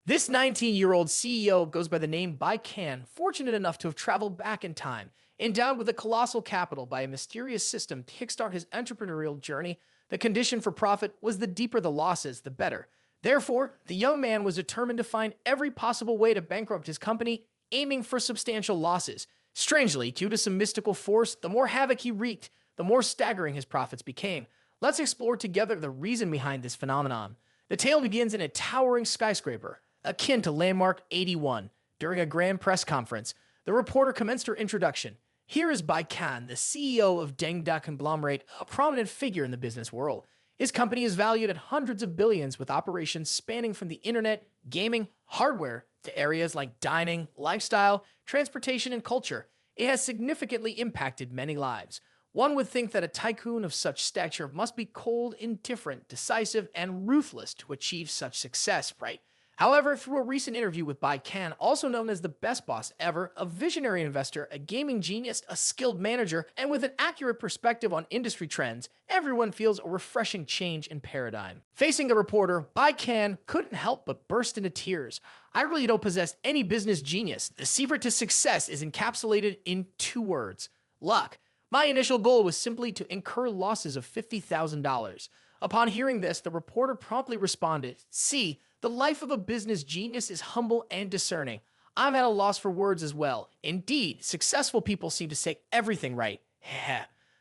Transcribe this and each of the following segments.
This 19-year-old CEO goes by the name Bei Qian, fortunate enough to have traveled back in time. Endowed with a colossal capital by a mysterious system to kickstart his entrepreneurial journey, the condition for profit was the deeper the losses, the better. Therefore, the young man was determined to find every possible way to bankrupt his company, aiming for substantial losses. Strangely, due to some mystical force, the more havoc he wreaked, the more staggering his profits became. Let's explore together the reason behind this phenomenon. The tale begins in a towering skyscraper, akin to Landmark 81. During a grand press conference, the reporter commenced her introduction. Here is Bei Qian, the CEO of Deng conglomerate, a prominent figure in the business world. His company is valued at hundreds of billions with operations spanning from the internet, gaming, hardware, to areas like dining, lifestyle, transportation, and culture. It has significantly impacted many lives. One would think that a tycoon of such stature must be cold, indifferent, decisive, and ruthless to achieve such success, right? However, through a recent interview with Bei Qian, also known as the best boss ever, a visionary investor, a gaming genius, a skilled manager, and with an accurate perspective on industry trends, everyone feels a refreshing change in paradigm. Facing a reporter, Bei Qian couldn't help but burst into tears. I really don't possess any business genius. The secret to success is encapsulated in 2 words: luck. My initial goal was simply to incur losses of $50,000. Upon hearing this, the reporter promptly responded, "See, the life of a business genius is humble and discerning. I've had a loss for words as well. Indeed, successful people seem to say everything right."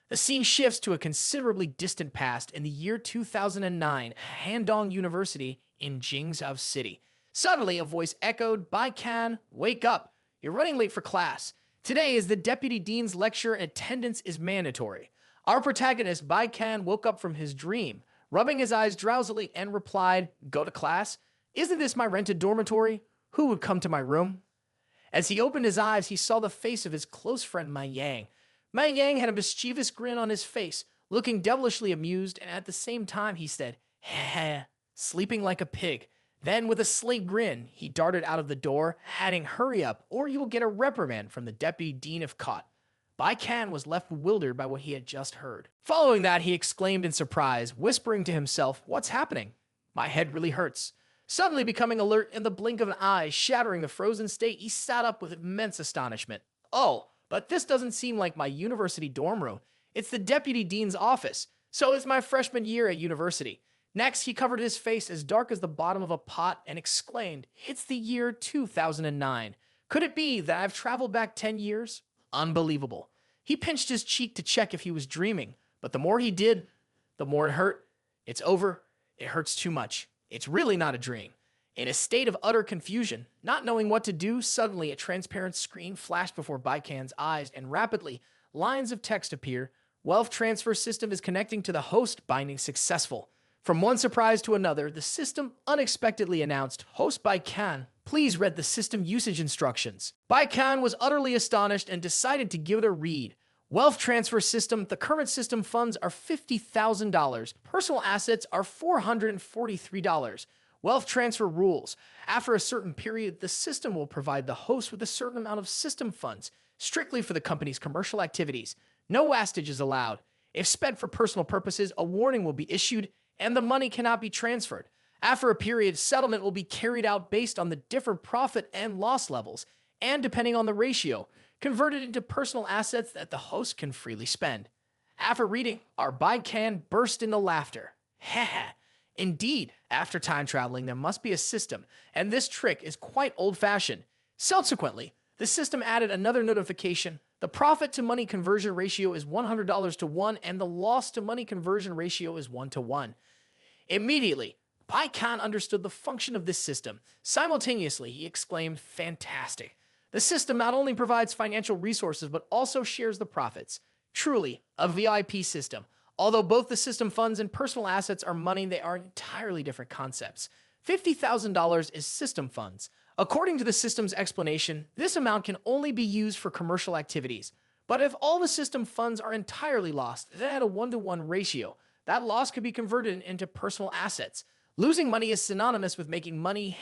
The scene shifts to a considerably distant past in the year 2009, Handong University in Jingzhou City. Suddenly, a voice echoed, "Bei Qian, wake up. You're running late for class. Today is the deputy dean's lecture and attendance is mandatory." Our protagonist, Bei Qian, woke up from his dream, rubbing his eyes drowsily, and replied, "Go to class? Isn't this my rented dormitory? Who would come to my room?" As he opened his eyes, he saw the face of his close friend Mai Yang. Mai Yang had a mischievous grin on his face, looking devilishly amused, and at the same time he said, "Heh, sleeping like a pig." Then, with a slight grin, he darted out of the door, adding, "Hurry up, or you will get a reprimand from the deputy dean if caught." Bei Qian was left bewildered by what he had just heard. Following that, he exclaimed in surprise, whispering to himself, "What's happening? My head really hurts." Suddenly becoming alert in the blink of an eye, shattering the frozen state, he sat up with immense astonishment. "Oh, but this doesn't seem like my university dorm room. It's the deputy dean's office. So it's my freshman year at university." Next, he covered his face as dark as the bottom of a pot and exclaimed, "It's the year 2009. Could it be that I've traveled back 10 years? Unbelievable." He pinched his cheek to check if he was dreaming, but the more he did, the more it hurt. "It's over. It hurts too much. It's really not a dream." In a state of utter confusion, not knowing what to do, suddenly a transparent screen flashed before Bei Qian's eyes, and rapidly, lines of text appear. "Wealth transfer system is connecting to the host, binding successful." From one surprise to another, the system unexpectedly announced, "Host Bei Qian, please read the system usage instructions." Bei Qian was utterly astonished and decided to give it a read. "Wealth transfer system, the current system funds are $50,000. Personal assets are $443. Wealth transfer rules. After a certain period, the system will provide the host with a certain amount of system funds, strictly for the company's commercial activities. No wastage is allowed. If spent for personal purposes, a warning will be issued, and the money cannot be transferred. After a period, settlement will be carried out based on the different profit and loss levels, and depending on the ratio, converted into personal assets that the host can freely spend." After reading, our Bei Qian burst into laughter. Indeed, after time traveling, there must be a system, and this trick is quite old-fashioned. Subsequently, the system added another notification. The profit to money conversion ratio is $100 to 1, and the loss to money conversion ratio is 1 to 1. Immediately, Bei Qian understood the function of this system. Simultaneously, he exclaimed, "Fantastic. The system not only provides financial resources, but also shares the profits. Truly, a VIP system. Although both the system funds and personal assets are money, they are entirely different concepts. $50,000 is system funds. According to the system's explanation, this amount can only be used for commercial activities. But if all the system funds are entirely lost, then at a 1-to-1 ratio, that loss could be converted into personal assets. Losing money is synonymous with making money.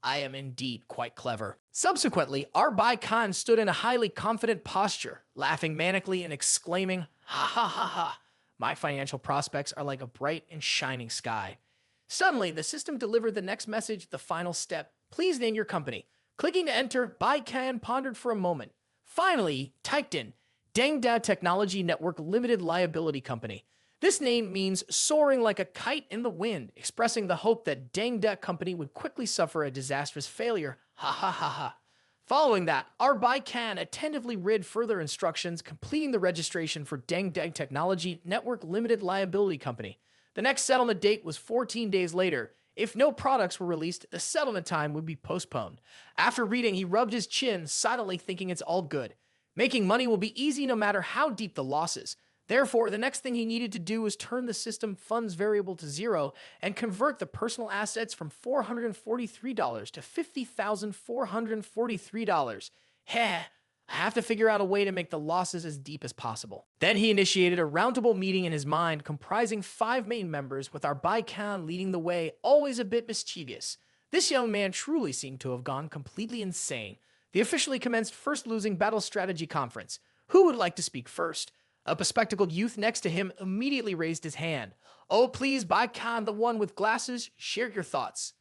I am indeed quite clever." Subsequently, our Bei Qian stood in a highly confident posture, laughing manically and exclaiming, "Ha ha ha ha. My financial prospects are like a bright and shining sky." Suddenly, the system delivered the next message, the final step. Please name your company. Clicking to enter, Bei Qian pondered for a moment. Finally, he typed in Deng Technology Network Limited Liability Company. This name means soaring like a kite in the wind, expressing the hope that Deng Company would quickly suffer a disastrous failure. Ha ha ha ha. Following that, our Bei Qian attentively read further instructions, completing the registration for Deng Technology Network Limited Liability Company. The next settlement date was 14 days later. If no products were released, the settlement time would be postponed. After reading, he rubbed his chin, silently thinking it's all good. Making money will be easy no matter how deep the losses. Therefore, the next thing he needed to do was turn the system funds variable to zero and convert the personal assets from $443 to $50,443. Heh, I have to figure out a way to make the losses as deep as possible. Then he initiated a roundtable meeting in his mind comprising 5 main members, with our Bei Qian leading the way, always a bit mischievous. This young man truly seemed to have gone completely insane. The officially commenced First Losing Battle Strategy Conference. Who would like to speak first? A bespectacled youth next to him immediately raised his hand. Oh, please, Bei Qian, the one with glasses, share your thoughts.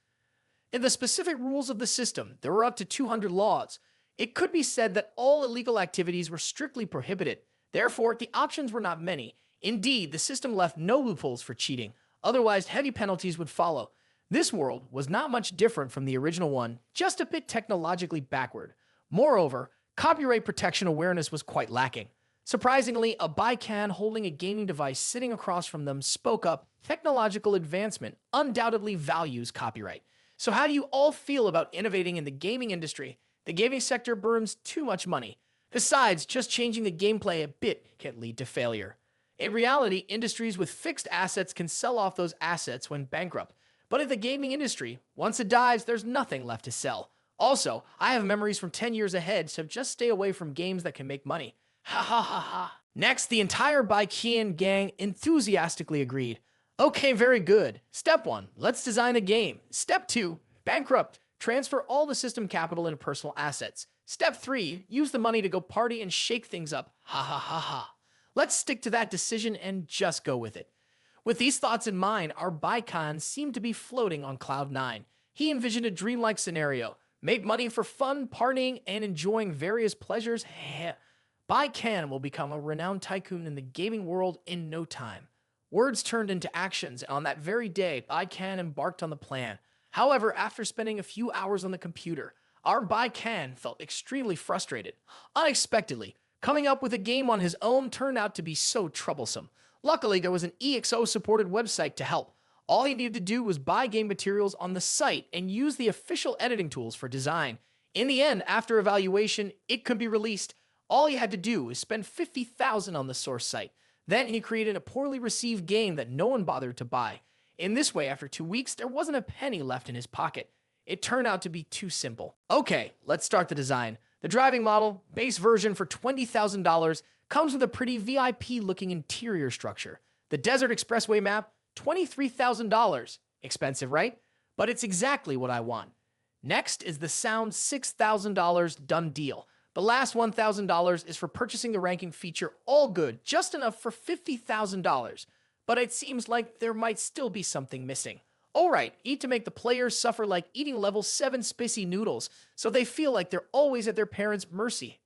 In the specific rules of the system, there were up to 200 laws. It could be said that all illegal activities were strictly prohibited. Therefore, the options were not many. Indeed, the system left no loopholes for cheating. Otherwise, heavy penalties would follow. This world was not much different from the original one, just a bit technologically backward. Moreover, copyright protection awareness was quite lacking. Surprisingly, a Bei Qian holding a gaming device sitting across from them spoke up. Technological advancement undoubtedly values copyright. So how do you all feel about innovating in the gaming industry? The gaming sector burns too much money. Besides, just changing the gameplay a bit can lead to failure. In reality, industries with fixed assets can sell off those assets when bankrupt. But in the gaming industry, once it dies, there's nothing left to sell. Also, I have memories from 10 years ahead, so just stay away from games that can make money. Ha ha ha ha. Next, the entire Bei Qian gang enthusiastically agreed. Okay, very good. Step 1, let's design a game. Step 2, bankrupt. Transfer all the system capital into personal assets. Step 3, use the money to go party and shake things up. Ha ha ha ha. Let's stick to that decision and just go with it. With these thoughts in mind, our Bei Qian seemed to be floating on cloud 9. He envisioned a dreamlike scenario. Make money for fun, partying, and enjoying various pleasures. Bei Qian will become a renowned tycoon in the gaming world in no time. Words turned into actions, and on that very day, Bei Qian embarked on the plan. However, after spending a few hours on the computer, our Bei Qian felt extremely frustrated. Unexpectedly, coming up with a game on his own turned out to be so troublesome. Luckily, there was an EXO-supported website to help. All he needed to do was buy game materials on the site and use the official editing tools for design. In the end, after evaluation, it could be released. All he had to do was spend $50,000 on the source site. Then he created a poorly received game that no one bothered to buy. In this way, after 2 weeks, there wasn't a penny left in his pocket. It turned out to be too simple. Okay, let's start the design. The driving model, base version for $20,000, comes with a pretty VIP-looking interior structure. The Desert Expressway map, $23,000. Expensive, right? But it's exactly what I want. Next is the sound $6,000 done deal. The last $1,000 is for purchasing the ranking feature, all good, just enough for $50,000. But it seems like there might still be something missing. Alright, eat to make the players suffer like eating level 7 spicy noodles, so they feel like they're always at their parents' mercy.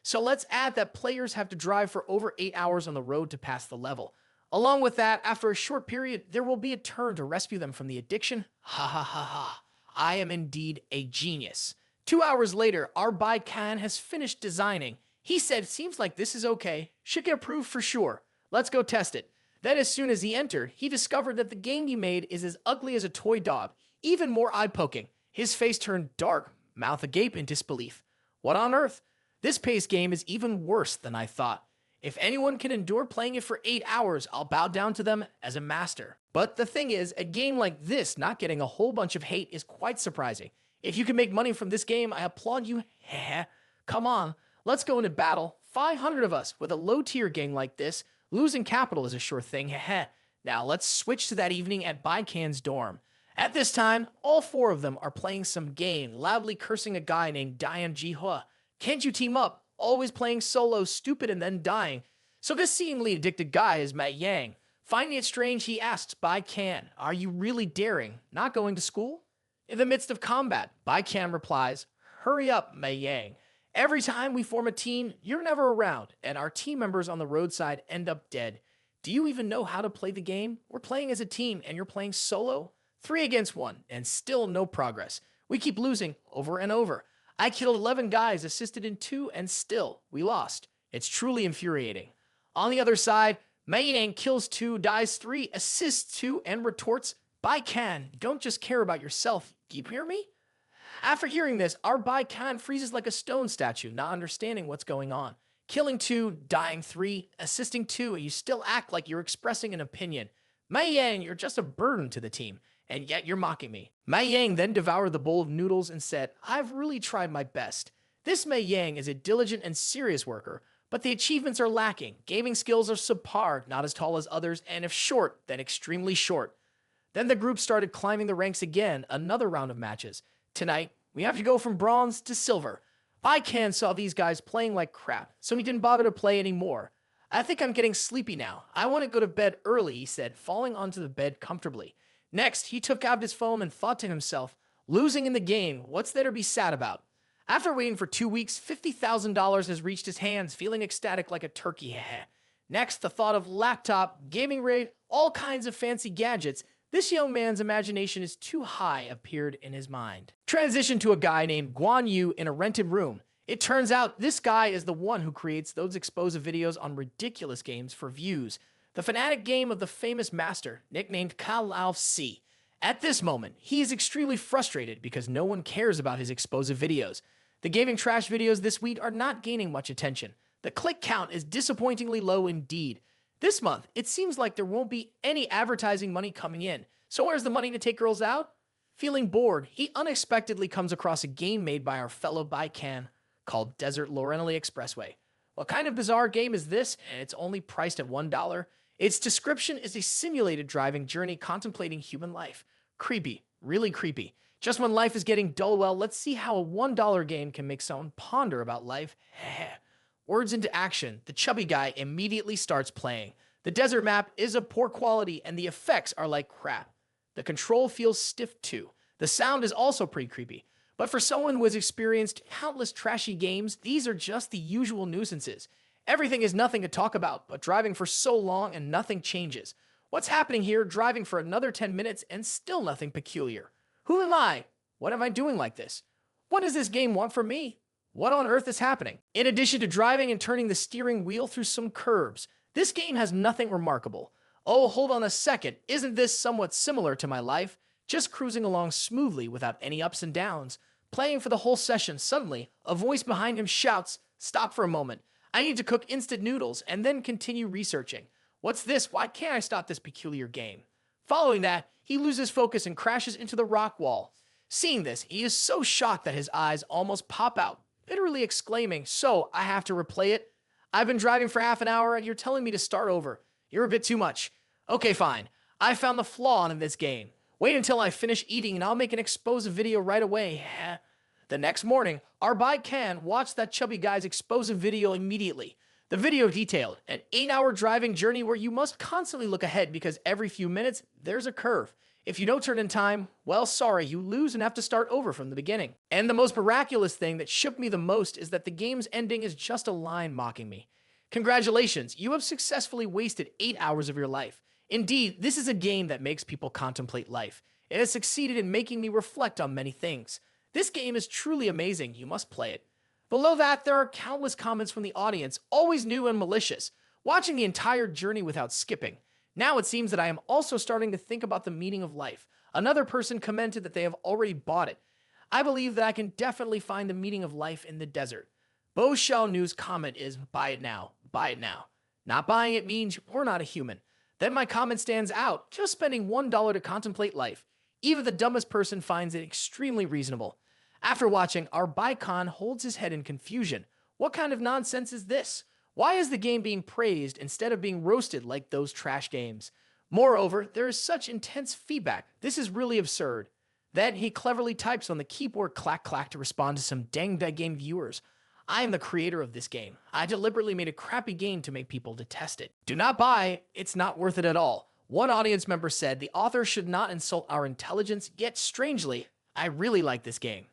So let's add that players have to drive for over 8 hours on the road to pass the level. Along with that, after a short period, there will be a turn to rescue them from the addiction. Ha ha ha ha. I am indeed a genius. 2 hours later, our Bei Qian has finished designing. He said, seems like this is okay. Should get approved for sure. Let's go test it. Then as soon as he entered, he discovered that the game he made is as ugly as a toy dog, even more eye-poking. His face turned dark, mouth agape in disbelief. What on earth? This pace game is even worse than I thought. If anyone can endure playing it for 8 hours, I'll bow down to them as a master. But the thing is, a game like this not getting a whole bunch of hate is quite surprising. If you can make money from this game, I applaud you. Come on, let's go into battle. 500 of us with a low-tier game like this. Losing capital is a sure thing. Now let's switch to that evening at Bei Qian's dorm. At this time, all 4 of them are playing some game, loudly cursing a guy named Dian Jihua. Can't you team up? Always playing solo, stupid, and then dying. So this seemingly addicted guy is Matt Yang. Finding it strange, he asks Bei Qian, are you really daring? Not going to school? In the midst of combat, Bei Qian replies, "Hurry up, Mei Yang. Every time we form a team, you're never around, and our team members on the roadside end up dead. Do you even know how to play the game? We're playing as a team, and you're playing solo? 3 against 1, and still no progress. We keep losing over and over. I killed 11 guys, assisted in 2, and still we lost. It's truly infuriating." On the other side, Mei Yang kills 2, dies 3, assists 2, and retorts, "Bei Qian, don't just care about yourself. Do you hear me?" After hearing this, our Bei Qian freezes like a stone statue, not understanding what's going on. Killing 2, dying 3, assisting 2, and you still act like you're expressing an opinion. Mei Yang, you're just a burden to the team, and yet you're mocking me. Mei Yang then devoured the bowl of noodles and said, "I've really tried my best. This Mei Yang is a diligent and serious worker, but the achievements are lacking. Gaming skills are subpar, not as tall as others, and if short, then extremely short." Then the group started climbing the ranks again, another round of matches. Tonight, we have to go from bronze to silver. Bei Qian saw these guys playing like crap, so he didn't bother to play anymore. "I think I'm getting sleepy now. I want to go to bed early," he said, falling onto the bed comfortably. Next, he took out his phone and thought to himself, "Losing in the game, what's there to be sad about?" After waiting for 2 weeks, $50,000 has reached his hands, feeling ecstatic like a turkey. Next, the thought of laptop, gaming rig, all kinds of fancy gadgets. This young man's imagination is too high appeared in his mind. Transition to a guy named Guan Yu in a rented room. It turns out this guy is the one who creates those exposed videos on ridiculous games for views. The fanatic game of the famous master, nicknamed Ka Lao Si. At this moment, he is extremely frustrated because no one cares about his exposed videos. The gaming trash videos this week are not gaining much attention. The click count is disappointingly low indeed. This month, it seems like there won't be any advertising money coming in. So where's the money to take girls out? Feeling bored, he unexpectedly comes across a game made by our fellow Bei Qian called Desert Lorelei Expressway. What kind of bizarre game is this? And it's only priced at $1. Its description is a simulated driving journey contemplating human life. Creepy, really creepy. Just when life is getting dull, well, let's see how a $1 game can make someone ponder about life. Words into action, the chubby guy immediately starts playing. The desert map is of poor quality and the effects are like crap. The control feels stiff too. The sound is also pretty creepy. But for someone who has experienced countless trashy games, these are just the usual nuisances. Everything is nothing to talk about, but driving for so long and nothing changes. What's happening here, driving for another 10 minutes and still nothing peculiar? Who am I? What am I doing like this? What does this game want from me? What on earth is happening? In addition to driving and turning the steering wheel through some curves, this game has nothing remarkable. Oh, hold on a second, isn't this somewhat similar to my life? Just cruising along smoothly without any ups and downs. Playing for the whole session, suddenly, a voice behind him shouts, "Stop for a moment. I need to cook instant noodles," and then continue researching. What's this? Why can't I stop this peculiar game? Following that, he loses focus and crashes into the rock wall. Seeing this, he is so shocked that his eyes almost pop out, bitterly exclaiming, "So, I have to replay it? I've been driving for half an hour and you're telling me to start over. You're a bit too much. Okay, fine. I found the flaw in this game. Wait until I finish eating and I'll make an exposed video right away." The next morning, our Bei Qian watched that chubby guy's exposed video immediately. The video detailed an 8-hour driving journey where you must constantly look ahead because every few minutes, there's a curve. If you don't turn in time, well, sorry, you lose and have to start over from the beginning. And the most miraculous thing that shook me the most is that the game's ending is just a line mocking me. Congratulations, you have successfully wasted 8 hours of your life. Indeed, this is a game that makes people contemplate life. It has succeeded in making me reflect on many things. This game is truly amazing, you must play it. Below that, there are countless comments from the audience, always new and malicious, watching the entire journey without skipping. Now it seems that I am also starting to think about the meaning of life. Another person commented that they have already bought it. I believe that I can definitely find the meaning of life in the desert. Bo Xiao News' comment is, "Buy it now, buy it now." Not buying it means we're not a human. Then my comment stands out, just spending $1 to contemplate life. Even the dumbest person finds it extremely reasonable. After watching, our Bei Qian holds his head in confusion. What kind of nonsense is this? Why is the game being praised instead of being roasted like those trash games? Moreover, there is such intense feedback. This is really absurd. Then he cleverly types on the keyboard clack clack to respond to some dang game viewers. I am the creator of this game. I deliberately made a crappy game to make people detest it. Do not buy, it's not worth it at all. One audience member said the author should not insult our intelligence, yet strangely, I really like this game.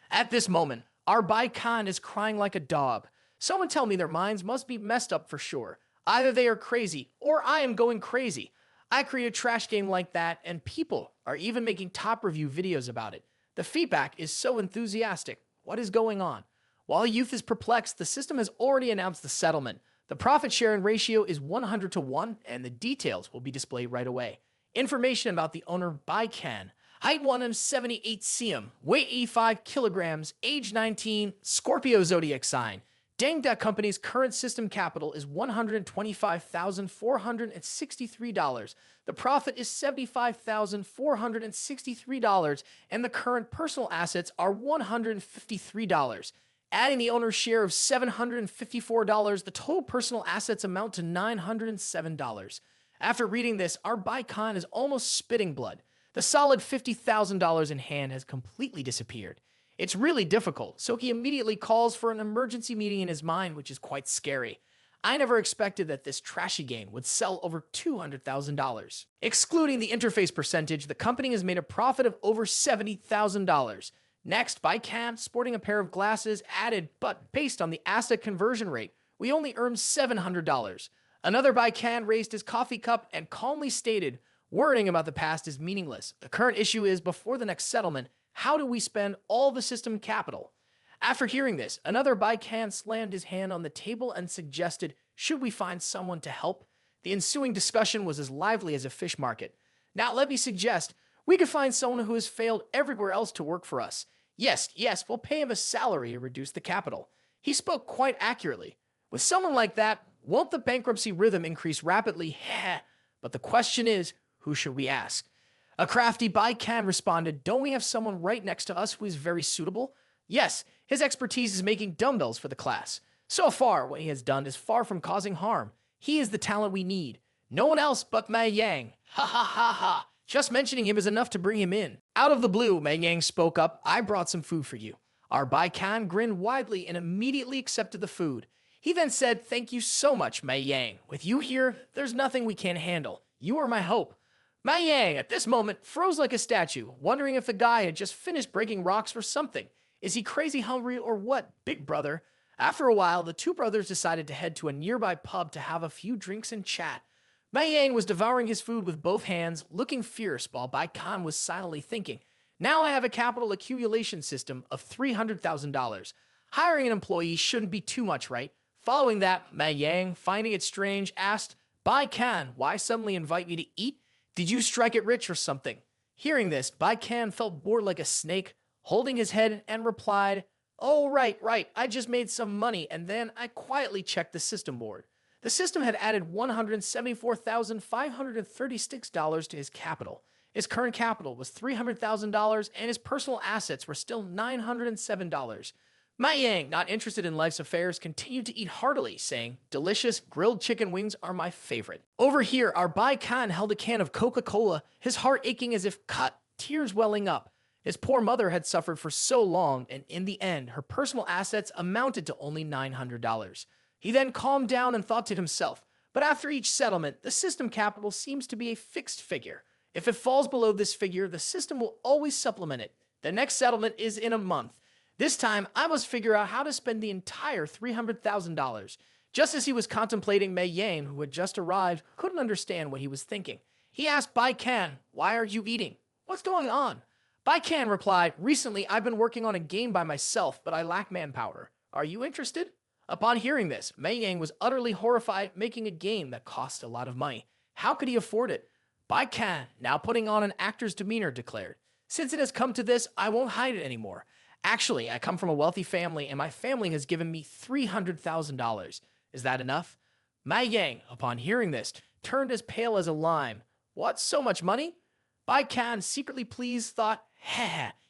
At this moment, our Bei Qian is crying like a dog. Someone tell me their minds must be messed up for sure. Either they are crazy, or I am going crazy. I create a trash game like that, and people are even making top review videos about it. The feedback is so enthusiastic. What is going on? While youth is perplexed, the system has already announced the settlement. The profit sharing ratio is 100 to 1, and the details will be displayed right away. Information about the owner Bei Qian. Height 178 cm, weight 85 kilograms, age 19, Scorpio zodiac sign. Deng Company's current system capital is $125,463. The profit is $75,463, and the current personal assets are $153. Adding the owner's share of $754, the total personal assets amount to $907. After reading this, our Bei Qian is almost spitting blood. The solid $50,000 in hand has completely disappeared. It's really difficult, so he immediately calls for an emergency meeting in his mind, which is quite scary. I never expected that this trashy game would sell over $200,000. Excluding the interface percentage, the company has made a profit of over $70,000. Next, Bei Qian, sporting a pair of glasses, added, but based on the asset conversion rate, we only earned $700. Another Bei Qian raised his coffee cup and calmly stated, worrying about the past is meaningless. The current issue is, before the next settlement, how do we spend all the system capital? After hearing this, another Bei Qian slammed his hand on the table and suggested, should we find someone to help? The ensuing discussion was as lively as a fish market. Now let me suggest, we could find someone who has failed everywhere else to work for us. Yes, we'll pay him a salary to reduce the capital. He spoke quite accurately. With someone like that, won't the bankruptcy rhythm increase rapidly? But the question is, who should we ask? A crafty Bei Qian responded, don't we have someone right next to us who is very suitable? Yes, his expertise is making dumbbells for the class. So far, what he has done is far from causing harm. He is the talent we need. No one else but Mei Yang. Ha ha ha ha. Just mentioning him is enough to bring him in. Out of the blue, Mei Yang spoke up, I brought some food for you. Our Bei Qian grinned widely and immediately accepted the food. He then said, thank you so much, Mei Yang. With you here, there's nothing we can't handle. You are my hope. Mei Yang, at this moment, froze like a statue, wondering if the guy had just finished breaking rocks or something. Is he crazy hungry or what, big brother? After a while, the two brothers decided to head to a nearby pub to have a few drinks and chat. Mei Yang was devouring his food with both hands, looking fierce, while Bei Qian was silently thinking, now I have a capital accumulation system of $300,000. Hiring an employee shouldn't be too much, right? Following that, Mei Yang, finding it strange, asked, Bei Qian, why suddenly invite me to eat? Did you strike it rich or something? Hearing this, Bei Qian felt bored like a snake, holding his head, and replied, oh, right, I just made some money, and then I quietly checked the system board. The system had added $174,536 to his capital. His current capital was $300,000, and his personal assets were still $907. Mei Yang, not interested in life's affairs, continued to eat heartily, saying, delicious grilled chicken wings are my favorite. Over here, our Bei Qian held a can of Coca-Cola, his heart aching as if cut, tears welling up. His poor mother had suffered for so long, and in the end, her personal assets amounted to only $900. He then calmed down and thought to himself, but after each settlement, the system capital seems to be a fixed figure. If it falls below this figure, the system will always supplement it. The next settlement is in a month. This time, I must figure out how to spend the entire $300,000. Just as he was contemplating, Mei Yang, who had just arrived, couldn't understand what he was thinking. He asked Bei Qian, why are you eating? What's going on? Bei Qian replied, recently I've been working on a game by myself, but I lack manpower. Are you interested? Upon hearing this, Mei Yang was utterly horrified, making a game that cost a lot of money. How could he afford it? Bei Qian, now putting on an actor's demeanor, declared, since it has come to this, I won't hide it anymore. Actually, I come from a wealthy family, and my family has given me $300,000. Is that enough? Mei Yang, upon hearing this, turned as pale as a lime. What, so much money? Bei Qian, secretly pleased, thought,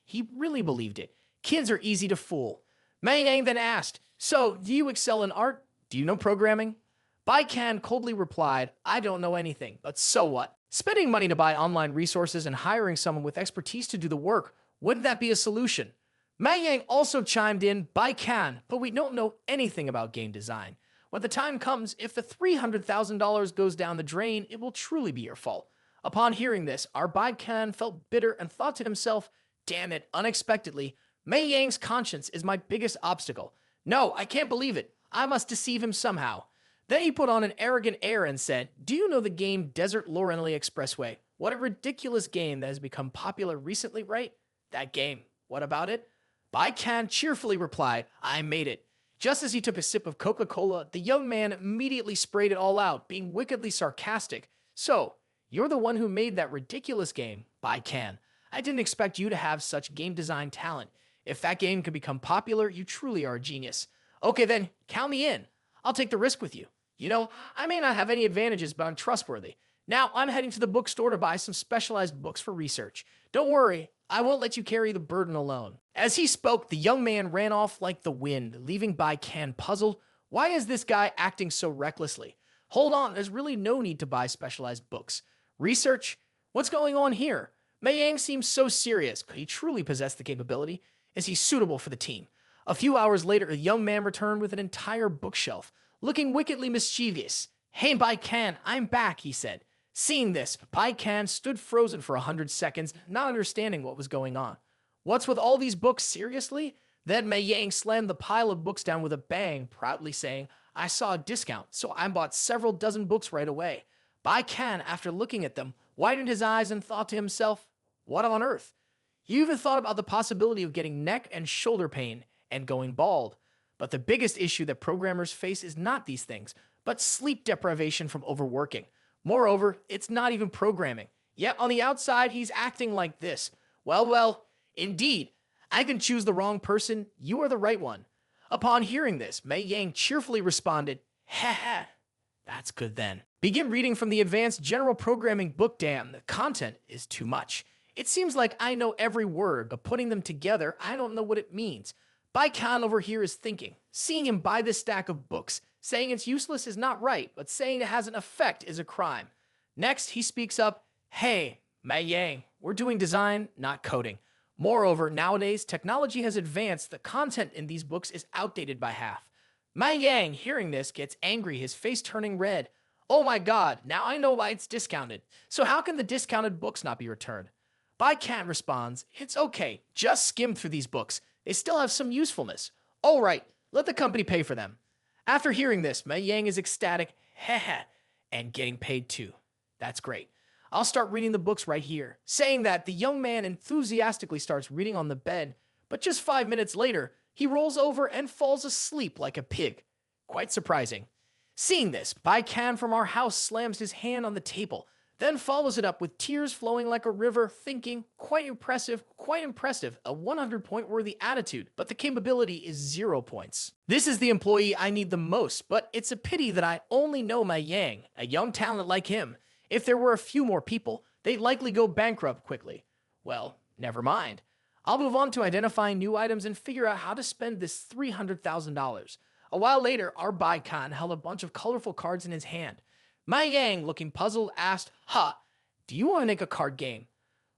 he really believed it. Kids are easy to fool. Mei Yang then asked, so, do you excel in art? Do you know programming? Bei Qian coldly replied, I don't know anything, but so what? Spending money to buy online resources and hiring someone with expertise to do the work, wouldn't that be a solution? Mei Yang also chimed in, Bei Qian, but we don't know anything about game design. When the time comes, if the $300,000 goes down the drain, it will truly be your fault. Upon hearing this, our Bei Qian felt bitter and thought to himself, damn it, unexpectedly, Mei Yang's conscience is my biggest obstacle. No, I can't believe it. I must deceive him somehow. Then he put on an arrogant air and said, do you know the game Desert Lorelei Expressway? What a ridiculous game that has become popular recently, right? That game. What about it? Bei Qian cheerfully replied, I made it. Just as he took a sip of Coca-Cola, the young man immediately sprayed it all out, being wickedly sarcastic. So, you're the one who made that ridiculous game, Bei Qian. I didn't expect you to have such game design talent. If that game can become popular, you truly are a genius. Okay then, count me in. I'll take the risk with you. You know, I may not have any advantages, but I'm trustworthy. Now, I'm heading to the bookstore to buy some specialized books for research. Don't worry, I won't let you carry the burden alone. As he spoke, the young man ran off like the wind, leaving Bei Qian puzzled. Why is this guy acting so recklessly? Hold on, there's really no need to buy specialized books. Research? What's going on here? Mei Yang seems so serious. Could he truly possess the capability? Is he suitable for the team? A few hours later, a young man returned with an entire bookshelf, looking wickedly mischievous. Hey, Bei Qian, I'm back, he said. Seeing this, Bei Qian stood frozen for 100 seconds, not understanding what was going on. What's with all these books, seriously? Then Mei Yang slammed the pile of books down with a bang, proudly saying, I saw a discount, so I bought several dozen books right away. Bei Qian, after looking at them, widened his eyes and thought to himself, what on earth? He even thought about the possibility of getting neck and shoulder pain and going bald. But the biggest issue that programmers face is not these things, but sleep deprivation from overworking. Moreover, it's not even programming. Yet on the outside, he's acting like this. Well, indeed, I can choose the wrong person. You are the right one. Upon hearing this, Mei Yang cheerfully responded, ha, that's good then. Begin reading from the Advanced General Programming book. Damn, the content is too much. It seems like I know every word, but putting them together, I don't know what it means. Bei Qian over here is thinking. Seeing him buy this stack of books, saying it's useless is not right, but saying it has an effect is a crime. Next, he speaks up, hey, Mei Yang, we're doing design, not coding. Moreover, nowadays, technology has advanced. The content in these books is outdated by half. Mei Yang, hearing this, gets angry, his face turning red. Oh my god, now I know why it's discounted. So how can the discounted books not be returned? Bei Qian responds, it's okay, just skim through these books. They still have some usefulness. All right, let the company pay for them. After hearing this, Mei Yang is ecstatic, and getting paid too. That's great. I'll start reading the books right here. Saying that, the young man enthusiastically starts reading on the bed, but just 5 minutes later, he rolls over and falls asleep like a pig. Quite surprising. Seeing this, Bei Qian from our house slams his hand on the table, then follows it up with tears flowing like a river, thinking, quite impressive, a 100-point worthy attitude, but the capability is 0 points. This is the employee I need the most, but it's a pity that I only know Mei Yang, a young talent like him. If there were a few more people, they'd likely go bankrupt quickly. Well, never mind. I'll move on to identifying new items and figure out how to spend this $300,000. A while later, our Bei Qian held a bunch of colorful cards in his hand. Mei Yang, looking puzzled, asked, do you want to make a card game?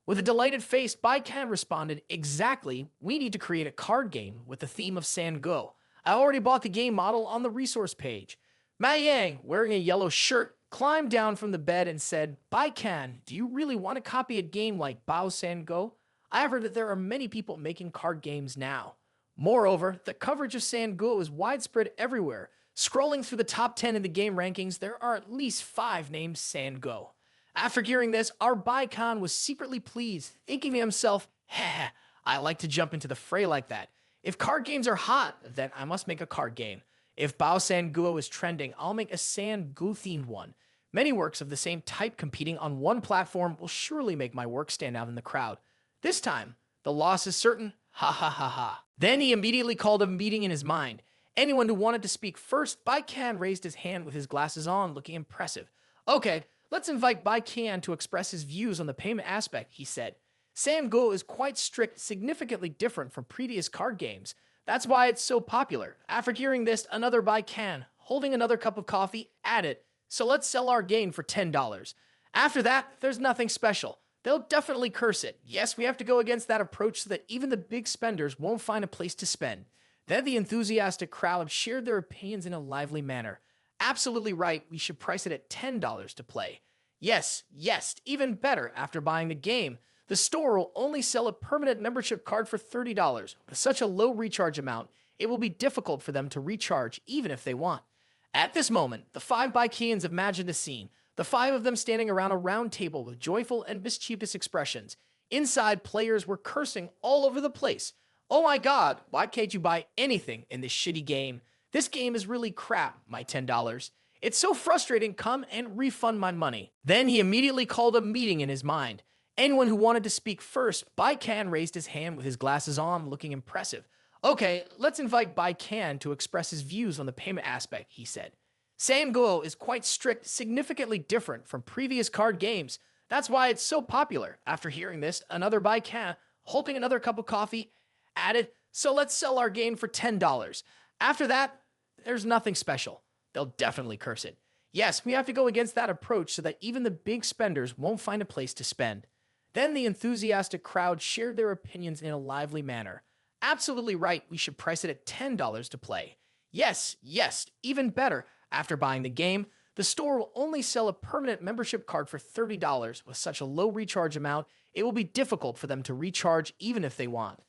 With a delighted face, Bei Qian responded, exactly, we need to create a card game with the theme of Sango. I already bought the game model on the resource page. Mei Yang, wearing a yellow shirt, climbed down from the bed and said, Bei Qian, do you really want to copy a game like Bao Sango? I have heard that there are many people making card games now. Moreover, the coverage of Sango is widespread everywhere. Scrolling through the top 10 in the game rankings, there are at least 5 named Sango. After hearing this, our Bei Qian was secretly pleased, thinking to himself, I like to jump into the fray like that. If card games are hot, then I must make a card game. If Bao Sanguo is trending, I'll make a Sangu-themed one. Many works of the same type competing on one platform will surely make my work stand out in the crowd. This time, the loss is certain. Ha. Then he immediately called a meeting in his mind. Anyone who wanted to speak first, Bei Qian raised his hand with his glasses on, looking impressive. Okay, let's invite Bei Qian to express his views on the payment aspect, he said. Sango is quite strict, significantly different from previous card games. That's why it's so popular. After hearing this, another Bei Qian, holding another cup of coffee, added, so let's sell our game for $10. After that, there's nothing special. They'll definitely curse it. Yes, we have to go against that approach so that even the big spenders won't find a place to spend. Then the enthusiastic crowd shared their opinions in a lively manner. Absolutely right, we should price it at $10 to play. Yes, even better. After buying the game, the store will only sell a permanent membership card for $30. With such a low recharge amount, it will be difficult for them to recharge even if they want. At this moment, the five Bei Qians imagined a scene, the five of them standing around a round table with joyful and mischievous expressions. Inside, players were cursing all over the place. Oh my god, why can't you buy anything in this shitty game? This game is really crap, my $10. It's so frustrating, come and refund my money. Then he immediately called a meeting in his mind. Anyone who wanted to speak first, Bei Qian raised his hand with his glasses on, looking impressive. Okay, let's invite Bei Qian to express his views on the payment aspect, he said. Sanguo is quite strict, significantly different from previous card games. That's why it's so popular. After hearing this, another Bei Qian, holding another cup of coffee, added, so let's sell our game for $10. After that, there's nothing special. They'll definitely curse it. Yes, we have to go against that approach so that even the big spenders won't find a place to spend. Then the enthusiastic crowd shared their opinions in a lively manner. Absolutely right, we should price it at $10 to play. Yes, even better. After buying the game, the store will only sell a permanent membership card for $30. With such a low recharge amount, it will be difficult for them to recharge even if they want.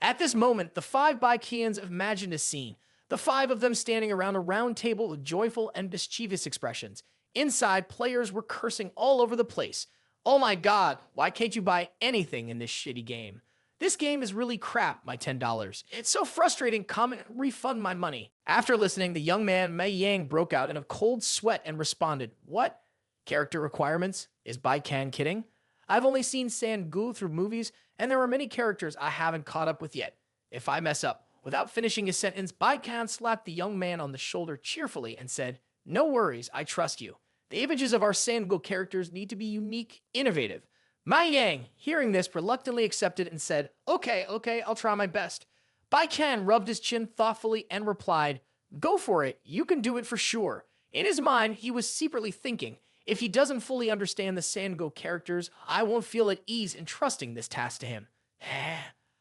At this moment, the five Bei Qians imagined a scene, the five of them standing around a round table with joyful and mischievous expressions. Inside, players were cursing all over the place. Oh my god, why can't you buy anything in this shitty game? This game is really crap, my $10. It's so frustrating, come and refund my money. After listening, the young man Mei Yang broke out in a cold sweat and responded, what? Character requirements? Is Bei Qian kidding? I've only seen Sangu through movies, and there are many characters I haven't caught up with yet. If I mess up, without finishing his sentence, Bei Qian slapped the young man on the shoulder cheerfully and said, no worries, I trust you. The images of our Sangu characters need to be unique, innovative. Mei Yang, hearing this, reluctantly accepted and said, okay, I'll try my best. Bei Qian rubbed his chin thoughtfully and replied, go for it, you can do it for sure. In his mind, he was secretly thinking, if he doesn't fully understand the Sangu characters, I won't feel at ease in trusting this task to him.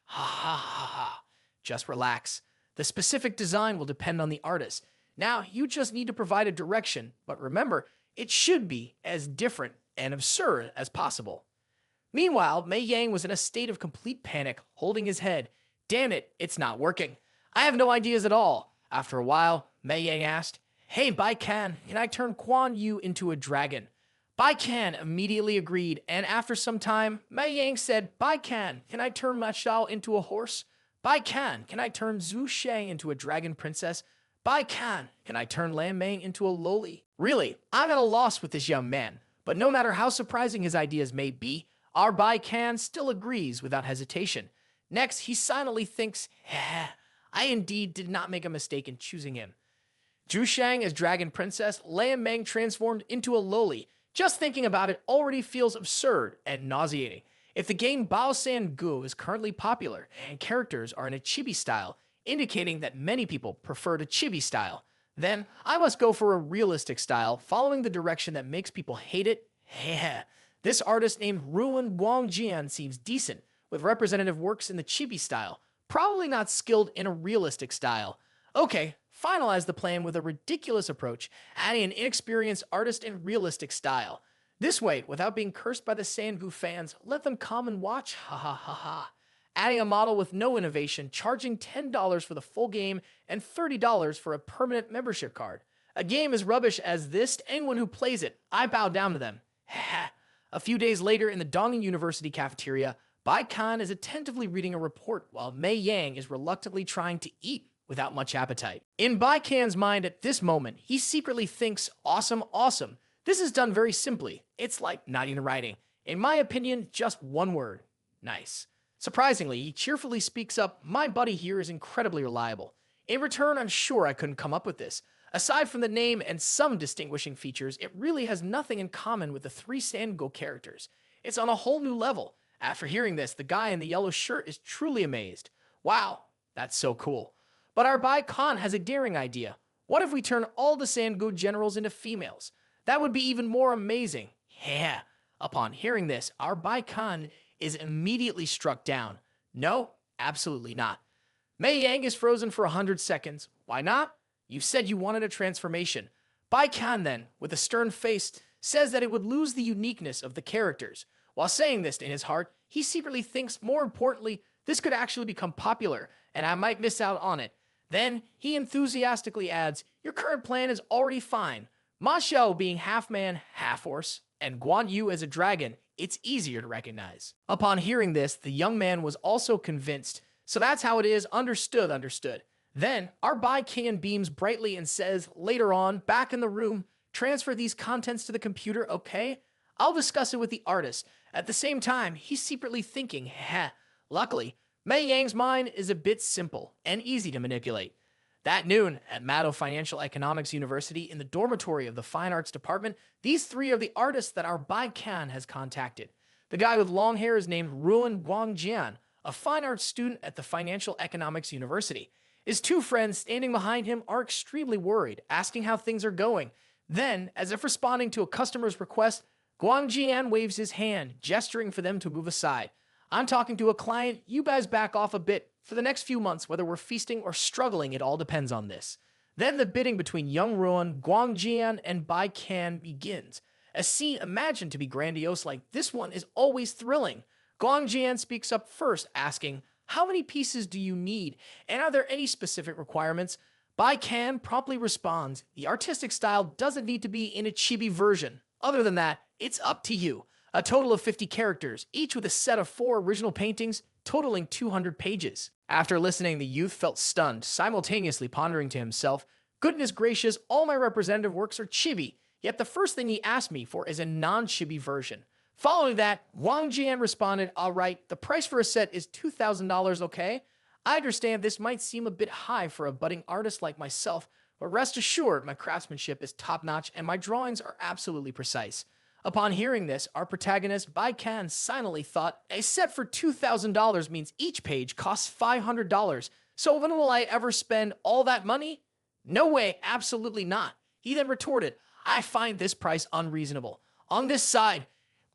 Ha. Just relax. The specific design will depend on the artist. Now, you just need to provide a direction, but remember, it should be as different and absurd as possible. Meanwhile, Mei Yang was in a state of complete panic, holding his head. Damn it, it's not working. I have no ideas at all. After a while, Mei Yang asked, hey, Bei Qian, can I turn Quan Yu into a dragon? Bei Qian immediately agreed, and after some time, Mei Yang said, Bei Qian, can I turn Ma Xiao into a horse? Bei Qian, can I turn Zhu Sheng into a dragon princess? Bei Qian, can I turn Lan Meng into a loli? Really, I'm at a loss with this young man, but no matter how surprising his ideas may be, our Bei Qian still agrees without hesitation. Next, he silently thinks, I indeed did not make a mistake in choosing him. Zhu Sheng as Dragon Princess, Lan Meng transformed into a loli. Just thinking about it already feels absurd and nauseating. If the game Bao Sangu is currently popular and characters are in a chibi style, indicating that many people prefer the chibi style, then I must go for a realistic style, following the direction that makes people hate it. This artist named Ruan Guangjian seems decent, with representative works in the chibi style, probably not skilled in a realistic style. Okay, finalize the plan with a ridiculous approach, adding an inexperienced artist in realistic style. This way, without being cursed by the Sangu fans, let them come and watch, Adding a model with no innovation, charging $10 for the full game and $30 for a permanent membership card. A game as rubbish as this to anyone who plays it, I bow down to them. A few days later in the Dong University cafeteria, Bei Qian is attentively reading a report while Mei Yang is reluctantly trying to eat without much appetite. In Bei Qian's mind at this moment, he secretly thinks, awesome. This is done very simply. It's like not even writing. In my opinion, just one word. Nice. Surprisingly, he cheerfully speaks up, my buddy here is incredibly reliable. In return, I'm sure I couldn't come up with this. Aside from the name and some distinguishing features, it really has nothing in common with the three Sangu characters. It's on a whole new level. After hearing this, the guy in the yellow shirt is truly amazed. Wow, that's so cool. But our Bei Qian has a daring idea. What if we turn all the Sangu generals into females? That would be even more amazing. Upon hearing this, our Bei Qian is immediately struck down. No, absolutely not. Mei Yang is frozen for 100 seconds. Why not? You said you wanted a transformation. Bei Qian then, with a stern face, says that it would lose the uniqueness of the characters. While saying this in his heart, he secretly thinks, more importantly, this could actually become popular, and I might miss out on it. Then he enthusiastically adds, your current plan is already fine. Ma Xiao being half man, half horse, and Guan Yu as a dragon, it's easier to recognize. Upon hearing this, the young man was also convinced. So that's how it is, understood. Then, our Bei Qian beams brightly and says, later on, back in the room, transfer these contents to the computer, okay? I'll discuss it with the artist. At the same time, he's secretly thinking, heh. Luckily, Mei Yang's mind is a bit simple and easy to manipulate. That noon, at Maddo Financial Economics University in the dormitory of the Fine Arts Department, these three are the artists that our Bei Qian has contacted. The guy with long hair is named Ruan Guangjian, a fine arts student at the Financial Economics University. His two friends standing behind him are extremely worried, asking how things are going. Then, as if responding to a customer's request, Guangjian waves his hand, gesturing for them to move aside. I'm talking to a client, you guys back off a bit. For the next few months, whether we're feasting or struggling, it all depends on this. Then the bidding between young Ruan, Guangjian, and Bei Qian begins. A scene imagined to be grandiose like this one is always thrilling. Guangjian speaks up first, asking, how many pieces do you need, and are there any specific requirements? Bei Qian promptly responds, the artistic style doesn't need to be in a chibi version. Other than that, it's up to you. A total of 50 characters, each with a set of 4 original paintings, totaling 200 pages. After listening, the youth felt stunned, simultaneously pondering to himself, goodness gracious, all my representative works are chibi, yet the first thing he asked me for is a non-chibi version. Following that, Wang Jian responded, all right, the price for a set is $2,000, okay? I understand this might seem a bit high for a budding artist like myself, but rest assured my craftsmanship is top-notch and my drawings are absolutely precise. Upon hearing this, our protagonist, Bei Qian, silently thought, a set for $2,000 means each page costs $500, so when will I ever spend all that money? No way, absolutely not. He then retorted, I find this price unreasonable. On this side,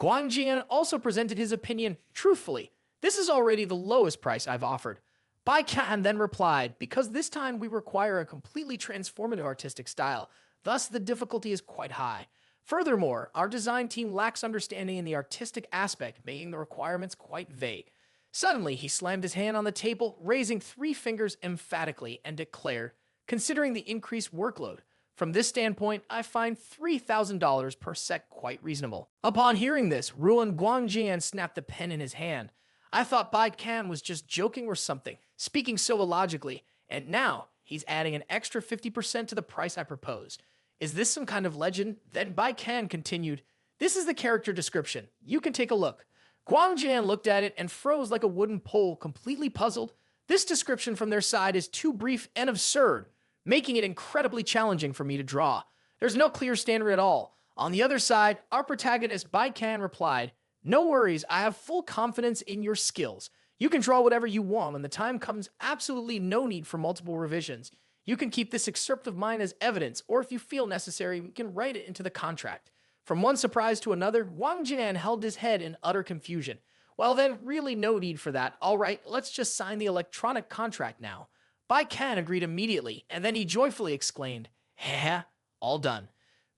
Guangjian also presented his opinion truthfully. This is already the lowest price I've offered. Bei Qian then replied, because this time we require a completely transformative artistic style, thus the difficulty is quite high. Furthermore, our design team lacks understanding in the artistic aspect, making the requirements quite vague. Suddenly, he slammed his hand on the table, raising 3 fingers emphatically, and declared, considering the increased workload, from this standpoint, I find $3,000 per set quite reasonable. Upon hearing this, Ruan Guangjian snapped the pen in his hand. I thought Bei Qian was just joking or something, speaking so illogically, and now he's adding an extra 50% to the price I proposed. Is this some kind of legend? Then Bei Qian continued, this is the character description. You can take a look. Guangjian looked at it and froze like a wooden pole, completely puzzled. This description from their side is too brief and absurd, making it incredibly challenging for me to draw. There's no clear standard at all. On the other side, our protagonist Bei Qian replied, no worries, I have full confidence in your skills. You can draw whatever you want when the time comes, absolutely no need for multiple revisions. You can keep this excerpt of mine as evidence, or if you feel necessary, we can write it into the contract. From one surprise to another, Wang Jian held his head in utter confusion. Well then, really no need for that. All right, let's just sign the electronic contract now. Bei Qian agreed immediately, and then he joyfully exclaimed, heh, all done.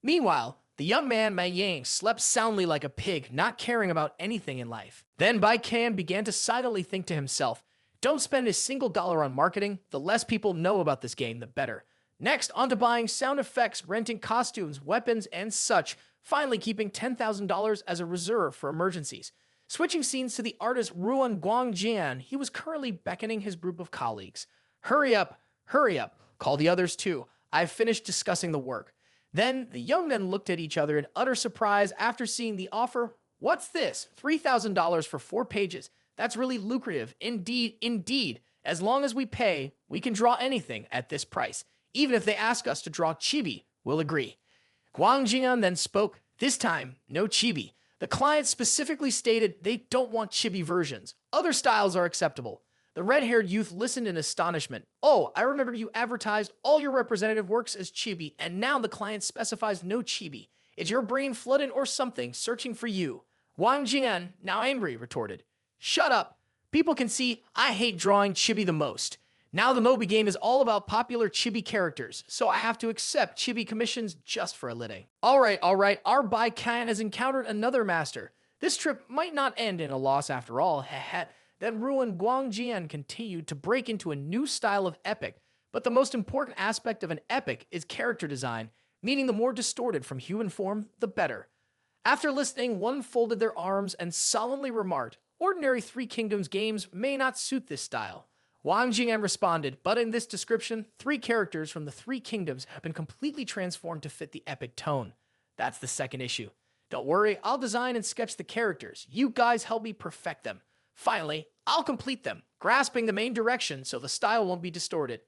Meanwhile, the young man Mei Yang slept soundly like a pig, not caring about anything in life. Then Bei Qian began to silently think to himself, don't spend a single dollar on marketing. The less people know about this game, the better. Next, on to buying sound effects, renting costumes, weapons, and such, finally keeping $10,000 as a reserve for emergencies. Switching scenes to the artist Ruan Guangjian, he was currently beckoning his group of colleagues. Hurry up, call the others too. I've finished discussing the work. Then, the young men looked at each other in utter surprise after seeing the offer. What's this? $3,000 for 4 pages. That's really lucrative. Indeed. As long as we pay, we can draw anything at this price. Even if they ask us to draw chibi, we'll agree. Guangjian then spoke. This time, no chibi. The client specifically stated they don't want chibi versions. Other styles are acceptable. The red-haired youth listened in astonishment. Oh, I remember you advertised all your representative works as chibi, and now the client specifies no chibi. Is your brain flooded or something, searching for you? Wang Jian, now angry, retorted. Shut up. People can see I hate drawing chibi the most. Now the Mobi game is all about popular chibi characters, so I have to accept chibi commissions just for a living. All right, our Bei Qian has encountered another master. This trip might not end in a loss after all, heh. Then Ruin Guangjian continued to break into a new style of epic, but the most important aspect of an epic is character design, meaning the more distorted from human form, the better. After listening, one folded their arms and solemnly remarked, "Ordinary Three Kingdoms games may not suit this style." Wang Jing'an responded, "But in this description, three characters from the Three Kingdoms have been completely transformed to fit the epic tone. That's the second issue. Don't worry, I'll design and sketch the characters. You guys help me perfect them. Finally, I'll complete them, grasping the main direction so the style won't be distorted."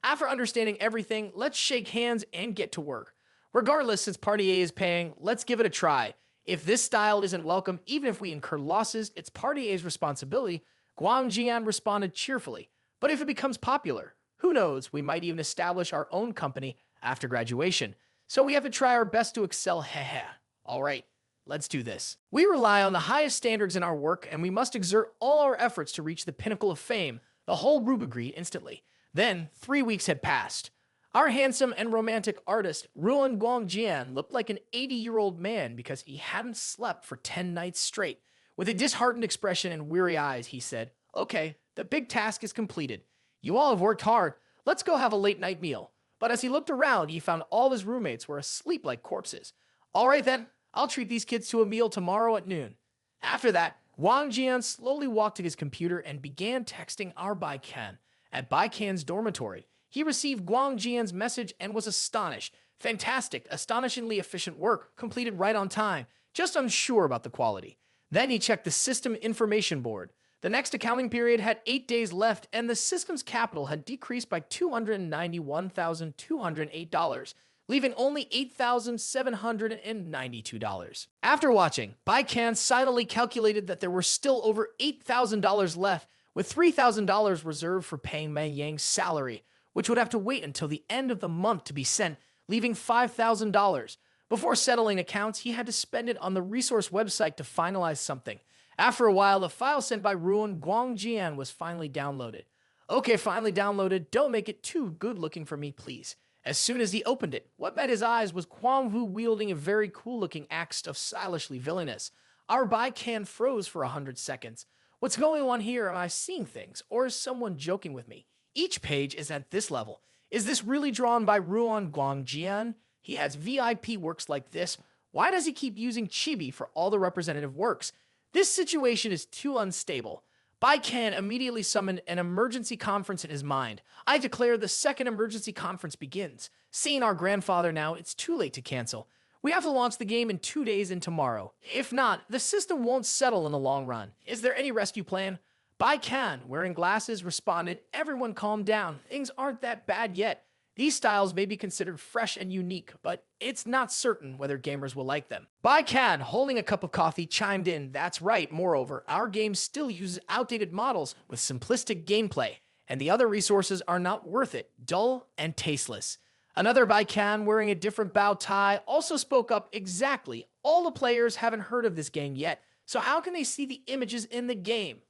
After understanding everything, let's shake hands and get to work. Regardless, since Party A is paying, let's give it a try. If this style isn't welcome, even if we incur losses, it's Party A's responsibility. Guang Jian responded cheerfully. But if it becomes popular, who knows, we might even establish our own company after graduation. So we have to try our best to excel, heh. All right, let's do this. We rely on the highest standards in our work, and we must exert all our efforts to reach the pinnacle of fame. The whole group agreed instantly. Then, 3 weeks had passed. Our handsome and romantic artist, Ruan Guangjian, looked like an 80-year-old man because he hadn't slept for 10 nights straight. With a disheartened expression and weary eyes, he said, "Okay, the big task is completed. You all have worked hard. Let's go have a late-night meal." But as he looked around, he found all of his roommates were asleep like corpses. "All right then, I'll treat these kids to a meal tomorrow at noon." After that, Wang Jian slowly walked to his computer and began texting our Bei Qian. At Bei Qian's dormitory, he received Guang Jian's message and was astonished. Fantastic, astonishingly efficient work, completed right on time, just unsure about the quality. Then he checked the system information board. The next accounting period had 8 days left, and the system's capital had decreased by $291,208, leaving only $8,792. After watching, Bei Qian silently calculated that there were still over $8,000 left, with $3,000 reserved for paying Mei Yang's salary, which would have to wait until the end of the month to be sent, leaving $5,000. Before settling accounts, he had to spend it on the resource website to finalize something. After a while, the file sent by Ruan Guangjian was finally downloaded. "Okay, finally downloaded. Don't make it too good-looking for me, please." As soon as he opened it, what met his eyes was Quang Vu wielding a very cool-looking axe of stylishly villainous. Our Bei Qian froze for 100 seconds. What's going on here? Am I seeing things? Or is someone joking with me? Each page is at this level. Is this really drawn by Ruan Guangjian? He has VIP works like this. Why does he keep using chibi for all the representative works? This situation is too unstable. Bei Qian immediately summoned an emergency conference in his mind. "I declare the second emergency conference begins. Seeing our grandfather now, it's too late to cancel. We have to launch the game in 2 days and tomorrow. If not, the system won't settle in the long run. Is there any rescue plan?" Bei Qian, wearing glasses, responded, "Everyone calm down. Things aren't that bad yet. These styles may be considered fresh and unique, but it's not certain whether gamers will like them." Bei Qian, holding a cup of coffee, chimed in, "That's right. Moreover, our game still uses outdated models with simplistic gameplay, and the other resources are not worth it, dull and tasteless." Another Bei Qian, wearing a different bow tie, also spoke up, "Exactly. All the players haven't heard of this game yet, so how can they see the images in the game?"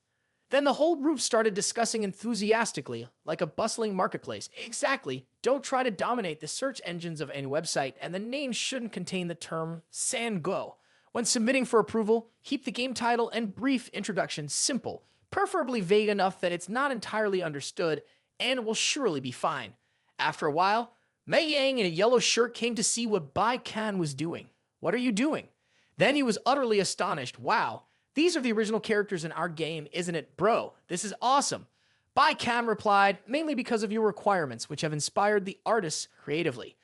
Then the whole group started discussing enthusiastically, like a bustling marketplace. "Exactly. Don't try to dominate the search engines of any website, and the name shouldn't contain the term Sanguo. When submitting for approval, keep the game title and brief introduction simple, preferably vague enough that it's not entirely understood, and it will surely be fine." After a while, Mei Yang in a yellow shirt came to see what Bei Qian was doing. "What are you doing?" Then he was utterly astonished. "Wow, these are the original characters in our game, isn't it, bro? This is awesome." Bei Qian replied, "Mainly because of your requirements, which have inspired the artists creatively."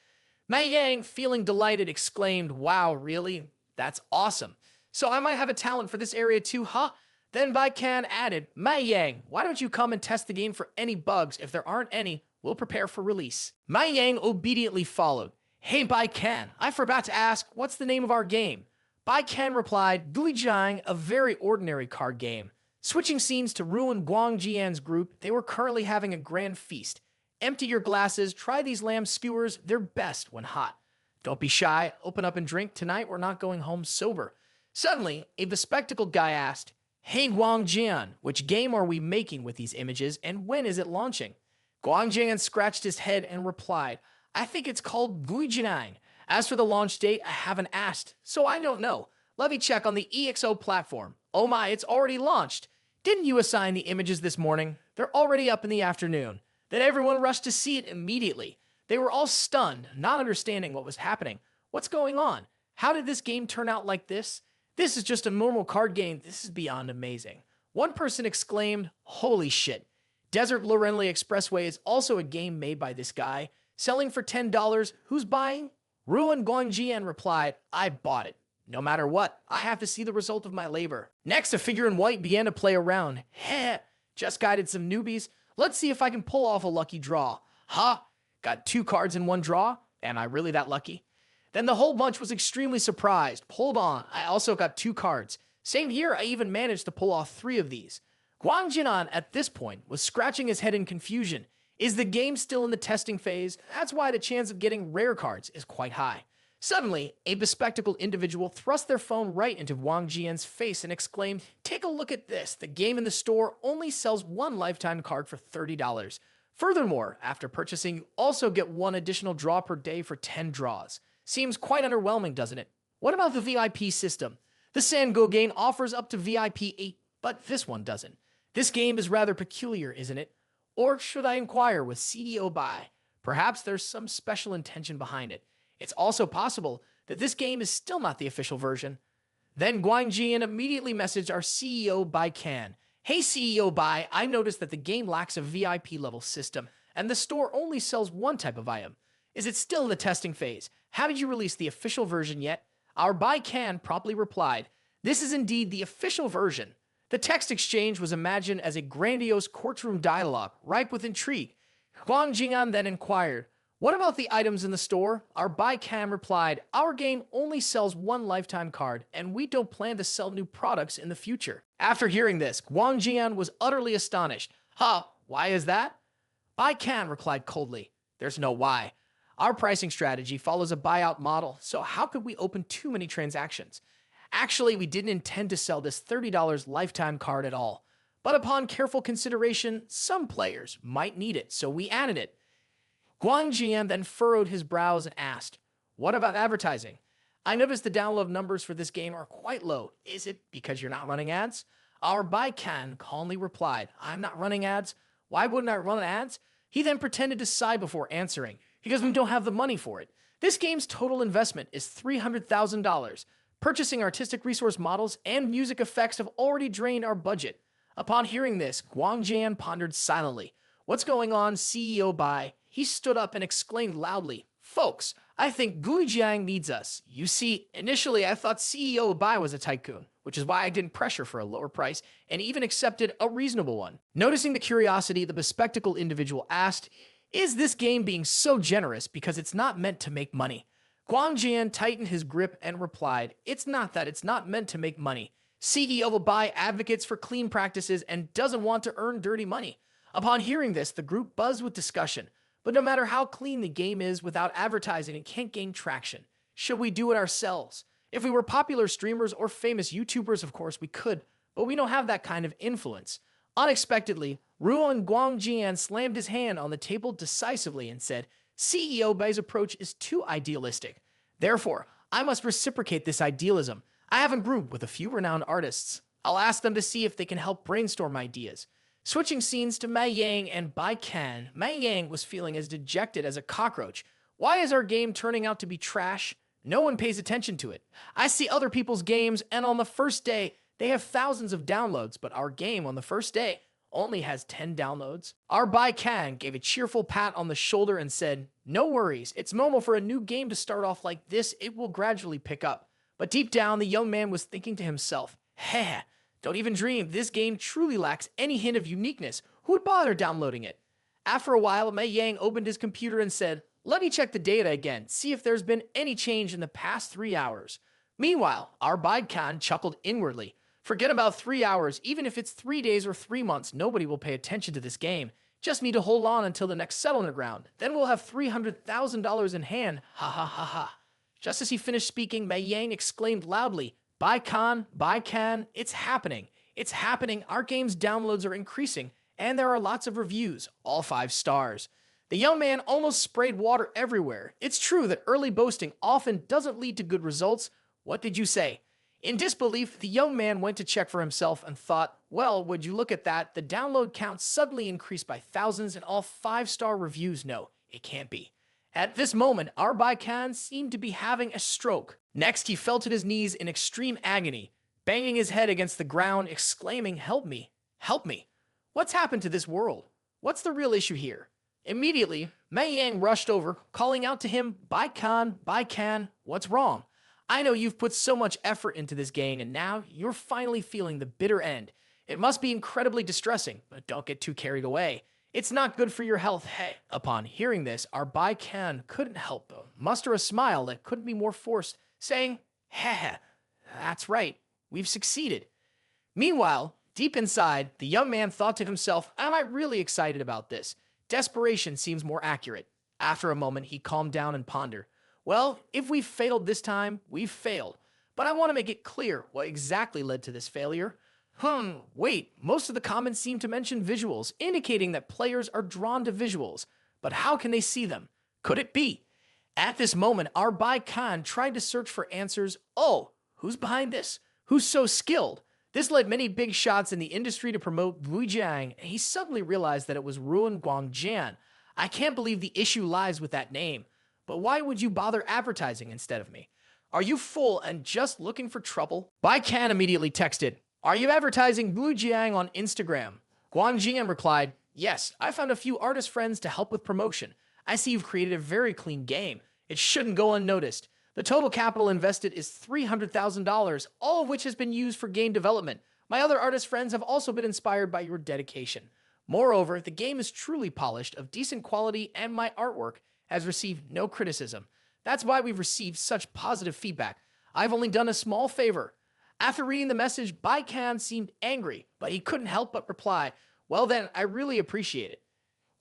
Mei Yang, feeling delighted, exclaimed, "Wow, really? That's awesome. So I might have a talent for this area too, huh?" Then Bei Qian added, "Mei Yang, why don't you come and test the game for any bugs? If there aren't any, we'll prepare for release." Mei Yang obediently followed. "Hey, Bei Qian, I forgot to ask, what's the name of our game?" Bei Qian replied, "Guijang, a very ordinary card game." Switching scenes to Ruin Guangjian's group, they were currently having a grand feast. "Empty your glasses, try these lamb skewers, they're best when hot. Don't be shy, open up and drink, tonight we're not going home sober." Suddenly, a bespectacled guy asked, "Hey Guangjian, which game are we making with these images, and when is it launching?" Guangjian scratched his head and replied, "I think it's called Guijang. As for the launch date, I haven't asked, so I don't know. Let me check on the EXO platform. Oh my, it's already launched. Didn't you assign the images this morning? They're already up in the afternoon. Then everyone rushed to see it immediately. They were all stunned, not understanding what was happening. What's going on? How did this game turn out like this? This is just a normal card game. This is beyond amazing. One person exclaimed, "Holy shit." Desert Lorelei Expressway is also a game made by this guy. Selling for $10, who's buying? Ruan Guangjian replied, "I bought it. No matter what, I have to see the result of my labor." Next, a figure in white began to play around. Heh, just guided some newbies. Let's see if I can pull off a lucky draw. Huh? Got 2 cards in one draw? Am I really that lucky? Then the whole bunch was extremely surprised. Hold on, I also got 2 cards. Same here, I even managed to pull off 3 of these. Guang Jinan, at this point, was scratching his head in confusion. Is the game still in the testing phase? That's why the chance of getting rare cards is quite high. Suddenly, a bespectacled individual thrust their phone right into Wang Jian's face and exclaimed, "Take a look at this. The game in the store only sells 1 lifetime card for $30. Furthermore, after purchasing, you also get 1 additional draw per day for 10 draws. Seems quite underwhelming, doesn't it? What about the VIP system? The Sango game offers up to VIP 8, but this one doesn't. This game is rather peculiar, isn't it? Or should I inquire with CEO Bei? Perhaps there's some special intention behind it. It's also possible that this game is still not the official version." Then Guangjian immediately messaged our CEO Bei Qian. "Hey CEO Bei, I noticed that the game lacks a VIP level system, and the store only sells 1 type of item. Is it still in the testing phase? Haven't you released the official version yet?" Our Bei Qian promptly replied, "This is indeed the official version." The text exchange was imagined as a grandiose courtroom dialogue, ripe with intrigue. Huang Jing'an then inquired, "What about the items in the store?" Our Bei Qian replied, "Our game only sells 1 lifetime card, and we don't plan to sell new products in the future." After hearing this, Guang Jian was utterly astonished. "Huh, why is that?" Bei Qian replied coldly, "There's no why. Our pricing strategy follows a buyout model, so how could we open too many transactions? Actually, we didn't intend to sell this $30 lifetime card at all. But upon careful consideration, some players might need it, so we added it." Guang Jian then furrowed his brows and asked, "What about advertising? I noticed the download numbers for this game are quite low. Is it because you're not running ads?" Our Bei Qian calmly replied, "I'm not running ads. Why wouldn't I run ads?" He then pretended to sigh before answering, "Because we don't have the money for it. This game's total investment is $300,000. Purchasing artistic resource models and music effects have already drained our budget." Upon hearing this, Guang Jian pondered silently. "What's going on, CEO Bai?" He stood up and exclaimed loudly, "Folks, I think Guijiang needs us. You see, initially I thought CEO Bai was a tycoon, which is why I didn't pressure for a lower price and even accepted a reasonable one." Noticing the curiosity, the bespectacled individual asked, "Is this game being so generous because it's not meant to make money?" Guang Jian tightened his grip and replied, "It's not that it's not meant to make money. CEO Bai advocates for clean practices and doesn't want to earn dirty money." Upon hearing this, the group buzzed with discussion. But no matter how clean the game is, without advertising, it can't gain traction. Should we do it ourselves? If we were popular streamers or famous YouTubers, of course we could, but we don't have that kind of influence. Unexpectedly, Ruan Guangjian slammed his hand on the table decisively and said, "CEO Bai's approach is too idealistic. Therefore, I must reciprocate this idealism. I have a group with a few renowned artists. I'll ask them to see if they can help brainstorm ideas." Switching scenes to Mei Yang and Bei Qian, Mei Yang was feeling as dejected as a cockroach. "Why is our game turning out to be trash? No one pays attention to it. I see other people's games, and on the first day, they have thousands of downloads, but our game on the first day only has 10 downloads." Our Bei Qian gave a cheerful pat on the shoulder and said, "No worries, it's normal for a new game to start off like this. It will gradually pick up." But deep down, the young man was thinking to himself, "Heh, don't even dream, this game truly lacks any hint of uniqueness. Who would bother downloading it?" After a while, Mei Yang opened his computer and said, "Let me check the data again, see if there's been any change in the past 3 hours. Meanwhile, our Bei Qian chuckled inwardly. Forget about 3 hours, even if it's 3 days or 3 months, nobody will pay attention to this game. Just need to hold on until the next settlement round. Then we'll have $300,000 in hand. Ha ha ha ha." Just as he finished speaking, Mei Yang exclaimed loudly, Bei Qian, it's happening. It's happening. Our game's downloads are increasing, and there are lots of reviews, all 5 stars. The young man almost sprayed water everywhere. It's true that early boasting often doesn't lead to good results. What did you say? In disbelief, the young man went to check for himself and thought, well, would you look at that, the download count suddenly increased by thousands and all 5-star reviews. No, it can't be. At this moment, our Bei Qian seemed to be having a stroke. Next, he fell to his knees in extreme agony, banging his head against the ground, exclaiming, help me, help me. What's happened to this world? What's the real issue here? Immediately, Mei Yang rushed over, calling out to him, Bei Qian, what's wrong? I know you've put so much effort into this gang, and now you're finally feeling the bitter end. It must be incredibly distressing, but don't get too carried away. It's not good for your health, hey. Upon hearing this, our Bei Qian couldn't help but muster a smile that couldn't be more forced, saying, heh, that's right, we've succeeded. Meanwhile, deep inside, the young man thought to himself, am I really excited about this? Desperation seems more accurate. After a moment, he calmed down and pondered. Well, if we've failed this time, we've failed. But I want to make it clear what exactly led to this failure. Wait, most of the comments seem to mention visuals, indicating that players are drawn to visuals. But how can they see them? Could it be? At this moment, our Bei Qian tried to search for answers. Oh, who's behind this? Who's so skilled? This led many big shots in the industry to promote Bei Qian, and he suddenly realized that it was Ruan Guangjian. I can't believe the issue lies with that name. But why would you bother advertising instead of me? Are you full and just looking for trouble? Bei Qian immediately texted, are you advertising Bei Qian on Instagram? Guangjian replied, yes, I found a few artist friends to help with promotion. I see you've created a very clean game. It shouldn't go unnoticed. The total capital invested is $300,000, all of which has been used for game development. My other artist friends have also been inspired by your dedication. Moreover, the game is truly polished, of decent quality, and my artwork has received no criticism. That's why we've received such positive feedback. I've only done a small favor. After reading the message, Bei Qian seemed angry, but he couldn't help but reply, well then, I really appreciate it.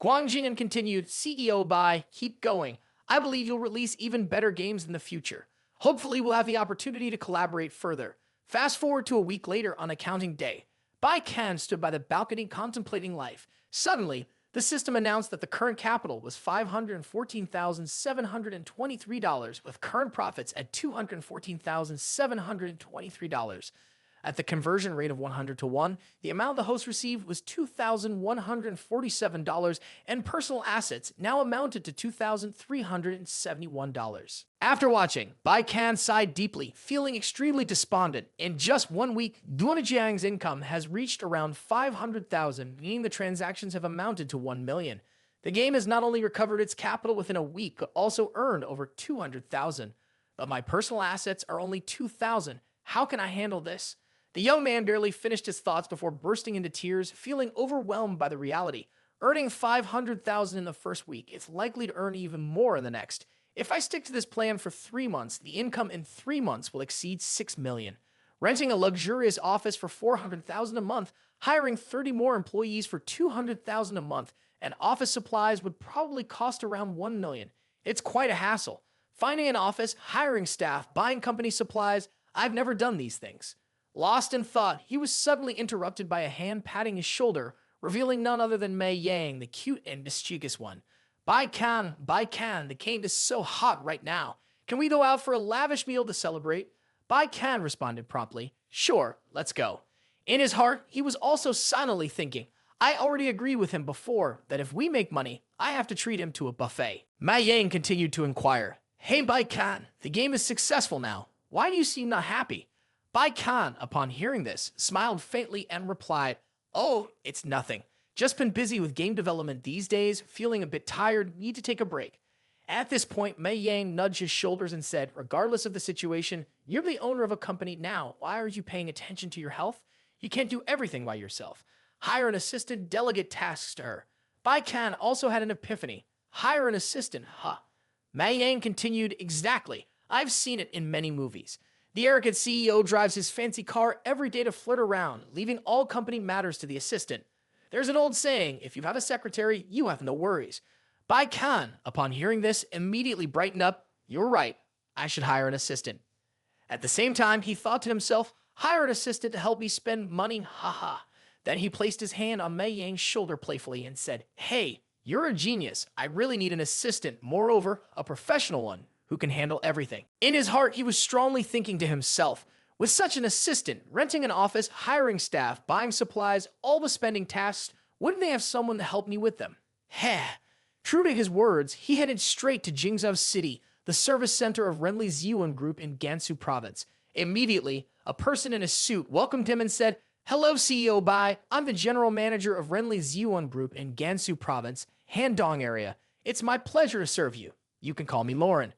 Guangjian continued, CEO Bei, keep going. I believe you'll release even better games in the future. Hopefully we'll have the opportunity to collaborate further. Fast forward to a week later on accounting day. Bei Qian stood by the balcony contemplating life. Suddenly, the system announced that the current capital was $514,723, with current profits at $214,723. At the conversion rate of 100 to 1, the amount the host received was $2,147, and personal assets now amounted to $2,371. After watching, Bei Qian sighed deeply, feeling extremely despondent. In just 1 week, Duanjiang's income has reached around 500,000, meaning the transactions have amounted to 1 million. The game has not only recovered its capital within a week, but also earned over 200,000. But my personal assets are only 2,000. How can I handle this? The young man barely finished his thoughts before bursting into tears, feeling overwhelmed by the reality. Earning 500,000 in the first week, it's likely to earn even more in the next. If I stick to this plan for 3 months, the income in 3 months will exceed 6 million. Renting a luxurious office for 400,000 a month, hiring 30 more employees for 200,000 a month, and office supplies would probably cost around 1 million. It's quite a hassle. Finding an office, hiring staff, buying company supplies, I've never done these things. Lost in thought, he was suddenly interrupted by a hand patting his shoulder, revealing none other than Mei Yang, the cute and mischievous one. Bei Qian, the game is so hot right now. Can we go out for a lavish meal to celebrate? Bei Qian responded promptly, sure, let's go. In his heart, he was also silently thinking, I already agreed with him before that if we make money, I have to treat him to a buffet. Mei Yang continued to inquire, hey Bei Qian, the game is successful now. Why do you seem not happy? Bei Qian, upon hearing this, smiled faintly and replied, oh, it's nothing. Just been busy with game development these days, feeling a bit tired, need to take a break. At this point, Mei Yang nudged his shoulders and said, regardless of the situation, you're the owner of a company now. Why are you paying attention to your health? You can't do everything by yourself. Hire an assistant, delegate tasks to her. Bei Qian also had an epiphany. Hire an assistant, huh? Mei Yang continued, exactly. I've seen it in many movies. The arrogant CEO drives his fancy car every day to flirt around, leaving all company matters to the assistant. There's an old saying, if you have a secretary, you have no worries. Bei Qian, upon hearing this, immediately brightened up. You're right, I should hire an assistant. At the same time, he thought to himself, hire an assistant to help me spend money, haha. Then he placed his hand on Mei Yang's shoulder playfully and said, hey, you're a genius. I really need an assistant, moreover, a professional one, who can handle everything. In his heart, he was strongly thinking to himself, With such an assistant, renting an office, hiring staff, buying supplies, all but spending tasks, wouldn't they have someone to help me with them? Heh. True to his words, he headed straight to Jingzhou City, the service center of Renli's Yuan Group in Gansu province. Immediately, a person in a suit welcomed him and said, "Hello, CEO Bai. I'm the general manager of Renli's Yuan Group in Gansu province, Handong area. It's my pleasure to serve you. You can call me Lauren."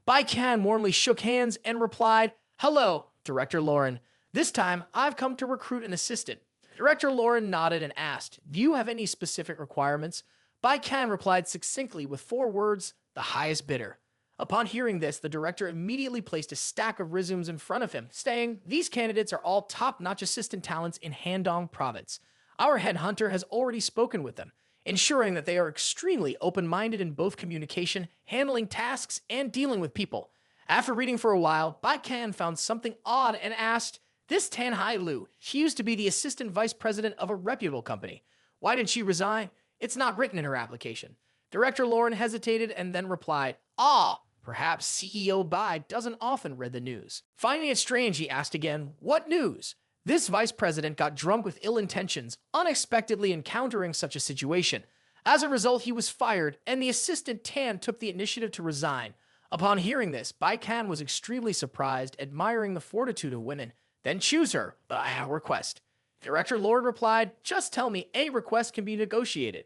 Bei Qian warmly shook hands and replied, "Hello, Director Lauren. This time, I've come to recruit an assistant." Director Lauren nodded and asked, "Do you have any specific requirements?" Bei Qian replied succinctly with 4 words, "The highest bidder." Upon hearing this, the director immediately placed a stack of resumes in front of him, saying, "These candidates are all top-notch assistant talents in Handong province. Our headhunter has already spoken with them, ensuring that they are extremely open-minded in both communication, handling tasks, and dealing with people." After reading for a while, Bei Qian found something odd and asked, "This Tan Hai Lu, she used to be the assistant vice president of a reputable company. Why did she resign? It's not written in her application." Director Lauren hesitated and then replied, "Perhaps CEO Bai doesn't often read the news." Finding it strange, he asked again, "What news?" This vice president got drunk with ill intentions, unexpectedly encountering such a situation. As a result, he was fired, and the assistant Tan took the initiative to resign. Upon hearing this, Bei Qian was extremely surprised, admiring the fortitude of women. "Then choose her, but I have a request." Director Lord replied, "Just tell me, a request can be negotiated."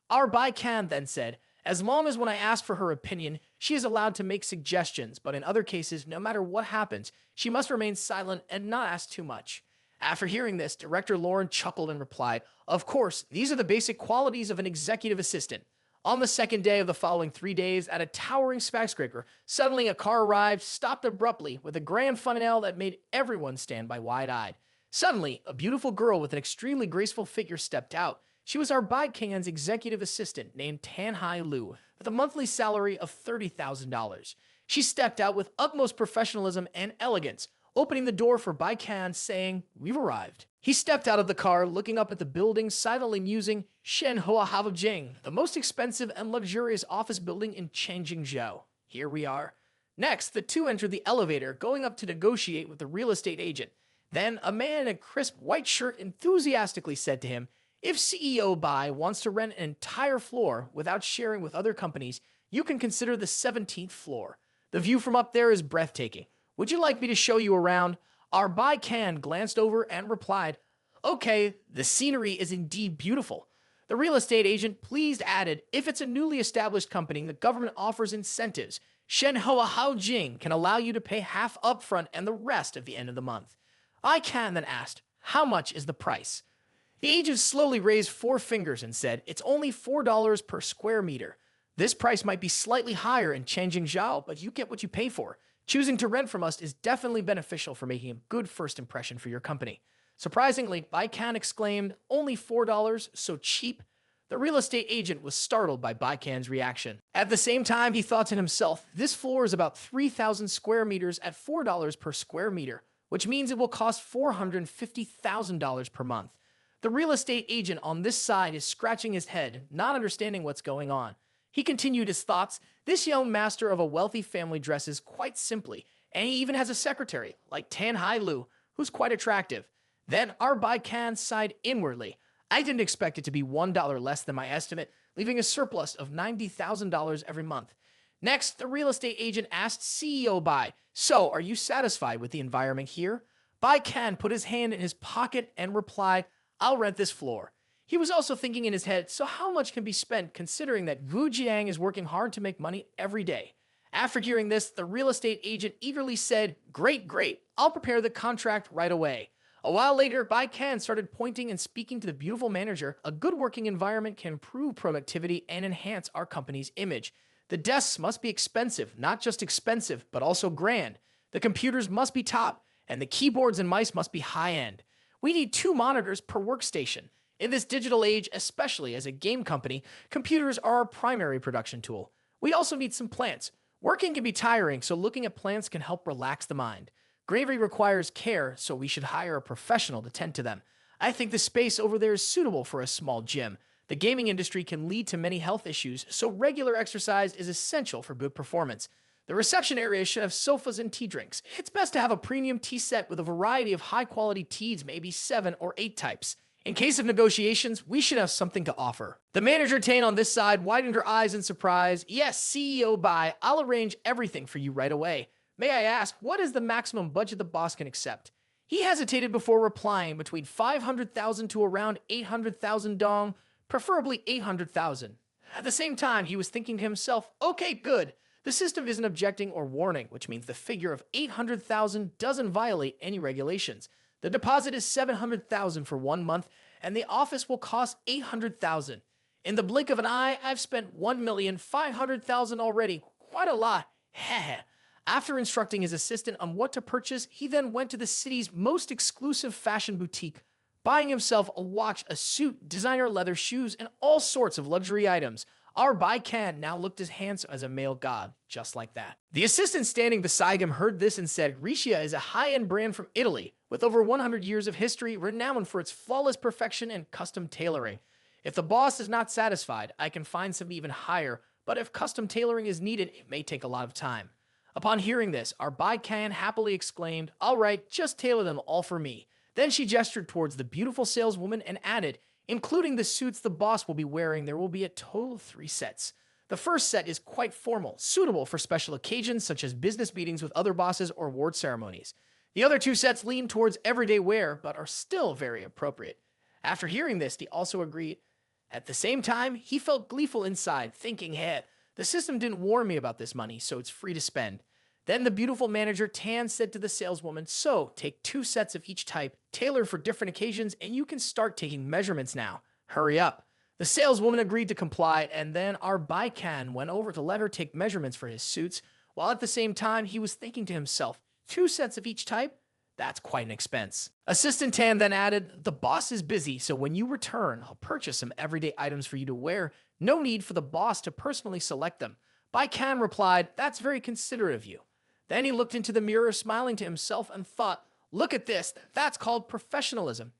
Our Bei Qian then said, "As long as when I ask for her opinion, she is allowed to make suggestions, but in other cases, no matter what happens, she must remain silent and not ask too much." After hearing this, Director Lauren chuckled and replied, "Of course, these are the basic qualities of an executive assistant." On the second day of the following 3 days, at a towering skyscraper, suddenly a car arrived, stopped abruptly, with a grand finale that made everyone stand by wide-eyed. Suddenly, a beautiful girl with an extremely graceful figure stepped out. She was our Bai Qian's executive assistant named Tan Hai Lu, with a monthly salary of $30,000. She stepped out with utmost professionalism and elegance, opening the door for Bei Qian, saying, "We've arrived." He stepped out of the car, looking up at the building, silently musing, "Shenhua Havajing, the most expensive and luxurious office building in Changqingzhou. Here we are." Next, the two entered the elevator, going up to negotiate with the real estate agent. Then, a man in a crisp white shirt enthusiastically said to him, "If CEO Bai wants to rent an entire floor without sharing with other companies, you can consider the 17th floor. The view from up there is breathtaking. Would you like me to show you around?" Our Bai Qian glanced over and replied, "Okay, the scenery is indeed beautiful." The real estate agent, pleased, added, "If it's a newly established company, the government offers incentives. Shenhua Haojing can allow you to pay half upfront and the rest at the end of the month." Bai Qian then asked, "How much is the price?" The agent slowly raised 4 fingers and said, "It's only $4 per square meter. This price might be slightly higher in Changqingzhou, but you get what you pay for. Choosing to rent from us is definitely beneficial for making a good first impression for your company." Surprisingly, Bai Qian exclaimed, "Only $4? So cheap?" The real estate agent was startled by Bai Qian's reaction. At the same time, he thought to himself, "This floor is about 3,000 square meters at $4 per square meter, which means it will cost $450,000 per month." The real estate agent on this side is scratching his head, not understanding what's going on. He continued his thoughts. This young master of a wealthy family dresses quite simply, and he even has a secretary, like Tan Hai Lu, who's quite attractive. Then our Bai Qian sighed inwardly. I didn't expect it to be $1 less than my estimate, leaving a surplus of $90,000 every month. Next, the real estate agent asked CEO Bai, "So, are you satisfied with the environment here?" Bai Qian put his hand in his pocket and replied, "I'll rent this floor." He was also thinking in his head, so how much can be spent considering that Wu Jiang is working hard to make money every day? After hearing this, the real estate agent eagerly said, Great, I'll prepare the contract right away." A while later, Bai Qian started pointing and speaking to the beautiful manager. "A good working environment can improve productivity and enhance our company's image. The desks must be expensive, not just expensive, but also grand. The computers must be top, and the keyboards and mice must be high-end. We need 2 monitors per workstation. In this digital age, especially as a game company, computers are our primary production tool. We also need some plants. Working can be tiring, so looking at plants can help relax the mind. Gravy requires care, so we should hire a professional to tend to them. I think the space over there is suitable for a small gym. The gaming industry can lead to many health issues, so regular exercise is essential for good performance. The reception area should have sofas and tea drinks. It's best to have a premium tea set with a variety of high-quality teas, maybe 7 or 8 types. In case of negotiations, we should have something to offer. The manager Tane on this side widened her eyes in surprise. Yes, CEO Bei, I'll arrange everything for you right away. May I ask, what is the maximum budget the boss can accept? He hesitated before replying, between 500,000 to around 800,000 dong, preferably 800,000. At the same time, he was thinking to himself, okay, good. The system isn't objecting or warning, which means the figure of 800,000 doesn't violate any regulations. The deposit is 700,000 for 1 month, and the office will cost 800,000. In the blink of an eye, I've spent 1,500,000 already. Quite a lot. Heh. After instructing his assistant on what to purchase, he then went to the city's most exclusive fashion boutique, buying himself a watch, a suit, designer leather shoes, and all sorts of luxury items. Our Bei Qian now looked as handsome as a male god, just like that. The assistant standing beside him heard this and said, Ricia is a high-end brand from Italy, with over 100 years of history, renowned for its flawless perfection and custom tailoring. If the boss is not satisfied, I can find something even higher, but if custom tailoring is needed, it may take a lot of time. Upon hearing this, our Bei Qian happily exclaimed, all right, just tailor them all for me. Then she gestured towards the beautiful saleswoman and added, including the suits the boss will be wearing, there will be a total of 3 sets. The first set is quite formal, suitable for special occasions such as business meetings with other bosses or award ceremonies. The other 2 sets lean towards everyday wear, but are still very appropriate. After hearing this, he also agreed. At the same time, he felt gleeful inside, thinking, hey, the system didn't warn me about this money, so it's free to spend. Then the beautiful manager Tan said to the saleswoman, so take 2 sets of each type, tailored for different occasions, and you can start taking measurements now. Hurry up. The saleswoman agreed to comply, and then our Bei Qian went over to let her take measurements for his suits, while at the same time he was thinking to himself, 2 sets of each type? That's quite an expense. Assistant Tan then added, the boss is busy, so when you return, I'll purchase some everyday items for you to wear. No need for the boss to personally select them. Bei Qian replied, that's very considerate of you. Then he looked into the mirror, smiling to himself, and thought, look at this, that's called professionalism.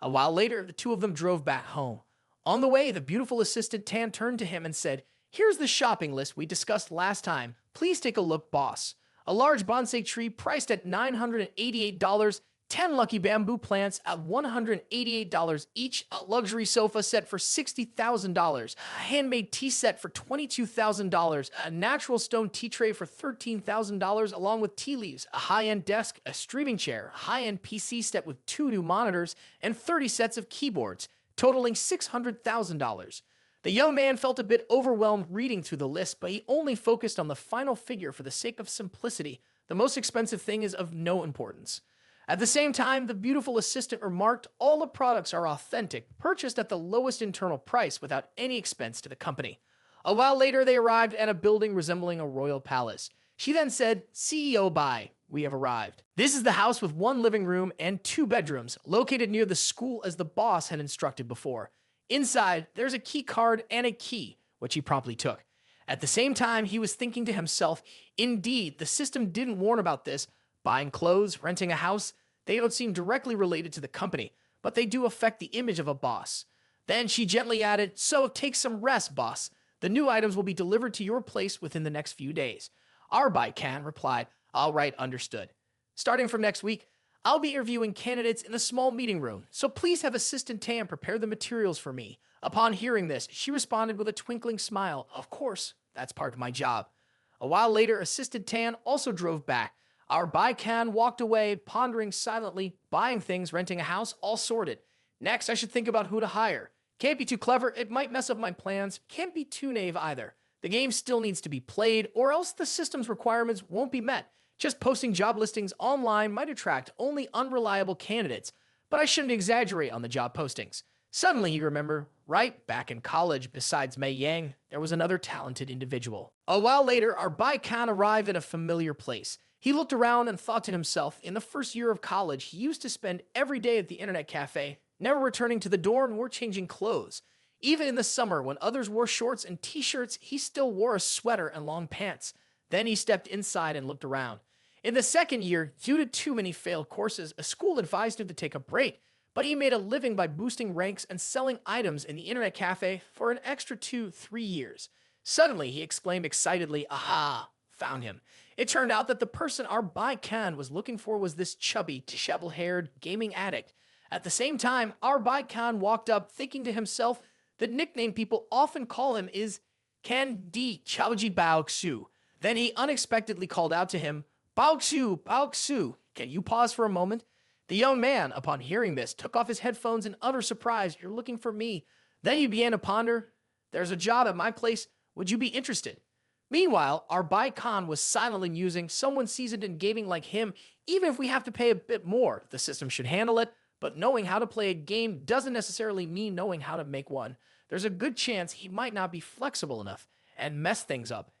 A while later, the 2 of them drove back home. On the way, the beautiful assistant Tan turned to him and said, here's the shopping list we discussed last time. Please take a look, boss. A large bonsai tree priced at $988, 10 lucky bamboo plants at $188 each, a luxury sofa set for $60,000, a handmade tea set for $22,000, a natural stone tea tray for $13,000 along with tea leaves, a high-end desk, a streaming chair, a high-end PC set with 2 new monitors, and 30 sets of keyboards, totaling $600,000. The young man felt a bit overwhelmed reading through the list, but he only focused on the final figure for the sake of simplicity. The most expensive thing is of no importance. At the same time, the beautiful assistant remarked, all the products are authentic, purchased at the lowest internal price without any expense to the company. A while later, they arrived at a building resembling a royal palace. She then said, CEO Bei, we have arrived. This is the house with 1 living room and 2 bedrooms, located near the school as the boss had instructed before. Inside, there's a key card and a key, which he promptly took. At the same time, he was thinking to himself, indeed, the system didn't warn about this. Buying clothes, renting a house, they don't seem directly related to the company, but they do affect the image of a boss. Then she gently added, so take some rest, boss. The new items will be delivered to your place within the next few days. Our Bei Qian replied, all right, understood. Starting from next week, I'll be interviewing candidates in a small meeting room, so please have Assistant Tam prepare the materials for me. Upon hearing this, she responded with a twinkling smile, of course, that's part of my job. A while later, Assistant Tan also drove back. Our Bei Qian walked away, pondering silently, buying things, renting a house, all sorted. Next, I should think about who to hire. Can't be too clever, it might mess up my plans. Can't be too naive either. The game still needs to be played, or else the system's requirements won't be met. Just posting job listings online might attract only unreliable candidates, but I shouldn't exaggerate on the job postings. Suddenly, you remember, right back in college, besides Mei Yang, there was another talented individual. A while later, our Bei Qian arrived at a familiar place. He looked around and thought to himself, in the first year of college, he used to spend every day at the internet cafe, never returning to the dorm nor changing clothes. Even in the summer, when others wore shorts and t-shirts, he still wore a sweater and long pants. Then he stepped inside and looked around. In the second year, due to too many failed courses, a school advised him to take a break, but he made a living by boosting ranks and selling items in the internet cafe for an extra 2-3 years. Suddenly, he exclaimed excitedly, aha! found him. It turned out that the person our Bei Qian was looking for was this chubby, disheveled-haired gaming addict. At the same time, our Bei Qian walked up thinking to himself, the nickname people often call him is Can Di Chaoji Bao Xu. Then he unexpectedly called out to him, Bao Xu, Bao Xu, can you pause for a moment? The young man, upon hearing this, took off his headphones in utter surprise. You're looking for me. Then he began to ponder, there's a job at my place. Would you be interested? Meanwhile, our Bei Qian was silently musing, someone seasoned in gaming like him, even if we have to pay a bit more, the system should handle it, but knowing how to play a game doesn't necessarily mean knowing how to make one. There's a good chance he might not be flexible enough and mess things up.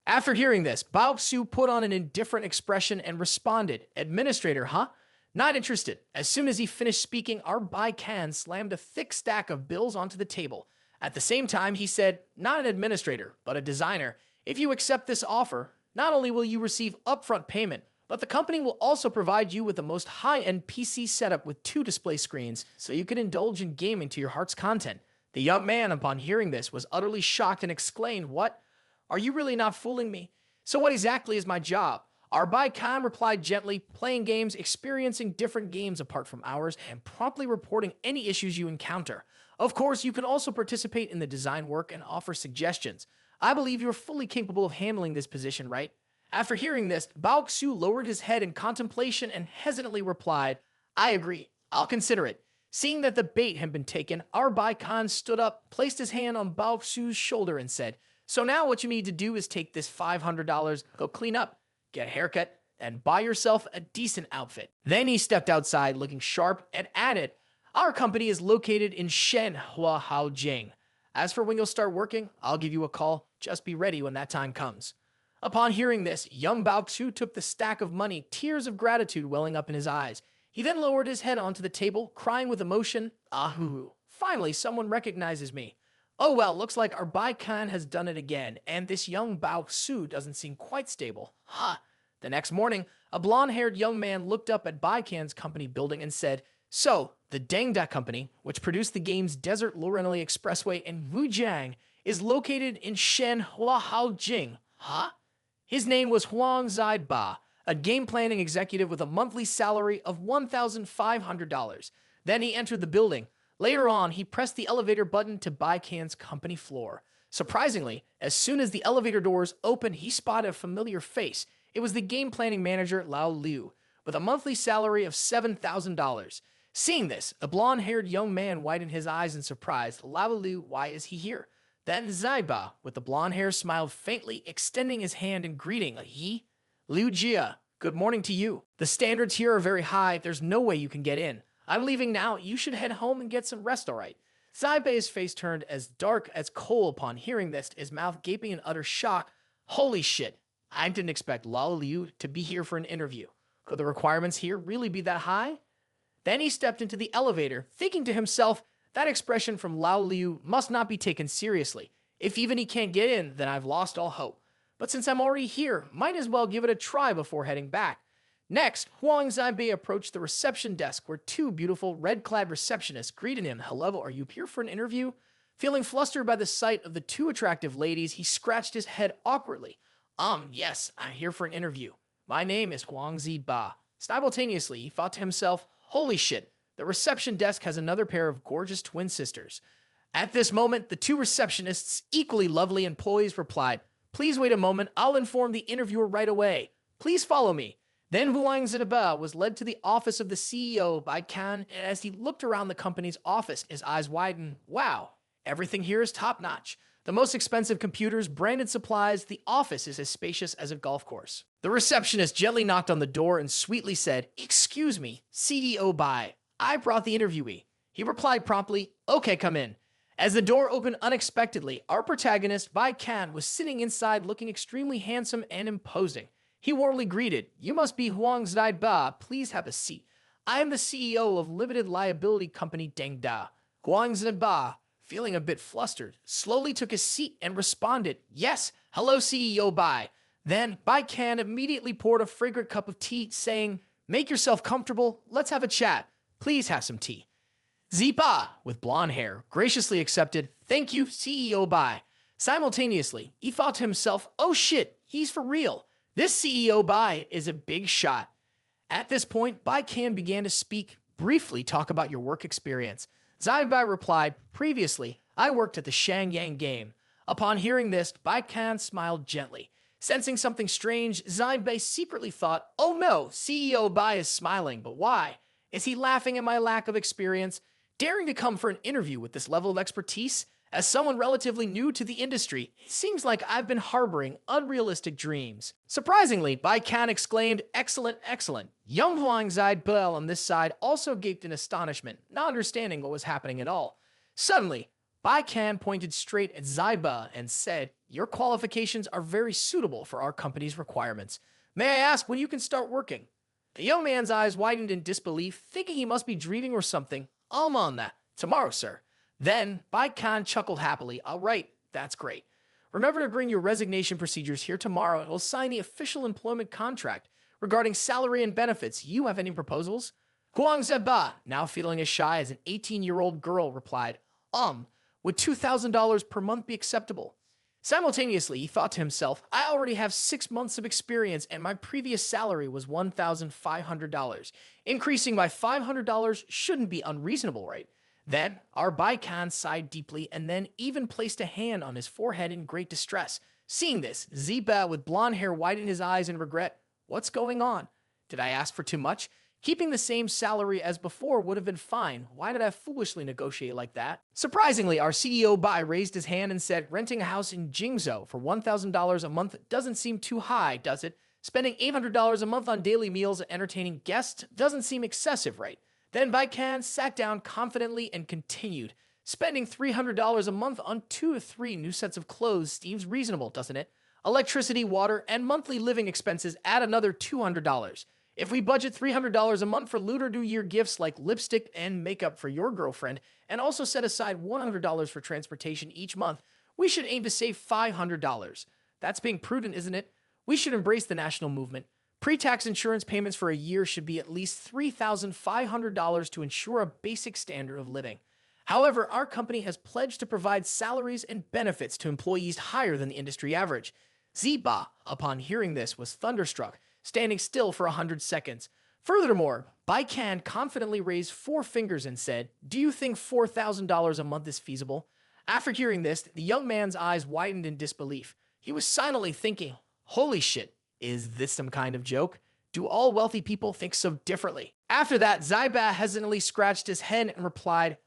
After hearing this, Bao Xu put on an indifferent expression and responded, Administrator, huh? Not interested. As soon as he finished speaking, our Bei Qian slammed a thick stack of bills onto the table. At the same time, he said, not an administrator, but a designer. If you accept this offer, not only will you receive upfront payment, but the company will also provide you with the most high-end PC setup with 2 display screens, so you can indulge in gaming to your heart's content. The young man, upon hearing this, was utterly shocked and exclaimed, What? Are you really not fooling me? So what exactly is my job? Our Bei Qian replied gently, playing games, experiencing different games apart from ours, and promptly reporting any issues you encounter. Of course, you can also participate in the design work and offer suggestions. I believe you're fully capable of handling this position, right? After hearing this, Bao Xu lowered his head in contemplation and hesitantly replied, I agree. I'll consider it. Seeing that the bait had been taken, our Bei Qian stood up, placed his hand on Bao Xu's shoulder and said, So now what you need to do is take this $500, go clean up, get a haircut, and buy yourself a decent outfit. Then he stepped outside looking sharp and added, Our company is located in Shenhua Haojing. As for when you'll start working, I'll give you a call. Just be ready when that time comes. Upon hearing this, young Bao Xu took the stack of money, tears of gratitude welling up in his eyes. He then lowered his head onto the table, crying with emotion, Ahoo! Finally, someone recognizes me. Oh well, looks like our Bei Qian has done it again, and this young Bao Xu doesn't seem quite stable. The next morning, a blonde-haired young man looked up at Bei Qian's company building and said, So, the Deng company, which produced the games Desert Lorelei Expressway and Wujiang, is located in Shenhua Haojing. His name was Huang Ziba, a game planning executive with a monthly salary of $1,500. Then he entered the building. Later on, he pressed the elevator button to Bei Qian's company floor. Surprisingly, as soon as the elevator doors opened, he spotted a familiar face. It was the game planning manager, Lao Liu, with a monthly salary of $7,000. Seeing this, a blonde-haired young man widened his eyes in surprise. Lao Liu, why is he here? Then Ziba, with the blonde hair, smiled faintly, extending his hand in greeting. He? Liu Jia, good morning to you. The standards here are very high. There's no way you can get in. I'm leaving now. You should head home and get some rest, all right? Ziba's face turned as dark as coal upon hearing this, his mouth gaping in utter shock. Holy shit. I didn't expect Lao Liu to be here for an interview. Could the requirements here really be that high? Then he stepped into the elevator, thinking to himself, that expression from Lao Liu must not be taken seriously. If even he can't get in, then I've lost all hope. But since I'm already here, might as well give it a try before heading back. Next, Huang Zibe approached the reception desk where 2 beautiful red-clad receptionists greeted him. Hello, are you here for an interview? Feeling flustered by the sight of the 2 attractive ladies, he scratched his head awkwardly. Yes, I'm here for an interview. My name is Huang Ziba. Simultaneously, he thought to himself, holy shit, the reception desk has another pair of gorgeous twin sisters. At this moment, the 2 receptionists, equally lovely and poised, replied, Please wait a moment, I'll inform the interviewer right away. Please follow me. Then Huang Ziba was led to the office of the CEO, Bei Qian, and as he looked around the company's office, his eyes widened. Wow, everything here is top-notch. The most expensive computers, branded supplies, the office is as spacious as a golf course. The receptionist gently knocked on the door and sweetly said, Excuse me, CEO Bei, I brought the interviewee. He replied promptly, Okay, come in. As the door opened unexpectedly, our protagonist, Bei Qian, was sitting inside looking extremely handsome and imposing. He warmly greeted, You must be Huang Ziba, please have a seat. I am the CEO of limited liability company Deng. Huang Ziba, feeling a bit flustered, slowly took his seat and responded, Yes, hello CEO Bei. Then Bei Qian immediately poured a fragrant cup of tea, saying, Make yourself comfortable, let's have a chat. Please have some tea. Ziba, with blonde hair, graciously accepted, Thank you, CEO Bei. Simultaneously, he thought to himself, oh shit, he's for real. This CEO Bai is a big shot. At this point, Bei Qian began to speak, briefly talk about your work experience. Bai replied, previously, I worked at the Shangyang game. Upon hearing this, Bei Qian smiled gently. Sensing something strange, Bai secretly thought, oh no, CEO Bai is smiling, but why? Is he laughing at my lack of experience? Daring to come for an interview with this level of expertise? As someone relatively new to the industry, it seems like I've been harboring unrealistic dreams. Surprisingly, Bei Qian exclaimed, excellent, excellent. Young Huang Bell on this side also gaped in astonishment, not understanding what was happening at all. Suddenly, Bei Qian pointed straight at Zaiba and said, your qualifications are very suitable for our company's requirements. May I ask when you can start working? The young man's eyes widened in disbelief, thinking he must be dreaming or something. I'm on that. Tomorrow, sir. Then, Bei Qian chuckled happily. All right, that's great. Remember to bring your resignation procedures here tomorrow and we'll sign the official employment contract. Regarding salary and benefits, you have any proposals? Huang Zeba, now feeling as shy as an 18-year-old girl, replied, would $2,000 per month be acceptable? Simultaneously, he thought to himself, I already have 6 months of experience and my previous salary was $1,500. Increasing by $500 shouldn't be unreasonable, right? Then, our Bei Qian sighed deeply and then even placed a hand on his forehead in great distress. Seeing this, Ziba with blonde hair widened his eyes in regret. What's going on? Did I ask for too much? Keeping the same salary as before would have been fine. Why did I foolishly negotiate like that? Surprisingly, our CEO Bai raised his hand and said, renting a house in Jingzhou for $1,000 a month doesn't seem too high, does it? Spending $800 a month on daily meals and entertaining guests doesn't seem excessive, right? Then Bei Qian sat down confidently and continued. Spending $300 a month on 2 to 3 new sets of clothes seems reasonable, doesn't it? Electricity, water, and monthly living expenses add another $200. If we budget $300 a month for Lunar New Year gifts like lipstick and makeup for your girlfriend, and also set aside $100 for transportation each month, we should aim to save $500. That's being prudent, isn't it? We should embrace the national movement. Pre-tax insurance payments for a year should be at least $3,500 to ensure a basic standard of living. However, our company has pledged to provide salaries and benefits to employees higher than the industry average. Ziba, upon hearing this, was thunderstruck, standing still for 100 seconds. Furthermore, Bei Qian confidently raised 4 fingers and said, do you think $4,000 a month is feasible? After hearing this, the young man's eyes widened in disbelief. He was silently thinking, holy shit. Is this some kind of joke? Do all wealthy people think so differently? After that, Ziba hesitantly scratched his head and replied,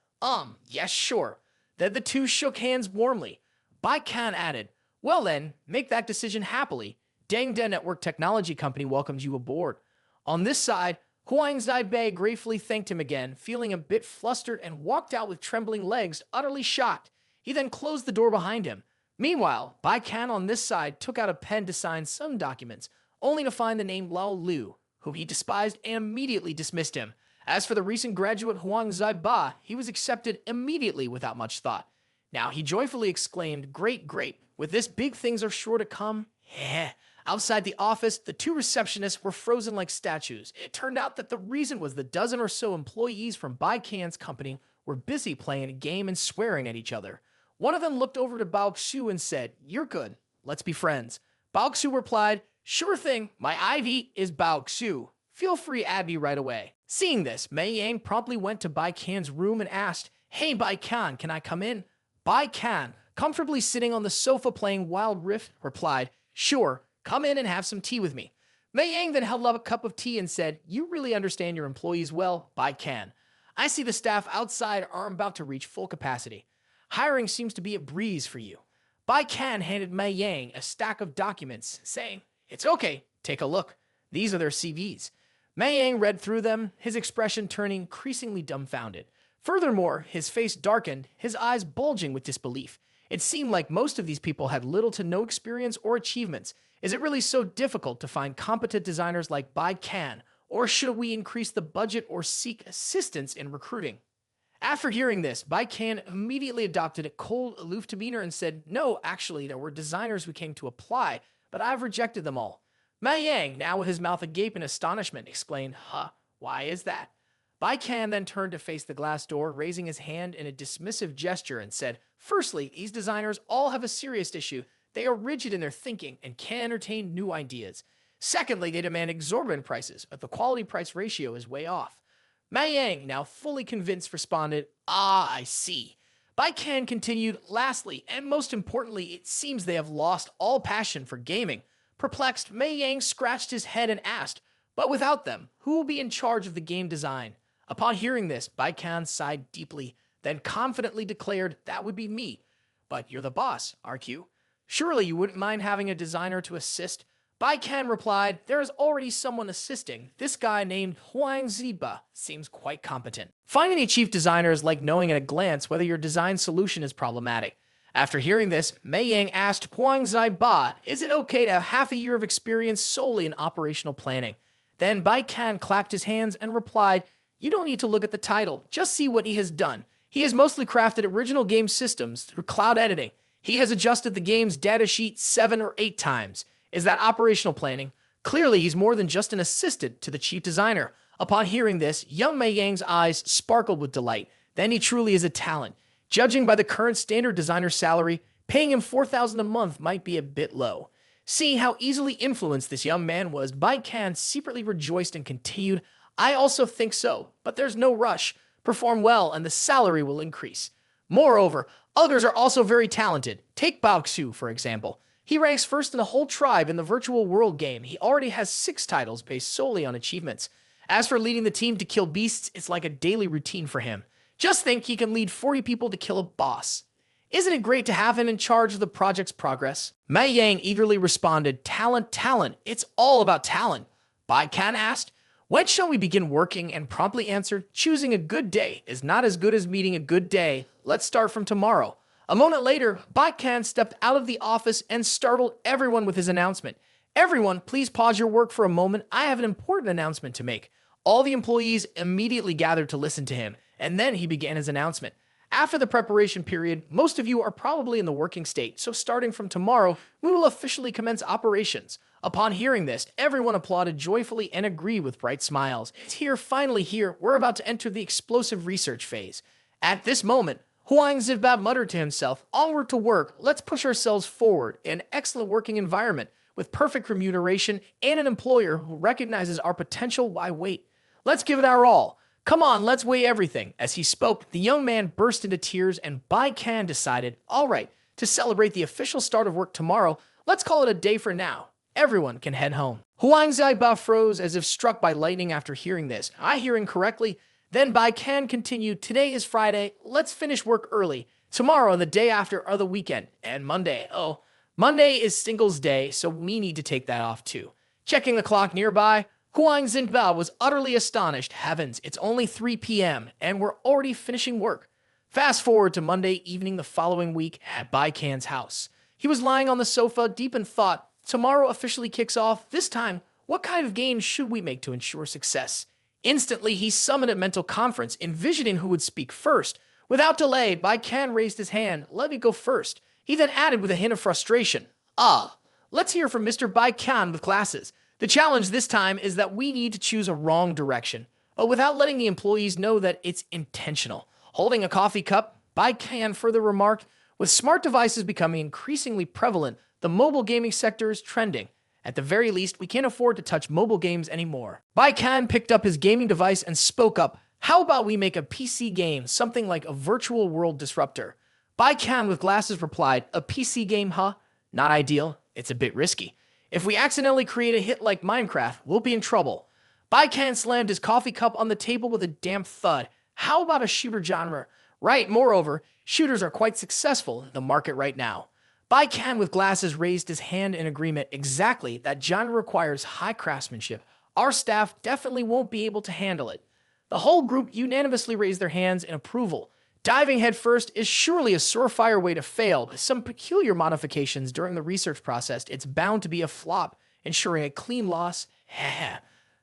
yes, sure. Then the two shook hands warmly. Bei Qian added, well then, make that decision happily. Deng Network Technology Company welcomes you aboard. On this side, Huang Zaibai gratefully thanked him again, feeling a bit flustered and walked out with trembling legs, utterly shocked. He then closed the door behind him. Meanwhile, Bei Qian on this side took out a pen to sign some documents, only to find the name Lao Lu, whom he despised and immediately dismissed him. As for the recent graduate Huang Zaiba, he was accepted immediately without much thought. Now he joyfully exclaimed, great, great, with this big things are sure to come. Heh. Outside the office, the 2 receptionists were frozen like statues. It turned out that the reason was the dozen or so employees from Bei Qian's company were busy playing a game and swearing at each other. One of them looked over to Bei Qian and said, you're good. Let's be friends. Bei Qian replied, sure thing. My IV is Bei Qian. Feel free add me right away. Seeing this, Mei Yang promptly went to Bei Qian's room and asked, hey Bei Qian, can I come in? Bei Qian, comfortably sitting on the sofa playing Wild Rift, replied, sure, come in and have some tea with me. Mei Yang then held up a cup of tea and said, you really understand your employees well, Bei Qian. I see the staff outside are about to reach full capacity. Hiring seems to be a breeze for you. Bei Qian handed Mei Yang a stack of documents, saying, it's okay, take a look. These are their CVs. Mei Yang read through them, his expression turning increasingly dumbfounded. Furthermore, his face darkened, his eyes bulging with disbelief. It seemed like most of these people had little to no experience or achievements. Is it really so difficult to find competent designers like Bei Qian, or should we increase the budget or seek assistance in recruiting? After hearing this, Bei Qian immediately adopted a cold, aloof demeanor and said, no, actually, there were designers who came to apply, but I've rejected them all. Mei Yang, now with his mouth agape in astonishment, exclaimed, huh, why is that? Bei Qian then turned to face the glass door, raising his hand in a dismissive gesture and said, "Firstly, these designers all have a serious issue. They are rigid in their thinking and can't entertain new ideas. Secondly, they demand exorbitant prices, but the quality-price ratio is way off." Mei Yang, now fully convinced, responded, "Ah, I see." Bai Qian continued, "Lastly, and most importantly, it seems they have lost all passion for gaming." Perplexed, Mei Yang scratched his head and asked, "But without them, who will be in charge of the game design?" Upon hearing this, Bai Qian sighed deeply, then confidently declared, "That would be me." "But you're the boss, aren't you? Surely you wouldn't mind having a designer to assist?" Bai Qian replied, "There is already someone assisting. This guy named Huang Ziba seems quite competent." Finding a chief designer is like knowing at a glance whether your design solution is problematic. After hearing this, Mei Yang asked Huang Ziba, "Is it okay to have half a year of experience solely in operational planning?" Then Bai Qian clapped his hands and replied, "You don't need to look at the title, just see what he has done. He has mostly crafted original game systems through cloud editing. He has adjusted the game's datasheet 7 or 8 times. Is that operational planning? Clearly, he's more than just an assistant to the chief designer." Upon hearing this, young Mei Yang's eyes sparkled with delight. Then he truly is a talent. Judging by the current standard designer salary, paying him 4,000 a month might be a bit low. Seeing how easily influenced this young man was, Bai Qian secretly rejoiced and continued, "I also think so, but there's no rush. Perform well and the salary will increase. Moreover, others are also very talented. Take Bao Xu, for example. He ranks first in the whole tribe in the virtual world game. He already has 6 titles based solely on achievements. As for leading the team to kill beasts, it's like a daily routine for him. Just think he can lead 40 people to kill a boss. Isn't it great to have him in charge of the project's progress?" Mei Yang eagerly responded, "Talent, talent. It's all about talent." Bai Qian asked, "When shall we begin working?" and promptly answered, "Choosing a good day is not as good as meeting a good day. Let's start from tomorrow." A moment later, Bai Qian stepped out of the office and startled everyone with his announcement. "Everyone, please pause your work for a moment. I have an important announcement to make." All the employees immediately gathered to listen to him, and then he began his announcement. "After the preparation period, most of you are probably in the working state, so starting from tomorrow, we will officially commence operations." Upon hearing this, everyone applauded joyfully and agreed with bright smiles. "It's here, finally here. We're about to enter the explosive research phase." At this moment, Huang Ziba muttered to himself, "Onward to work. Let's push ourselves forward. An excellent working environment with perfect remuneration and an employer who recognizes our potential. Why wait? Let's give it our all. Come on, let's weigh everything." As he spoke, the young man burst into tears, and Bai Qian decided, "All right, to celebrate the official start of work tomorrow, let's call it a day for now. Everyone can head home." Huang Ziba froze as if struck by lightning after hearing this. "I hear incorrectly?" Then Bai Qian continued, "Today is Friday. Let's finish work early. Tomorrow and the day after are the weekend. And Monday, oh, Monday is Singles Day, so we need to take that off too." Checking the clock nearby, Huang Ziba was utterly astonished. Heavens, it's only 3 p.m., and we're already finishing work. Fast forward to Monday evening the following week at Bai Qian's house. He was lying on the sofa, deep in thought. Tomorrow officially kicks off. This time, what kind of game should we make to ensure success? Instantly, he summoned a mental conference, envisioning who would speak first. Without delay, Bai Qian raised his hand. "Let me go first." He then added with a hint of frustration, let's hear from Mr. Bei Qian with glasses. The challenge this time is that we need to choose a wrong direction, but without letting the employees know that it's intentional." Holding a coffee cup, Bei Qian further remarked, "With smart devices becoming increasingly prevalent, the mobile gaming sector is trending. At the very least, we can't afford to touch mobile games anymore." Bai Qian picked up his gaming device and spoke up, "How about we make a PC game, something like a virtual world disruptor?" Bai Qian with glasses replied, "A PC game, huh? Not ideal. It's a bit risky. If we accidentally create a hit like Minecraft, we'll be in trouble." Bai Qian slammed his coffee cup on the table with a damp thud. "How about a shooter genre?" "Right, moreover, shooters are quite successful in the market right now." Bai Qian with glasses raised his hand in agreement. "Exactly, that genre requires high craftsmanship. Our staff definitely won't be able to handle it." The whole group unanimously raised their hands in approval. Diving headfirst is surely a surefire way to fail. With some peculiar modifications during the research process, it's bound to be a flop, ensuring a clean loss.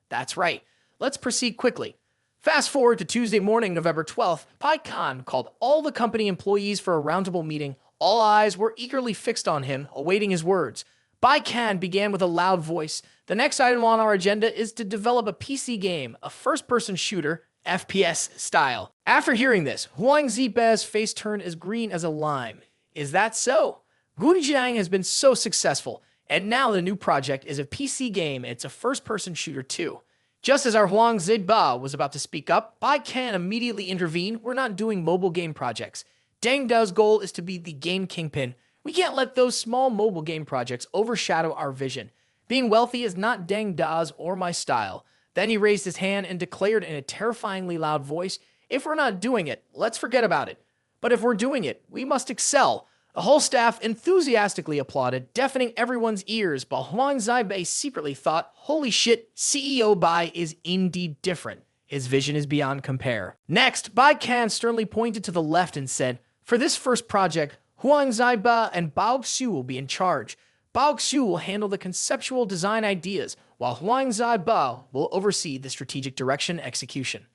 That's right. Let's proceed quickly. Fast forward to Tuesday morning, November 12th, Bai Qian called all the company employees for a roundtable meeting. All eyes were eagerly fixed on him, awaiting his words. Bai Qian began with a loud voice. "The next item on our agenda is to develop a PC game, a first-person shooter, FPS style. After hearing this, Huang Ziba's face turned as green as a lime. Is that so? Gudijiang has been so successful, and now the new project is a PC game and it's a first-person shooter too. Just as our Huang Ziba was about to speak up, Bei Qian immediately intervened. We're not doing mobile game projects. Deng Dao's goal is to be the game kingpin. We can't let those small mobile game projects overshadow our vision. Being wealthy is not Deng Dao's or my style. Then he raised his hand and declared in a terrifyingly loud voice, if we're not doing it, let's forget about it. But if we're doing it, we must excel. The whole staff enthusiastically applauded, deafening everyone's ears, while Huang Zibei secretly thought, holy shit, CEO Bai is indeed different. His vision is beyond compare. Next, Bei Qian sternly pointed to the left and said, for this first project, Huang Ziba and Bao Xiu will be in charge. Bao Xiu will handle the conceptual design ideas, while Huang Ziba will oversee the strategic direction execution.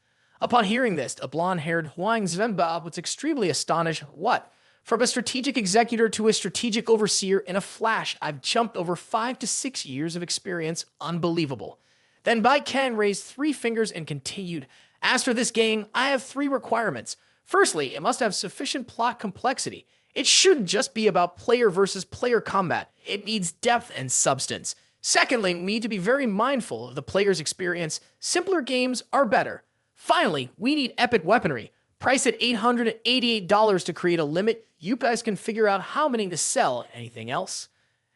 Upon hearing this, a blonde-haired Huang Ziba was extremely astonished. What? From a strategic executor to a strategic overseer in a flash, I've jumped over 5 to 6 years of experience. Unbelievable. Then Bei Qian raised 3 fingers and continued, as for this game, I have 3 requirements. Firstly, it must have sufficient plot complexity. It shouldn't just be about player versus player combat. It needs depth and substance. Secondly, we need to be very mindful of the player's experience. Simpler games are better. Finally, we need epic weaponry. Priced at $888 to create a limit, you guys can figure out how many to sell. Anything else?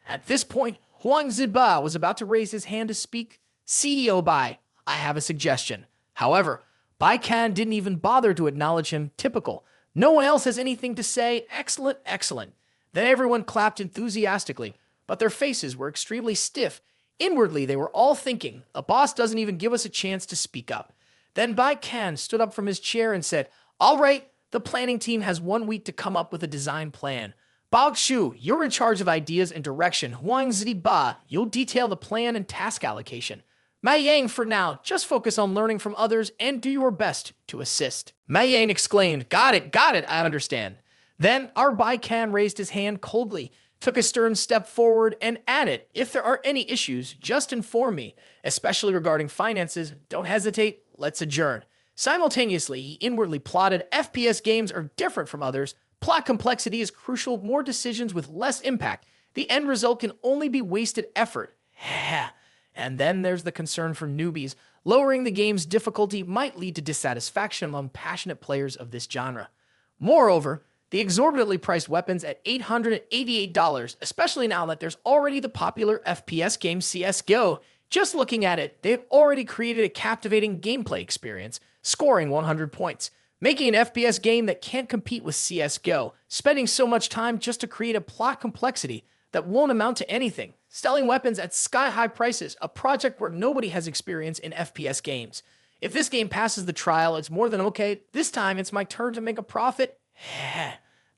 At this point, Huang Ziba was about to raise his hand to speak. CEO Bai, I have a suggestion. However, Bei Qian didn't even bother to acknowledge him. Typical. No one else has anything to say. Excellent, excellent. Then everyone clapped enthusiastically, but their faces were extremely stiff. Inwardly, they were all thinking, the boss doesn't even give us a chance to speak up. Then Bei Qian stood up from his chair and said, all right, the planning team has 1 week to come up with a design plan. Bao Xiu, you're in charge of ideas and direction. Huang Ziba, you'll detail the plan and task allocation. Mei Yang, for now, just focus on learning from others and do your best to assist. Mei Yang exclaimed, got it, I understand. Then our Bei Qian raised his hand coldly, took a stern step forward, and added, if there are any issues, just inform me, especially regarding finances. Don't hesitate, let's adjourn. Simultaneously, he inwardly plotted, FPS games are different from others. Plot complexity is crucial, more decisions with less impact. The end result can only be wasted effort. And then there's the concern for newbies. Lowering the game's difficulty might lead to dissatisfaction among passionate players of this genre. Moreover, the exorbitantly priced weapons at $888, especially now that there's already the popular FPS game CSGO. Just looking at it, they've already created a captivating gameplay experience, scoring 100 points, making an FPS game that can't compete with CSGO, spending so much time just to create a plot complexity that won't amount to anything, selling weapons at sky-high prices, a project where nobody has experience in FPS games. If this game passes the trial, it's more than okay. This time, it's my turn to make a profit.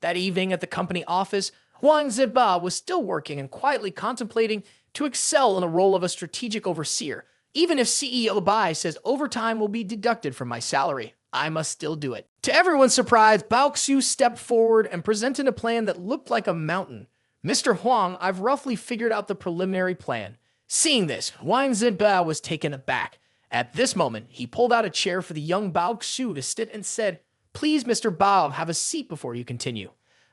That evening at the company office, Huang Ziba was still working and quietly contemplating to excel in the role of a strategic overseer. Even if CEO Bai says overtime will be deducted from my salary, I must still do it. To everyone's surprise, Bao Xiu stepped forward and presented a plan that looked like a mountain. Mr. Huang, I've roughly figured out the preliminary plan. Seeing this, Huang Ziba was taken aback. At this moment, he pulled out a chair for the young Bao Xiu to sit and said, please, Mr. Bao, have a seat before you continue.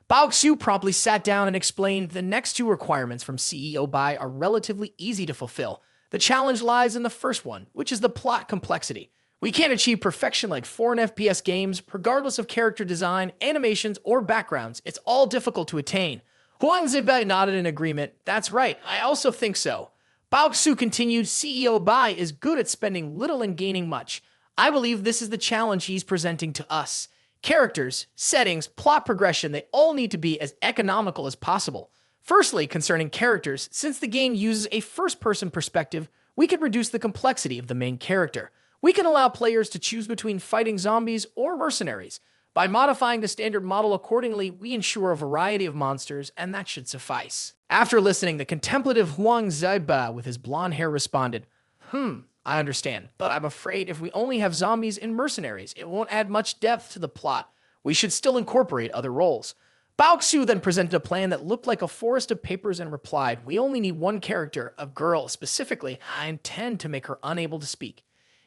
Bao Xiu promptly sat down and explained the next 2 requirements from CEO Bai are relatively easy to fulfill. The challenge lies in the first one, which is the plot complexity. We can't achieve perfection like foreign FPS games, regardless of character design, animations, or backgrounds. It's all difficult to attain. Huang Zibai nodded in agreement. That's right, I also think so. Bao Xiu continued, CEO Bai is good at spending little and gaining much. I believe this is the challenge he's presenting to us. Characters, settings, plot progression, they all need to be as economical as possible. Firstly, concerning characters, since the game uses a first-person perspective, we can reduce the complexity of the main character. We can allow players to choose between fighting zombies or mercenaries. By modifying the standard model accordingly, we ensure a variety of monsters, and that should suffice. After listening, the contemplative Huang Ziba with his blonde hair responded, I understand, but I'm afraid if we only have zombies and mercenaries, it won't add much depth to the plot. We should still incorporate other roles. Bao Xiu then presented a plan that looked like a forest of papers and replied, we only need 1 character, a girl specifically. I intend to make her unable to speak.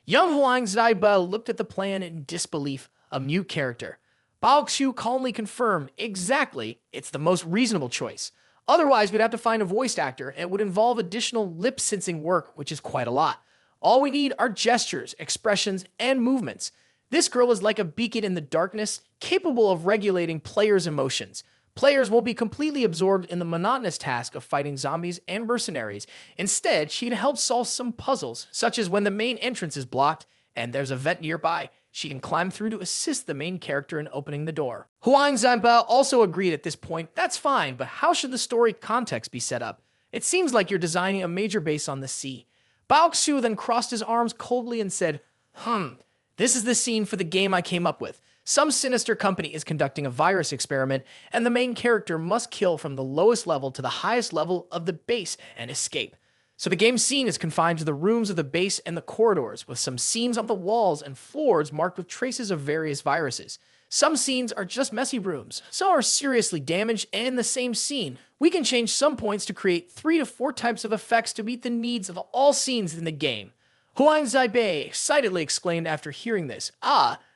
Young Huang Zaiba looked at the plan in disbelief, a mute character. Bao Xiu calmly confirmed, exactly, it's the most reasonable choice. Otherwise, we'd have to find a voice actor, and it would involve additional lip-syncing work, which is quite a lot. All we need are gestures, expressions, and movements. This girl is like a beacon in the darkness, capable of regulating players' emotions. Players won't be completely absorbed in the monotonous task of fighting zombies and mercenaries. Instead, she'd help solve some puzzles, such as when the main entrance is blocked and there's a vent nearby. She can climb through to assist the main character in opening the door. Huang Zanba also agreed at this point, that's fine, but how should the story context be set up? It seems like you're designing a major base on the sea. Bao Xiu then crossed his arms coldly and said, this is the scene for the game I came up with. Some sinister company is conducting a virus experiment, and the main character must kill from the lowest level to the highest level of the base and escape. So the game scene is confined to the rooms of the base and the corridors, with some scenes on the walls and floors marked with traces of various viruses. Some scenes are just messy rooms, some are seriously damaged, and in the same scene, we can change some points to create 3 to 4 types of effects to meet the needs of all scenes in the game. Huang Zaibei excitedly exclaimed after hearing this,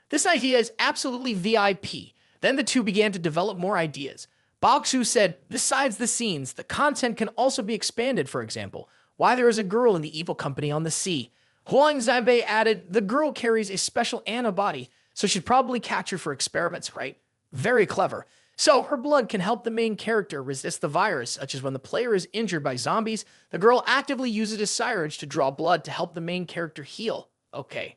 this idea is absolutely VIP. Then the two began to develop more ideas. Bao Xiu said, besides the scenes, the content can also be expanded, for example. Why there is a girl in the evil company on the sea. Huang Zaibei added, the girl carries a special antibody, so she'd probably capture for experiments, right? Very clever. So her blood can help the main character resist the virus, such as when the player is injured by zombies, the girl actively uses a syringe to draw blood to help the main character heal. Okay.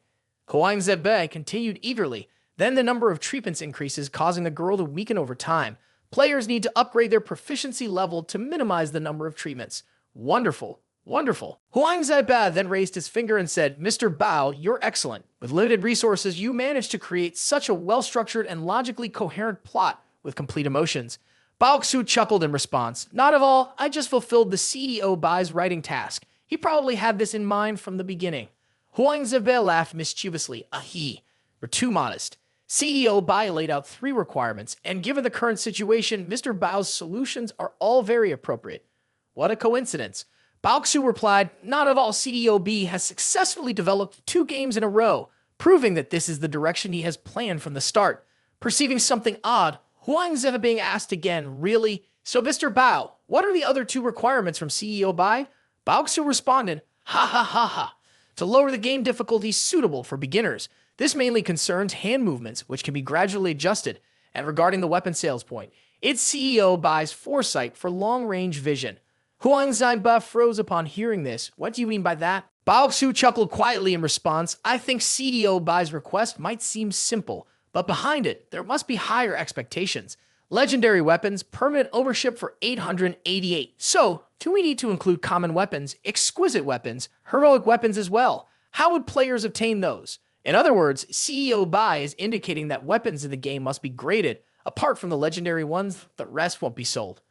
Huang Zebe continued eagerly. Then the number of treatments increases, causing the girl to weaken over time. Players need to upgrade their proficiency level to minimize the number of treatments. Wonderful. Wonderful. Huang Zebe then raised his finger and said, Mr. Bao, you're excellent. With limited resources, you managed to create such a well-structured and logically coherent plot with complete emotions. Bao Xiu chuckled in response. Not at all, I just fulfilled the CEO Bai's writing task. He probably had this in mind from the beginning. Huang Zebe laughed mischievously. We're too modest. CEO Bai laid out 3 requirements, and given the current situation, Mr. Bao's solutions are all very appropriate. What a coincidence. Bao Xiu replied, not at all, CEO B has successfully developed 2 games in a row, proving that this is the direction he has planned from the start. Perceiving something odd, Huang Zebe asked again, really? So Mr. Bao, what are the other 2 requirements from CEO Bai? Bao Xiu responded, ha. To lower the game difficulty suitable for beginners. This mainly concerns hand movements, which can be gradually adjusted. And regarding the weapon sales point, it's CEO Bai's foresight for long-range vision. Huang Zaiba froze upon hearing this. What do you mean by that? Bao Xiu chuckled quietly in response. I think CEO Bai's request might seem simple, but behind it, there must be higher expectations. Legendary weapons, permanent ownership for 888. So, do we need to include common weapons, exquisite weapons, heroic weapons as well? How would players obtain those? In other words, CEO Bai is indicating that weapons in the game must be graded. Apart from the legendary ones, the rest won't be sold.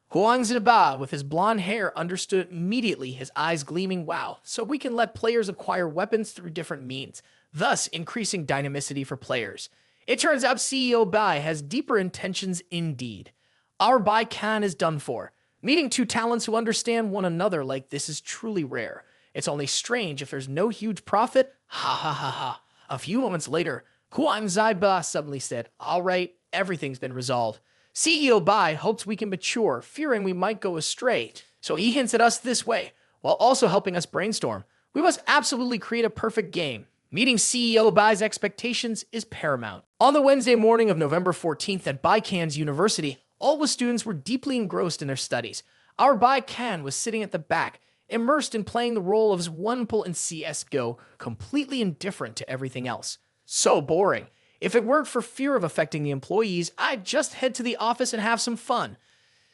Huang Ziba, with his blonde hair, understood immediately, his eyes gleaming. Wow, so we can let players acquire weapons through different means, thus increasing dynamicity for players. It turns out CEO Bei has deeper intentions indeed. Our Bei Qian is done for. Meeting 2 talents who understand one another like this is truly rare. It's only strange if there's no huge profit. Ha. A few moments later, Huang Zaiba suddenly said, all right, everything's been resolved. CEO Bai hopes we can mature, fearing we might go astray. So he hints at us this way, while also helping us brainstorm. We must absolutely create a perfect game. Meeting CEO Bai's expectations is paramount. On the Wednesday morning of November 14th at Bei Qian's university, all the students were deeply engrossed in their studies. Our Bei Qian was sitting at the back, immersed in playing the role of his one-pull in CSGO, completely indifferent to everything else. So boring. If it weren't for fear of affecting the employees, I'd just head to the office and have some fun.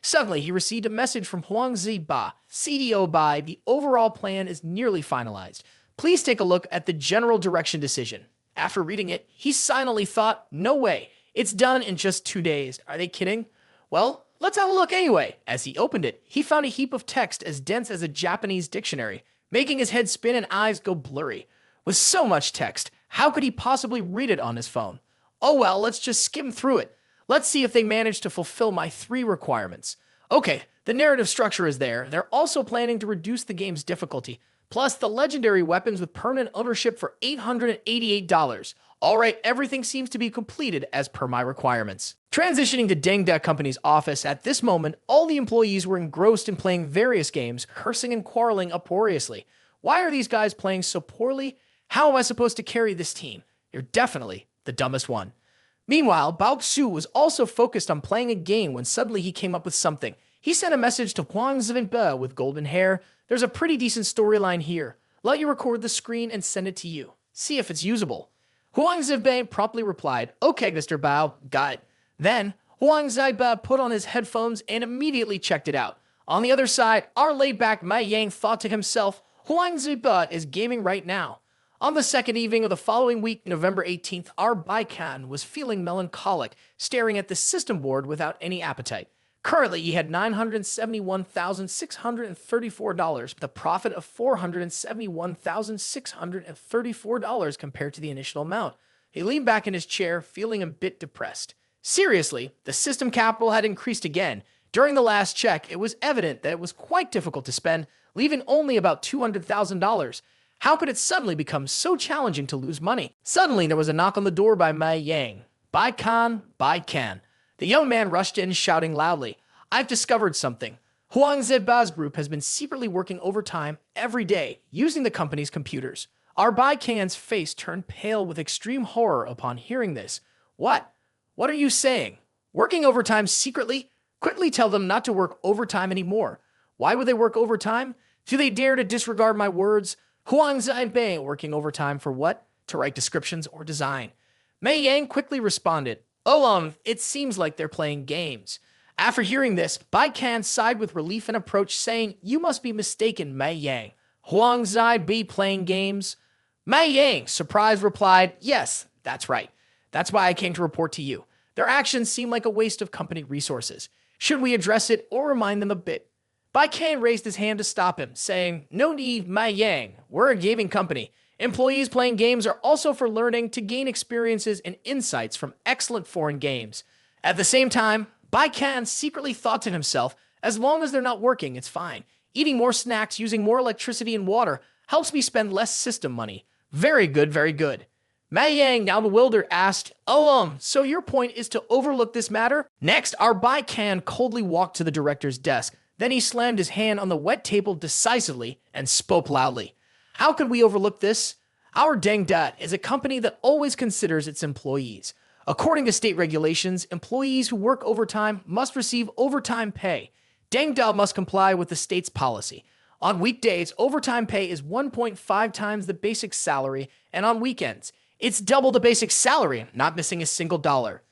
Suddenly, he received a message from Huang Ziba. CEO Bai, the overall plan is nearly finalized. Please take a look at the general direction decision. After reading it, he silently thought, no way, it's done in just 2 days. Are they kidding? Well, let's have a look anyway. As he opened it, he found a heap of text as dense as a Japanese dictionary, making his head spin and eyes go blurry. With so much text, how could he possibly read it on his phone? Oh well, let's just skim through it. Let's see if they manage to fulfill my 3 requirements. Okay, the narrative structure is there. They're also planning to reduce the game's difficulty, plus the legendary weapons with permanent ownership for $888. Alright, everything seems to be completed as per my requirements. Transitioning to Deng Company's office, at this moment, all the employees were engrossed in playing various games, cursing and quarreling uproariously. Why are these guys playing so poorly? How am I supposed to carry this team? You're definitely the dumbest one. Meanwhile, Bei Qian was also focused on playing a game when suddenly he came up with something. He sent a message to Huang Zibanbe with golden hair. There's a pretty decent storyline here. Let you record the screen and send it to you. See if it's usable. Huang Zibanbe promptly replied, "Okay, Mr. Bao, got it." Then, Huang Zibanbe put on his headphones and immediately checked it out. On the other side, our laid-back Mai Yang thought to himself, Huang Zibanbe is gaming right now. On the second evening of the following week, November 18th, our Bei Qian was feeling melancholic, staring at the system board without any appetite. Currently, he had $971,634, with a profit of $471,634 compared to the initial amount. He leaned back in his chair, feeling a bit depressed. Seriously, the system capital had increased again. During the last check, it was evident that it was quite difficult to spend, leaving only about $200,000. How could it suddenly become so challenging to lose money? Suddenly, there was a knock on the door by Mai Yang. Bei Qian, Bei Qian. The young man rushed in, shouting loudly, "I've discovered something. Huang Zibanbe's group has been secretly working overtime every day, using the company's computers." Our Bei Qian's face turned pale with extreme horror upon hearing this. What? What are you saying? Working overtime secretly? Quickly tell them not to work overtime anymore. Why would they work overtime? Do they dare to disregard my words? Huang Zibanbe working overtime for what? To write descriptions or design. Mai Yang quickly responded, it seems like they're playing games. After hearing this, Bei Qian sighed with relief and approach, saying, "You must be mistaken, Mai Yang. Huang Zibanbe playing games?" Mai Yang, surprised, replied, "Yes, that's right. That's why I came to report to you. Their actions seem like a waste of company resources. Should we address it or remind them a bit?" Bei Qian raised his hand to stop him, saying, "No need, Mai Yang. We're a gaming company. Employees playing games are also for learning to gain experiences and insights from excellent foreign games." At the same time, Bei Qian secretly thought to himself, as long as they're not working, it's fine. Eating more snacks, using more electricity and water helps me spend less system money. Very good, very good. Mai Yang, now bewildered, asked, so your point is to overlook this matter?" Next, our Bei Qian coldly walked to the director's desk. Then he slammed his hand on the wet table decisively and spoke loudly. "How could we overlook this? Our Deng is a company that always considers its employees. According to state regulations, employees who work overtime must receive overtime pay. Deng must comply with the state's policy. On weekdays, overtime pay is 1.5 times the basic salary, and on weekends, it's double the basic salary, not missing a single dollar."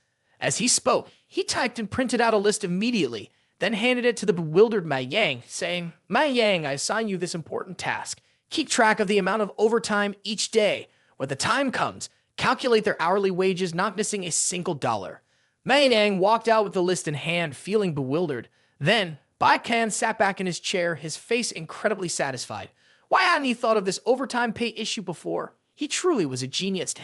As he spoke, he typed and printed out a list immediately, then handed it to the bewildered Mai Yang, saying, "Mai Yang, I assign you this important task. Keep track of the amount of overtime each day. When the time comes, calculate their hourly wages, not missing a single dollar." Mai Yang walked out with the list in hand, feeling bewildered. Then, Bei Qian sat back in his chair, his face incredibly satisfied. Why hadn't he thought of this overtime pay issue before? He truly was a genius.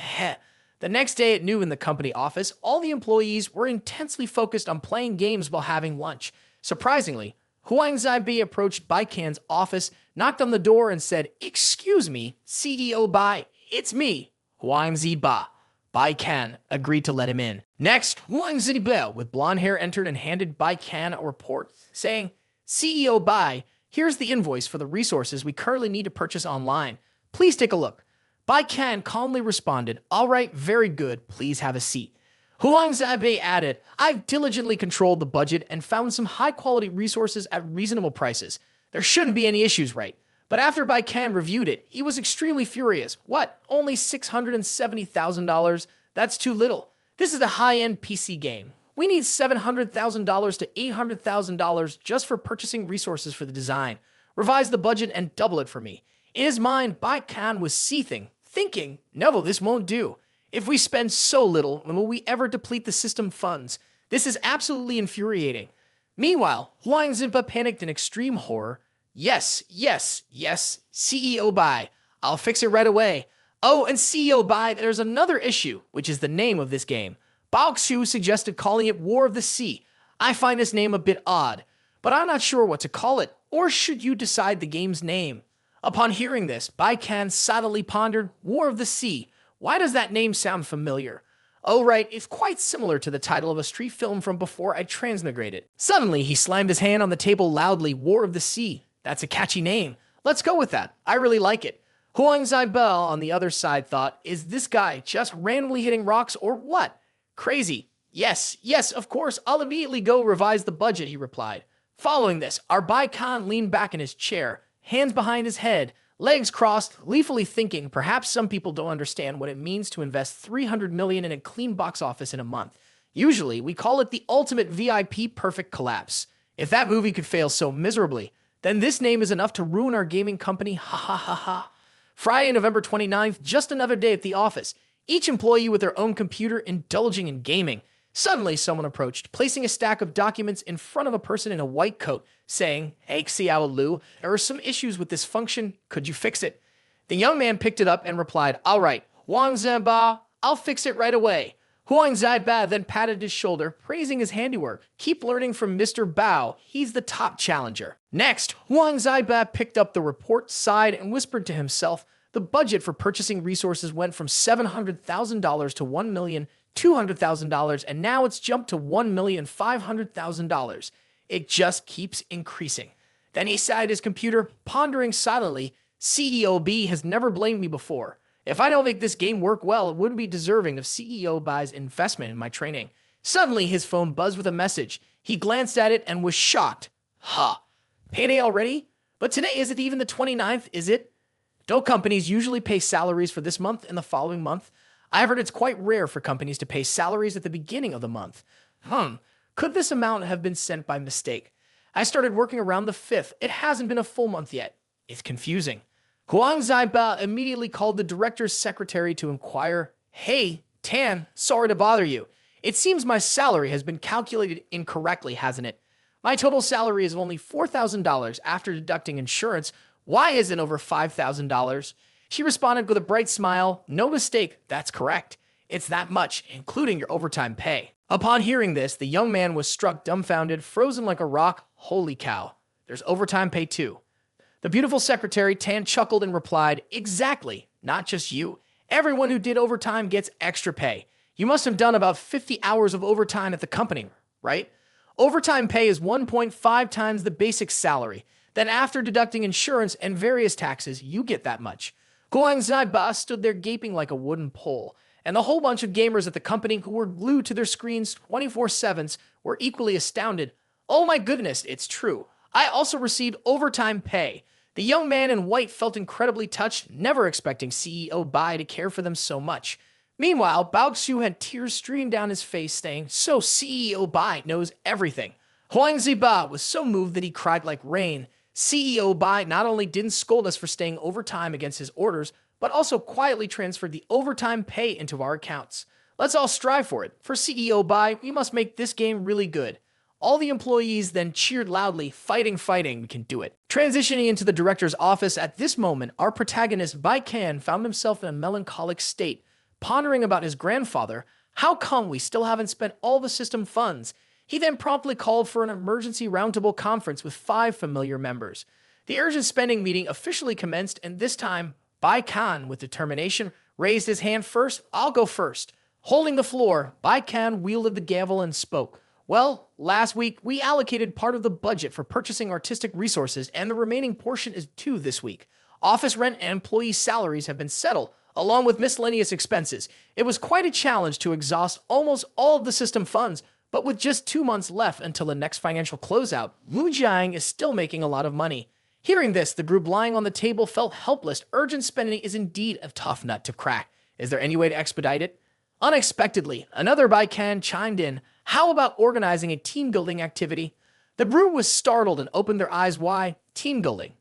The next day at noon in the company office, all the employees were intensely focused on playing games while having lunch. Surprisingly, Huang Zibanbe approached Bei Qian's office, knocked on the door, and said, "Excuse me, CEO Bei, it's me, Huang Zibanbe." Bei Qian agreed to let him in. Next, Huang Zibanbe with blonde hair entered and handed Bei Qian a report, saying, "CEO Bei, here's the invoice for the resources we currently need to purchase online. Please take a look." Bei Qian calmly responded, "All right, very good, please have a seat." Huang Zibanbe added, "I've diligently controlled the budget and found some high-quality resources at reasonable prices. There shouldn't be any issues, right?" But after Bei Qian reviewed it, he was extremely furious. What? Only $670,000? That's too little. This is a high-end PC game. We need $700,000 to $800,000 just for purchasing resources for the design. Revise the budget and double it for me. In his mind, Bei Qian was seething, thinking, "No, this won't do. If we spend so little, when will we ever deplete the system funds? This is absolutely infuriating." Meanwhile, Huang Zibanbe panicked in extreme horror. Yes, CEO Bei. I'll fix it right away. Oh, and CEO Bei, there's another issue, which is the name of this game. Bei Qian suggested calling it War of the Sea. I find this name a bit odd, but I'm not sure what to call it. Or should you decide the game's name? Upon hearing this, Bei Qian silently pondered, War of the Sea. Why does that name sound familiar? Oh right, it's quite similar to the title of a street film from before I transmigrated. Suddenly, he slammed his hand on the table loudly, War of the Sea. That's a catchy name. Let's go with that. I really like it. Huang Zaibel on the other side thought, is this guy just randomly hitting rocks or what? Crazy. Yes, of course, I'll immediately go revise the budget, he replied. Following this, our Bei Qian leaned back in his chair, hands behind his head, legs crossed, gleefully thinking perhaps some people don't understand what it means to invest 300 million in a clean box office in a month. Usually, we call it the ultimate VIP perfect collapse. If that movie could fail so miserably, then this name is enough to ruin our gaming company, ha ha ha ha. Friday, November 29th, just another day at the office. Each employee with their own computer indulging in gaming. Suddenly, someone approached, placing a stack of documents in front of a person in a white coat, saying, Hey, Xiao Lu, there are some issues with this function. Could you fix it? The young man picked it up and replied, All right, Wang Zhenba, I'll fix it right away. Huang Zaiba then patted his shoulder, praising his handiwork. Keep learning from Mr. Bao. He's the top challenger. Next, Huang Zaiba picked up the report, sighed, and whispered to himself, the budget for purchasing resources went from $700,000 to $1,200,000, and now it's jumped to $1,500,000. It just keeps increasing. Then he sat at his computer, pondering silently, CEO B has never blamed me before. If I don't make this game work well, it wouldn't be deserving of CEO Bai's investment in my training. Suddenly, his phone buzzed with a message. He glanced at it and was shocked. Payday already? But today isn't even the 29th, is it? Don't companies usually pay salaries for this month and the following month? I've heard it's quite rare for companies to pay salaries at the beginning of the month. Could this amount have been sent by mistake? I started working around the 5th. It hasn't been a full month yet. It's confusing. Huang Zaiba immediately called the director's secretary to inquire, Hey, Tan, sorry to bother you. It seems my salary has been calculated incorrectly, hasn't it? My total salary is only $4,000 after deducting insurance. Why isn't it over $5,000? She responded with a bright smile, No mistake, that's correct. It's that much, including your overtime pay. Upon hearing this, the young man was struck dumbfounded, frozen like a rock. Holy cow, there's overtime pay too. The beautiful secretary, Tan, chuckled and replied, Exactly, not just you. Everyone who did overtime gets extra pay. You must have done about 50 hours of overtime at the company, right? Overtime pay is 1.5 times the basic salary. Then after deducting insurance and various taxes, you get that much. Guang Zaiba stood there gaping like a wooden pole, and the whole bunch of gamers at the company who were glued to their screens 24/7 were equally astounded. Oh my goodness, it's true. I also received overtime pay. The young man in white felt incredibly touched, never expecting CEO Bai to care for them so much. Meanwhile, Bao Xiu had tears streaming down his face, saying, So CEO Bai knows everything. Huang Ziba was so moved that he cried like rain. CEO Bai not only didn't scold us for staying overtime against his orders, but also quietly transferred the overtime pay into our accounts. Let's all strive for it. For CEO Bai, we must make this game really good. All the employees then cheered loudly, fighting, we can do it. Transitioning into the director's office at this moment, our protagonist, Bei Qian, found himself in a melancholic state, pondering about his grandfather. How come we still haven't spent all the system funds? He then promptly called for an emergency roundtable conference with 5 familiar members. The urgent spending meeting officially commenced, and this time, Bei Qian, with determination, raised his hand first. I'll go first. Holding the floor, Bei Qian wielded the gavel and spoke. Well, last week, we allocated part of the budget for purchasing artistic resources, and the remaining portion is due this week. Office rent and employee salaries have been settled, along with miscellaneous expenses. It was quite a challenge to exhaust almost all of the system funds, but with just 2 months left until the next financial closeout, Wu Jiang is still making a lot of money. Hearing this, the group lying on the table felt helpless. Urgent spending is indeed a tough nut to crack. Is there any way to expedite it? Unexpectedly, another Bei Qian chimed in. How about organizing a team-building activity? The brew was startled and opened their eyes wide. Team-building.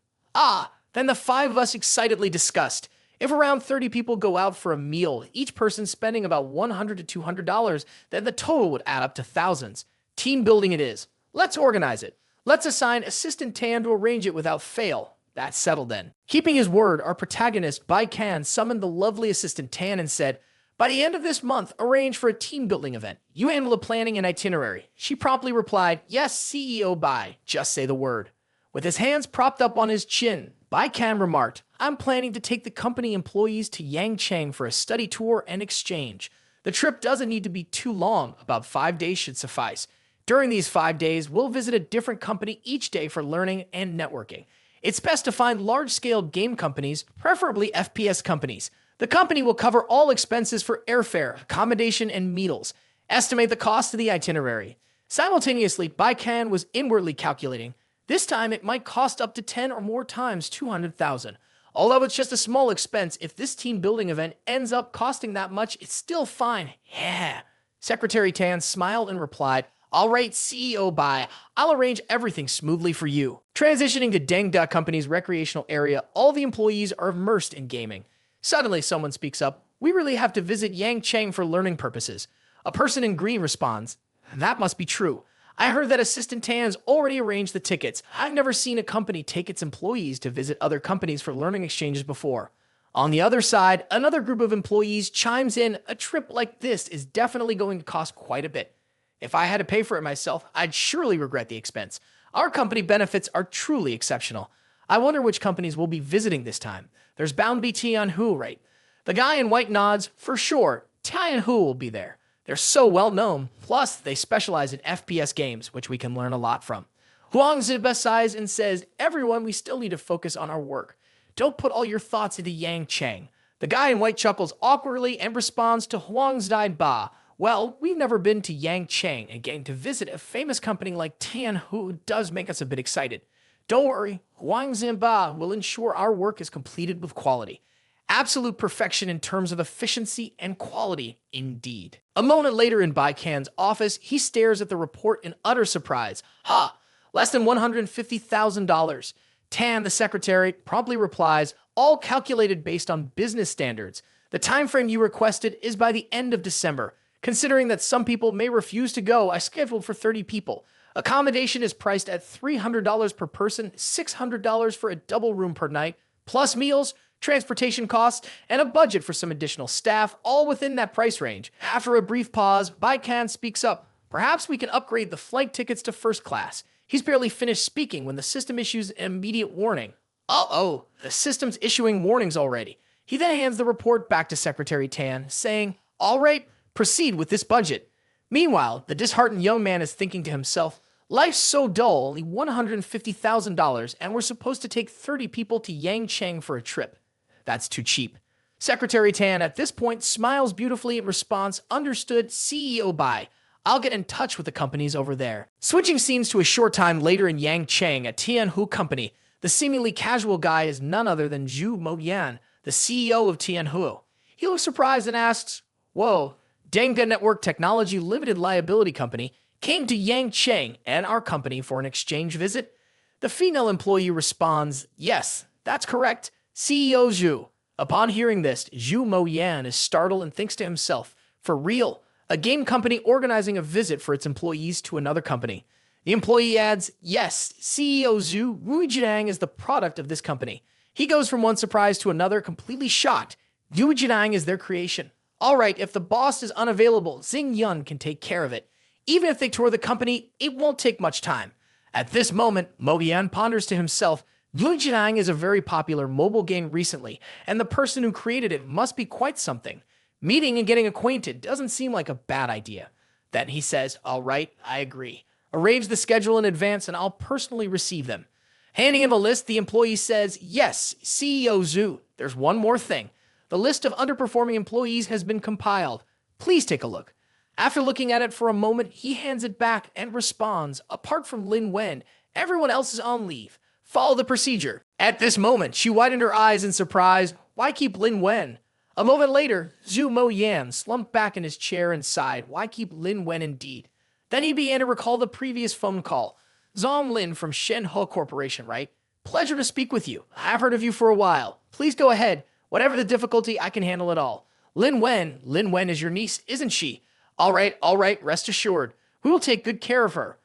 Then the 5 of us excitedly discussed. If around 30 people go out for a meal, each person spending about $100 to $200, then the total would add up to thousands. Team-building it is. Let's organize it. Let's assign Assistant Tan to arrange it without fail. That's settled then. Keeping his word, our protagonist, Bei Qian, summoned the lovely Assistant Tan and said, By the end of this month, arrange for a team-building event. You handle the planning and itinerary. She promptly replied, Yes, CEO Bai. Just say the word. With his hands propped up on his chin, Bei Qian remarked, "I'm planning to take the company employees to Yangcheng for a study tour and exchange. The trip doesn't need to be too long, about 5 days should suffice. During these 5 days, we'll visit a different company each day for learning and networking. It's best to find large-scale game companies, preferably FPS companies. The company will cover all expenses for airfare, accommodation, and meals. Estimate the cost of the itinerary." Simultaneously, Bei Qian was inwardly calculating. This time, it might cost up to 10 or more times 200,000. Although it's just a small expense, if this team-building event ends up costing that much, it's still fine. Yeah. Secretary Tan smiled and replied, "All right, CEO Bai, I'll arrange everything smoothly for you." Transitioning to Deng Company's recreational area, all the employees are immersed in gaming. Suddenly, someone speaks up, "We really have to visit Yangcheng for learning purposes." A person in green responds, "That must be true. I heard that Assistant Tan's already arranged the tickets. I've never seen a company take its employees to visit other companies for learning exchanges before." On the other side, another group of employees chimes in, "A trip like this is definitely going to cost quite a bit. If I had to pay for it myself, I'd surely regret the expense. Our company benefits are truly exceptional. I wonder which companies we'll be visiting this time. There's bound to be Tianhu, right?" The guy in white nods, "For sure, Tianhu will be there. They're so well known, plus they specialize in FPS games, which we can learn a lot from." Huang Ziba sighs and says, "Everyone, we still need to focus on our work. Don't put all your thoughts into Yangcheng." The guy in white chuckles awkwardly and responds to Huang Ziba, "Well, we've never been to Yangcheng, and getting to visit a famous company like Tianhu does make us a bit excited. Don't worry, Huang Ziba will ensure our work is completed with quality. Absolute perfection in terms of efficiency and quality, indeed." A moment later in Bei Qian's office, he stares at the report in utter surprise. "Ha! Less than $150,000. Tan, the secretary, promptly replies, "All calculated based on business standards. The time frame you requested is by the end of December. Considering that some people may refuse to go, I scheduled for 30 people. Accommodation is priced at $300 per person, $600 for a double room per night, plus meals, transportation costs, and a budget for some additional staff, all within that price range." After a brief pause, Bei Qian speaks up, "Perhaps we can upgrade the flight tickets to first class." He's barely finished speaking when the system issues an immediate warning. Uh-oh, the system's issuing warnings already. He then hands the report back to Secretary Tan, saying, "All right, proceed with this budget." Meanwhile, the disheartened young man is thinking to himself, "Life's so dull, only $150,000, and we're supposed to take 30 people to Yangcheng for a trip. That's too cheap." Secretary Tan at this point smiles beautifully in response, "Understood, CEO Bai. I'll get in touch with the companies over there." Switching scenes to a short time later in Yangcheng at Tianhu Company, the seemingly casual guy is none other than Zhu Moyan, the CEO of Tianhu. He looks surprised and asks, "Whoa, Deng Network Technology Limited Liability Company came to Yangcheng and our company for an exchange visit?" The female employee responds, "Yes, that's correct, CEO Zhu." Upon hearing this, Zhu Moyan is startled and thinks to himself, "For real? A game company organizing a visit for its employees to another company." The employee adds, "Yes, CEO Zhu Ruijinang is the product of this company." He goes from one surprise to another, completely shocked. Ruijinang is their creation. All right, if the boss is unavailable, Xing Yun can take care of it. Even if they tour the company, it won't take much time. At this moment, Moyan ponders to himself, Ruijinang is a very popular mobile game recently, and the person who created it must be quite something. Meeting and getting acquainted doesn't seem like a bad idea. Then he says, "All right, I agree. Arrange the schedule in advance and I'll personally receive them." Handing him a list, the employee says, "Yes, CEO Zhu, there's one more thing. The list of underperforming employees has been compiled. Please take a look." After looking at it for a moment, he hands it back and responds, "Apart from Lin Wen, everyone else is on leave. Follow the procedure." At this moment, she widened her eyes in surprise. Why keep Lin Wen? A moment later, Zhu Moyan slumped back in his chair and sighed. Why keep Lin Wen indeed? Then he began to recall the previous phone call. "Zong Lin from Shenhe Corporation, right? Pleasure to speak with you. I've heard of you for a while. Please go ahead. Whatever the difficulty, I can handle it all. Lin Wen is your niece, isn't she? All right, rest assured. We will take good care of her.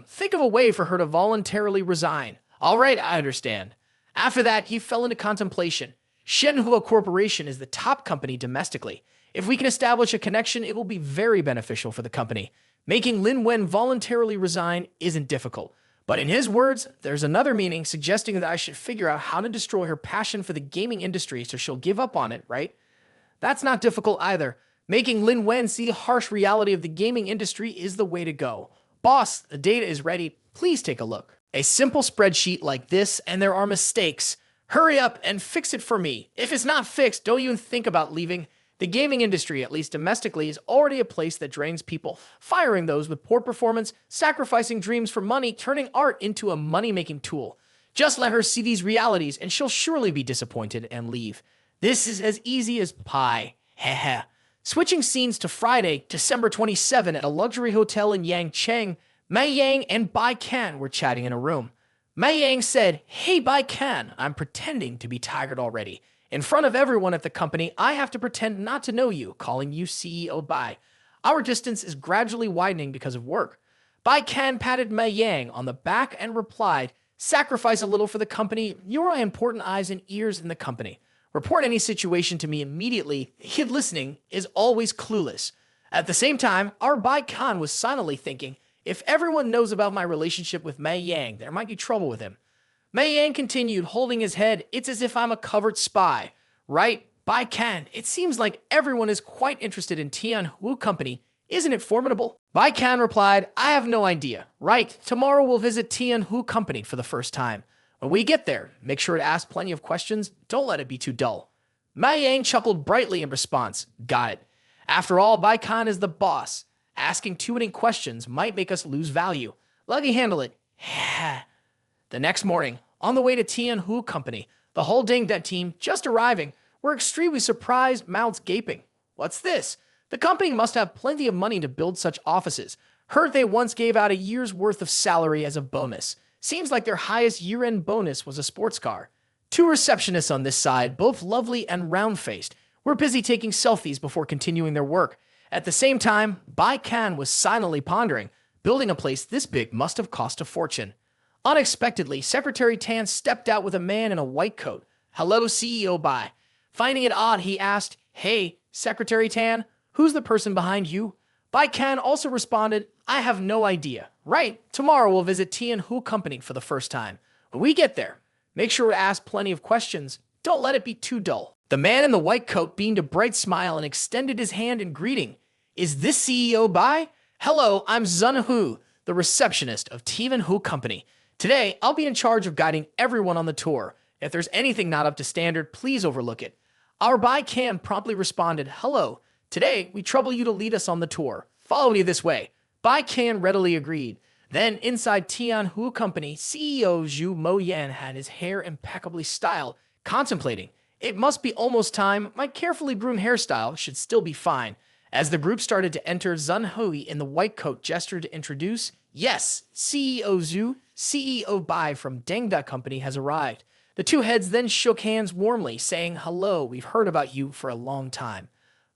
Think of a way for her to voluntarily resign. All right, I understand." After that, he fell into contemplation. Shenhua Corporation is the top company domestically. If we can establish a connection, it will be very beneficial for the company. Making Lin Wen voluntarily resign isn't difficult. But in his words, there's another meaning suggesting that I should figure out how to destroy her passion for the gaming industry so she'll give up on it, right? That's not difficult either. Making Lin Wen see the harsh reality of the gaming industry is the way to go. Boss, the data is ready. Please take a look. A simple spreadsheet like this, and there are mistakes. Hurry up and fix it for me. If it's not fixed, don't even think about leaving. The gaming industry, at least domestically, is already a place that drains people, firing those with poor performance, sacrificing dreams for money, turning art into a money-making tool. Just let her see these realities, and she'll surely be disappointed and leave. This is as easy as pie. Heh. Switching scenes to Friday, December 27 at a luxury hotel in Yangcheng, Mei Yang and Bei Qian were chatting in a room. Mei Yang said, "Hey Bei Qian, I'm pretending to be tired already. In front of everyone at the company, I have to pretend not to know you, calling you CEO Bai. Our distance is gradually widening because of work." Bei Qian patted Mei Yang on the back and replied, "Sacrifice a little for the company. You're my important eyes and ears in the company. Report any situation to me immediately. The kid listening is always clueless." At the same time, our Bei Qian was silently thinking, if everyone knows about my relationship with Mei Yang, there might be trouble with him. Mei Yang continued, holding his head. "It's as if I'm a covert spy. Right? Bei Qian, it seems like everyone is quite interested in Tianhu Company. Isn't it formidable?" Bei Qian replied, "I have no idea. Right, tomorrow we'll visit Tianhu Company for the first time. When we get there, make sure to ask plenty of questions. Don't let it be too dull." Mei Yang chuckled brightly in response. "Got it. After all, Bei Qian is the boss. Asking too many questions might make us lose value. Let me handle it." The next morning, on the way to Tianhu Company, the whole Deng team, just arriving, were extremely surprised, mouths gaping. What's this? The company must have plenty of money to build such offices. Heard they once gave out a year's worth of salary as a bonus. Seems like their highest year-end bonus was a sports car. Two receptionists on this side, both lovely and round-faced, were busy taking selfies before continuing their work. At the same time, Bei Qian was silently pondering. Building a place this big must have cost a fortune. Unexpectedly, Secretary Tan stepped out with a man in a white coat. "Hello, CEO Bai." Finding it odd, he asked, "Hey, Secretary Tan, who's the person behind you?" Bei Qian also responded, "I have no idea. Right, tomorrow we'll visit Tianhu Company for the first time. When we get there, make sure to ask plenty of questions. Don't let it be too dull." The man in the white coat beamed a bright smile and extended his hand in greeting. "Is this CEO Bai? Hello, I'm Zunhu, the receptionist of Tianhu Company. Today, I'll be in charge of guiding everyone on the tour. If there's anything not up to standard, please overlook it." Our Bei Qian promptly responded, "Hello. Today, we trouble you to lead us on the tour. Follow me this way." Bei Qian readily agreed. Then, inside Tianhu Company, CEO Zhu Moyan had his hair impeccably styled, contemplating. "It must be almost time. My carefully groomed hairstyle should still be fine." As the group started to enter, Zunhui in the white coat gestured to introduce, "Yes, CEO Zhu, CEO Bai from Deng Company has arrived." The two heads then shook hands warmly, saying, "Hello, we've heard about you for a long time."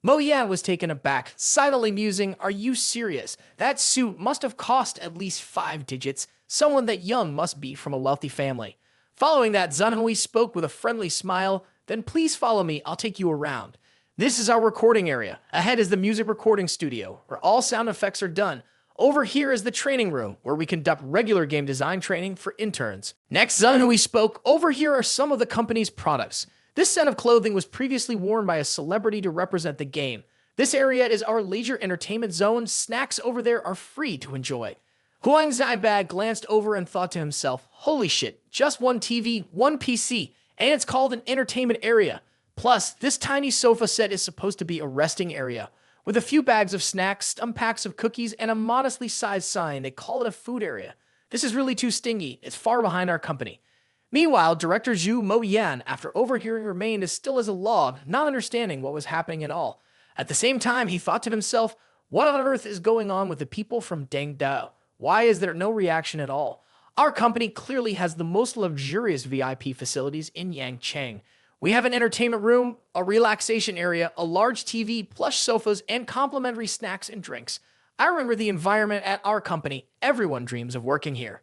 Mo Yan was taken aback, silently musing, "Are you serious? That suit must have cost at least 5 digits. Someone that young must be from a wealthy family." Following that, Zunhui spoke with a friendly smile, "Then please follow me, I'll take you around. This is our recording area. Ahead is the music recording studio, where all sound effects are done. Over here is the training room, where we conduct regular game design training for interns." Next, Zunhui spoke, "Over here are some of the company's products. This set of clothing was previously worn by a celebrity to represent the game. This area is our leisure entertainment zone. Snacks over there are free to enjoy." Huang Zaibag glanced over and thought to himself, "Holy shit, just one TV, one PC, and it's called an entertainment area. Plus, this tiny sofa set is supposed to be a resting area. With a few bags of snacks, some packs of cookies, and a modestly sized sign, they call it a food area. This is really too stingy. It's far behind our company." Meanwhile, Director Zhu Moyan, after overhearing, remained as still as a log, not understanding what was happening at all. At the same time, he thought to himself, what on earth is going on with the people from Dengdao? Why is there no reaction at all? Our company clearly has the most luxurious VIP facilities in Yangcheng. We have an entertainment room, a relaxation area, a large TV, plush sofas, and complimentary snacks and drinks. I remember the environment at our company. Everyone dreams of working here.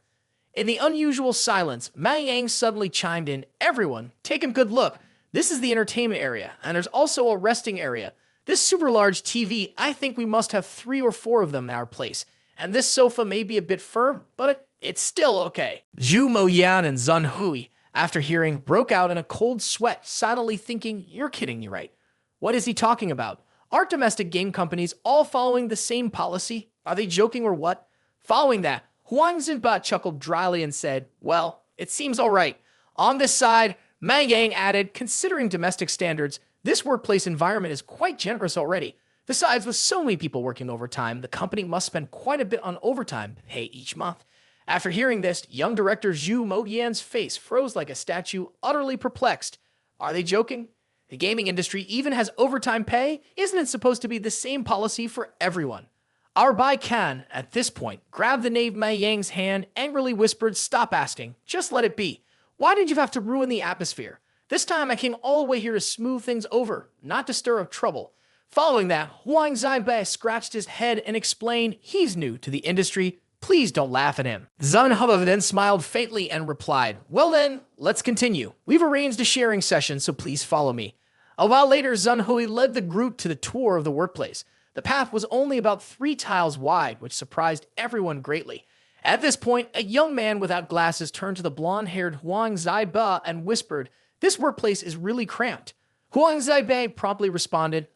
In the unusual silence, Mei Yang suddenly chimed in, "Everyone, take a good look. This is the entertainment area, and there's also a resting area. This super large TV, I think we must have 3 or 4 of them in our place. And this sofa may be a bit firm, but it's still okay. Zhu Moyan and Zun Hui, after hearing, broke out in a cold sweat, silently thinking, you're kidding me, right? What is he talking about? Aren't domestic game companies all following the same policy? Are they joking or what? Following that, Huang Ziba chuckled dryly and said, well, it seems all right. On this side, Ma Yang added, considering domestic standards, this workplace environment is quite generous already. Besides, with so many people working overtime, the company must spend quite a bit on overtime pay each month. After hearing this, young director Zhu Moyan's face froze like a statue, utterly perplexed. Are they joking? The gaming industry even has overtime pay? Isn't it supposed to be the same policy for everyone? Our Bei Qian, at this point, grabbed the knave Ma Yang's hand, angrily whispered, stop asking. Just let it be. Why did you have to ruin the atmosphere? This time I came all the way here to smooth things over, not to stir up trouble. Following that, Huang Zibai scratched his head and explained he's new to the industry. Please don't laugh at him. Zun Hubba then smiled faintly and replied, well then, let's continue. We've arranged a sharing session, so please follow me. A while later, Zun Hui led the group to the tour of the workplace. The path was only about 3 tiles wide, which surprised everyone greatly. At this point, a young man without glasses turned to the blonde-haired Huang Ziba and whispered, this workplace is really cramped. Huang Ziba promptly responded,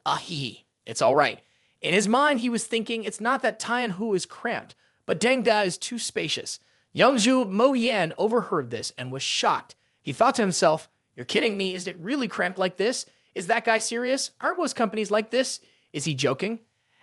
it's all right. In his mind, he was thinking it's not that Tianhu is cramped, but Deng is too spacious. Young Zhu Moyan overheard this and was shocked. He thought to himself, you're kidding me, is it really cramped like this? Is that guy serious? Aren't most companies like this? Is he joking?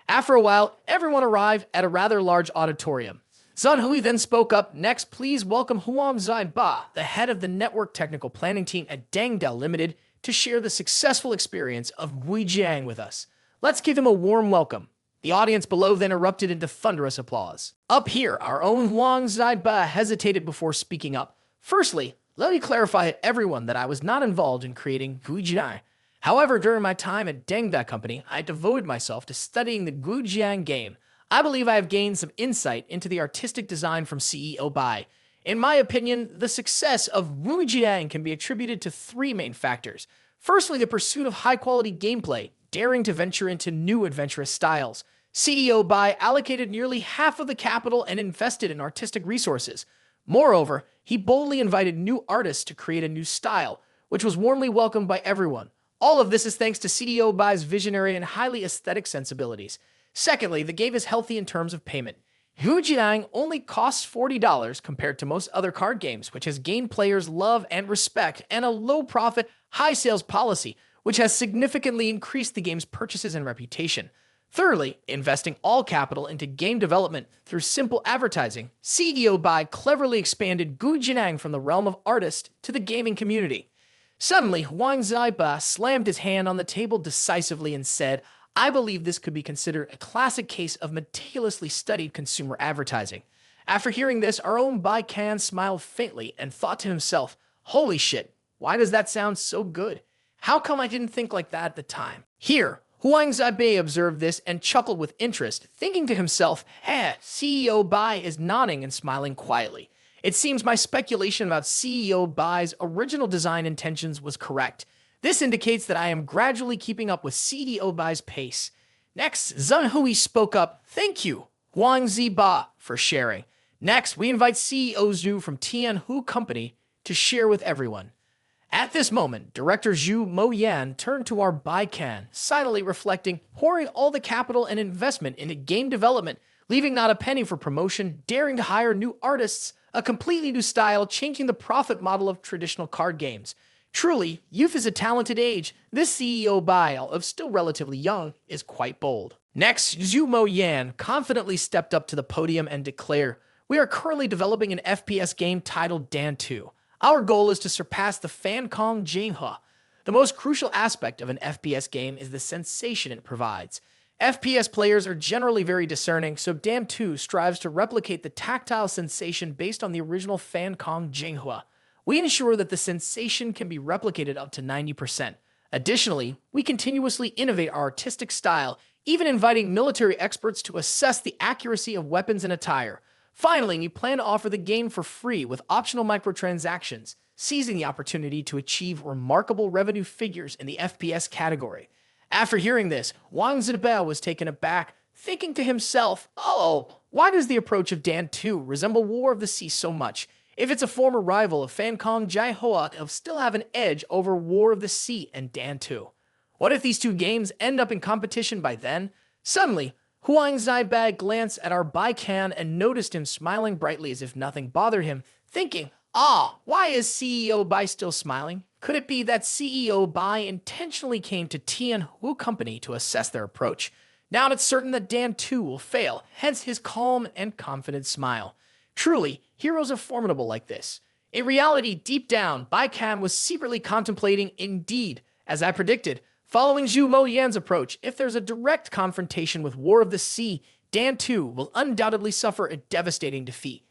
After a while, everyone arrived at a rather large auditorium. Zun Hui then spoke up, next please welcome Huang Ziba, the head of the network technical planning team at Deng Limited, to share the successful experience of Bei Qian with us. Let's give him a warm welcome. The audience below then erupted into thunderous applause. Up here, our own Huang Ziba hesitated before speaking up. Firstly, let me clarify to everyone that I was not involved in creating Bei Qian. However, during my time at Deng Company, I devoted myself to studying the Bei Qian game. I believe I have gained some insight into the artistic design from CEO Bei. In my opinion, the success of Bei Qian can be attributed to 3 main factors. Firstly, the pursuit of high-quality gameplay, daring to venture into new adventurous styles. CEO Bei allocated nearly half of the capital and invested in artistic resources. Moreover, he boldly invited new artists to create a new style, which was warmly welcomed by everyone. All of this is thanks to CEO Bai's visionary and highly aesthetic sensibilities. Secondly, the game is healthy in terms of payment. Bei Qian only costs $40 compared to most other card games, which has gained players' love and respect, and a low-profit, high-sales policy, which has significantly increased the game's purchases and reputation. Thirdly, investing all capital into game development through simple advertising, CEO Bei cleverly expanded Bei Qian from the realm of artists to the gaming community. Suddenly, Huang Ziba slammed his hand on the table decisively and said, I believe this could be considered a classic case of meticulously studied consumer advertising. After hearing this, our own Bei Qian smiled faintly and thought to himself, holy shit, why does that sound so good? How come I didn't think like that at the time? Here, Huang Ziba observed this and chuckled with interest, thinking to himself, CEO Bei is nodding and smiling quietly. It seems my speculation about CEO Bai's original design intentions was correct. This indicates that I am gradually keeping up with CEO Bai's pace. Next, Zun Hui spoke up, thank you, Huang Ziba, for sharing. Next, we invite CEO Zhu from Tianhu Company to share with everyone. At this moment, Director Zhu Moyan turned to our Bei Qian, silently reflecting, pouring all the capital and investment into game development, leaving not a penny for promotion, daring to hire new artists, a completely new style, changing the profit model of traditional card games. Truly, youth is a talented age. This CEO Bei, although still relatively young, is quite bold. Next, Zhu Moyan confidently stepped up to the podium and declared, we are currently developing an FPS game titled Dan 2. Our goal is to surpass the Fancong Jinhua. The most crucial aspect of an FPS game is the sensation it provides. FPS players are generally very discerning, so Dan 2 strives to replicate the tactile sensation based on the original Fancong Jinhua. We ensure that the sensation can be replicated up to 90%. Additionally, we continuously innovate our artistic style, even inviting military experts to assess the accuracy of weapons and attire. Finally, we plan to offer the game for free with optional microtransactions, seizing the opportunity to achieve remarkable revenue figures in the FPS category. After hearing this, Wang Ziba was taken aback, thinking to himself, oh, Why does the approach of Dan 2 resemble War of the Sea so much? If it's a former rival of Fancom Jaihoa, it'll still have an edge over War of the Sea and Dan 2. What if these two games end up in competition by then? Suddenly, Huang Zaibai glanced at our Bei Qian and noticed him smiling brightly as if nothing bothered him, thinking, why is CEO Bai still smiling? Could it be that CEO Bai intentionally came to Tianhu Company to assess their approach? Now it's certain that Dan too will fail, hence his calm and confident smile. Truly, heroes are formidable like this. In reality, deep down, Bai Qian was secretly contemplating, indeed, as I predicted, following Zhu Moyan's approach, if there's a direct confrontation with War of the Sea, Dan too will undoubtedly suffer a devastating defeat.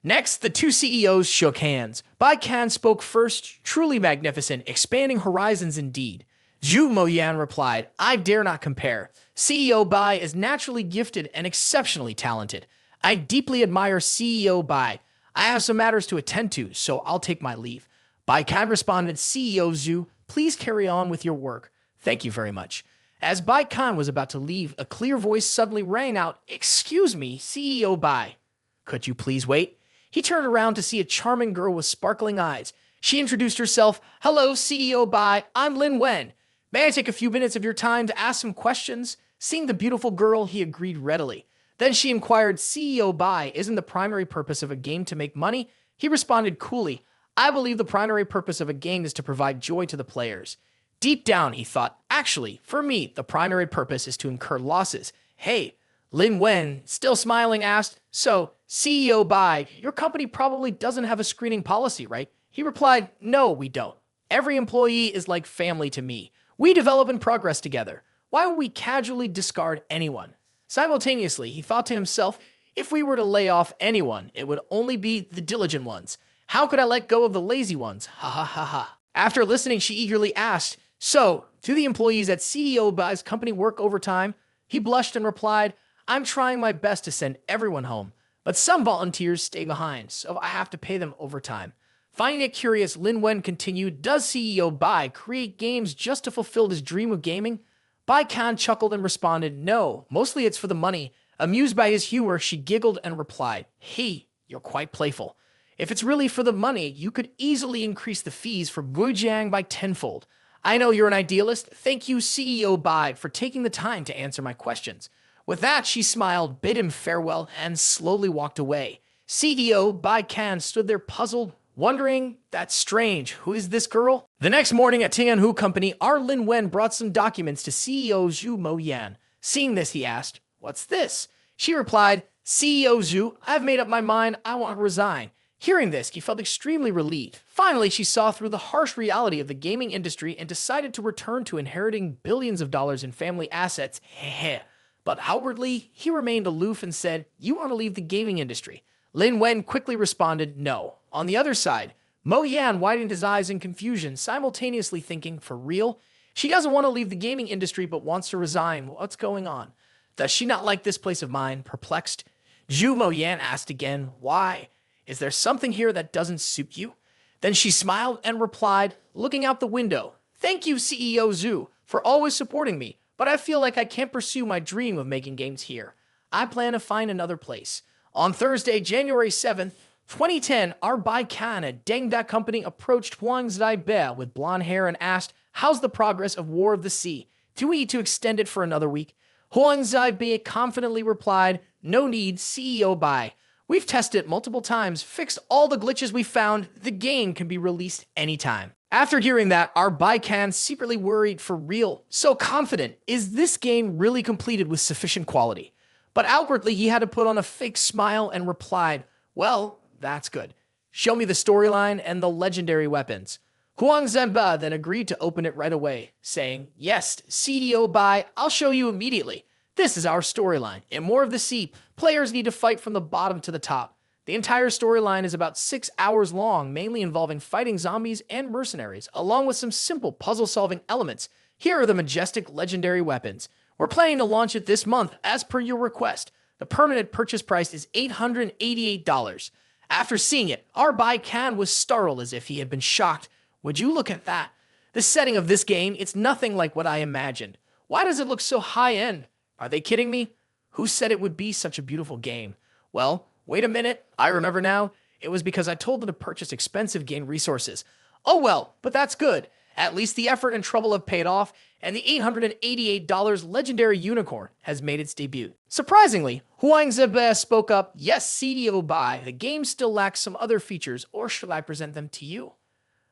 Next, the two CEOs shook hands. Bai Qian spoke first, truly magnificent, expanding horizons indeed. Zhu Moyan replied, I dare not compare. CEO Bai is naturally gifted and exceptionally talented. I deeply admire CEO Bai. I have some matters to attend to, so I'll take my leave. Bai Qian responded, CEO Zhu, please carry on with your work. Thank you very much. As Bai Qian was about to leave, a clear voice suddenly rang out, Excuse me, CEO Bai. Could you please wait? He turned around to see a charming girl with sparkling eyes. She introduced herself. Hello, CEO Bai. I'm Lin Wen. May I take a few minutes of your time to ask some questions? Seeing the beautiful girl, he agreed readily. Then she inquired, CEO Bai, isn't the primary purpose of a game to make money? He responded coolly, I believe the primary purpose of a game is to provide joy to the players. Deep down, he thought, actually, for me, the primary purpose is to incur losses. Hey, Lin Wen, still smiling, asked, So, CEO Bai, your company probably doesn't have a screening policy, right? He replied, No, we don't. Every employee is like family to me. We develop and progress together. Why would we casually discard anyone? Simultaneously, he thought to himself, if we were to lay off anyone, it would only be the diligent ones. How could I let go of the lazy ones? Ha ha ha ha. After listening, she eagerly asked, So, do the employees at CEO Bai's company work overtime? He blushed and replied, I'm trying my best to send everyone home, but some volunteers stay behind, so I have to pay them overtime. Finding it curious, Lin Wen continued, Does CEO Bai create games just to fulfill his dream of gaming? Bai Qian chuckled and responded, No, mostly it's for the money. Amused by his humor, she giggled and replied, Hey, you're quite playful. If it's really for the money, you could easily increase the fees for Guijiang by tenfold. I know you're an idealist. Thank you, CEO Bai, for taking the time to answer my questions. With that, she smiled, bid him farewell, and slowly walked away. CEO Bai Qian stood there puzzled, wondering, that's strange, who is this girl? The next morning at Tianhu Company, our Lin Wen brought some documents to CEO Zhu Moyan. Seeing this, he asked, What's this? She replied, CEO Zhu, I've made up my mind, I want to resign. Hearing this, he felt extremely relieved. Finally, she saw through the harsh reality of the gaming industry and decided to return to inheriting billions of dollars in family assets. But outwardly, he remained aloof and said, You want to leave the gaming industry? Lin Wen quickly responded, No. On the other side, Mo Yan widened his eyes in confusion, simultaneously thinking, For real? She doesn't want to leave the gaming industry but wants to resign. What's going on? Does she not like this place of mine? Perplexed, Zhu Moyan asked again, Why? Is there something here that doesn't suit you? Then she smiled and replied, looking out the window, Thank you, CEO Zhu, for always supporting me, but I feel like I can't pursue my dream of making games here. I plan to find another place. On Thursday, January 7th, 2010, our Bei Qian at Deng Company approached Huang Zaibai with blonde hair and asked, How's the progress of War of the Sea? Do we need to extend it for another week? Huang Zaibai confidently replied, No need, CEO Bai. We've tested it multiple times, fixed all the glitches we found. The game can be released anytime. After hearing that, our Bei Qian secretly worried for real. So confident, is this game really completed with sufficient quality? But outwardly, he had to put on a fake smile and replied, Well, that's good. Show me the storyline and the legendary weapons. Huang Zaibai then agreed to open it right away, saying, Yes, CEO Bai, I'll show you immediately. This is our storyline. In War of the Sea, players need to fight from the bottom to the top. The entire storyline is about 6 hours long, mainly involving fighting zombies and mercenaries, along with some simple puzzle-solving elements. Here are the majestic legendary weapons. We're planning to launch it this month, as per your request. The permanent purchase price is $888. After seeing it, our Bei Qian was startled as if he had been shocked. Would you look at that? The setting of this game, it's nothing like what I imagined. Why does it look so high-end? Are they kidding me? Who said it would be such a beautiful game? Well, wait a minute, I remember now. It was because I told them to purchase expensive game resources. Oh well, but that's good. At least the effort and trouble have paid off, and the $888 legendary unicorn has made its debut. Surprisingly, Huang Zebe spoke up, yes, CDO Bai, the game still lacks some other features, or shall I present them to you?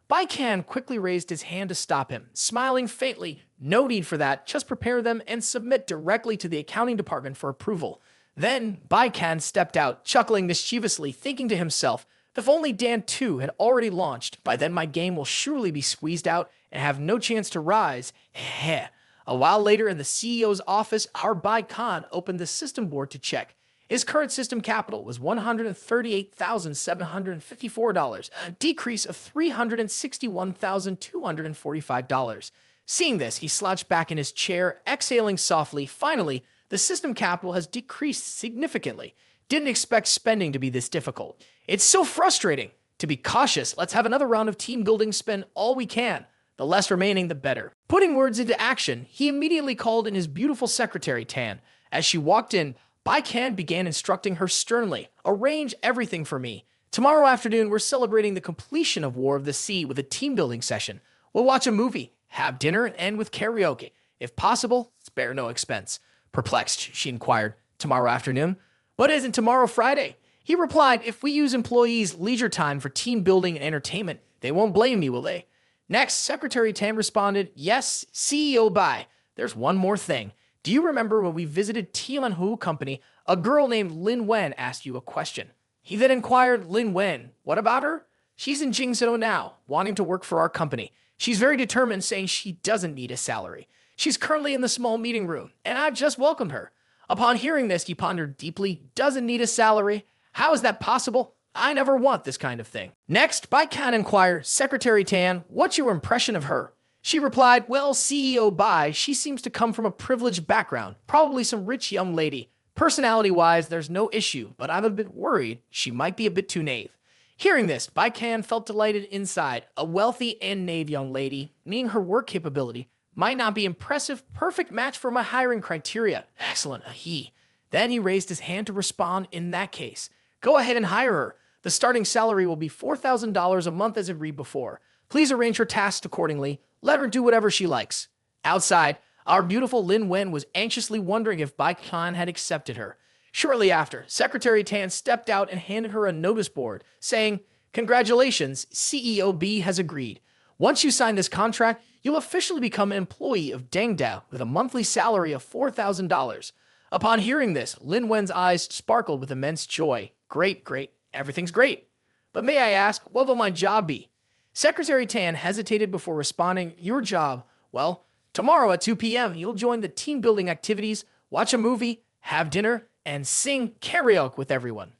Bei Qian quickly raised his hand to stop him, smiling faintly. No need for that, just prepare them and submit directly to the accounting department for approval. Then, Bei Qian stepped out, chuckling mischievously, thinking to himself, if only Dan 2 had already launched, by then my game will surely be squeezed out and have no chance to rise. Heh. A while later in the CEO's office, our Bei Qian opened the system board to check. His current system capital was $138,754, a decrease of $361,245. Seeing this, he slouched back in his chair, exhaling softly. Finally, the system capital has decreased significantly. Didn't expect spending to be this difficult. It's so frustrating. To be cautious, let's have another round of team building, spend all we can. The less remaining, the better. Putting words into action, he immediately called in his beautiful secretary, Tan. As she walked in, Bei Qian began instructing her sternly, arrange everything for me. Tomorrow afternoon, we're celebrating the completion of War of the Sea with a team building session. We'll watch a movie, have dinner, and end with karaoke. If possible, spare no expense. Perplexed, she inquired, tomorrow afternoon? But isn't tomorrow Friday? He replied, if we use employees' leisure time for team building and entertainment, they won't blame me, will they? Next, Secretary Tan responded, yes, CEO Bai. There's one more thing. Do you remember when we visited Tianhu Company, a girl named Lin Wen asked you a question? He then inquired, Lin Wen, what about her? She's in Jingzhou now, wanting to work for our company. She's very determined, saying she doesn't need a salary. She's currently in the small meeting room, and I've just welcomed her. Upon hearing this, he pondered deeply, doesn't need a salary? How is that possible? I never want this kind of thing. Next, Bei Qian inquired, Secretary Tan, what's your impression of her? She replied, well, CEO Bai, she seems to come from a privileged background, probably some rich young lady. Personality-wise, there's no issue, but I'm a bit worried she might be a bit too naive. Hearing this, Bei Qian felt delighted inside. A wealthy and naive young lady, meaning her work capability, might not be impressive, perfect match for my hiring criteria. Excellent, a he. Then he raised his hand to respond, in that case. Go ahead and hire her. The starting salary will be $4,000 a month as agreed before. Please arrange her tasks accordingly. Let her do whatever she likes. Outside, our beautiful Lin Wen was anxiously wondering if Bei Qian had accepted her. Shortly after, Secretary Tan stepped out and handed her a notice board, saying, congratulations, CEO B has agreed. Once you sign this contract, you'll officially become an employee of Deng with a monthly salary of $4,000. Upon hearing this, Lin Wen's eyes sparkled with immense joy. Great, great, everything's great. But may I ask, what will my job be? Secretary Tan hesitated before responding, your job, well, tomorrow at 2 p.m., you'll join the team building activities, watch a movie, have dinner, and sing karaoke with everyone.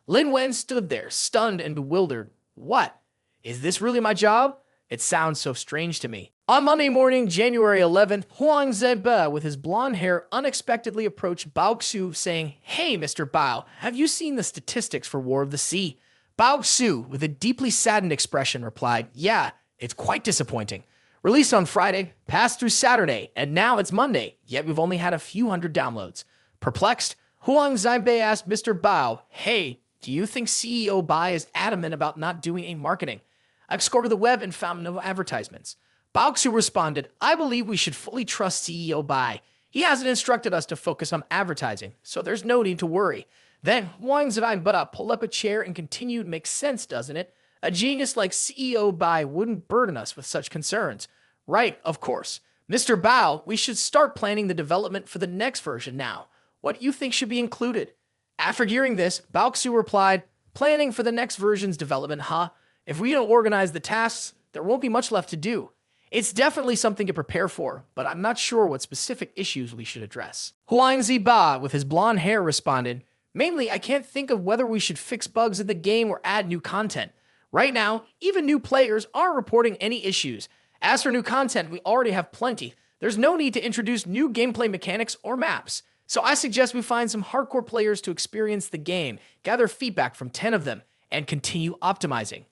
Lin Wen stood there, stunned and bewildered. What? Is this really my job? It sounds so strange to me. On Monday morning, January 11th, Huang Zebe, with his blonde hair, unexpectedly approached Bao Xu, saying, hey, Mr. Bao, have you seen the statistics for War of the Sea? Bao Xu, with a deeply saddened expression, replied, yeah, it's quite disappointing. Released on Friday, passed through Saturday, and now it's Monday, yet we've only had a few hundred downloads. Perplexed, Huang Zebe asked Mr. Bao, hey, do you think CEO Bai is adamant about not doing any marketing? I've scoured the web and found no advertisements. Bao Xu responded, I believe we should fully trust CEO Bai. He hasn't instructed us to focus on advertising, so there's no need to worry. Then Huang Zebe pulled up a chair and continued, makes sense, doesn't it? A genius like CEO Bai wouldn't burden us with such concerns. Right, of course. Mr. Bao, we should start planning the development for the next version now. What do you think should be included? After hearing this, Bao Xu replied, planning for the next version's development, huh? If we don't organize the tasks, there won't be much left to do. It's definitely something to prepare for, but I'm not sure what specific issues we should address. Huang Ziba, with his blonde hair, responded, mainly, I can't think of whether we should fix bugs in the game or add new content. Right now, even new players aren't reporting any issues. As for new content, we already have plenty. There's no need to introduce new gameplay mechanics or maps. So I suggest we find some hardcore players to experience the game, gather feedback from 10 of them, and continue optimizing.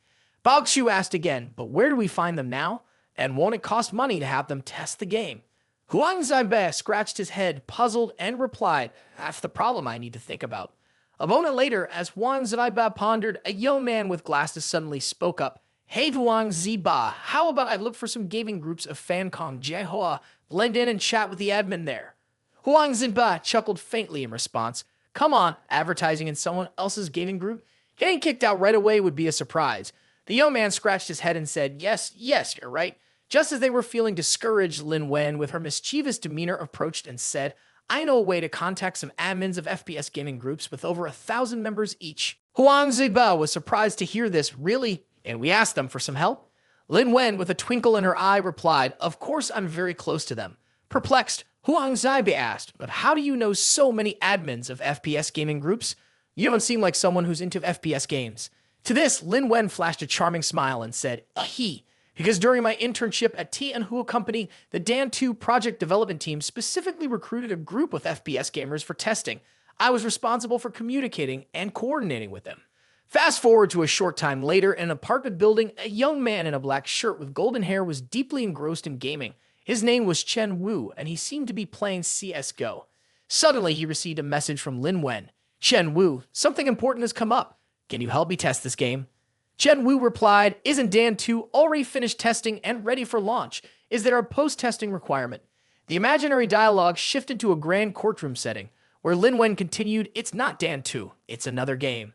Bao Xu asked again, but where do we find them now? And won't it cost money to have them test the game? Huang Zaibe scratched his head, puzzled, and replied, "That's the problem I need to think about." A moment later, as Huang Zaibe pondered, a young man with glasses suddenly spoke up. "Hey Huang Ziba, how about I look for some gaming groups of Fancong Jiehua, blend in and chat with the admin there?" Huang Ziba chuckled faintly in response. "Come on, advertising in someone else's gaming group? Getting kicked out right away would be a surprise." The young man scratched his head and said, "Yes, yes, you're right." Just as they were feeling discouraged, Lin Wen, with her mischievous demeanor, approached and said, "I know a way to contact some admins of FPS gaming groups with over 1,000 members each." Huang Ziba was surprised to hear this. "Really? And we asked them for some help?" Lin Wen, with a twinkle in her eye, replied, "Of course I'm very close to them." Perplexed, Huang Zibe asked, "But how do you know so many admins of FPS gaming groups? You don't seem like someone who's into FPS games." To this, Lin Wen flashed a charming smile and said, "Ahi, because during my internship at Tianhua Company, the Dan 2 project development team specifically recruited a group of FPS gamers for testing. I was responsible for communicating and coordinating with them." Fast forward to a short time later, in an apartment building, a young man in a black shirt with golden hair was deeply engrossed in gaming. His name was Chen Wu, and he seemed to be playing CSGO. Suddenly, he received a message from Lin Wen. "Chen Wu, something important has come up. Can you help me test this game?" Chen Wu replied, "Isn't Dan 2 already finished testing and ready for launch? Is there a post-testing requirement?" The imaginary dialogue shifted to a grand courtroom setting, where Lin Wen continued, "It's not Dan 2, it's another game."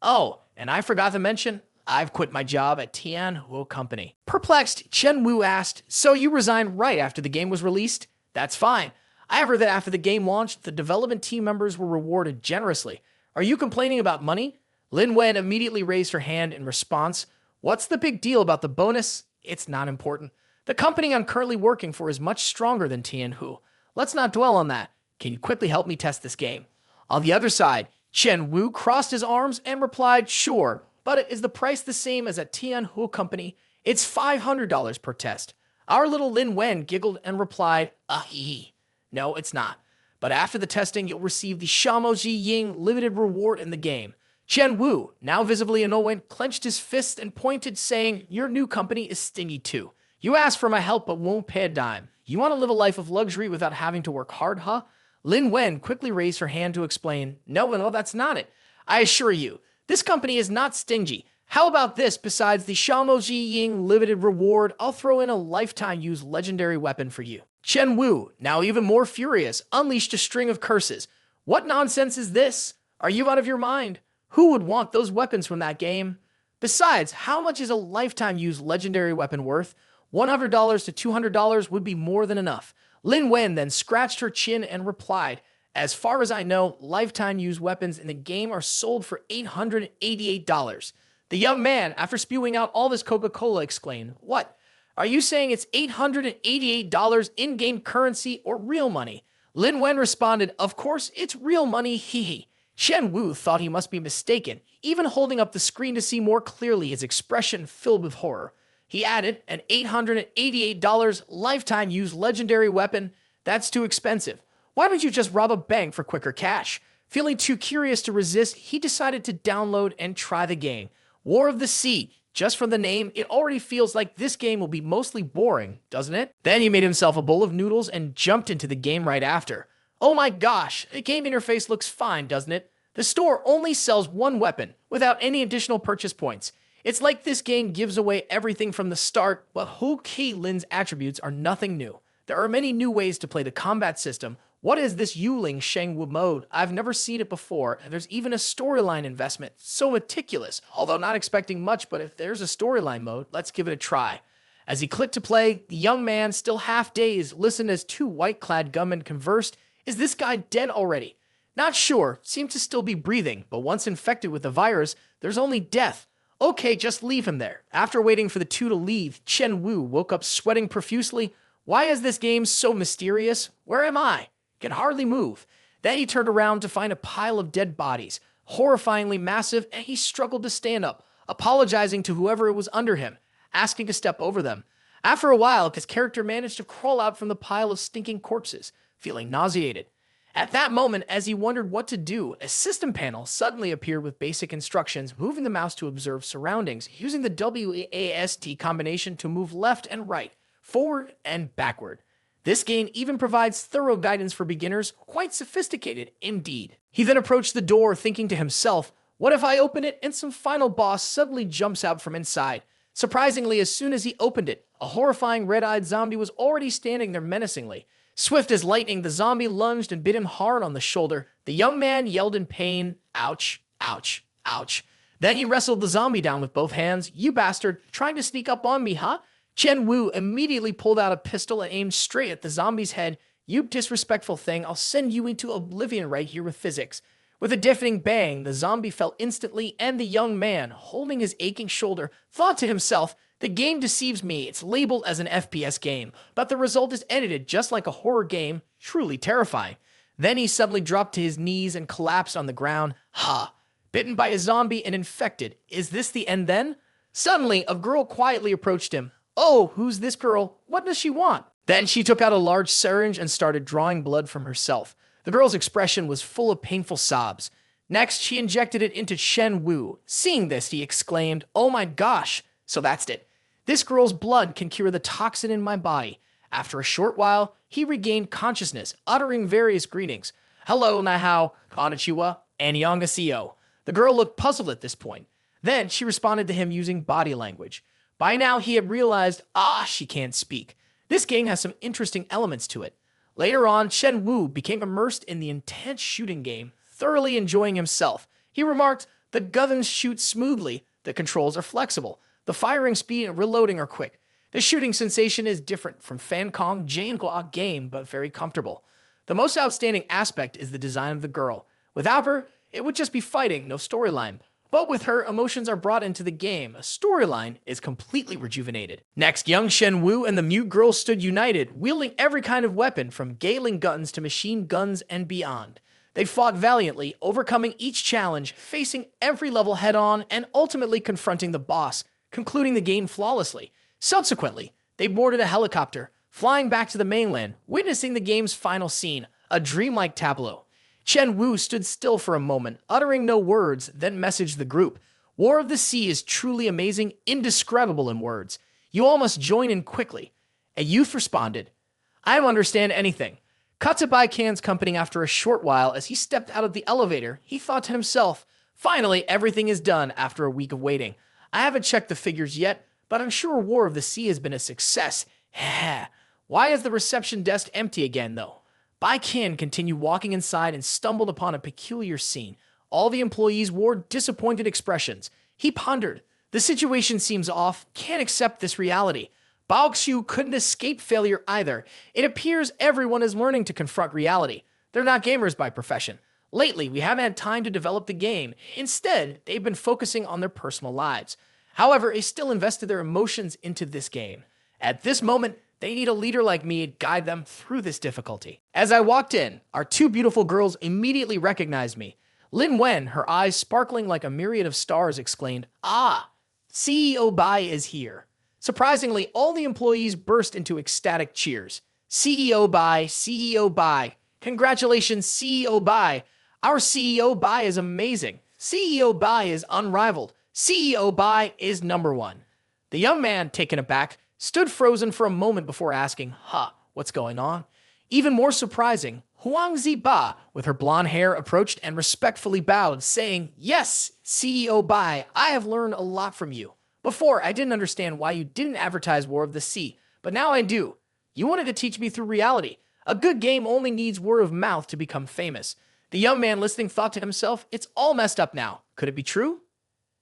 "Oh, and I forgot to mention, I've quit my job at Tianhua Company." Perplexed, Chen Wu asked, "So you resigned right after the game was released?" "That's fine. I heard that after the game launched, the development team members were rewarded generously. Are you complaining about money?" Lin Wen immediately raised her hand in response. "What's the big deal about the bonus? It's not important. The company I'm currently working for is much stronger than Tianhu. Let's not dwell on that. Can you quickly help me test this game?" On the other side, Chen Wu crossed his arms and replied, "Sure, but is the price the same as at Tianhu Company? It's $500 per test." Our little Lin Wen giggled and replied, "Ahi. No, it's not. But after the testing, you'll receive the Shamoji Ying limited reward in the game." Chen Wu, now visibly annoyed, clenched his fist and pointed, saying, "Your new company is stingy too. You asked for my help but won't pay a dime. You want to live a life of luxury without having to work hard, huh?" Lin Wen quickly raised her hand to explain, No, that's not it. I assure you, this company is not stingy. How about this? Besides the Shamoji Ying limited reward, I'll throw in a lifetime use legendary weapon for you." Chen Wu, now even more furious, unleashed a string of curses. "What nonsense is this? Are you out of your mind? Who would want those weapons from that game? Besides, how much is a lifetime use legendary weapon worth? $100 to $200 would be more than enough." Lin Wen then scratched her chin and replied, "As far as I know, lifetime use weapons in the game are sold for $888. The young man, after spewing out all this Coca-Cola, exclaimed, "What? Are you saying it's $888 in-game currency or real money?" Lin Wen responded, "Of course, it's real money, hee hee." Chen Wu thought he must be mistaken, even holding up the screen to see more clearly, his expression filled with horror. He added, "An $888 lifetime use legendary weapon? That's too expensive. Why don't you just rob a bank for quicker cash?" Feeling too curious to resist, he decided to download and try the game. War of the Sea. Just from the name, it already feels like this game will be mostly boring, doesn't it? Then he made himself a bowl of noodles and jumped into the game right after. Oh my gosh, the game interface looks fine, doesn't it? The store only sells one weapon, without any additional purchase points. It's like this game gives away everything from the start, but Hu Qi-Lin's attributes are nothing new. There are many new ways to play the combat system. What is this Yuling Shengwu mode? I've never seen it before, and there's even a storyline investment. So meticulous, although not expecting much, but if there's a storyline mode, let's give it a try. As he clicked to play, the young man, still half dazed, listened as two white-clad gunmen conversed. Is this guy dead already? Not sure, seemed to still be breathing, but once infected with the virus, there's only death. Okay, just leave him there. After waiting for the two to leave, Chen Wu woke up sweating profusely. Why is this game so mysterious? Where am I? Can hardly move. Then he turned around to find a pile of dead bodies, horrifyingly massive, and he struggled to stand up, apologizing to whoever was under him, asking to step over them. After a while, his character managed to crawl out from the pile of stinking corpses, feeling nauseated. At that moment, as he wondered what to do, a system panel suddenly appeared with basic instructions, moving the mouse to observe surroundings, using the WASD combination to move left and right, forward and backward. This game even provides thorough guidance for beginners, quite sophisticated indeed. He then approached the door, thinking to himself, what if I open it and some final boss suddenly jumps out from inside? Surprisingly, as soon as he opened it, a horrifying red-eyed zombie was already standing there menacingly. Swift as lightning, the zombie lunged and bit him hard on the shoulder. The young man yelled in pain, ouch, ouch, ouch. Then he wrestled the zombie down with both hands. You bastard, trying to sneak up on me, huh? Chen Wu immediately pulled out a pistol and aimed straight at the zombie's head. You disrespectful thing, I'll send you into oblivion right here with physics. With a deafening bang, the zombie fell instantly, and the young man, holding his aching shoulder, thought to himself, the game deceives me, it's labeled as an FPS game, but the result is edited just like a horror game, truly terrifying. Then he suddenly dropped to his knees and collapsed on the ground. Ha! Bitten by a zombie and infected. Is this the end then? Suddenly, a girl quietly approached him. Oh, who's this girl? What does she want? Then she took out a large syringe and started drawing blood from herself. The girl's expression was full of painful sobs. Next, she injected it into Chen Wu. Seeing this, he exclaimed, oh my gosh, so that's it. This girl's blood can cure the toxin in my body. After a short while, he regained consciousness, uttering various greetings. Hello, Nahao, Konnichiwa, Annyeonghaseyo. The girl looked puzzled at this point. Then she responded to him using body language. By now, he had realized, she can't speak. This game has some interesting elements to it. Later on, Chen Wu became immersed in the intense shooting game, thoroughly enjoying himself. He remarked, the guns shoot smoothly, the controls are flexible, the firing speed and reloading are quick. The shooting sensation is different from Fancong Jianhua game, but very comfortable. The most outstanding aspect is the design of the girl. Without her, it would just be fighting, no storyline. But with her, emotions are brought into the game. A storyline is completely rejuvenated. Next, young Chen Wu and the mute girl stood united, wielding every kind of weapon from Gatling guns to machine guns and beyond. They fought valiantly, overcoming each challenge, facing every level head-on, and ultimately confronting the boss, concluding the game flawlessly. Subsequently, they boarded a helicopter, flying back to the mainland, witnessing the game's final scene, a dreamlike tableau. Chen Wu stood still for a moment, uttering no words, then messaged the group. War of the Sea is truly amazing, indescribable in words. You all must join in quickly. A youth responded, I don't understand anything. Cut to Bei Qian's company after a short while. As he stepped out of the elevator, he thought to himself, finally, everything is done after a week of waiting. I haven't checked the figures yet, but I'm sure War of the Sea has been a success. Why is the reception desk empty again, though? Bei Qian continued walking inside and stumbled upon a peculiar scene. All the employees wore disappointed expressions. He pondered. The situation seems off. Can't accept this reality. Bao Xiu couldn't escape failure either. It appears everyone is learning to confront reality. They're not gamers by profession. Lately, we haven't had time to develop the game. Instead, they've been focusing on their personal lives. However, they still invested their emotions into this game. At this moment, they need a leader like me to guide them through this difficulty. As I walked in, our two beautiful girls immediately recognized me. Lin Wen, her eyes sparkling like a myriad of stars, exclaimed, CEO Bai is here. Surprisingly, all the employees burst into ecstatic cheers. CEO Bai, CEO Bai. Congratulations, CEO Bai. Our CEO Bai is amazing. CEO Bai is unrivaled. CEO Bai is number one. The young man, taken aback, stood frozen for a moment before asking, what's going on? Even more surprising, Huangzi Ba, with her blonde hair, approached and respectfully bowed, saying, yes, CEO Bai, I have learned a lot from you. Before, I didn't understand why you didn't advertise War of the Sea, but now I do. You wanted to teach me through reality. A good game only needs word of mouth to become famous. The young man listening thought to himself, it's all messed up now. Could it be true?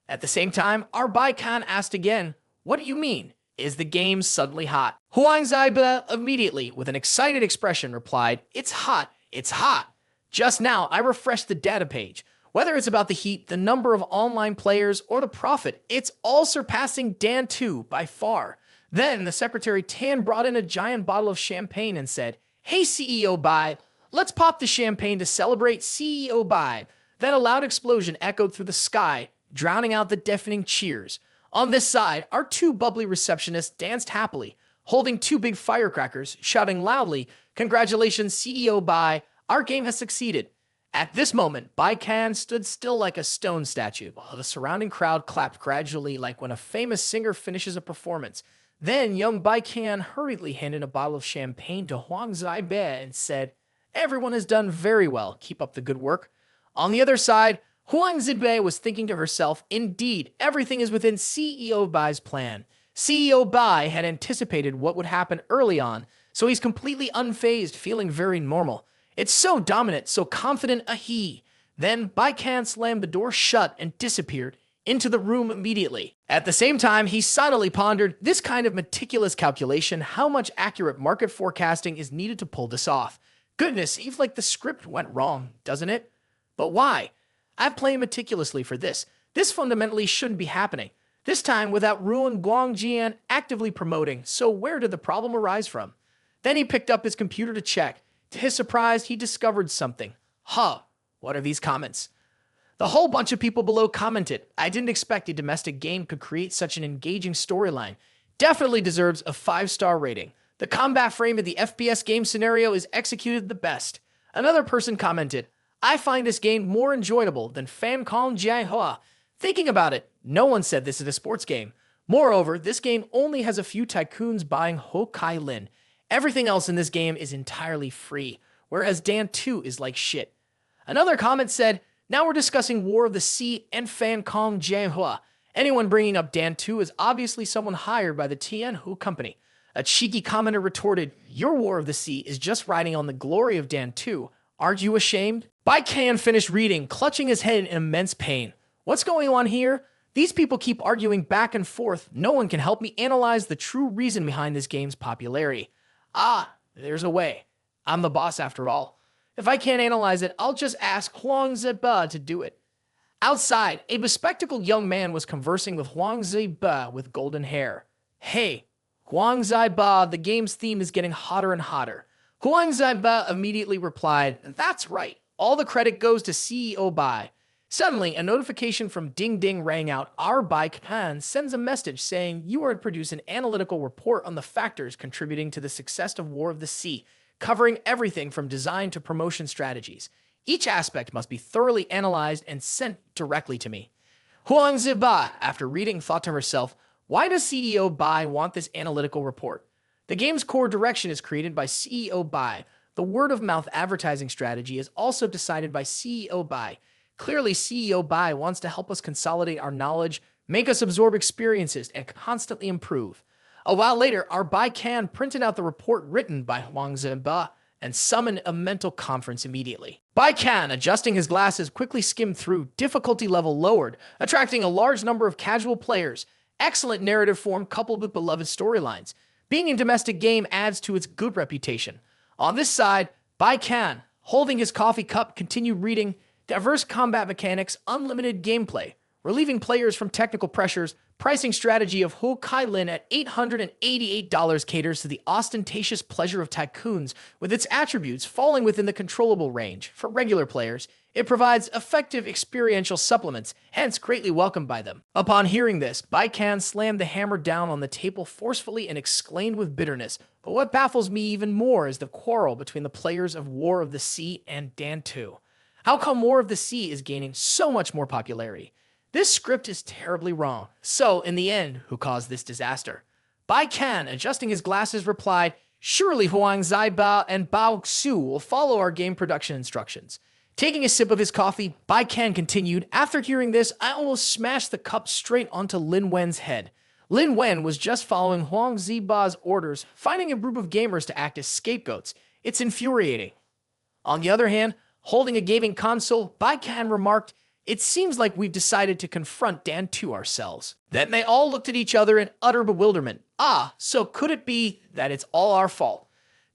At the same time, our Bei Qian asked again, what do you mean? Is the game suddenly hot? Huang Zaiba immediately, with an excited expression, replied, it's hot, it's hot. Just now, I refreshed the data page. Whether it's about the heat, the number of online players, or the profit, it's all surpassing Dan 2 by far. Then the secretary Tan brought in a giant bottle of champagne and said, hey CEO Bai, let's pop the champagne to celebrate CEO Bai. Then a loud explosion echoed through the sky, drowning out the deafening cheers. On this side, our two bubbly receptionists danced happily, holding two big firecrackers, shouting loudly, congratulations CEO Bai, our game has succeeded. At this moment, Bei Qian stood still like a stone statue, while the surrounding crowd clapped gradually like when a famous singer finishes a performance. Then young Bei Qian hurriedly handed a bottle of champagne to Huang Zaibe and said, "Everyone has done very well. Keep up the good work." On the other side, Huang Zibei was thinking to herself, indeed, everything is within CEO Bai's plan. CEO Bai had anticipated what would happen early on, so he's completely unfazed, feeling very normal. It's so dominant, so confident a he. Then Bai Qian slammed the door shut and disappeared into the room immediately. At the same time, he silently pondered this kind of meticulous calculation, how much accurate market forecasting is needed to pull this off. Goodness, seems like the script went wrong, doesn't it? But why? I've played meticulously for this. This fundamentally shouldn't be happening. This time without Ruan Guangjian actively promoting, so where did the problem arise from? Then he picked up his computer to check. To his surprise, he discovered something. Huh, what are these comments? The whole bunch of people below commented, "I didn't expect a domestic game could create such an engaging storyline. Definitely deserves a 5-star rating. The combat frame of the FPS game scenario is executed the best." Another person commented, "I find this game more enjoyable than Fancon Jiahua." Thinking about it, no one said this is a sports game. Moreover, this game only has a few tycoons buying Ho Kai Lin. Everything else in this game is entirely free, whereas Dan 2 is like shit. Another comment said, "Now we're discussing War of the Sea and Fancon Jiahua. Anyone bringing up Dan 2 is obviously someone hired by the Tianhu company." A cheeky commenter retorted, "Your War of the Sea is just riding on the glory of Dan 2. Aren't you ashamed?" Bei Qian finished reading, clutching his head in immense pain. What's going on here? These people keep arguing back and forth. No one can help me analyze the true reason behind this game's popularity. There's a way. I'm the boss after all. If I can't analyze it, I'll just ask Huang Ziba to do it. Outside, a bespectacled young man was conversing with Huang Ziba with golden hair. "Hey, Huang Ziba, the game's theme is getting hotter and hotter." Huang Ziba immediately replied, "That's right. All the credit goes to CEO Bai." Suddenly, a notification from Deng rang out. Our Bei Qian sends a message saying you are to produce an analytical report on the factors contributing to the success of War of the Sea, covering everything from design to promotion strategies. Each aspect must be thoroughly analyzed and sent directly to me. Huang Ziba, after reading, thought to herself, why does CEO Bai want this analytical report? The game's core direction is created by CEO Bai. The word-of-mouth advertising strategy is also decided by CEO Bai. Clearly, CEO Bai wants to help us consolidate our knowledge, make us absorb experiences, and constantly improve. A while later, our Bei Qian printed out the report written by Huang Ziba and summoned a mental conference immediately. Bei Qian, adjusting his glasses, quickly skimmed through, difficulty level lowered, attracting a large number of casual players. Excellent narrative form coupled with beloved storylines. Being a domestic game adds to its good reputation. On this side, Bei Qian, holding his coffee cup, continued reading. Diverse combat mechanics, unlimited gameplay, relieving players from technical pressures, pricing strategy of Ho Kai Lin at $888 caters to the ostentatious pleasure of tycoons, with its attributes falling within the controllable range. For regular players, it provides effective experiential supplements, hence greatly welcomed by them. Upon hearing this, Bei Qian slammed the hammer down on the table forcefully and exclaimed with bitterness, "But what baffles me even more is the quarrel between the players of War of the Sea and Dan 2. How come War of the Sea is gaining so much more popularity? This script is terribly wrong. So, in the end, who caused this disaster?" Bei Qian, adjusting his glasses, replied, "Surely Huang Ziba and Bao Xu will follow our game production instructions." Taking a sip of his coffee, Bei Qian continued, "After hearing this, I almost smashed the cup straight onto Lin Wen's head. Lin Wen was just following Huang Ziba's orders, finding a group of gamers to act as scapegoats. It's infuriating." On the other hand, holding a gaming console, Bei Qian remarked, "It seems like we've decided to confront Dan 2 ourselves." Then they all looked at each other in utter bewilderment. So could it be that it's all our fault?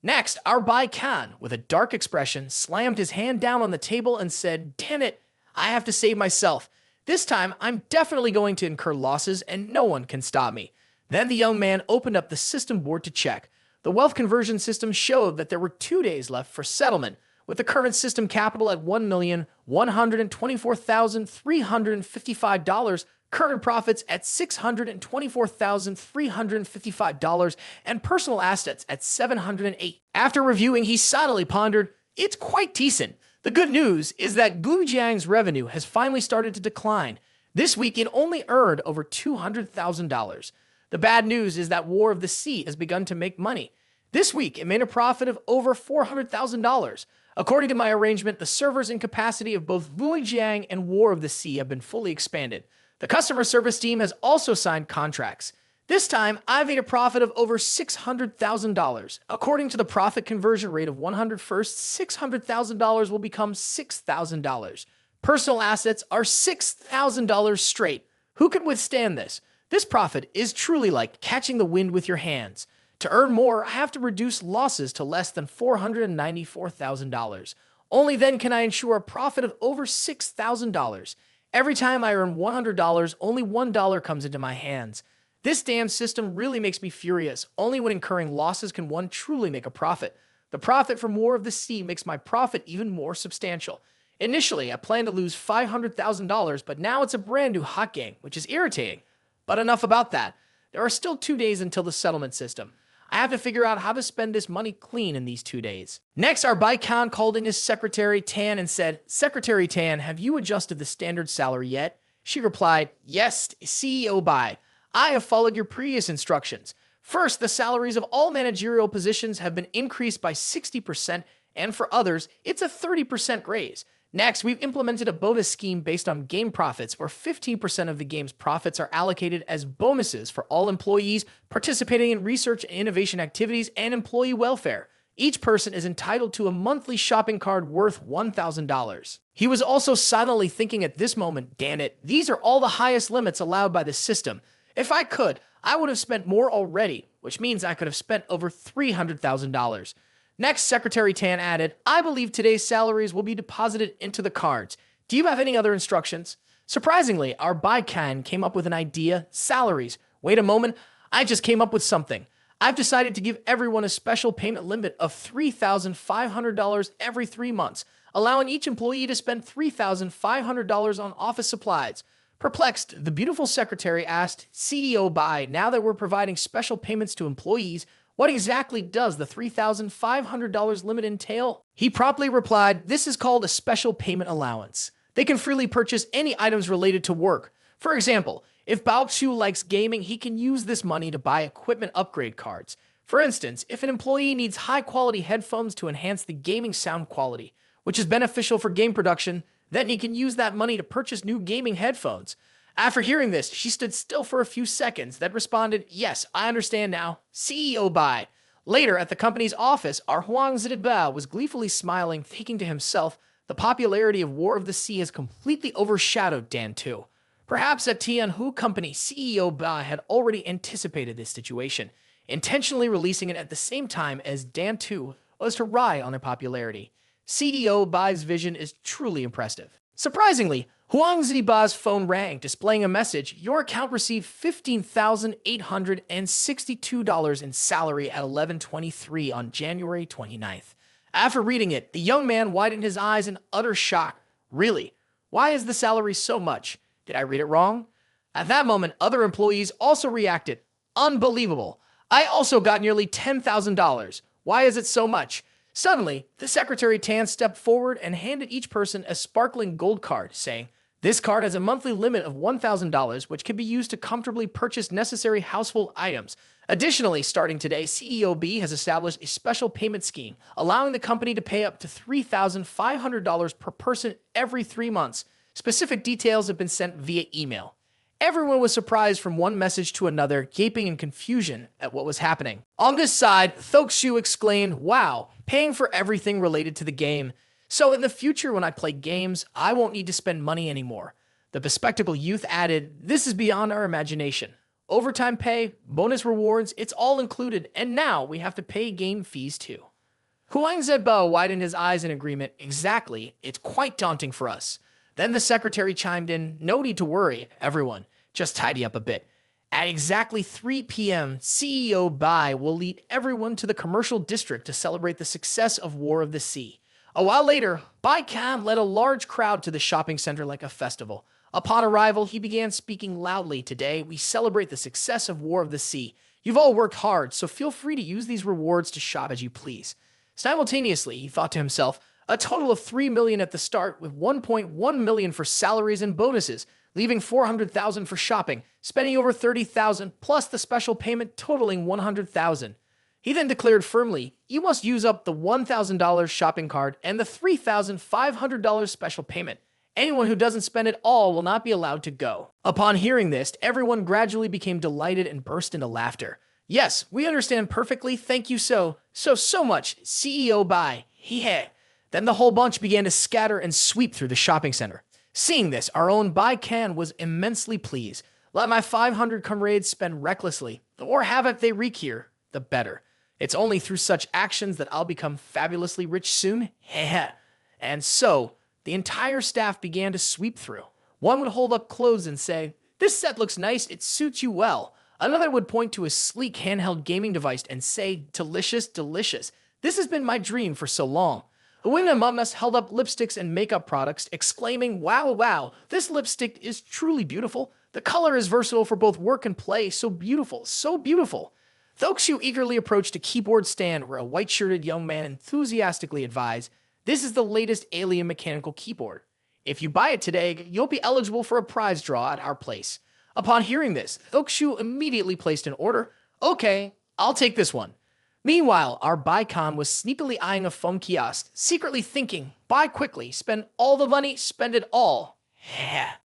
Next, our Bei Qian, with a dark expression, slammed his hand down on the table and said, "Damn it, I have to save myself. This time, I'm definitely going to incur losses and no one can stop me." Then the young man opened up the system board to check. The wealth conversion system showed that there were 2 days left for settlement, with the current system capital at $1,124,355, current profits at $624,355, and personal assets at $708. After reviewing, he silently pondered, "It's quite decent. The good news is that Gujiang's revenue has finally started to decline. This week, it only earned over $200,000. The bad news is that War of the Sea has begun to make money. This week, it made a profit of over $400,000. According to my arrangement, the servers and capacity of both Gujiang and War of the Sea have been fully expanded. The customer service team has also signed contracts. This time, I made a profit of over $600,000. According to the profit conversion rate of 101st, $600,000 will become $6,000. Personal assets are $6,000 straight. Who could withstand this? This profit is truly like catching the wind with your hands. To earn more, I have to reduce losses to less than $494,000. Only then can I ensure a profit of over $6,000. Every time I earn $100, only $1 comes into my hands. This damn system really makes me furious. Only when incurring losses can one truly make a profit. The profit from War of the Sea makes my profit even more substantial. Initially, I planned to lose $500,000, but now it's a brand new hot game, which is irritating. But enough about that. There are still 2 days until the settlement system. I have to figure out how to spend this money clean in these 2 days. Next, our Bei Qian called in his secretary, Tan, and said, "Secretary Tan, have you adjusted the standard salary yet?" She replied, "Yes, CEO Bei. I have followed your previous instructions. First, the salaries of all managerial positions have been increased by 60%, and for others, it's a 30% raise. Next, we've implemented a bonus scheme based on game profits, where 15% of the game's profits are allocated as bonuses for all employees participating in research and innovation activities and employee welfare. Each person is entitled to a monthly shopping card worth $1,000. He was also silently thinking at this moment, damn it, these are all the highest limits allowed by the system. If I could, I would have spent more already, which means I could have spent over $300,000. Next, Secretary Tan added, "I believe today's salaries will be deposited into the cards. Do you have any other instructions?" Surprisingly, our Bei Qian came up with an idea, salaries. Wait a moment, I just came up with something. I've decided to give everyone a special payment limit of $3,500 every 3 months, allowing each employee to spend $3,500 on office supplies. Perplexed, the beautiful secretary asked CEO Bei, now that we're providing special payments to employees, what exactly does the $3,500 limit entail? He promptly replied, "This is called a special payment allowance. They can freely purchase any items related to work. For example, if Bao Qiu likes gaming, he can use this money to buy equipment upgrade cards. For instance, if an employee needs high-quality headphones to enhance the gaming sound quality, which is beneficial for game production, then he can use that money to purchase new gaming headphones." After hearing this, she stood still for a few seconds, then responded, "Yes, I understand now. CEO Bai." Later, at the company's office, our Huang Zidibao was gleefully smiling, thinking to himself, the popularity of War of the Sea has completely overshadowed Dan 2. Perhaps at Tianhu Company, CEO Bai had already anticipated this situation, intentionally releasing it at the same time as Dan 2 was to ride on their popularity. CEO Bai's vision is truly impressive. Surprisingly, Huang Ziba's phone rang, displaying a message. Your account received $15,862 in salary at 11:23 on January 29th. After reading it, the young man widened his eyes in utter shock. Really? Why is the salary so much? Did I read it wrong? At that moment, other employees also reacted. Unbelievable. I also got nearly $10,000. Why is it so much? Suddenly, the Secretary Tan stepped forward and handed each person a sparkling gold card, saying, "This card has a monthly limit of $1,000, which can be used to comfortably purchase necessary household items. Additionally, starting today, CEO B has established a special payment scheme, allowing the company to pay up to $3,500 per person every 3 months. Specific details have been sent via email." Everyone was surprised from one message to another, gaping in confusion at what was happening. On this side, Thokshu exclaimed, "Wow, paying for everything related to the game. So in the future when I play games, I won't need to spend money anymore." The bespectacled youth added, "This is beyond our imagination. Overtime pay, bonus rewards, it's all included, and now we have to pay game fees too." Huang Zedbo widened his eyes in agreement. "Exactly, it's quite daunting for us." Then the secretary chimed in, "No need to worry, everyone. Just tidy up a bit. At exactly 3 p.m., CEO Bai will lead everyone to the commercial district to celebrate the success of War of the Sea." A while later, Bei Qian led a large crowd to the shopping center like a festival. Upon arrival, he began speaking loudly. "Today, we celebrate the success of War of the Sea. You've all worked hard, so feel free to use these rewards to shop as you please." Simultaneously, he thought to himself, A total of $3 million at the start, with $1.1 million for salaries and bonuses, leaving $400,000 for shopping, spending over $30,000 plus the special payment totaling $100,000. He then declared firmly, "You must use up the $1,000 shopping card and the $3,500 special payment. Anyone who doesn't spend it all will not be allowed to go." Upon hearing this, everyone gradually became delighted and burst into laughter. "Yes, we understand perfectly. Thank you so much, CEO Bei. Hee. Then the whole bunch began to scatter and sweep through the shopping center. Seeing this, our own Bei Qian was immensely pleased. Let my 500 comrades spend recklessly. The more havoc they wreak here, the better. It's only through such actions that I'll become fabulously rich soon. Heh. And so, the entire staff began to sweep through. One would hold up clothes and say, "This set looks nice, it suits you well." Another would point to a sleek handheld gaming device and say, "Delicious, delicious. This has been my dream for so long." The women among us held up lipsticks and makeup products, exclaiming, "Wow, wow, this lipstick is truly beautiful. The color is versatile for both work and play. So beautiful, so beautiful." Thokshu eagerly approached a keyboard stand where a white-shirted young man enthusiastically advised, "This is the latest alien mechanical keyboard. If you buy it today, you'll be eligible for a prize draw at our place." Upon hearing this, Thokshu immediately placed an order. "Okay, I'll take this one." Meanwhile, our Bei Qian was sneakily eyeing a phone kiosk, secretly thinking, "Buy quickly, spend all the money, spend it all."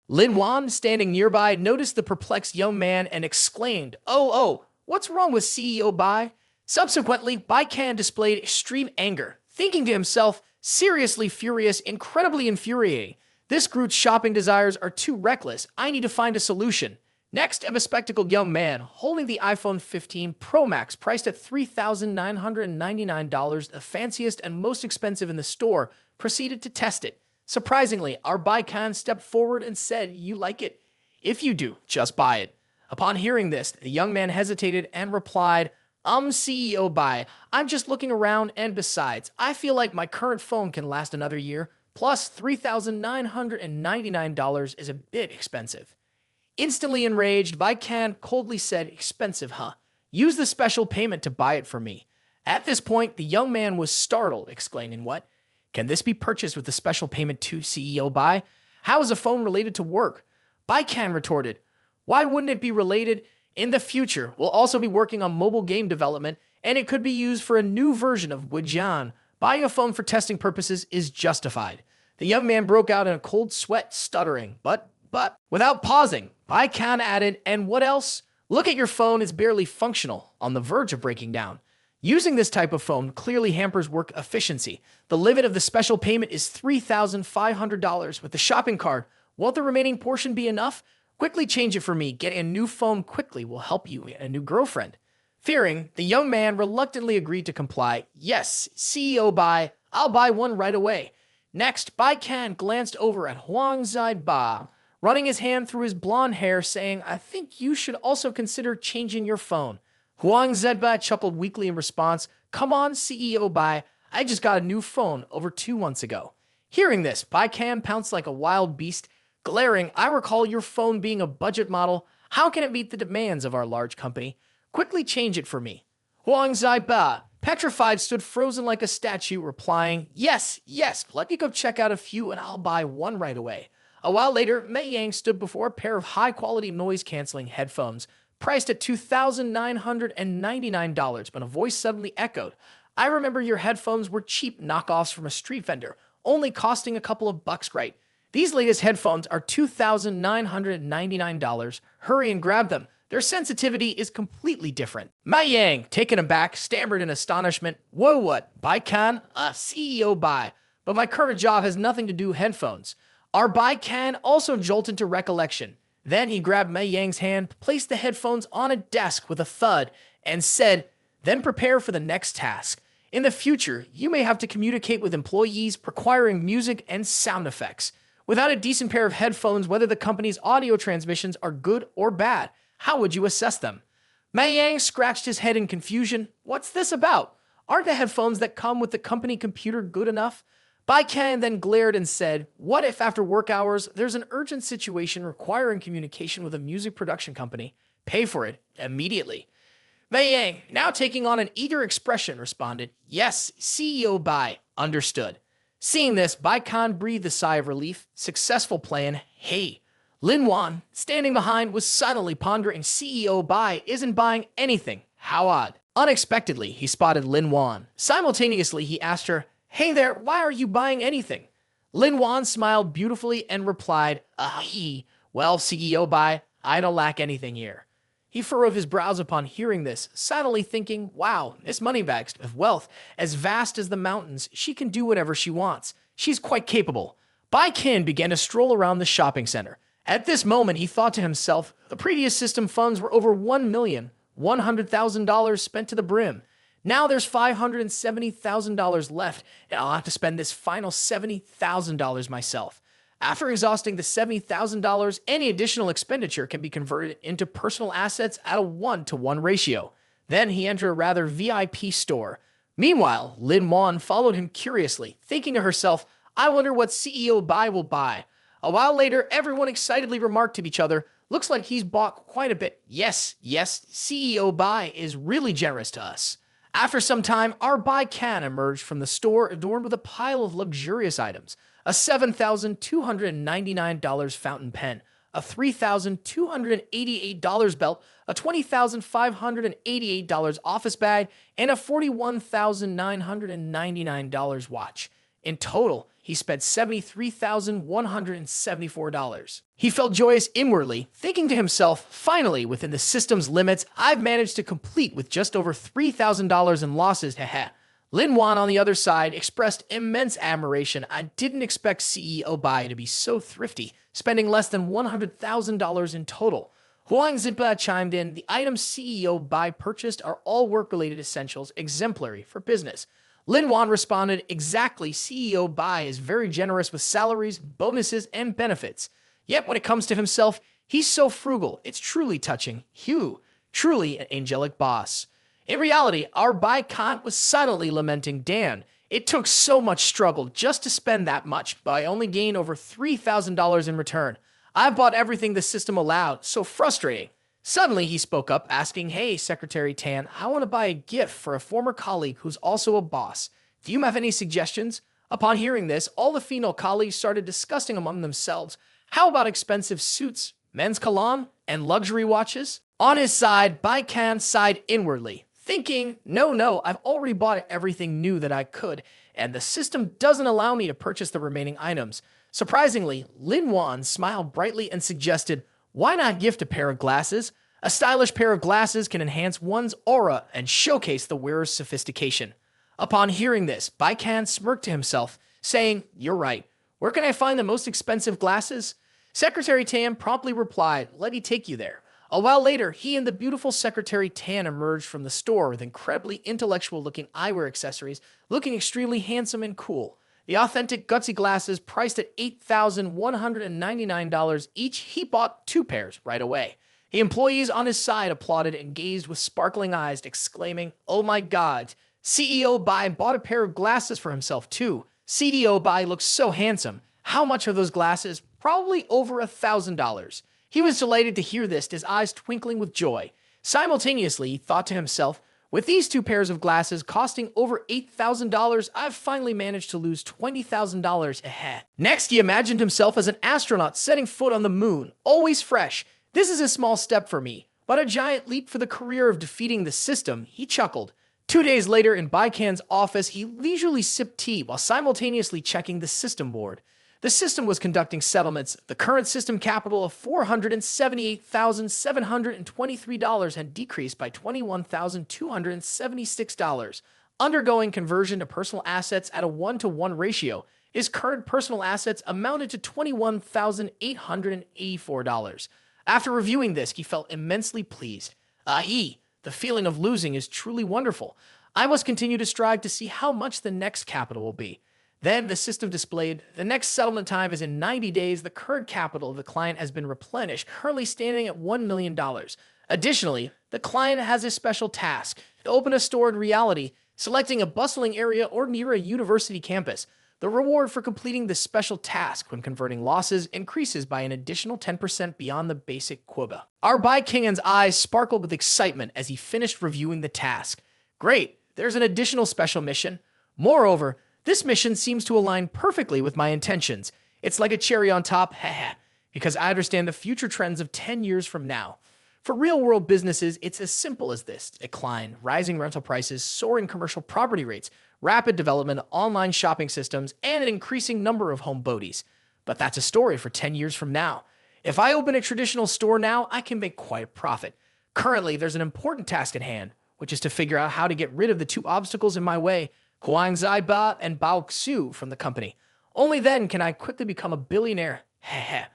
Lin Wan, standing nearby, noticed the perplexed young man and exclaimed, Oh, what's wrong with CEO Bei?" Subsequently, Bei Qian displayed extreme anger, thinking to himself, "Seriously furious, incredibly infuriating. This Groot's shopping desires are too reckless. I need to find a solution." Next, a bespectacled young man, holding the iPhone 15 Pro Max priced at $3,999, the fanciest and most expensive in the store, proceeded to test it. Surprisingly, our Bei Qian stepped forward and said, "You like it? If you do, just buy it." Upon hearing this, the young man hesitated and replied, CEO Bei, I'm just looking around, and besides, I feel like my current phone can last another year, plus $3,999 is a bit expensive." Instantly enraged, Bei Qian coldly said, "Expensive, huh? Use the special payment to buy it for me." At this point, the young man was startled, exclaiming, "What? Can this be purchased with the special payment to CEO Bei? How is a phone related to work?" Bei Qian retorted, "Why wouldn't it be related? In the future, we'll also be working on mobile game development, and it could be used for a new version of Bei Qian. Buying a phone for testing purposes is justified." The young man broke out in a cold sweat, stuttering, but, without pausing, Bei Qian added, "And what else? Look at your phone, it's barely functional, on the verge of breaking down. Using this type of phone clearly hampers work efficiency. The limit of the special payment is $3,500 with the shopping card. Won't the remaining portion be enough? Quickly change it for me. Getting a new phone quickly will help you get a new girlfriend." Fearing, the young man reluctantly agreed to comply. "Yes, CEO Bei, I'll buy one right away." Next, Bei Qian glanced over at Huang Ziba, running his hand through his blonde hair, saying, "I think you should also consider changing your phone." Huang Zedba chuckled weakly in response, "Come on, CEO Bei, I just got a new phone over 2 months ago." Hearing this, Bei Qian pounced like a wild beast, glaring, "I recall your phone being a budget model. How can it meet the demands of our large company? Quickly change it for me." Huang Zaiba, petrified, stood frozen like a statue, replying, Yes, let me go check out a few and I'll buy one right away." A while later, Mei Yang stood before a pair of high-quality noise-canceling headphones, priced at $2,999, but a voice suddenly echoed, "I remember your headphones were cheap knockoffs from a street vendor, only costing a couple of bucks, right? These latest headphones are $2,999. Hurry and grab them. Their sensitivity is completely different." Mei Yang, taken aback, stammered in astonishment, "Whoa, what? Bei Qian? CEO Bei. But my current job has nothing to do with headphones." Our Bei Qian also jolted to recollection. Then he grabbed Mei Yang's hand, placed the headphones on a desk with a thud, and said, "Then prepare for the next task. In the future, you may have to communicate with employees requiring music and sound effects. Without a decent pair of headphones, whether the company's audio transmissions are good or bad, how would you assess them?" Mei Yang scratched his head in confusion. "What's this about? Aren't the headphones that come with the company computer good enough?" Bei Qian then glared and said, "What if after work hours, there's an urgent situation requiring communication with a music production company? Pay for it immediately." Mei Yang, now taking on an eager expression, responded, "Yes, CEO Bei, understood." Seeing this, Bei Qian breathed a sigh of relief. Successful plan. Hey. Lin Wan, standing behind, was suddenly pondering CEO Bai isn't buying anything. How odd. Unexpectedly, he spotted Lin Wan. Simultaneously, he asked her, "Hey there, why are you buying anything?" Lin Wan smiled beautifully and replied, well, CEO Bai, I don't lack anything here." He furrowed his brows upon hearing this, silently thinking, wow, this moneybag of wealth, as vast as the mountains, she can do whatever she wants. She's quite capable. Bei Qian began to stroll around the shopping center. At this moment, he thought to himself, the previous system funds were over $1,100,000 spent to the brim. Now there's $570,000 left, and I'll have to spend this final $70,000 myself. After exhausting the $70,000, any additional expenditure can be converted into personal assets at a 1-to-1 ratio. Then he entered a rather VIP store. Meanwhile, Lin Wan followed him curiously, thinking to herself, I wonder what CEO Bai will buy. A while later, everyone excitedly remarked to each other, looks like he's bought quite a bit. Yes, CEO Bai is really generous to us. After some time, our Bei Qian emerged from the store adorned with a pile of luxurious items. A $7,299 fountain pen, a $3,288 belt, a $20,588 office bag, and a $41,999 watch. In total, he spent $73,174. He felt joyous inwardly, thinking to himself, finally, within the system's limits, I've managed to complete with just over $3,000 in losses, haha. Lin Wan, on the other side, expressed immense admiration. I didn't expect CEO Bai to be so thrifty, spending less than $100,000 in total. Huang Zipa chimed in, the items CEO Bai purchased are all work-related essentials, exemplary for business. Lin Wan responded, exactly, CEO Bai is very generous with salaries, bonuses, and benefits. Yet when it comes to himself, he's so frugal, it's truly touching. Truly an angelic boss. In reality, our Bei Qian was silently lamenting, Dan, it took so much struggle just to spend that much, but I only gained over $3,000 in return. I've bought everything the system allowed, so frustrating. Suddenly, he spoke up, asking, hey, Secretary Tan, I want to buy a gift for a former colleague who's also a boss. Do you have any suggestions? Upon hearing this, all the female colleagues started discussing among themselves, how about expensive suits, men's cologne, and luxury watches? On his side, Bei Qian sighed inwardly, thinking, no, I've already bought everything new that I could, and the system doesn't allow me to purchase the remaining items. Surprisingly, Lin Wan smiled brightly and suggested, why not gift a pair of glasses? A stylish pair of glasses can enhance one's aura and showcase the wearer's sophistication. Upon hearing this, Bei Qian smirked to himself, saying, you're right. Where can I find the most expensive glasses? Secretary Tan promptly replied, let me take you there. A while later, he and the beautiful Secretary Tan emerged from the store with incredibly intellectual-looking eyewear accessories, looking extremely handsome and cool. The authentic gutsy glasses, priced at $8,199 each, he bought 2 pairs right away. The employees on his side applauded and gazed with sparkling eyes, exclaiming, oh my god, CEO Bai bought a pair of glasses for himself too. CEO Bai looks so handsome. How much are those glasses? Probably over $1,000. He was delighted to hear this, his eyes twinkling with joy. Simultaneously, he thought to himself, with these 2 pairs of glasses costing over $8,000, I've finally managed to lose $20,000 ahead. Next, he imagined himself as an astronaut setting foot on the moon, always fresh. This is a small step for me, but a giant leap for the career of defeating the system, he chuckled. 2 days later, in Bei Qian's office, he leisurely sipped tea while simultaneously checking the system board. The system was conducting settlements. The current system capital of $478,723 had decreased by $21,276. Undergoing conversion to personal assets at a 1-to-1 ratio, his current personal assets amounted to $21,884. After reviewing this, he felt immensely pleased. The feeling of losing is truly wonderful. I must continue to strive to see how much the next capital will be. Then the system displayed, the next settlement time is in 90 days. The current capital of the client has been replenished, currently standing at $1 million. Additionally, the client has a special task to open a store in reality, selecting a bustling area or near a university campus. The reward for completing this special task when converting losses increases by an additional 10% beyond the basic quota. Our Bei Qian's eyes sparkled with excitement as he finished reviewing the task. Great, there's an additional special mission. Moreover, This mission seems to align perfectly with my intentions. It's like a cherry on top, haha, because I understand the future trends of 10 years from now. For real-world businesses, it's as simple as this: decline, rising rental prices, soaring commercial property rates, rapid development of online shopping systems, and an increasing number of home boaties. But that's a story for 10 years from now. If I open a traditional store now, I can make quite a profit. Currently, there's an important task at hand, which is to figure out how to get rid of the two obstacles in my way, Huang Zaiba and Bao Xu, from the company. Only then can I quickly become a billionaire. Heh.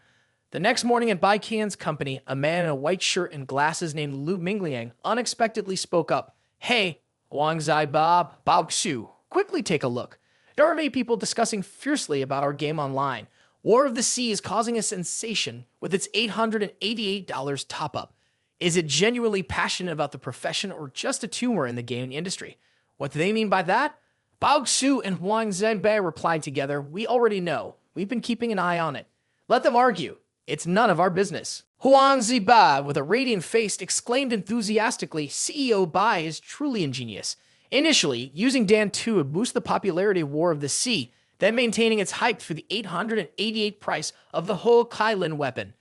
The next morning at Bei Qian's company, a man in a white shirt and glasses named Lu Mingliang unexpectedly spoke up. Hey, Huang Zaiba, Bao Xu, quickly take a look. There are many people discussing fiercely about our game online. War of the Sea is causing a sensation with its $888 top-up. Is it genuinely passionate about the profession or just a tumor in the gaming industry? What do they mean by that? Bao Xu and Huang Zhenbei replied together, we already know. We've been keeping an eye on it. Let them argue. It's none of our business. Huang Ziba, with a radiant face, exclaimed enthusiastically, CEO Bai is truly ingenious. Initially, using Dan 2 to boost the popularity of War of the Sea, then maintaining its hype for the $888 price of the Ho Kailin weapon.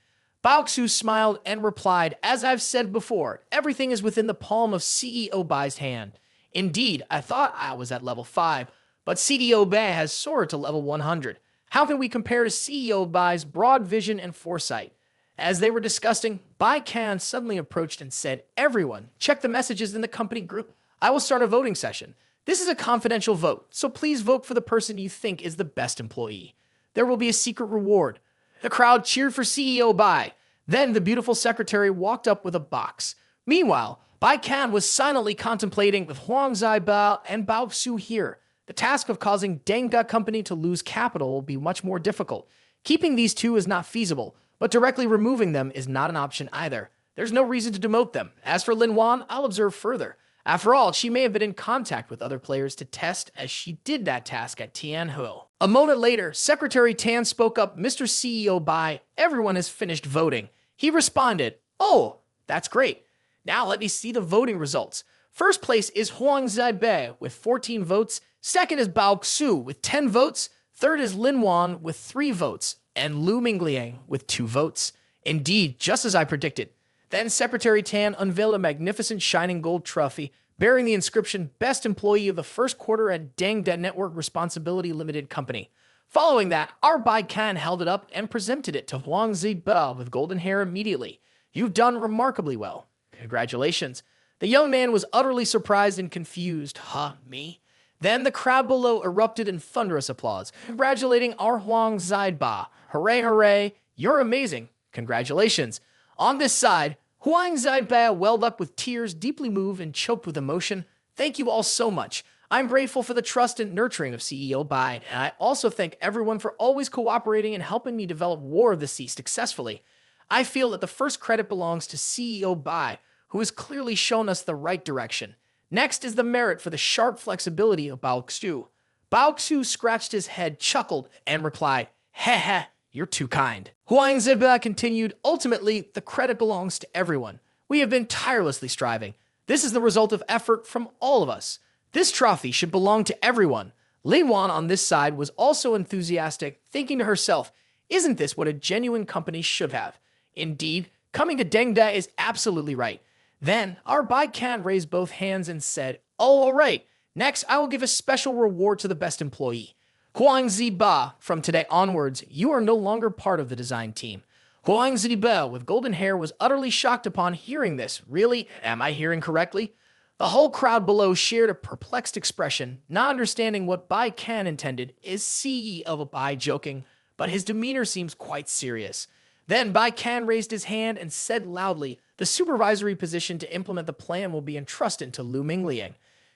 Bao Xu smiled and replied, as I've said before, everything is within the palm of CEO Bai's hand. Indeed, I thought I was at level 5, but CEO Bai has soared to level 100. How can we compare to CEO Bai's broad vision and foresight? As they were discussing, Bei Qian suddenly approached and said, everyone, check the messages in the company group. I will start a voting session. This is a confidential vote, so please vote for the person you think is the best employee. There will be a secret reward. The crowd cheered for CEO Bai. Then the beautiful secretary walked up with a box. Meanwhile, Bei Qian was silently contemplating with Huang Zaiba and Bao Xu here. The task of causing Deng company to lose capital will be much more difficult. Keeping these two is not feasible, but directly removing them is not an option either. There's no reason to demote them. As for Lin Wan, I'll observe further. After all, she may have been in contact with other players to test, as she did that task at Tianhe. A moment later, Secretary Tan spoke up, Mr. CEO Bai, everyone has finished voting. He responded, oh, that's great. Now let me see the voting results. First place is Huang Zaibai with 14 votes. Second is Bao Xu with 10 votes. Third is Lin Wan with 3 votes. And Lu Mingliang with 2 votes. Indeed, just as I predicted. Then Secretary Tan unveiled a magnificent shining gold trophy bearing the inscription Best Employee of the First Quarter at Deng Network Responsibility Limited Company. Following that, our Bei Qian held it up and presented it to Huang Ziba with golden hair immediately. You've done remarkably well. Congratulations. The young man was utterly surprised and confused. Huh, me? Then the crowd below erupted in thunderous applause, congratulating our Huang Ziba. Hooray, hooray, you're amazing. Congratulations. On this side, Huang Ziba welled up with tears, deeply moved and choked with emotion. Thank you all so much. I'm grateful for the trust and nurturing of CEO Bai, and I also thank everyone for always cooperating and helping me develop War of the Sea successfully. I feel that the first credit belongs to CEO Bai, who has clearly shown us the right direction. Next is the merit for the sharp flexibility of Bao Xu. Bao Xu scratched his head, chuckled, and replied, heh, you're too kind. Huang Ziba continued, ultimately, the credit belongs to everyone. We have been tirelessly striving. This is the result of effort from all of us. This trophy should belong to everyone. Lin Wan on this side was also enthusiastic, thinking to herself, isn't this what a genuine company should have? Indeed, coming to Dengda is absolutely right. Then, our Bei Qian raised both hands and said, oh, all right. Next, I will give a special reward to the best employee. Huang Ziba, from today onwards, you are no longer part of the design team. Huang Ziba, with golden hair, was utterly shocked upon hearing this. Really? Am I hearing correctly? The whole crowd below shared a perplexed expression, not understanding what Bei Qian intended. Is CEO Bai joking? But his demeanor seems quite serious. Then Bei Qian raised his hand and said loudly, the supervisory position to implement the plan will be entrusted to Lu Mingliang.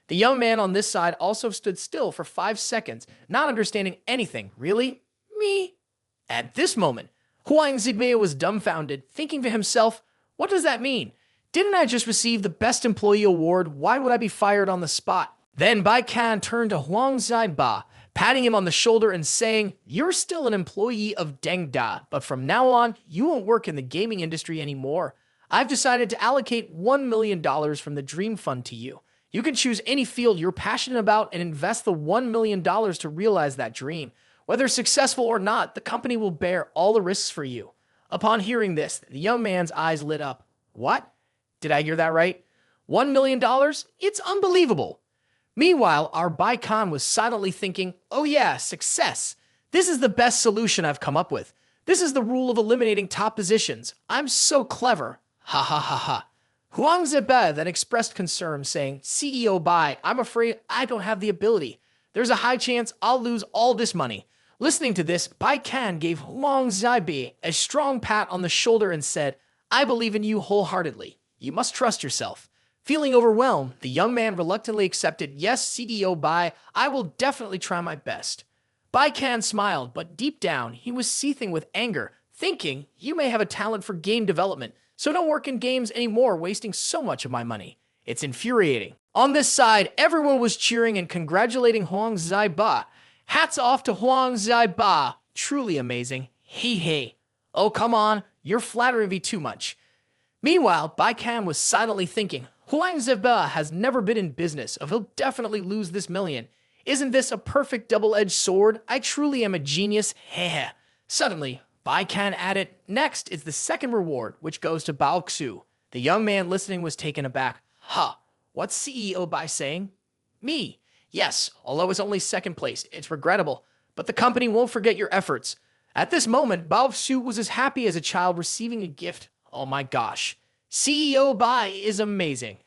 The young man on this side also stood still for 5 seconds, not understanding anything. Really? Me? At this moment, Huang Ziba was dumbfounded, thinking to himself, what does that mean? Didn't I just receive the Best Employee Award? Why would I be fired on the spot? Then Bei Qian turned to Huang Ziba, patting him on the shoulder and saying, you're still an employee of Dengda, but from now on, you won't work in the gaming industry anymore. I've decided to allocate $1 million from the Dream Fund to you. You can choose any field you're passionate about and invest the $1 million to realize that dream. Whether successful or not, the company will bear all the risks for you. Upon hearing this, the young man's eyes lit up. What? Did I hear that right? $1 million? It's unbelievable. Meanwhile, our Bei Qian was silently thinking, oh yeah, success. This is the best solution I've come up with. This is the rule of eliminating top positions. I'm so clever. Ha ha ha ha. Huang Zibe then expressed concern, saying, CEO Bai, I'm afraid I don't have the ability. There's a high chance I'll lose all this money. Listening to this, Bei Qian gave Huang Zibe a strong pat on the shoulder and said, I believe in you wholeheartedly. You must trust yourself. Feeling overwhelmed, the young man reluctantly accepted, yes, CEO Bai, I will definitely try my best. Bei Qian smiled, but deep down, he was seething with anger, thinking, you may have a talent for game development, so don't work in games anymore, wasting so much of my money. It's infuriating. On this side, everyone was cheering and congratulating Huang Zibe. Hats off to Huang Zibe. Truly amazing. Hey, hey. Oh, come on. You're flattering me too much. Meanwhile, Bei Qian was silently thinking, Huang Zibe has never been in business, so he'll definitely lose this million. Isn't this a perfect double-edged sword? I truly am a genius. Heh. Suddenly, Bei Qian added, next is the second reward, which goes to Bei Qian. The young man listening was taken aback. Huh, what's CEO Bai saying? Me. Yes, although it's only second place, it's regrettable, but the company won't forget your efforts. At this moment, Bei Qian was as happy as a child receiving a gift. Oh my gosh. CEO Bai is amazing.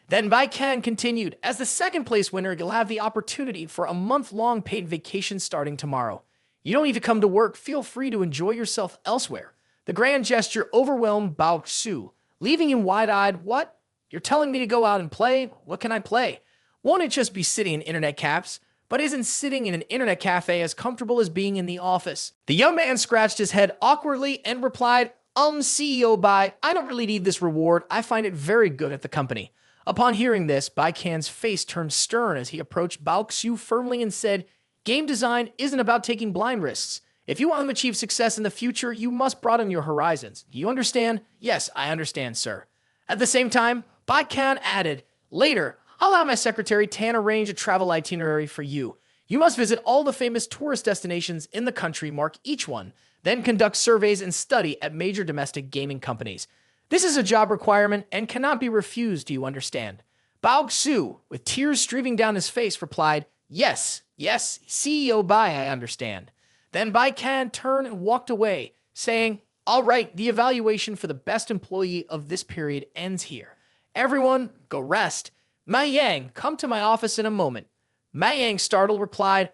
Then Bei Qian continued, as the second place winner, you'll have the opportunity for a month-long paid vacation starting tomorrow. You don't need to come to work. Feel free to enjoy yourself elsewhere. The grand gesture overwhelmed Bei Qian, leaving him wide-eyed. What? You're telling me to go out and play? What can I play? Won't it just be sitting in internet cafes? But isn't sitting in an internet cafe as comfortable as being in the office? The young man scratched his head awkwardly and replied, CEO Bai, I don't really need this reward. I find it very good at the company. Upon hearing this, Bei Qian's face turned stern as he approached Bei Qian firmly and said, game design isn't about taking blind risks. If you want to achieve success in the future, you must broaden your horizons. You understand? Yes, I understand, sir. At the same time, Bei Qian added, later, I'll have my secretary Tan arrange a travel itinerary for you. You must visit all the famous tourist destinations in the country, mark each one, then conduct surveys and study at major domestic gaming companies. This is a job requirement and cannot be refused, do you understand? Bei Qian, with tears streaming down his face, replied, yes, CEO Bai, I understand. Then Bei Qian turned and walked away, saying, all right, the evaluation for the best employee of this period ends here. Everyone, go rest. Mei Yang, come to my office in a moment. Mei Yang, startled, replied,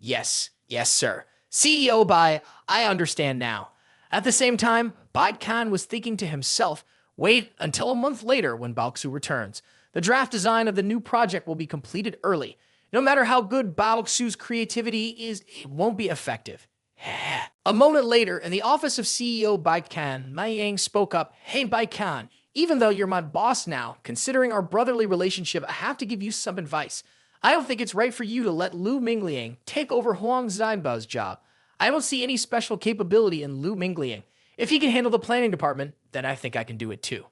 yes, sir. CEO Bai, I understand now. At the same time, Bei Qian was thinking to himself, wait until a month later when Bei Qian returns. The draft design of the new project will be completed early. No matter how good Bei Qian's creativity is, it won't be effective. A moment later, in the office of CEO Bei Qian, Mei Yang spoke up, hey Bei Qian, even though you're my boss now, considering our brotherly relationship, I have to give you some advice. I don't think it's right for you to let Lu Mingliang take over Huang Zibe's job. I don't see any special capability in Lu Mingliang. If he can handle the planning department, then I think I can do it too.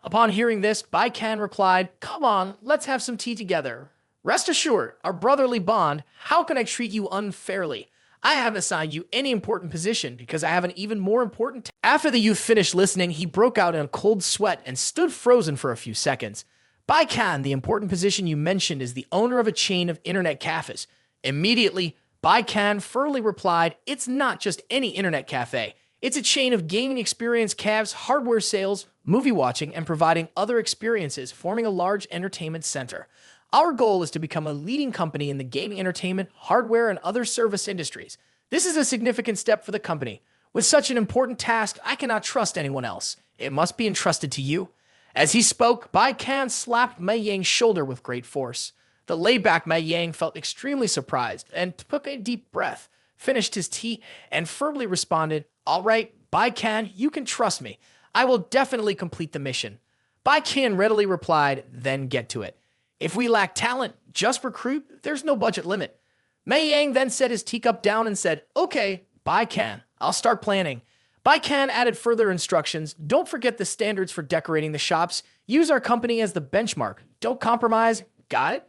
Upon hearing this, Bei Qian replied, come on, let's have some tea together. Rest assured, our brotherly bond, how can I treat you unfairly? I haven't assigned you any important position because I have an even more important After the youth finished listening, he broke out in a cold sweat and stood frozen for a few seconds. Bei Qian, the important position you mentioned is the owner of a chain of internet cafes. Immediately, Bei Qian firmly replied, it's not just any internet cafe. It's a chain of gaming experience cafes, hardware sales, movie watching, and providing other experiences, forming a large entertainment center. Our goal is to become a leading company in the gaming entertainment, hardware, and other service industries. This is a significant step for the company. With such an important task, I cannot trust anyone else. It must be entrusted to you. As he spoke, Bei Qian slapped Mei Yang's shoulder with great force. The laid-back Mei Yang felt extremely surprised and took a deep breath, finished his tea, and firmly responded, all right, Bei Qian, you can trust me. I will definitely complete the mission. Bei Qian readily replied, then get to it. If we lack talent, just recruit, there's no budget limit. Mei Yang then set his teacup down and said, okay, Bei Qian, I'll start planning. Bei Qian added further instructions. Don't forget the standards for decorating the shops. Use our company as the benchmark. Don't compromise. Got it?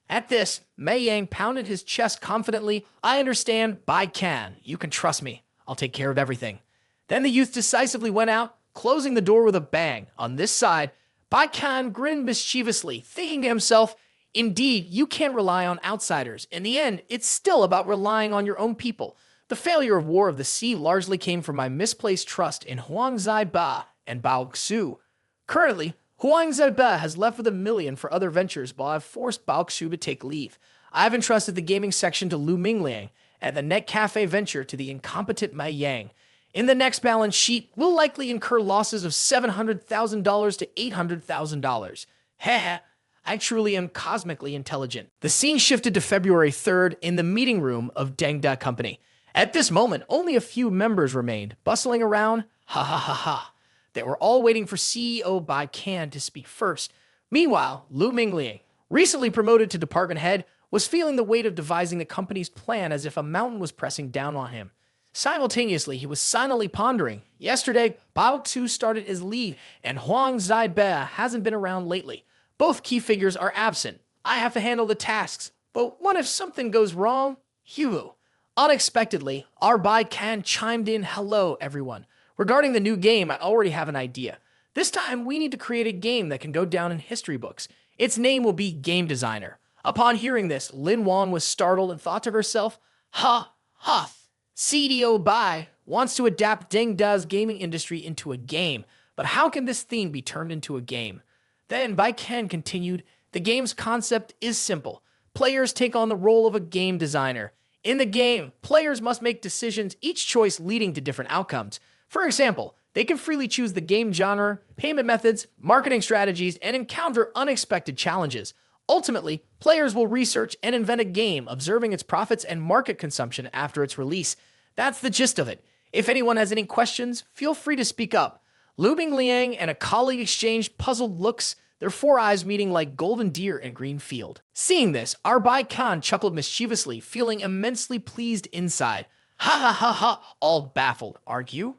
At this, Mei Yang pounded his chest confidently. I understand, Bei Qian. You can trust me. I'll take care of everything. Then the youth decisively went out, closing the door with a bang. On this side, Bei Qian grinned mischievously, thinking to himself, indeed, you can't rely on outsiders. In the end, it's still about relying on your own people. The failure of War of the Sea largely came from my misplaced trust in Huang Zaiba and Bao Xu. Currently, Huang Zaiba has left with $1 million for other ventures while I've forced Bao Xu to take leave. I've entrusted the gaming section to Lu Mingliang and the Net Cafe venture to the incompetent Mei Yang. In the next balance sheet, we'll likely incur losses of $700,000 to $800,000. Heh. I truly am cosmically intelligent. The scene shifted to February 3rd in the meeting room of Deng Company. At this moment, only a few members remained, bustling around. Ha ha ha ha. They were all waiting for CEO Bei Qian to speak first. Meanwhile, Lu Mingliang, recently promoted to department head, was feeling the weight of devising the company's plan as if a mountain was pressing down on him. Simultaneously, he was silently pondering. Yesterday, Bao Xu started as lead, and Huang Zaiba hasn't been around lately. Both key figures are absent. I have to handle the tasks. But what if something goes wrong? Phew. Unexpectedly, our Bei Qian chimed in, hello, everyone. Regarding the new game, I already have an idea. This time, we need to create a game that can go down in history books. Its name will be Game Designer. Upon hearing this, Lin Wan was startled and thought to herself, CDO Bai wants to adapt Deng Da's gaming industry into a game, but how can this theme be turned into a game? Then Bei Qian continued, the game's concept is simple. Players take on the role of a game designer. In the game, players must make decisions, each choice leading to different outcomes. For example, they can freely choose the game genre, payment methods, marketing strategies, and encounter unexpected challenges. Ultimately, players will research and invent a game, observing its profits and market consumption after its release. That's the gist of it. If anyone has any questions, feel free to speak up. Lu Mingliang and a colleague exchanged puzzled looks, their four eyes meeting like golden deer in green field. Seeing this, our Bei Qian chuckled mischievously, feeling immensely pleased inside. Ha ha ha ha, all baffled, aren't you?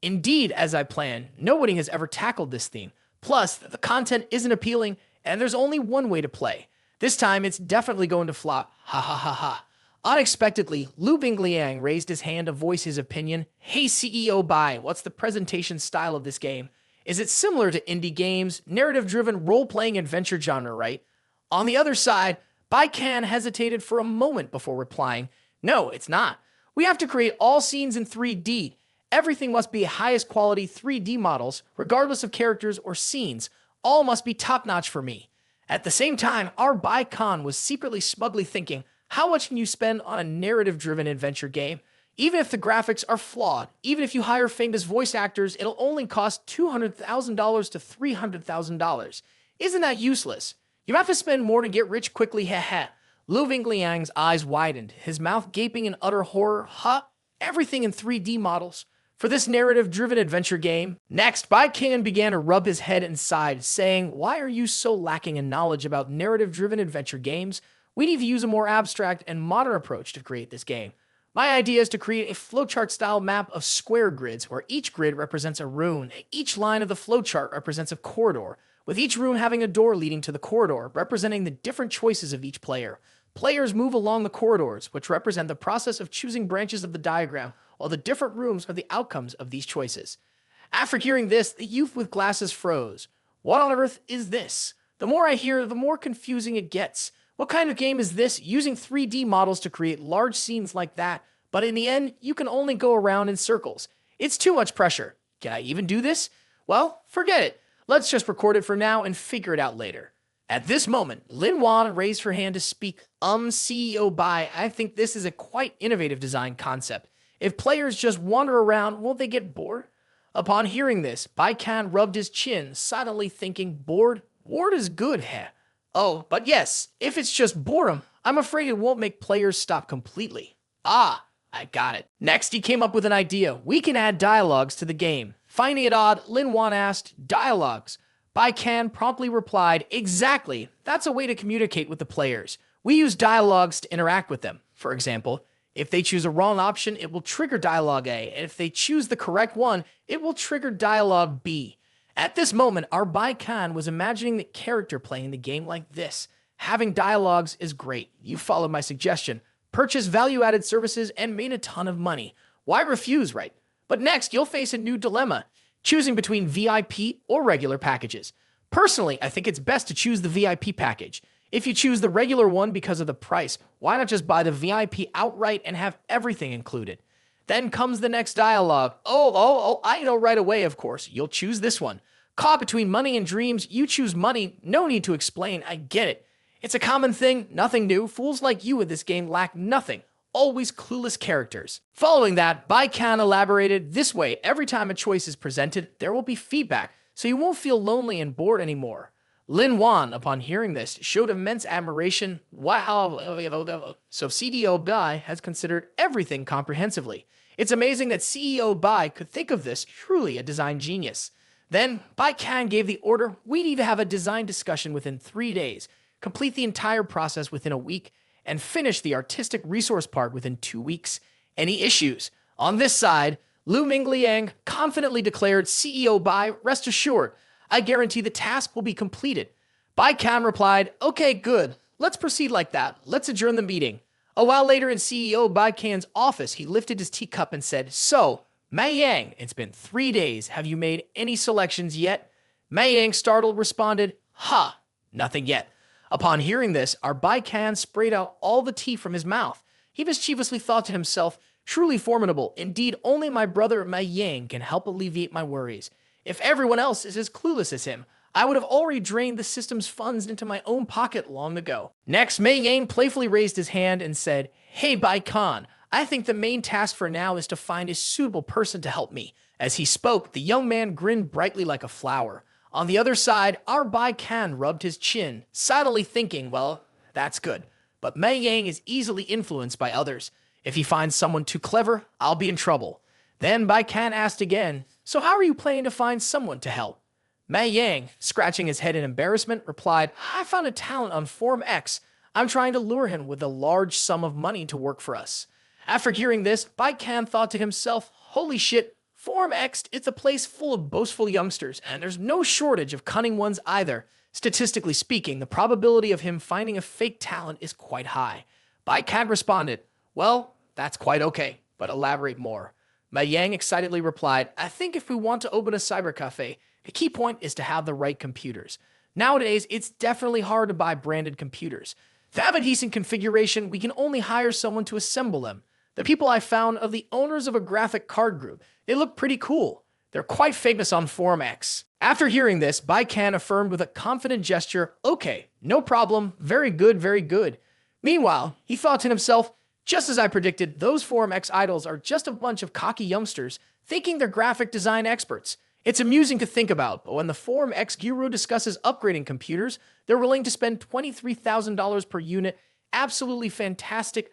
Indeed, as I planned, nobody has ever tackled this theme. Plus, the content isn't appealing, and there's only one way to play. This time, it's definitely going to flop. Ha ha ha ha. Unexpectedly, Lu Mingliang raised his hand to voice his opinion. Hey CEO Bai, what's the presentation style of this game? Is it similar to indie games, narrative-driven role-playing adventure genre, right? On the other side, Bei Qian hesitated for a moment before replying. No, it's not. We have to create all scenes in 3D. Everything must be highest quality 3D models, regardless of characters or scenes. All must be top-notch for me. At the same time, our Bei Qian was secretly smugly thinking, how much can you spend on a narrative-driven adventure game? Even if the graphics are flawed, even if you hire famous voice actors, it'll only cost $200,000 to $300,000. Isn't that useless? You have to spend more to get rich quickly, heh. Lu Mingliang's eyes widened, his mouth gaping in utter horror. Everything in 3D models. For this narrative-driven adventure game. Next, Bei Qian began to rub his head inside, saying, why are you so lacking in knowledge about narrative-driven adventure games? We need to use a more abstract and modern approach to create this game. My idea is to create a flowchart-style map of square grids, where each grid represents a rune. Each line of the flowchart represents a corridor, with each rune having a door leading to the corridor, representing the different choices of each player. Players move along the corridors, which represent the process of choosing branches of the diagram, while the different rooms are the outcomes of these choices. After hearing this, the youth with glasses froze. What on earth is this? The more I hear, the more confusing it gets. What kind of game is this, using 3D models to create large scenes like that, but in the end, you can only go around in circles? It's too much pressure. Can I even do this? Well, forget it. Let's just record it for now and figure it out later. At this moment, Lin Wan raised her hand to speak. CEO Bai, I think this is a quite innovative design concept. If players just wander around, won't they get bored? Upon hearing this, Bei Qian rubbed his chin, silently thinking, bored? Bored is good, heh. Oh, but yes, if it's just boredom, I'm afraid it won't make players stop completely. Ah, I got it. Next, he came up with an idea. We can add dialogues to the game. Finding it odd, Lin Wan asked, dialogues? Bei Qian promptly replied, exactly. That's a way to communicate with the players. We use dialogues to interact with them. For example, If they choose a wrong option, it will trigger dialogue A, and if they choose the correct one, it will trigger dialogue B. At this moment, our Bei Qian was imagining the character playing the game like this. Having dialogues is great. You followed my suggestion. Purchase value-added services and made a ton of money. Why refuse, right? But next, you'll face a new dilemma, choosing between VIP or regular packages. Personally, I think it's best to choose the VIP package. If you choose the regular one because of the price, why not just buy the VIP outright and have everything included? Then comes the next dialogue. I know right away, of course. You'll choose this one. Caught between money and dreams, you choose money. No need to explain, I get it. It's a common thing, nothing new. Fools like you in this game lack nothing. Always clueless characters. Following that, Bei Qian elaborated this way: every time a choice is presented, there will be feedback, so you won't feel lonely and bored anymore. Lin Wan, upon hearing this, showed immense admiration. Wow, so CDO Bei has considered everything comprehensively. It's amazing that CEO Bei could think of this, truly a design genius. Then, Bei Qian gave the order, we need to have a design discussion within 3 days, complete the entire process within a week, and finish the artistic resource part within 2 weeks. Any issues? On this side, Lu Mingliang confidently declared, CEO Bei, rest assured, I guarantee the task will be completed. Bei Qian replied, okay, good. Let's proceed like that. Let's adjourn the meeting. A while later in CEO Bei Qian's office, he lifted his teacup and said, so, Mei Yang, it's been 3 days. Have you made any selections yet? Mei Yang, startled, responded, nothing yet. Upon hearing this, our Bei Qian sprayed out all the tea from his mouth. He mischievously thought to himself, truly formidable. Indeed, only my brother Mei Yang can help alleviate my worries. If everyone else is as clueless as him, I would have already drained the system's funds into my own pocket long ago. Next, Mei Yang playfully raised his hand and said, hey, Bei Qian, I think the main task for now is to find a suitable person to help me. As he spoke, the young man grinned brightly like a flower. On the other side, our Bei Qian rubbed his chin, silently thinking, well, that's good. But Mei Yang is easily influenced by others. If he finds someone too clever, I'll be in trouble. Then Bei Qian asked again, so how are you planning to find someone to help? Mei Yang, scratching his head in embarrassment, replied, I found a talent on Forum X. I'm trying to lure him with a large sum of money to work for us. After hearing this, Bei Qian thought to himself, holy shit, Forum X is a place full of boastful youngsters, and there's no shortage of cunning ones either. Statistically speaking, the probability of him finding a fake talent is quite high. Bei Qian responded, well, that's quite okay, but elaborate more. Mei Yang excitedly replied, I think if we want to open a cyber cafe, the key point is to have the right computers. Nowadays, it's definitely hard to buy branded computers. To have a decent configuration, we can only hire someone to assemble them. The people I found are the owners of a graphic card group. They look pretty cool. They're quite famous on Forum X. After hearing this, Bei Qian affirmed with a confident gesture, okay, no problem, very good, very good. Meanwhile, he thought to himself, just as I predicted, those Forum X idols are just a bunch of cocky youngsters thinking they're graphic design experts. It's amusing to think about, but when the Forum X guru discusses upgrading computers, they're willing to spend $23,000 per unit. Absolutely fantastic,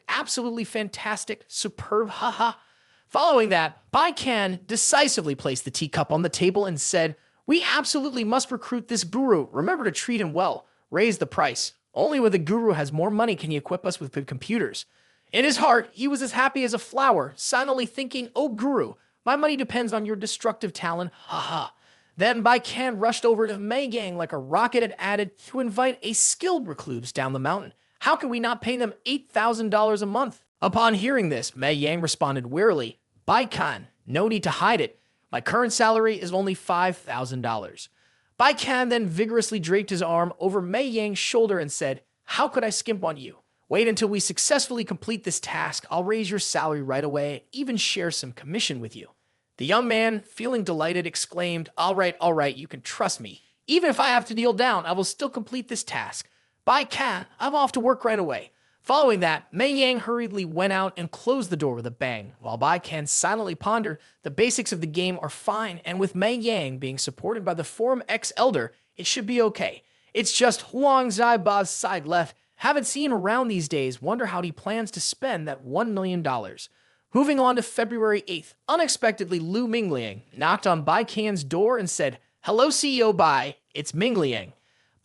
superb, haha. Following that, Bei Qian decisively placed the teacup on the table and said, we absolutely must recruit this guru. Remember to treat him well. Raise the price. Only when the guru has more money can he equip us with good computers. In his heart, he was as happy as a flower, silently thinking, oh guru, my money depends on your destructive talent, haha. Then Bei Qian rushed over to Mei Yang like a rocket had added to invite a skilled recluse down the mountain. How can we not pay them $8,000 a month? Upon hearing this, Mei Yang responded wearily, Bei Qian, no need to hide it. My current salary is only $5,000. Bei Qian then vigorously draped his arm over Mei Yang's shoulder and said, how could I skimp on you? Wait until we successfully complete this task. I'll raise your salary right away, even share some commission with you. The young man, feeling delighted, exclaimed, all right, you can trust me. Even if I have to kneel down, I will still complete this task. Bei Qian, I'm off to work right away. Following that, Mei Yang hurriedly went out and closed the door with a bang, while Bei Qian silently pondered, the basics of the game are fine, and with Mei Yang being supported by the Forum X Elder, it should be okay. It's just Huang Zaiba's side left. Haven't seen around these days, wonder how he plans to spend that $1 million. Moving on to February 8th, unexpectedly Lu Mingliang knocked on Bei Qian's door and said, hello CEO Bei, it's Mingliang.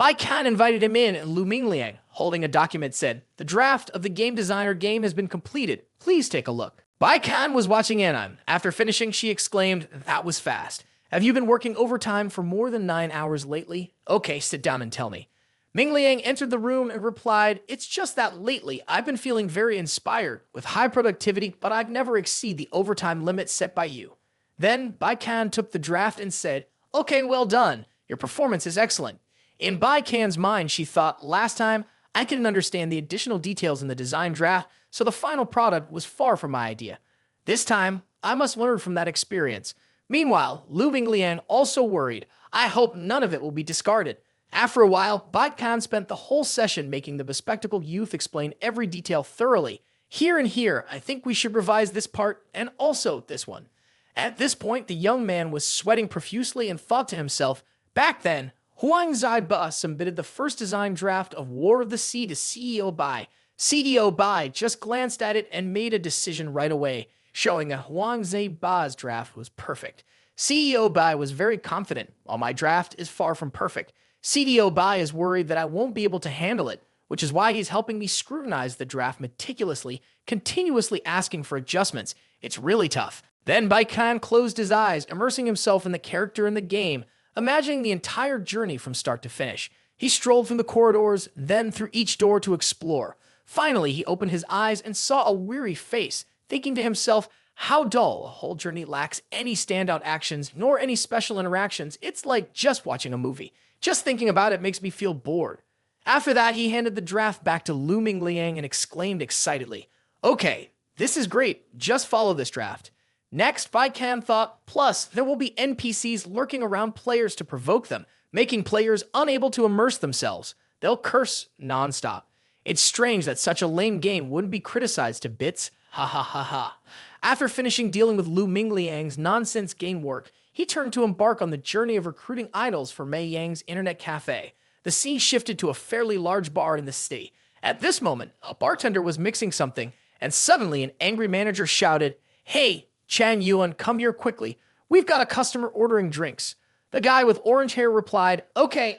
Bai Qian invited him in, and Lu Mingliang, holding a document, said, "The draft of the game designer game has been completed. Please take a look." Bai Qian was watching in on. After finishing, she exclaimed, "That was fast. Have you been working overtime for more than 9 hours lately? Okay, sit down and tell me." Ming Liang entered the room and replied, "It's just that lately I've been feeling very inspired with high productivity, but I've never exceed the overtime limit set by you." Then Bai Qian took the draft and said, "Okay, well done. Your performance is excellent." In Bai Qian's mind, she thought, "Last time, I couldn't understand the additional details in the design draft, so the final product was far from my idea. This time, I must learn from that experience." Meanwhile, Lu Mingliang also worried, "I hope none of it will be discarded." After a while, Bai Qian spent the whole session making the bespectacled youth explain every detail thoroughly. "Here and here, I think we should revise this part and also this one." At this point, the young man was sweating profusely and thought to himself, "Back then, Huang Zaiba submitted the first design draft of War of the Sea to CEO Bai. CEO Bai just glanced at it and made a decision right away, showing that Huang Zaiba's draft was perfect. CEO Bai was very confident, while my draft is far from perfect. CDO Bai is worried that I won't be able to handle it, which is why he's helping me scrutinize the draft meticulously, continuously asking for adjustments. It's really tough." Then Bai Qian closed his eyes, immersing himself in the character in the game, imagining the entire journey from start to finish. He strolled through the corridors, then through each door to explore. Finally, he opened his eyes and saw a weary face, thinking to himself, "How dull, a whole journey lacks any standout actions, nor any special interactions. It's like just watching a movie. Just thinking about it makes me feel bored." After that, he handed the draft back to Lu Mingliang and exclaimed excitedly, "Okay, this is great. Just follow this draft." Next, Bai Qian thought, "Plus, there will be NPCs lurking around players to provoke them, making players unable to immerse themselves. They'll curse nonstop. It's strange that such a lame game wouldn't be criticized to bits. Ha ha ha ha." After finishing dealing with Lu Mingliang's nonsense game work, he turned to embark on the journey of recruiting idols for Mei Yang's internet cafe. The scene shifted to a fairly large bar in the city. At this moment, a bartender was mixing something, and suddenly an angry manager shouted, "Hey, Chan Yuan, come here quickly. We've got a customer ordering drinks." The guy with orange hair replied, Okay,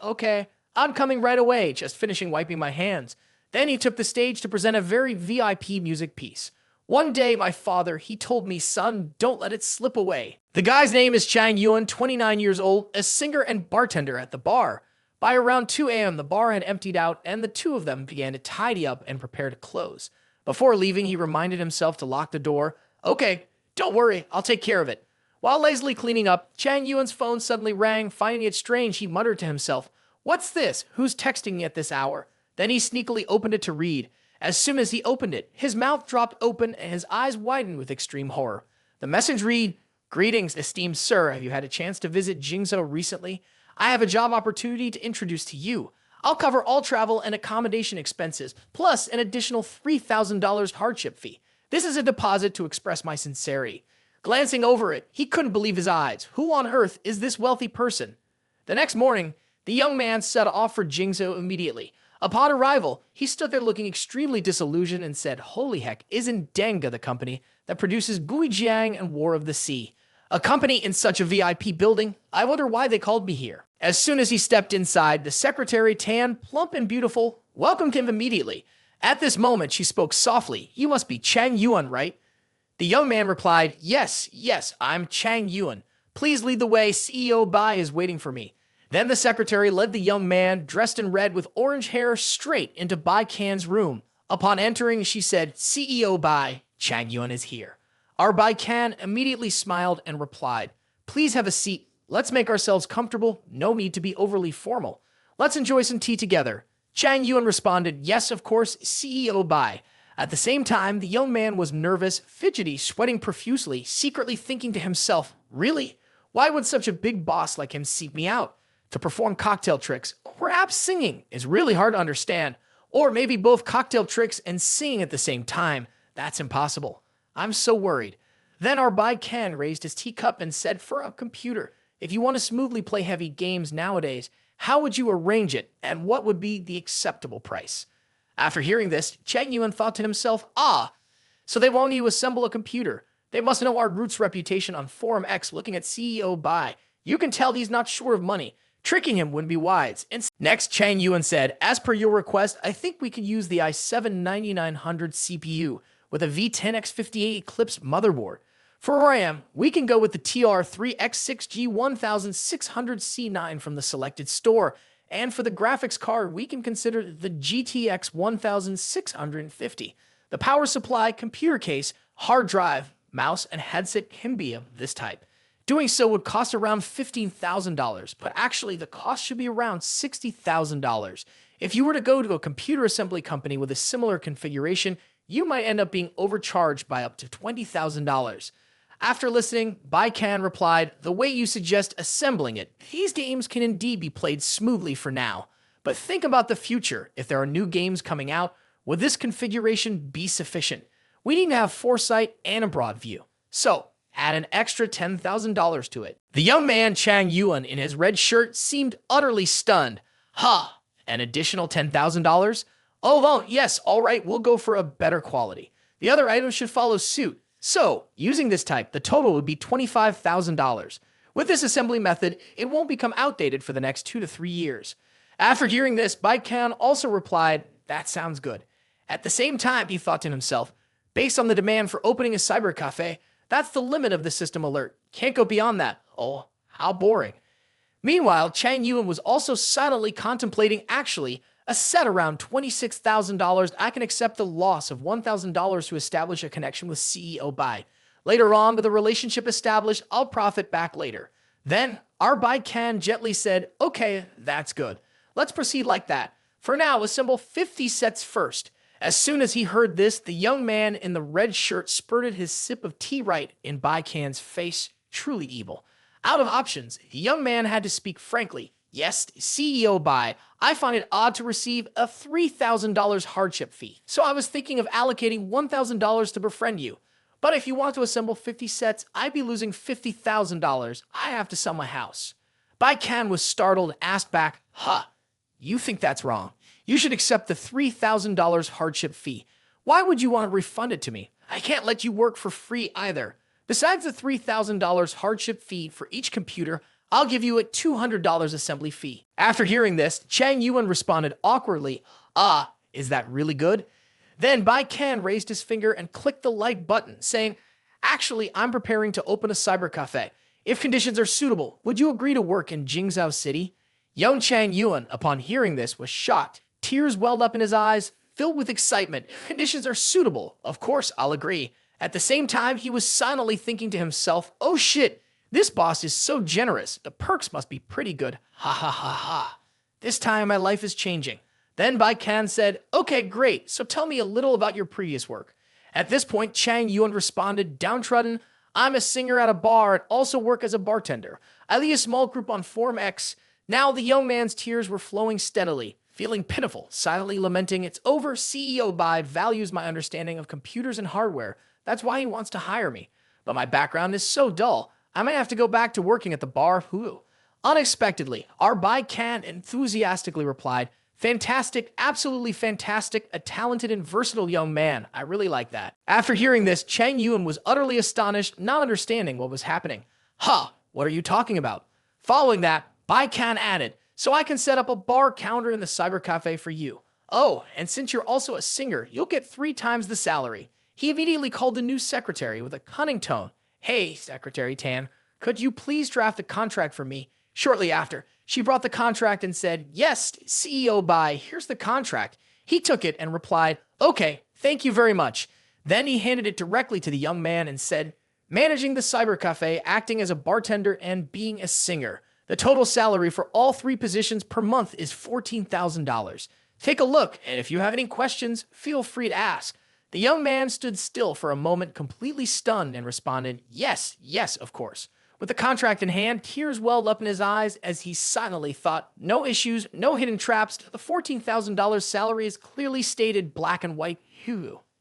I'm coming right away, just finishing wiping my hands." Then he took the stage to present a very VIP music piece. "One day, my father, he told me, 'Son, don't let it slip away.'" The guy's name is Chang Yuan, 29 years old, a singer and bartender at the bar. By around 2 a.m., the bar had emptied out, and the two of them began to tidy up and prepare to close. Before leaving, he reminded himself to lock the door. "Okay, don't worry, I'll take care of it." While lazily cleaning up, Chang Yuan's phone suddenly rang. Finding it strange, he muttered to himself, "What's this? Who's texting me at this hour?" Then he sneakily opened it to read. As soon as he opened it, his mouth dropped open and his eyes widened with extreme horror. The message read, "Greetings, esteemed sir. Have you had a chance to visit Jingzhou recently? I have a job opportunity to introduce to you. I'll cover all travel and accommodation expenses, plus an additional $3,000 hardship fee. This is a deposit to express my sincerity." Glancing over it, he couldn't believe his eyes. Who on earth is this wealthy person? The next morning, the young man set off for Jingzhou immediately. Upon arrival, he stood there looking extremely disillusioned and said, "Holy heck, isn't Deng the company that produces Bei Qian and War of the Sea? A company in such a VIP building? I wonder why they called me here." As soon as he stepped inside, the secretary, tan, plump, and beautiful, welcomed him immediately. At this moment, she spoke softly. "You must be Chang Yuan, right?" The young man replied, Yes, I'm Chang Yuan. Please lead the way. CEO Bai is waiting for me." Then the secretary led the young man, dressed in red with orange hair, straight into Bai Qian's room. Upon entering, she said, "CEO Bai, Chang Yuan is here." Our Bai Qian immediately smiled and replied, "Please have a seat. Let's make ourselves comfortable. No need to be overly formal. Let's enjoy some tea together." Chang Yuan responded, "Yes, of course, CEO Bai." At the same time, the young man was nervous, fidgety, sweating profusely, secretly thinking to himself, "Really? Why would such a big boss like him seek me out? To perform cocktail tricks, or perhaps singing, is really hard to understand. Or maybe both cocktail tricks and singing at the same time. That's impossible. I'm so worried." Then our Bai Qian raised his teacup and said, "For a computer, if you want to smoothly play heavy games nowadays, how would you arrange it, and what would be the acceptable price?" After hearing this, Chang Yuan thought to himself, so they want you to assemble a computer. They must know our group's reputation on Forum X looking at CEO Bai. You can tell he's not short of money. Tricking him wouldn't be wise. Next, Chang Yuan said, as per your request, I think we could use the i7-9900 CPU with a V10X58 Eclipse motherboard. For RAM, we can go with the TR3X6G1600C9 from the selected store. And for the graphics card, we can consider the GTX 1650. The power supply, computer case, hard drive, mouse, and headset can be of this type. Doing so would cost around $15,000, but actually the cost should be around $60,000. If you were to go to a computer assembly company with a similar configuration, you might end up being overcharged by up to $20,000. After listening, Bei Qian replied, the way you suggest assembling it, these games can indeed be played smoothly for now. But think about the future. If there are new games coming out, would this configuration be sufficient? We need to have foresight and a broad view. So, add an extra $10,000 to it. The young man Chang Yuan in his red shirt seemed utterly stunned. Ha! An additional $10,000? Oh, well, yes, all right, we'll go for a better quality. The other items should follow suit. So, using this type, the total would be $25,000. With this assembly method, it won't become outdated for the next 2 to 3 years. After hearing this, Bei Qian also replied, that sounds good. At the same time, he thought to himself, based on the demand for opening a cyber cafe, that's the limit of the system alert. Can't go beyond that. Oh, how boring. Meanwhile, Chang Yuan was also silently contemplating a set around $26,000. I can accept the loss of $1,000 to establish a connection with CEO Bei. Later on, with a relationship established, I'll profit back later. Then, our Bei Qian gently said, okay, that's good. Let's proceed like that. For now, assemble 50 sets first. As soon as he heard this, the young man in the red shirt spurted his sip of tea right in Bei Qian's face, truly evil. Out of options, the young man had to speak frankly. Yes, CEO Bei, I find it odd to receive a $3,000 hardship fee, so I was thinking of allocating $1,000 to befriend you. But if you want to assemble 50 sets, I'd be losing $50,000. I have to sell my house. Bei Qian was startled and asked back, you think that's wrong. You should accept the $3,000 hardship fee. Why would you want to refund it to me? I can't let you work for free either. Besides the $3,000 hardship fee for each computer, I'll give you a $200 assembly fee. After hearing this, Chang Yuan responded awkwardly, is that really good? Then Bei Qian raised his finger and clicked the like button, saying, actually, I'm preparing to open a cyber cafe. If conditions are suitable, would you agree to work in Jingzhou City? Young Chang Yuan, upon hearing this, was shocked. Tears welled up in his eyes, filled with excitement. Conditions are suitable. Of course, I'll agree. At the same time, he was silently thinking to himself, oh shit, this boss is so generous. The perks must be pretty good. Ha ha ha ha. This time my life is changing. Then Bei Qian said, okay, great. So tell me a little about your previous work. At this point, Chang Yuan responded, downtrodden, I'm a singer at a bar and also work as a bartender. I lead a small group on Form X. Now the young man's tears were flowing steadily. Feeling pitiful, silently lamenting, it's over, CEO Bei values my understanding of computers and hardware. That's why he wants to hire me. But my background is so dull, I might have to go back to working at the bar. Unexpectedly, our Bei Qian enthusiastically replied, fantastic, absolutely fantastic, a talented and versatile young man. I really like that. After hearing this, Chang Yuan was utterly astonished, not understanding what was happening. What are you talking about? Following that, Bei Qian added, so I can set up a bar counter in the cyber cafe for you. Oh, and since you're also a singer, you'll get 3 times the salary. He immediately called the new secretary with a cunning tone. Hey, Secretary Tan, could you please draft a contract for me? Shortly after, she brought the contract and said, yes, CEO Bei, here's the contract. He took it and replied, okay, thank you very much. Then he handed it directly to the young man and said, managing the cyber cafe, acting as a bartender, and being a singer. The total salary for all 3 positions per month is $14,000. Take a look, and if you have any questions, feel free to ask. The young man stood still for a moment, completely stunned, and responded, yes, of course. With the contract in hand, tears welled up in his eyes as he silently thought, no issues, no hidden traps. The $14,000 salary is clearly stated black and white.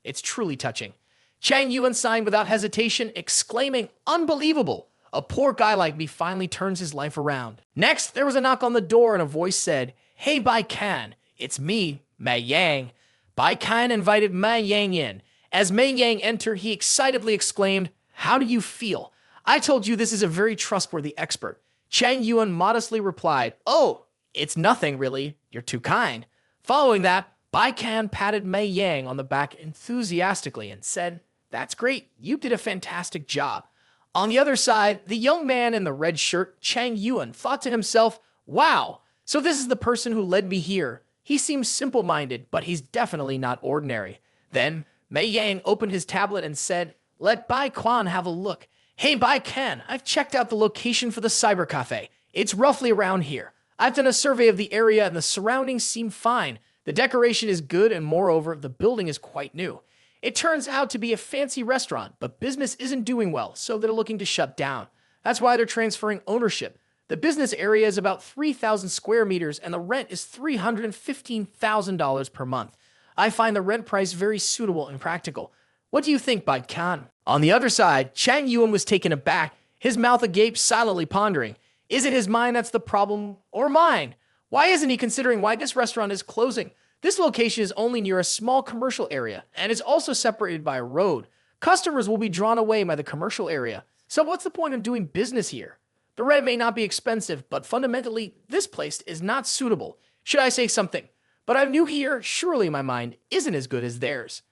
It's truly touching. Chang Yuan signed without hesitation, exclaiming, unbelievable. A poor guy like me finally turns his life around. Next, there was a knock on the door and a voice said, hey, Bei Qian, it's me, Mei Yang. Bei Qian invited Mei Yang in. As Mei Yang entered, he excitedly exclaimed, how do you feel? I told you this is a very trustworthy expert. Chang Yuan modestly replied, "Oh, it's nothing really. You're too kind." Following that, Bei Qian patted Mei Yang on the back enthusiastically and said, "That's great. You did a fantastic job." On the other side, the young man in the red shirt, Chang Yuan, thought to himself, "Wow, so this is the person who led me here. He seems simple-minded, but he's definitely not ordinary." Then, Mei Yang opened his tablet and said, "Let Bai Quan have a look. Hey, Bai Qian, I've checked out the location for the cyber cafe. It's roughly around here. I've done a survey of the area and the surroundings seem fine. The decoration is good and moreover, the building is quite new. It turns out to be a fancy restaurant, but business isn't doing well, so they're looking to shut down. That's why they're transferring ownership. The business area is about 3,000 square meters and the rent is $315,000 per month. I find the rent price very suitable and practical. What do you think, Bai Qian?" On the other side, Chang Yuan was taken aback, his mouth agape, silently pondering. Is it his mind that's the problem, or mine? Why isn't he considering why this restaurant is closing? This location is only near a small commercial area, and is also separated by a road. Customers will be drawn away by the commercial area. So what's the point of doing business here? The rent may not be expensive, but fundamentally, this place is not suitable. Should I say something? But I'm new here, surely my mind isn't as good as theirs.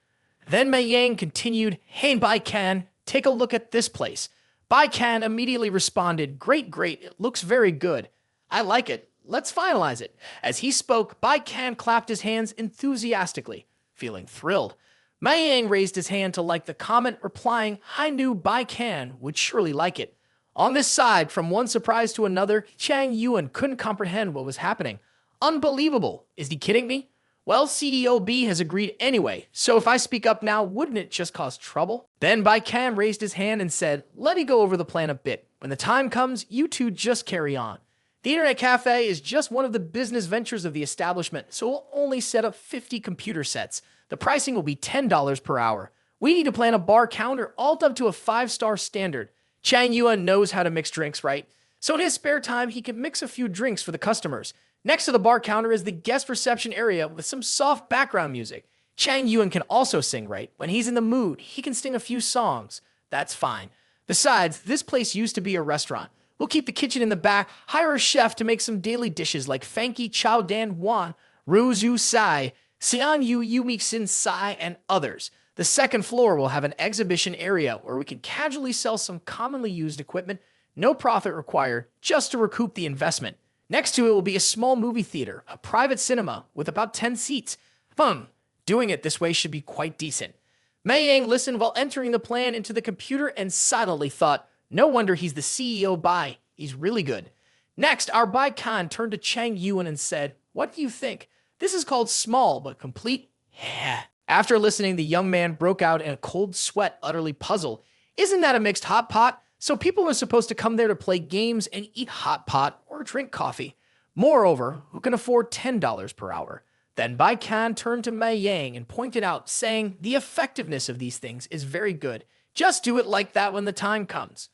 Then Mei Yang continued, "Hey, Bai Qian, take a look at this place." Bai Qian immediately responded, "Great, great, it looks very good. I like it. Let's finalize it." As he spoke, Bai Qian clapped his hands enthusiastically, feeling thrilled. Mei Yang raised his hand to like the comment, replying, "I knew Bai Qian would surely like it." On this side, from one surprise to another, Chang Yuan couldn't comprehend what was happening. Unbelievable. Is he kidding me? Well, CEO B has agreed anyway, so if I speak up now, wouldn't it just cause trouble? Then Bai Qian raised his hand and said, "Let me go over the plan a bit. When the time comes, you two just carry on. The internet cafe is just one of the business ventures of the establishment, so we'll only set up 50 computer sets. The pricing will be $10 per hour. We need to plan a bar counter all up to a 5-star standard. Chang Yuan knows how to mix drinks, right? So in his spare time, he can mix a few drinks for the customers. Next to the bar counter is the guest reception area with some soft background music. Chang Yuan can also sing, right? When he's in the mood, he can sing a few songs. That's fine. Besides, this place used to be a restaurant. We'll keep the kitchen in the back, hire a chef to make some daily dishes like Fanky Chow Dan Wan, Ru Zhu Sai, Xian Yu Yumi Xin Sai, and others. The second floor will have an exhibition area where we can casually sell some commonly used equipment, no profit required, just to recoup the investment. Next to it will be a small movie theater, a private cinema with about 10 seats. Doing it this way should be quite decent. Mei Yang listened while entering the plan into the computer and silently thought, no wonder he's the CEO Bai. He's really good. Next, our Bai Qian turned to Chang Yuan and said, "What do you think? This is called small but complete." After listening, the young man broke out in a cold sweat, utterly puzzled. Isn't that a mixed hot pot? So people are supposed to come there to play games and eat hot pot or drink coffee. Moreover, who can afford $10 per hour? Then Bai Qian turned to Mei Yang and pointed out, saying, "The effectiveness of these things is very good. Just do it like that when the time comes."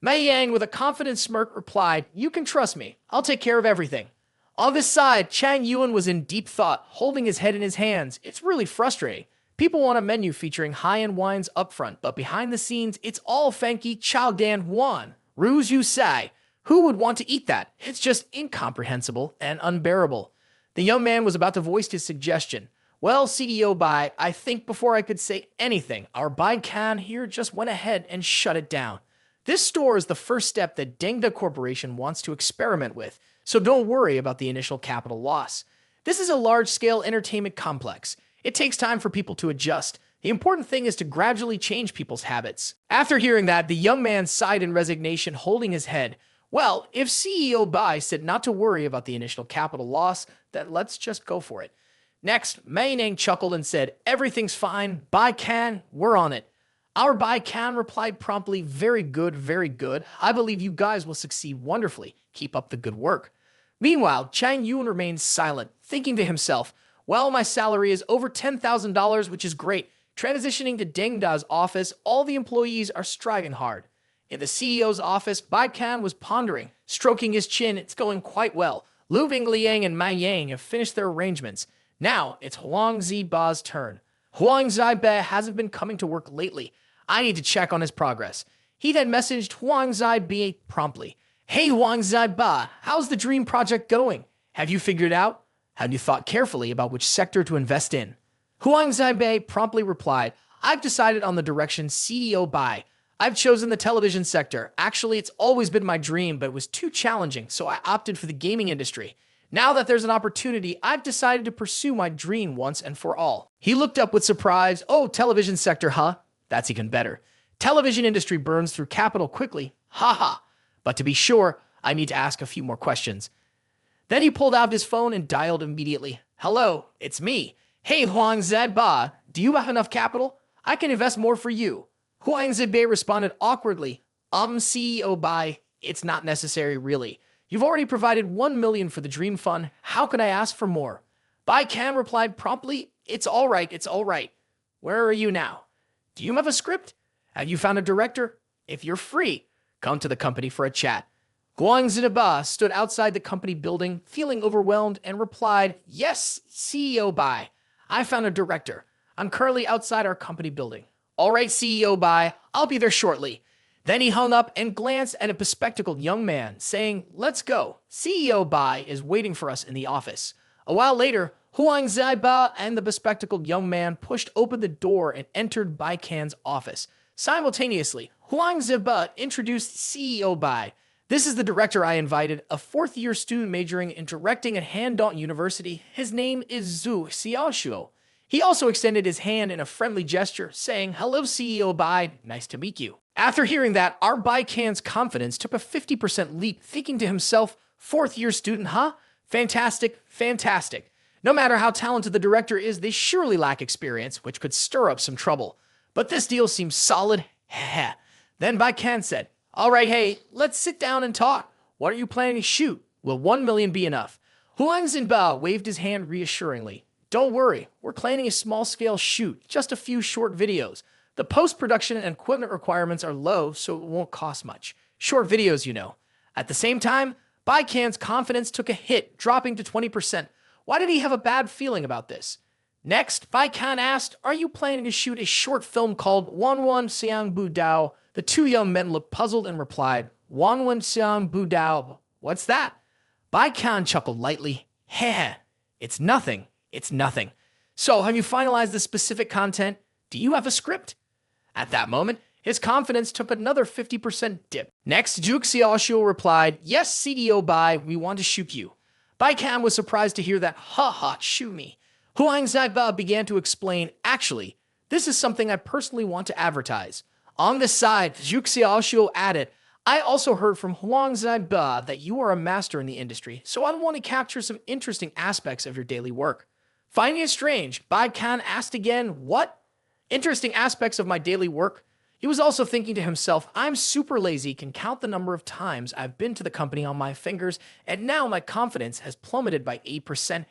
Mei Yang, with a confident smirk, replied, "You can trust me. I'll take care of everything." On this side, Chang Yuan was in deep thought, holding his head in his hands. It's really frustrating. People want a menu featuring high-end wines up front, but behind the scenes, it's all Fanky Chow Dan Wan, Ru Zhu Sai. Who would want to eat that? It's just incomprehensible and unbearable. The young man was about to voice his suggestion. Well, CEO Bai, I think before I could say anything, our Bai Qian here just went ahead and shut it down. This store is the first step that Deng Corporation wants to experiment with, so don't worry about the initial capital loss. This is a large-scale entertainment complex. It takes time for people to adjust. The important thing is to gradually change people's habits. After hearing that, the young man sighed in resignation, holding his head. Well, if CEO Bai said not to worry about the initial capital loss, then let's just go for it. Next, Mei Yang chuckled and said, "Everything's fine. Bai Qian, we're on it." Our Bai Qian replied promptly, very good, very good. I believe you guys will succeed wonderfully. Keep up the good work." Meanwhile, Chang Yuan remained silent, thinking to himself, well, my salary is over $10,000, which is great. Transitioning to Deng Da's office, all the employees are striving hard. In the CEO's office, Bai Qian was pondering, stroking his chin. It's going quite well. Lu Bingliang and Mei Yang have finished their arrangements. Now it's Huang Ziba's turn. Huang Ziba hasn't been coming to work lately. I need to check on his progress. He then messaged Huang Ziba promptly. Hey Huang Zaiba, how's the dream project going? Have you figured out? Have you thought carefully about which sector to invest in? Huang Zaibai promptly replied, I've decided on the direction CEO Bai. I've chosen the television sector. Actually, it's always been my dream, but it was too challenging, so I opted for the gaming industry. Now that there's an opportunity, I've decided to pursue my dream once and for all. He looked up with surprise. Oh, television sector, huh? That's even better. Television industry burns through capital quickly. Ha ha. But to be sure, I need to ask a few more questions. Then he pulled out his phone and dialed immediately. Hello, it's me. Hey, Huang Zedba, do you have enough capital? I can invest more for you. Huang Zedbei responded awkwardly. CEO Bai, it's not necessary really. You've already provided 1 million for the Dream Fund. How could I ask for more? Bei Qian replied promptly, it's all right, it's all right. Where are you now? Do you have a script? Have you found a director? If you're free, come to the company for a chat. Huang Zidaba stood outside the company building, feeling overwhelmed, and replied, Yes, CEO Bai. I found a director. I'm currently outside our company building. All right, CEO Bai, I'll be there shortly. Then he hung up and glanced at a bespectacled young man, saying, Let's go. CEO Bai is waiting for us in the office. A while later, Huang Zaiba and the bespectacled young man pushed open the door and entered Bai Qian's office. Simultaneously, Huang Zaiba introduced CEO Bai. This is the director I invited, a fourth-year student majoring in directing at Handong University. His name is Zhu Xiaoshuo. He also extended his hand in a friendly gesture, saying, Hello, CEO Bai. Nice to meet you. After hearing that, our Bai Qian's confidence took a 50% leap, thinking to himself, fourth-year student, huh? Fantastic, fantastic. No matter how talented the director is, they surely lack experience, which could stir up some trouble. But this deal seems solid. Heh. Then Bai Qian said, All right, hey, let's sit down and talk. What are you planning to shoot? Will 1 million be enough? Huang Zhenbao waved his hand reassuringly. Don't worry, we're planning a small-scale shoot, just a few short videos. The post-production and equipment requirements are low, so it won't cost much. Short videos, you know. At the same time, Bai Qian's confidence took a hit, dropping to 20%. Why did he have a bad feeling about this? Next, Bai Qian asked, Are you planning to shoot a short film called Wanwan Xiang Bu Dao? The two young men looked puzzled and replied, Wanwan Xiang Bu Dao, what's that? Bai Qian chuckled lightly. Heh, it's nothing. It's nothing. So, have you finalized the specific content? Do you have a script? At that moment, his confidence took another 50% dip. Next, Zhu Xiaoshuo replied, Yes, CDO Bai, we want to shoot you. Bai Qian was surprised to hear that, Ha, shoot me. Huang Zaiba began to explain, Actually, this is something I personally want to advertise. On the side, Zhu Xiaoshuo added, I also heard from Huang Zaiba that you are a master in the industry, so I want to capture some interesting aspects of your daily work. Finding it strange, Bai Qian asked again, What? Interesting aspects of my daily work? He was also thinking to himself, I'm super lazy, can count the number of times I've been to the company on my fingers, and now my confidence has plummeted by 8%.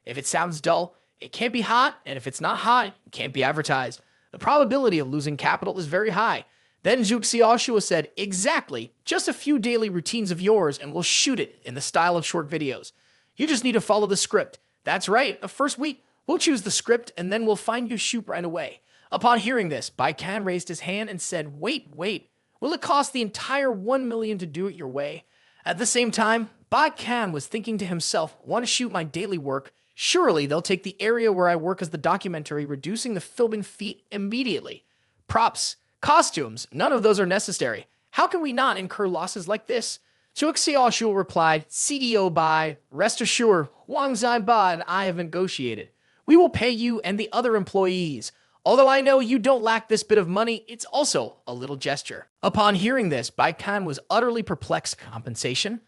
If it sounds dull, it can't be hot, and if it's not hot, it can't be advertised. The probability of losing capital is very high. Then Zhu Xiaoshuo said, Exactly, just a few daily routines of yours, and we'll shoot it in the style of short videos. You just need to follow the script. That's right, the first week, we'll choose the script, and then we'll find you shoot right away. Upon hearing this, Bai Qian raised his hand and said, Wait, will it cost the entire 1 million to do it your way? At the same time, Bai Qian was thinking to himself, Want to shoot my daily work? Surely they'll take the area where I work as the documentary, reducing the filming fee immediately. Props, costumes, none of those are necessary. How can we not incur losses like this? Zhu Xiaoshuo replied, CDO Bai, rest assured, Huang Zaiba and I have negotiated. We will pay you and the other employees. Although I know you don't lack this bit of money, it's also a little gesture. Upon hearing this, Bai Qian was utterly perplexed. Compensation?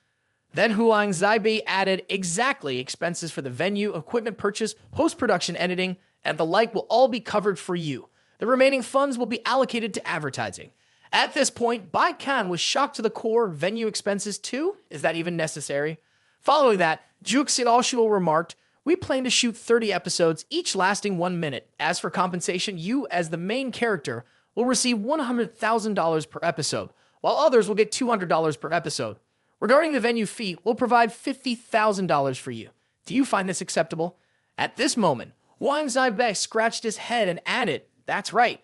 Then Huang Zaibi added, Exactly, expenses for the venue, equipment purchase, post-production editing, and the like will all be covered for you. The remaining funds will be allocated to advertising. At this point, Bai Qian was shocked to the core. Venue expenses too? Is that even necessary? Following that, Zhu Xiaoshuo remarked, We plan to shoot 30 episodes, each lasting 1 minute. As for compensation, you, as the main character, will receive $100,000 per episode, while others will get $200 per episode. Regarding the venue fee, we'll provide $50,000 for you. Do you find this acceptable? At this moment, Wang Zaibai scratched his head and added, That's right.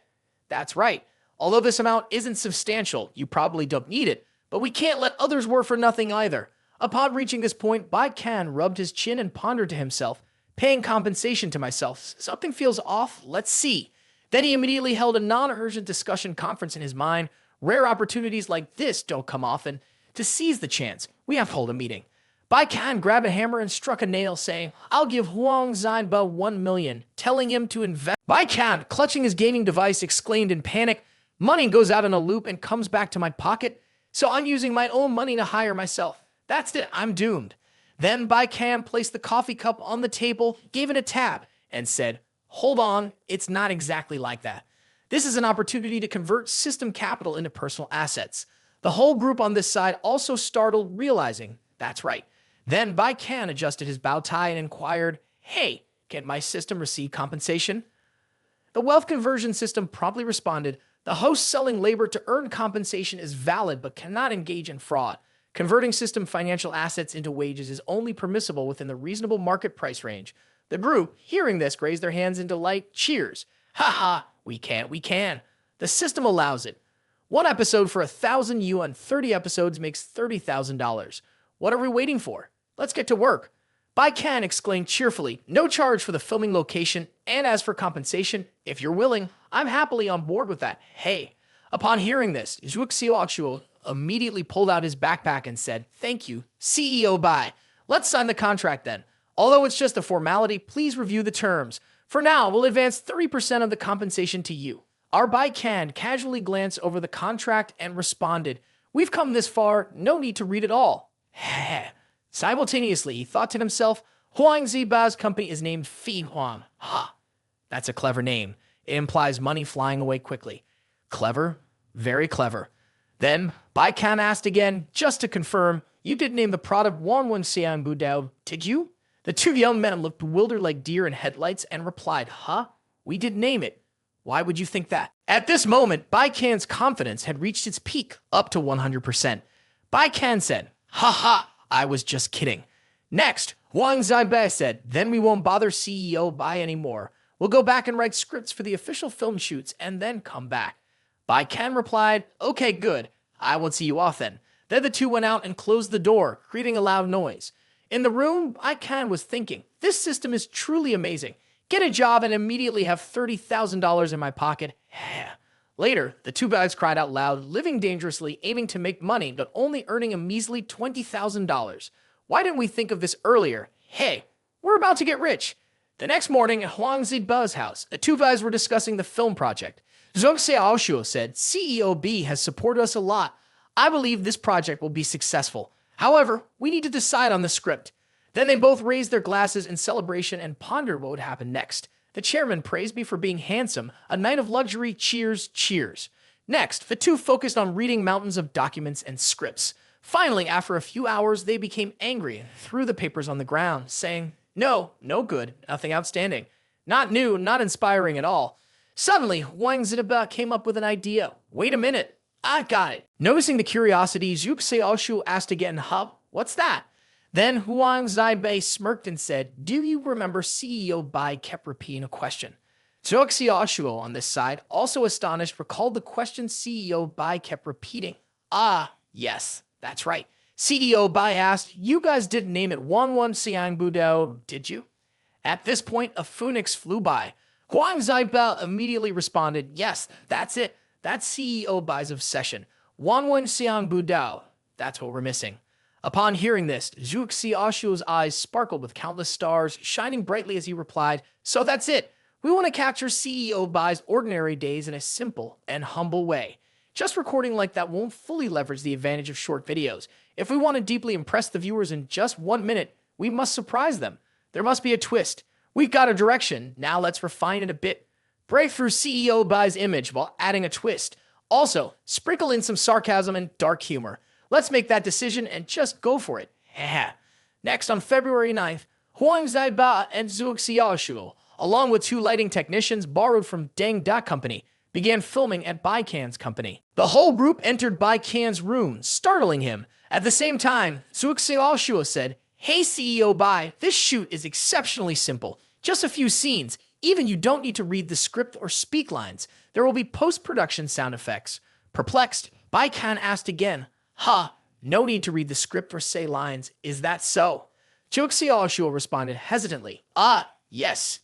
Although this amount isn't substantial, you probably don't need it, but we can't let others work for nothing either. Upon reaching this point, Bei Qian rubbed his chin and pondered to himself, paying compensation to myself. Something feels off. Let's see. Then he immediately held a non-urgent discussion conference in his mind. Rare opportunities like this don't come often. To seize the chance, we have to hold a meeting. Bei Qian grabbed a hammer and struck a nail, saying, I'll give Huang Ziba 1 million, telling him to invest. Bei Qian, clutching his gaming device, exclaimed in panic, money goes out in a loop and comes back to my pocket, so I'm using my own money to hire myself. That's it, I'm doomed. Then Bei Qian placed the coffee cup on the table, gave it a tap, and said, hold on, it's not exactly like that. This is an opportunity to convert system capital into personal assets. The whole group on this side also startled, realizing, that's right. Then Bei Qian adjusted his bow tie and inquired, hey, can my system receive compensation? The wealth conversion system promptly responded, the host selling labor to earn compensation is valid but cannot engage in fraud. Converting system financial assets into wages is only permissible within the reasonable market price range. The group, hearing this, raised their hands in delight. Cheers. Ha ha, we can. The system allows it. 1 episode for 1,000 yuan, 30 episodes makes $30,000. What are we waiting for? Let's get to work. Bei Qian exclaimed cheerfully, no charge for the filming location, and as for compensation, if you're willing, I'm happily on board with that. Hey. Upon hearing this, Zhuge Xiaoshuo immediately pulled out his backpack and said, thank you, CEO Bei. Let's sign the contract then. Although it's just a formality, please review the terms. For now, we'll advance 30% of the compensation to you. Our Bei Qian casually glanced over the contract and responded, we've come this far, no need to read it all. Simultaneously, he thought to himself, Huang Ziba's company is named Fi Huang. Ha, that's a clever name. It implies money flying away quickly. Clever, very clever. Then, Bei Qian asked again, just to confirm, you did name the product Wanwen Xiang Budao, did you? The 2 young men looked bewildered like deer in headlights and replied, huh? We did name it. Why would you think that? At this moment, Bei Qian's confidence had reached its peak, up to 100%. Bei Qian said, ha ha, I was just kidding. Next, Huang Ziba said, then we won't bother CEO Bei anymore. We'll go back and write scripts for the official film shoots and then come back. Bei Qian replied, okay, good. I won't see you off then. Then the two went out and closed the door, creating a loud noise. In the room, Bei Qian was thinking, this system is truly amazing. Get a job and immediately have $30,000 in my pocket. Later, the two guys cried out loud, living dangerously, aiming to make money, but only earning a measly $20,000. Why didn't we think of this earlier? Hey, we're about to get rich. The next morning at Huang Ziba's house, the two guys were discussing the film project. Zhuge Xiaoshuo said, CEO B has supported us a lot. I believe this project will be successful. However, we need to decide on the script. Then they both raised their glasses in celebration and pondered what would happen next. The chairman praised me for being handsome, a night of luxury, cheers, cheers. Next, the two focused on reading mountains of documents and scripts. Finally, after a few hours, they became angry and threw the papers on the ground, saying, no good, nothing outstanding. Not new, not inspiring at all. Suddenly, Huang Ziba came up with an idea. Wait a minute, I got it. Noticing the curiosity, Zhuge Xiaoshu asked again, what's that? Then Huang Ziba smirked and said, do you remember CEO Bei kept repeating a question? Zhuge Xiaoshuo on this side, also astonished, recalled the question CEO Bei kept repeating. Yes, that's right. CEO Bei asked, you guys didn't name it Wanwen Xiang Budao, did you? At this point, a phoenix flew by. Huang Ziba immediately responded, yes, that's it. That's CEO Bai's obsession. Wanwen Xiang Budao. That's what we're missing. Upon hearing this, Zhuge Xiaoshuo's eyes sparkled with countless stars, shining brightly as he replied, so that's it. We want to capture CEO Bai's ordinary days in a simple and humble way. Just recording like that won't fully leverage the advantage of short videos. If we want to deeply impress the viewers in just 1 minute, we must surprise them. There must be a twist. We've got a direction, now let's refine it a bit. Break through CEO Bai's image while adding a twist. Also, sprinkle in some sarcasm and dark humor. Let's make that decision and just go for it. Next, on February 9th, Huang Ziba and Zhuge Xiaoshuo, along with 2 lighting technicians borrowed from Deng company, began filming at Bei Qian's company. The whole group entered Bei Qian's room, startling him. At the same time, Zhuge Xiaoshuo said, hey CEO Bei, this shoot is exceptionally simple. Just a few scenes. Even you don't need to read the script or speak lines. There will be post-production sound effects. Perplexed, Bei Qian asked again, Ha, no need to read the script or say lines. Is that so? Zhu Xiaoshuo responded hesitantly. Yes,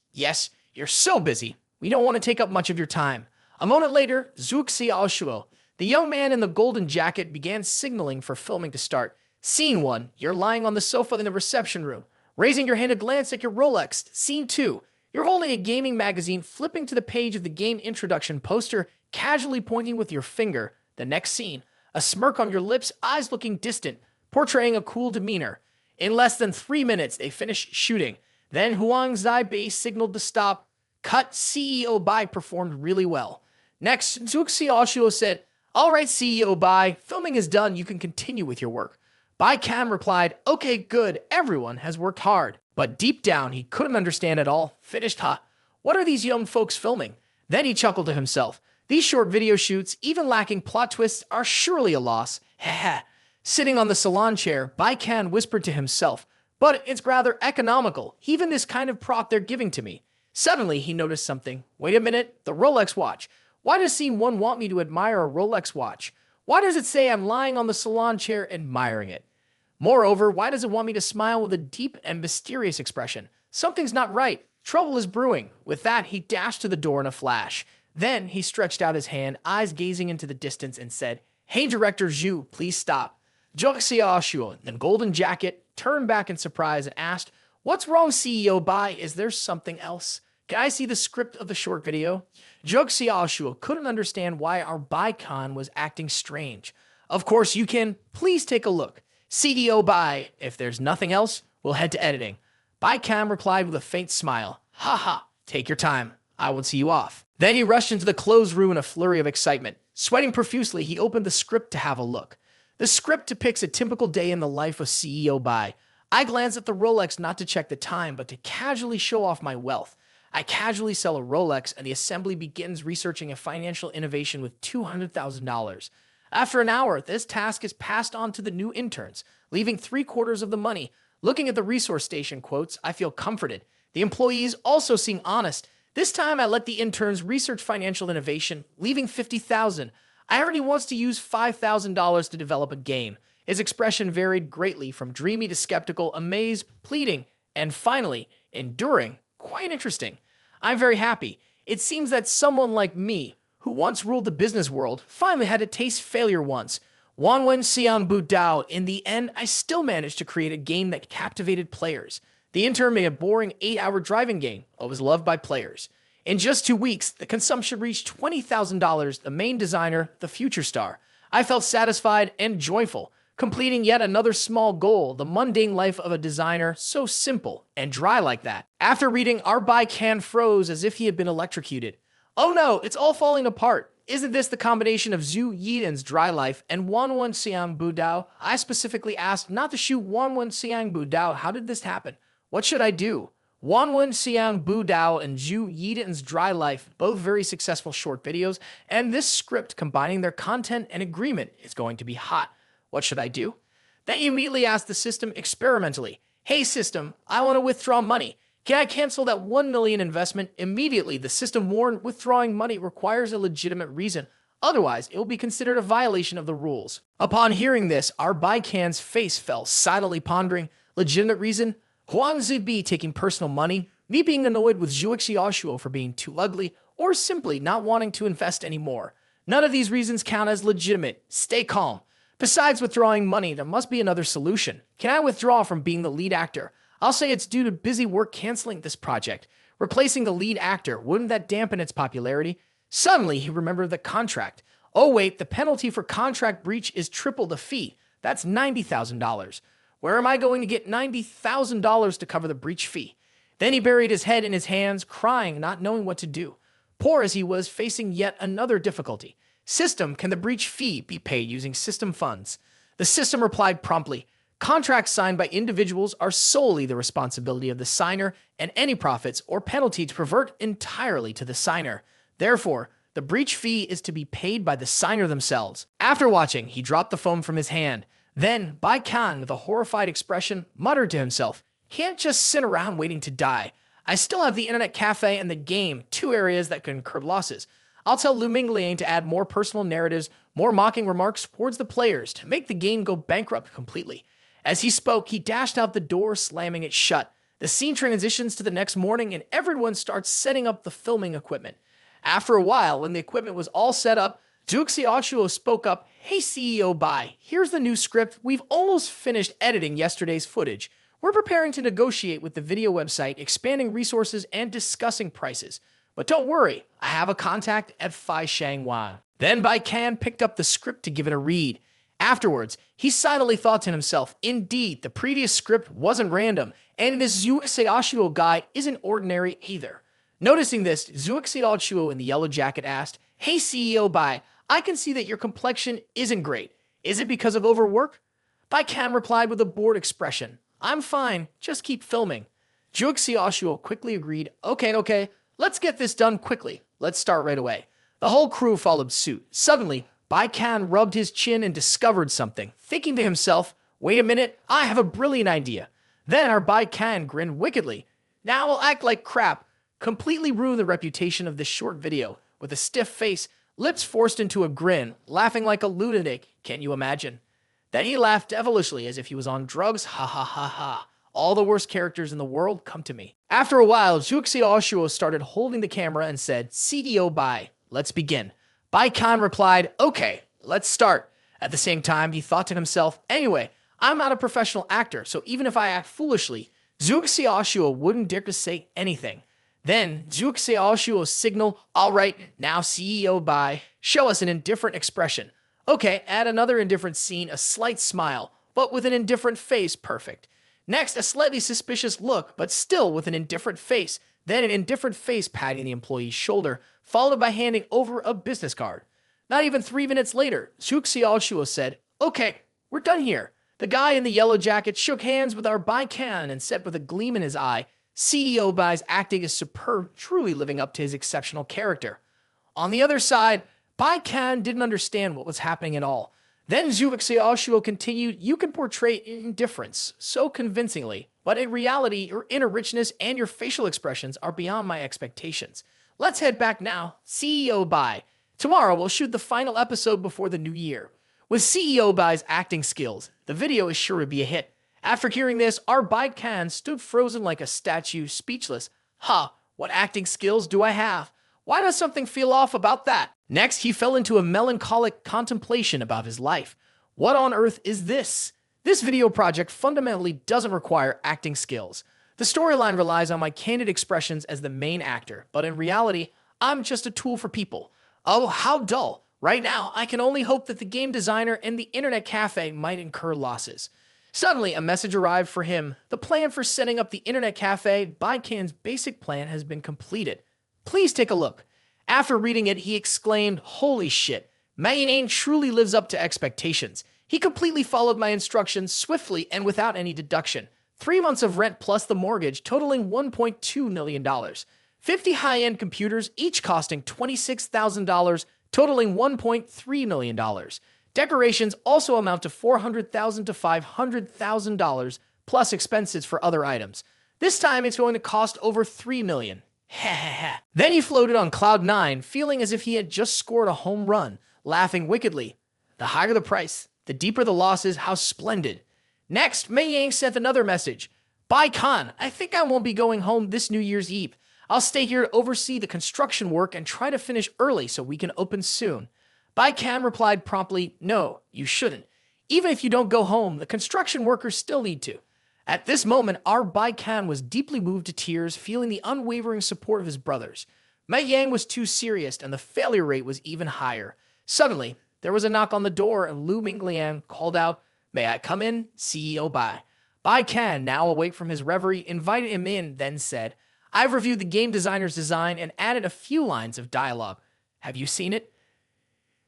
you're so busy. We don't want to take up much of your time. A moment later, Zhu Xiaoshuo, the young man in the golden jacket, began signaling for filming to start. Scene 1, you're lying on the sofa in the reception room, raising your hand to glance at your Rolex. Scene 2, you're holding a gaming magazine, flipping to the page of the game introduction poster, casually pointing with your finger. The next scene, a smirk on your lips, eyes looking distant, portraying a cool demeanor. In less than 3 minutes, they finished shooting. Then Huang Zhaibei signaled to stop. Cut. CEO Bai performed really well. Next, Zhu Xiaoshuo said, "All right, CEO Bai, filming is done. You can continue with your work." Bei Qian replied, "Okay, good. Everyone has worked hard." But deep down, he couldn't understand at all. Finished, huh? What are these young folks filming? Then he chuckled to himself. These short video shoots, even lacking plot twists, are surely a loss. Heh. Sitting on the salon chair, Bei Qian whispered to himself, "But it's rather economical, even this kind of prop they're giving to me." Suddenly, he noticed something. Wait a minute, the Rolex watch. Why does scene 1 want me to admire a Rolex watch? Why does it say I'm lying on the salon chair admiring it? Moreover, why does it want me to smile with a deep and mysterious expression? Something's not right. Trouble is brewing. With that, he dashed to the door in a flash. Then he stretched out his hand, eyes gazing into the distance, and said, "Hey, Director Zhu, please stop." Zhu Xiaoshuo, in golden jacket, turned back in surprise and asked, "What's wrong, CEO Bai? Is there something else? Can I see the script of the short video?" Zhu Xiaoshuo couldn't understand why our Bei Qian was acting strange. "Of course you can. Please take a look. CDO Bai, if there's nothing else, we'll head to editing." Bei Qian replied with a faint smile. "Ha, take your time. I will see you off." Then he rushed into the closed room in a flurry of excitement. Sweating profusely, he opened the script to have a look. The script depicts a typical day in the life of CEO Bai. I glance at the Rolex not to check the time, but to casually show off my wealth. I casually sell a Rolex, and the assembly begins researching a financial innovation with $200,000. After an hour, this task is passed on to the new interns, leaving 3/4 of the money. Looking at the resource station quotes, I feel comforted. The employees also seem honest. This time, I let the interns research financial innovation, leaving $50,000. I heard he wants to use $5,000 to develop a game. His expression varied greatly from dreamy to skeptical, amazed, pleading, and finally, enduring. Quite interesting. I'm very happy. It seems that someone like me, who once ruled the business world, finally had to taste failure once. Wanwen Xiang Bu Dao, in the end, I still managed to create a game that captivated players. The intern made a boring 8-hour driving game, but was loved by players. In just 2 weeks, the consumption reached $20,000, the main designer, the future star. I felt satisfied and joyful, completing yet another small goal, the mundane life of a designer, so simple and dry like that. After reading, our Bei Qian froze as if he had been electrocuted. "Oh no, it's all falling apart. Isn't this the combination of Zhu Yiden's dry life and Wanwen Xiang Bu Dao?" I specifically asked not to shoot Wanwen Xiang Bu Dao. How did this happen? What should I do? Wanwen Xiang Bu Dao and Zhu Yiden's Dry Life, both very successful short videos, and this script combining their content and agreement is going to be hot. What should I do? Then you immediately ask the system experimentally, "Hey system, I want to withdraw money. Can I cancel that 1 million investment?" Immediately, the system warned withdrawing money requires a legitimate reason. Otherwise, it will be considered a violation of the rules. Upon hearing this, our Bei Qian's face fell, silently pondering, legitimate reason? Huang Zhaibei taking personal money, me being annoyed with Zhu Xiaoshuo for being too ugly, or simply not wanting to invest anymore. None of these reasons count as legitimate. Stay calm. Besides withdrawing money, there must be another solution. Can I withdraw from being the lead actor? I'll say it's due to busy work canceling this project. Replacing the lead actor, wouldn't that dampen its popularity? Suddenly, he remembered the contract. Oh wait, the penalty for contract breach is triple the fee. That's $90,000. Where am I going to get $90,000 to cover the breach fee? Then he buried his head in his hands, crying, not knowing what to do. Poor as he was, facing yet another difficulty. System, can the breach fee be paid using system funds? The system replied promptly, "Contracts signed by individuals are solely the responsibility of the signer, and any profits or penalties revert entirely to the signer. Therefore, the breach fee is to be paid by the signer themselves." After watching, he dropped the phone from his hand. Then, Bei Qian, with a horrified expression, muttered to himself, "Can't just sit around waiting to die. I still have the internet cafe and the game, 2 areas that could incur losses. I'll tell Lu Mingliang to add more personal narratives, more mocking remarks towards the players to make the game go bankrupt completely. As he spoke, he dashed out the door, slamming it shut. The scene transitions to the next morning, and everyone starts setting up the filming equipment. After a while, when the equipment was all set up, Zhuge Xiaoshuo spoke up, "Hey CEO Bai, here's the new script. We've almost finished editing yesterday's footage. We're preparing to negotiate with the video website, expanding resources and discussing prices. But don't worry, I have a contact at Fai Shangwan." Then Bei Qian picked up the script to give it a read. Afterwards, he silently thought to himself, indeed, the previous script wasn't random, and this Zhuge Xiaoshuo guy isn't ordinary either. Noticing this, Zhuge Xiaoshuo in the yellow jacket asked, "Hey CEO Bai, I can see that your complexion isn't great. Is it because of overwork?" Bei Qian replied with a bored expression, "I'm fine, just keep filming." Zhuge Xiaoshuo quickly agreed, Okay, let's get this done quickly. Let's start right away." The whole crew followed suit. Suddenly, Bei Qian rubbed his chin and discovered something, thinking to himself, "Wait a minute, I have a brilliant idea." Then our Bei Qian grinned wickedly. "Now I'll act like crap," completely ruined the reputation of this short video. With a stiff face, lips forced into a grin, laughing like a lunatic, can you imagine? Then he laughed devilishly as if he was on drugs, ha ha ha ha. All the worst characters in the world come to me. After a while, Zhuge Xiaoshuo started holding the camera and said, "CDO Bai, let's begin." Bei Qian replied, "Okay, let's start." At the same time, he thought to himself, "Anyway, I'm not a professional actor, so even if I act foolishly, Zhuge Xiaoshuo wouldn't dare to say anything." Then Zhuge Xiaoshuo signaled, "All right, now CEO Bai, show us an indifferent expression." Okay, add another indifferent scene, a slight smile, but with an indifferent face, perfect. Next, a slightly suspicious look, but still with an indifferent face. Then an indifferent face patting the employee's shoulder, followed by handing over a business card. Not even 3 minutes later, Zhuge Xiaoshuo said, "Okay, we're done here." The guy in the yellow jacket shook hands with our Bei Qian and said with a gleam in his eye, "CEO Bai's acting is superb, truly living up to his exceptional character." On the other side, Bei Qian didn't understand what was happening at all. Then Zhuge Xiaoshuo continued, "You can portray indifference so convincingly, but in reality, your inner richness and your facial expressions are beyond my expectations. Let's head back now. CEO Bai. Tomorrow we'll shoot the final episode before the new year." With CEO Bai's acting skills, the video is sure to be a hit. After hearing this, our Bei Qian stood frozen like a statue, speechless. What acting skills do I have? Why does something feel off about that? Next, he fell into a melancholic contemplation about his life. What on earth is this? This video project fundamentally doesn't require acting skills. The storyline relies on my candid expressions as the main actor, but in reality, I'm just a tool for people. Oh, how dull. Right now, I can only hope that the game designer and the internet cafe might incur losses. Suddenly, a message arrived for him. The plan for setting up the internet cafe, Bei Qian's basic plan, has been completed. Please take a look. After reading it, he exclaimed, "Holy shit, Manhwa truly lives up to expectations. He completely followed my instructions swiftly and without any deduction. 3 months of rent plus the mortgage, totaling $1.2 million. 50 high-end computers, each costing $26,000, totaling $1.3 million. Decorations also amount to $400,000 to $500,000, plus expenses for other items. This time it's going to cost over $3 million. Then he floated on cloud 9, feeling as if he had just scored a home run, laughing wickedly. The higher the price, the deeper the losses, how splendid. Next, Mei Yang sent another message. "Bei Qian, I think I won't be going home this New Year's Eve. I'll stay here to oversee the construction work and try to finish early so we can open soon." Bei Qian replied promptly, "No, you shouldn't. Even if you don't go home, the construction workers still need to." At this moment, our Bei Qian was deeply moved to tears, feeling the unwavering support of his brothers. Mei Yang was too serious, and the failure rate was even higher. Suddenly, there was a knock on the door, and Lu Mingliang called out, "May I come in, CEO Bai?" Bei Qian, now awake from his reverie, invited him in, then said, "I've reviewed the game designer's design and added a few lines of dialogue. Have you seen it?"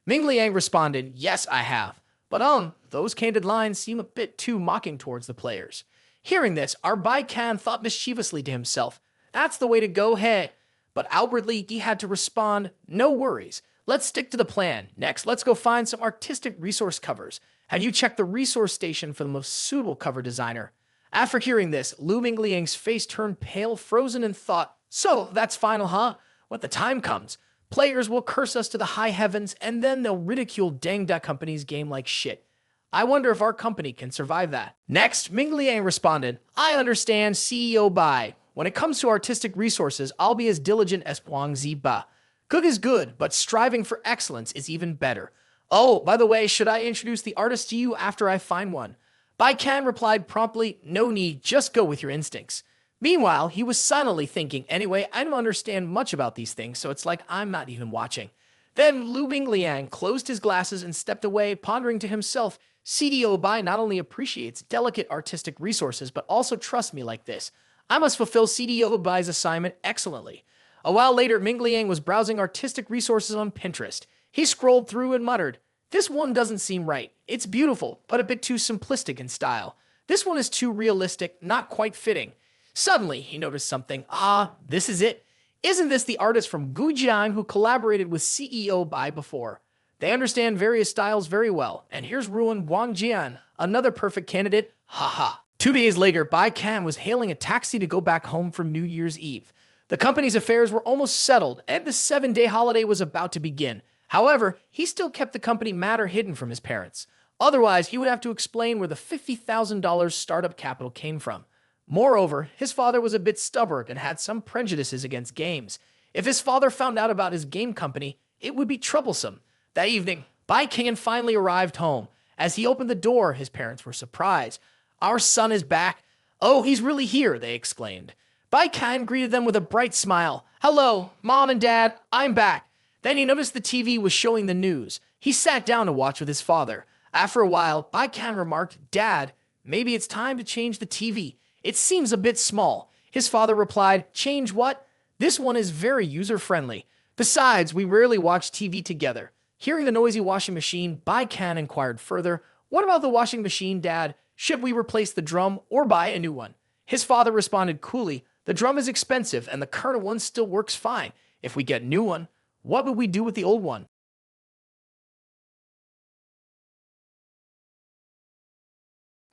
Mingliang responded, "Yes, I have. But those candid lines seem a bit too mocking towards the players." Hearing this, our Bei Qian thought mischievously to himself, "That's the way to go, hey." But outwardly, he had to respond, "No worries. Let's stick to the plan. Next, let's go find some artistic resource covers. Have you checked the resource station for the most suitable cover designer?" After hearing this, Lu Mingliang's face turned pale, frozen in thought. "So, that's final, huh? When the time comes." Players will curse us to the high heavens, and then they'll ridicule Deng company's game like shit. I wonder if our company can survive that. Next, Ming Liang responded, I understand CEO Bai. When it comes to artistic resources, I'll be as diligent as Wang Ziba. Good is good, but striving for excellence is even better. Oh, by the way, should I introduce the artist to you after I find one? Bei Qian replied promptly, no need, just go with your instincts. Meanwhile, he was silently thinking, anyway, I don't understand much about these things, so it's like I'm not even watching. Then Lu Mingliang closed his glasses and stepped away, pondering to himself, CDO Bai not only appreciates delicate artistic resources, but also trusts me like this. I must fulfill CDO Bai's assignment excellently. A while later, Mingliang was browsing artistic resources on Pinterest. He scrolled through and muttered, this one doesn't seem right. It's beautiful, but a bit too simplistic in style. This one is too realistic, not quite fitting. Suddenly, he noticed something. Ah, this is it. Isn't this the artist from Gujiang who collaborated with CEO Bai before? They understand various styles very well, and here's Ruin Wangjian, another perfect candidate. Haha. 2 days later, Bei Qian was hailing a taxi to go back home for New Year's Eve. The company's affairs were almost settled, and the 7-day holiday was about to begin. However, he still kept the company matter hidden from his parents. Otherwise, he would have to explain where the $50,000 startup capital came from. Moreover, his father was a bit stubborn and had some prejudices against games. If his father found out about his game company, it would be troublesome. That evening, Bei Qian finally arrived home. As he opened the door, his parents were surprised. Our son is back. Oh, he's really here, they exclaimed. Bei Qian greeted them with a bright smile. Hello, Mom and Dad, I'm back. Then he noticed the TV was showing the news. He sat down to watch with his father. After a while, Bei Qian remarked, Dad, maybe it's time to change the TV. It seems a bit small. His father replied, change what? This one is very user-friendly. Besides, we rarely watch TV together. Hearing the noisy washing machine, Bei Qian inquired further, what about the washing machine, Dad? Should we replace the drum or buy a new one? His father responded coolly, the drum is expensive and the current one still works fine. If we get a new one, what would we do with the old one?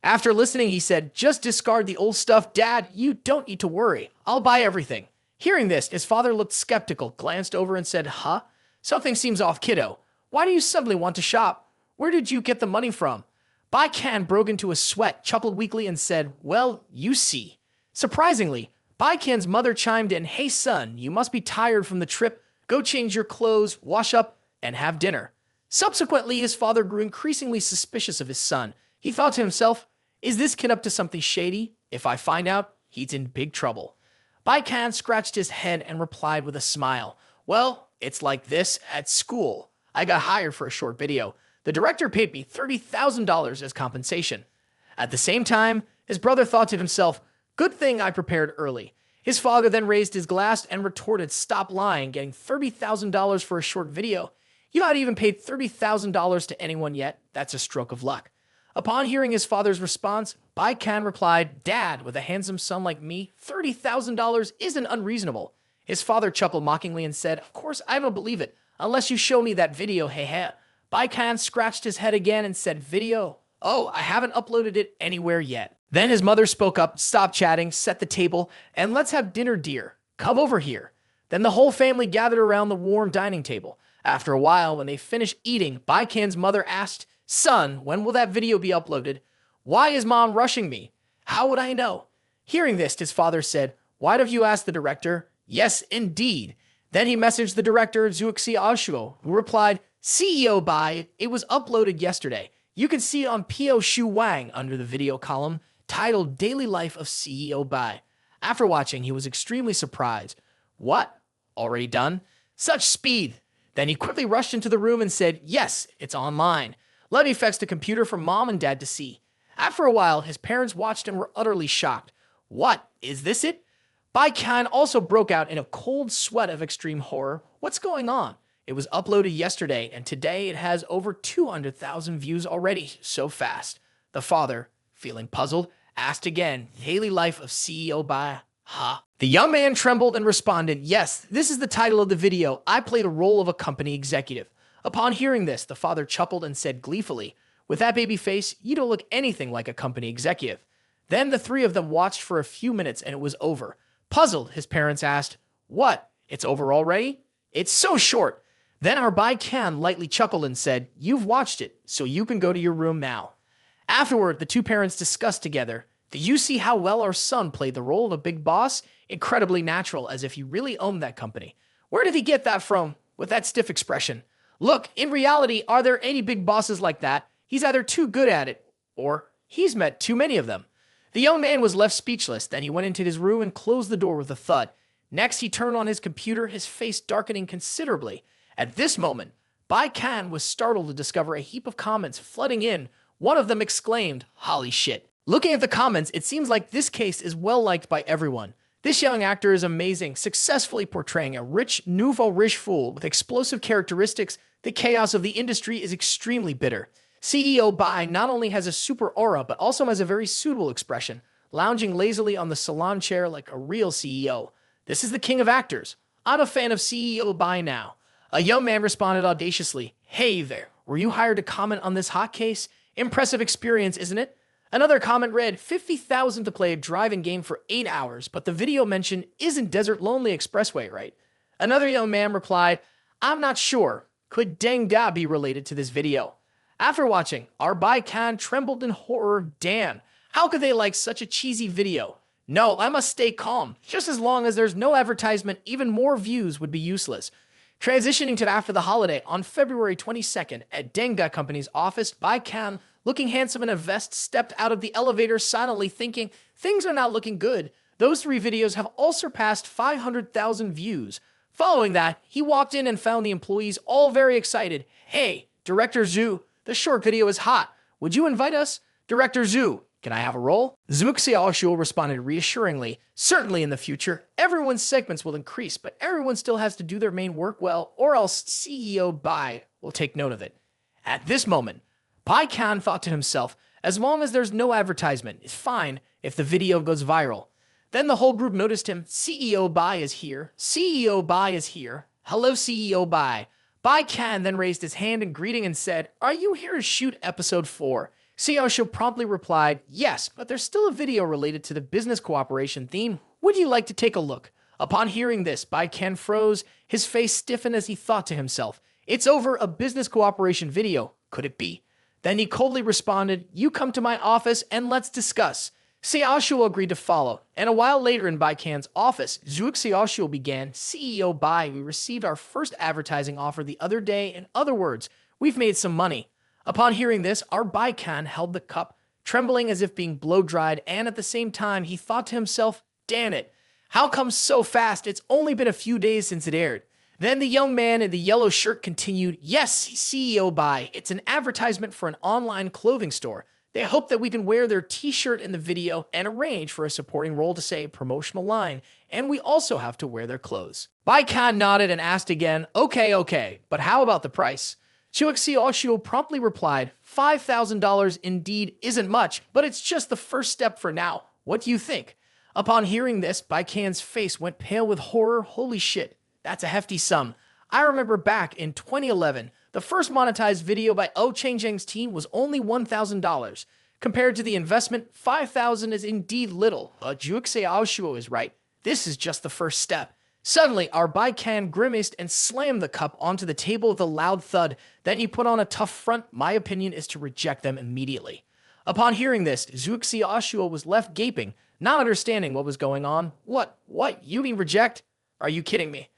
After listening, he said, just discard the old stuff, Dad. You don't need to worry. I'll buy everything. Hearing this, his father looked skeptical, glanced over and said, huh? Something seems off, kiddo. Why do you suddenly want to shop? Where did you get the money from? Bei Qian broke into a sweat, chuckled weakly, and said, well, you see. Surprisingly, Bei Qian's mother chimed in, hey son, you must be tired from the trip. Go change your clothes, wash up, and have dinner. Subsequently, his father grew increasingly suspicious of his son. He thought to himself, is this kid up to something shady? If I find out, he's in big trouble. Bei Qian scratched his head and replied with a smile. Well, it's like this at school. I got hired for a short video. The director paid me $30,000 as compensation. At the same time, his brother thought to himself, good thing I prepared early. His father then raised his glass and retorted, stop lying, getting $30,000 for a short video. You haven't even paid $30,000 to anyone yet. That's a stroke of luck. Upon hearing his father's response, Bei Qian replied, Dad, with a handsome son like me, $30,000 isn't unreasonable. His father chuckled mockingly and said, of course I don't believe it, unless you show me that video, hey. Bei Qian scratched his head again and said, video? Oh, I haven't uploaded it anywhere yet. Then his mother spoke up, stop chatting, set the table, and let's have dinner, dear. Come over here. Then the whole family gathered around the warm dining table. After a while, when they finished eating, Bei Qian's mother asked, son, when will that video be uploaded? Why is Mom rushing me? How would I know? Hearing this, his father said, why don't you ask the director? Yes, indeed. Then he messaged the director, Zuoxi Ashuo, who replied, CEO Bai, it was uploaded yesterday. You can see it on Pio Shu Wang under the video column, titled Daily Life of CEO Bai. After watching, he was extremely surprised. What? Already done? Such speed! Then he quickly rushed into the room and said, yes, it's online. Let me fetch the computer for Mom and Dad to see. After a while, his parents watched and were utterly shocked. What? Is this it? Bei Qian also broke out in a cold sweat of extreme horror. What's going on? It was uploaded yesterday, and today it has over 200,000 views already, so fast. The father, feeling puzzled, asked again, Daily Life of CEO Bai, huh? The young man trembled and responded, yes, this is the title of the video. I played a role of a company executive. Upon hearing this, the father chuckled and said gleefully, with that baby face, you don't look anything like a company executive. Then the three of them watched for a few minutes and it was over. Puzzled, his parents asked, what? It's over already? It's so short. Then our Bei Qian lightly chuckled and said, "You've watched it, so you can go to your room now." Afterward, the two parents discussed together. "Do you see how well our son played the role of a big boss? Incredibly natural, as if he really owned that company. Where did he get that from, with that stiff expression? Look, in reality, are there any big bosses like that? He's either too good at it, or he's met too many of them." The young man was left speechless. Then he went into his room and closed the door with a thud. Next, he turned on his computer, his face darkening considerably. At this moment, Bei Qian was startled to discover a heap of comments flooding in. One of them exclaimed, "Holy shit." Looking at the comments, it seems like this case is well liked by everyone. This young actor is amazing, successfully portraying a rich, nouveau riche fool with explosive characteristics. The chaos of the industry is extremely bitter. CEO Bei not only has a super aura, but also has a very suitable expression, lounging lazily on the salon chair like a real CEO. This is the king of actors. I'm a fan of CEO Bei now. A young man responded audaciously, "Hey there, were you hired to comment on this hot case? Impressive experience, isn't it?" Another comment read, 50,000 to play a driving game for 8 hours, but the video mentioned isn't Desert Lonely Expressway, right? Another young man replied, "I'm not sure. Could Deng be related to this video?" After watching, our Bei Qian trembled in horror. Damn, how could they like such a cheesy video? No, I must stay calm. Just as long as there's no advertisement, even more views would be useless. Transitioning to after the holiday, on February 22nd, at Deng Company's office, Bei Qian, looking handsome in a vest, stepped out of the elevator silently thinking, things are not looking good. Those 3 videos have all surpassed 500,000 views. Following that, he walked in and found the employees all very excited. "Hey, Director Zhu, the short video is hot. Would you invite us? Director Zhu, can I have a role?" Zhu Xiaoshu responded reassuringly, "Certainly in the future, everyone's segments will increase, but everyone still has to do their main work well, or else CEO Bei will take note of it." At this moment, Bei Qian thought to himself, as long as there's no advertisement, it's fine if the video goes viral. Then the whole group noticed him. "CEO Bei is here. CEO Bei is here. Hello, CEO Bei." Bei Qian then raised his hand in greeting and said, "Are you here to shoot episode 4? Xiaoshu promptly replied, "Yes, but there's still a video related to the business cooperation theme. Would you like to take a look?" Upon hearing this, Bei Qian froze. His face stiffened as he thought to himself, "It's over a business cooperation video. Could it be?" Then he coldly responded, "You come to my office and let's discuss." Xiaoshu agreed to follow, and a while later in Bei Qian's office, Zhu Xiaoshu began, "CEO Bei, we received our first advertising offer the other day. In other words, we've made some money." Upon hearing this, our Bei Qian held the cup, trembling as if being blow-dried, and at the same time, he thought to himself, "Damn it, how come so fast? It's only been a few days since it aired." Then the young man in the yellow shirt continued, "Yes, CEO Bei, it's an advertisement for an online clothing store. They hope that we can wear their t-shirt in the video and arrange for a supporting role to say a promotional line, and we also have to wear their clothes." Bei Qian nodded and asked again, Okay, but how about the price?" Zhu Xiaoshu promptly replied, $5,000 indeed isn't much, but it's just the first step for now. What do you think?" Upon hearing this, Bei Qian's face went pale with horror. Holy shit, that's a hefty sum. I remember back in 2011, the first monetized video by Cheng Zheng's team was only $1,000. Compared to the investment, $5,000 is indeed little, but Zhu Xiaoshu is right. This is just the first step. Suddenly, our Bei Qian grimaced and slammed the cup onto the table with a loud thud. Then he put on a tough front. My opinion is to reject them immediately. Upon hearing this, Zhu Xiaoshu was left gaping, not understanding what was going on. What? You mean reject? Are you kidding me?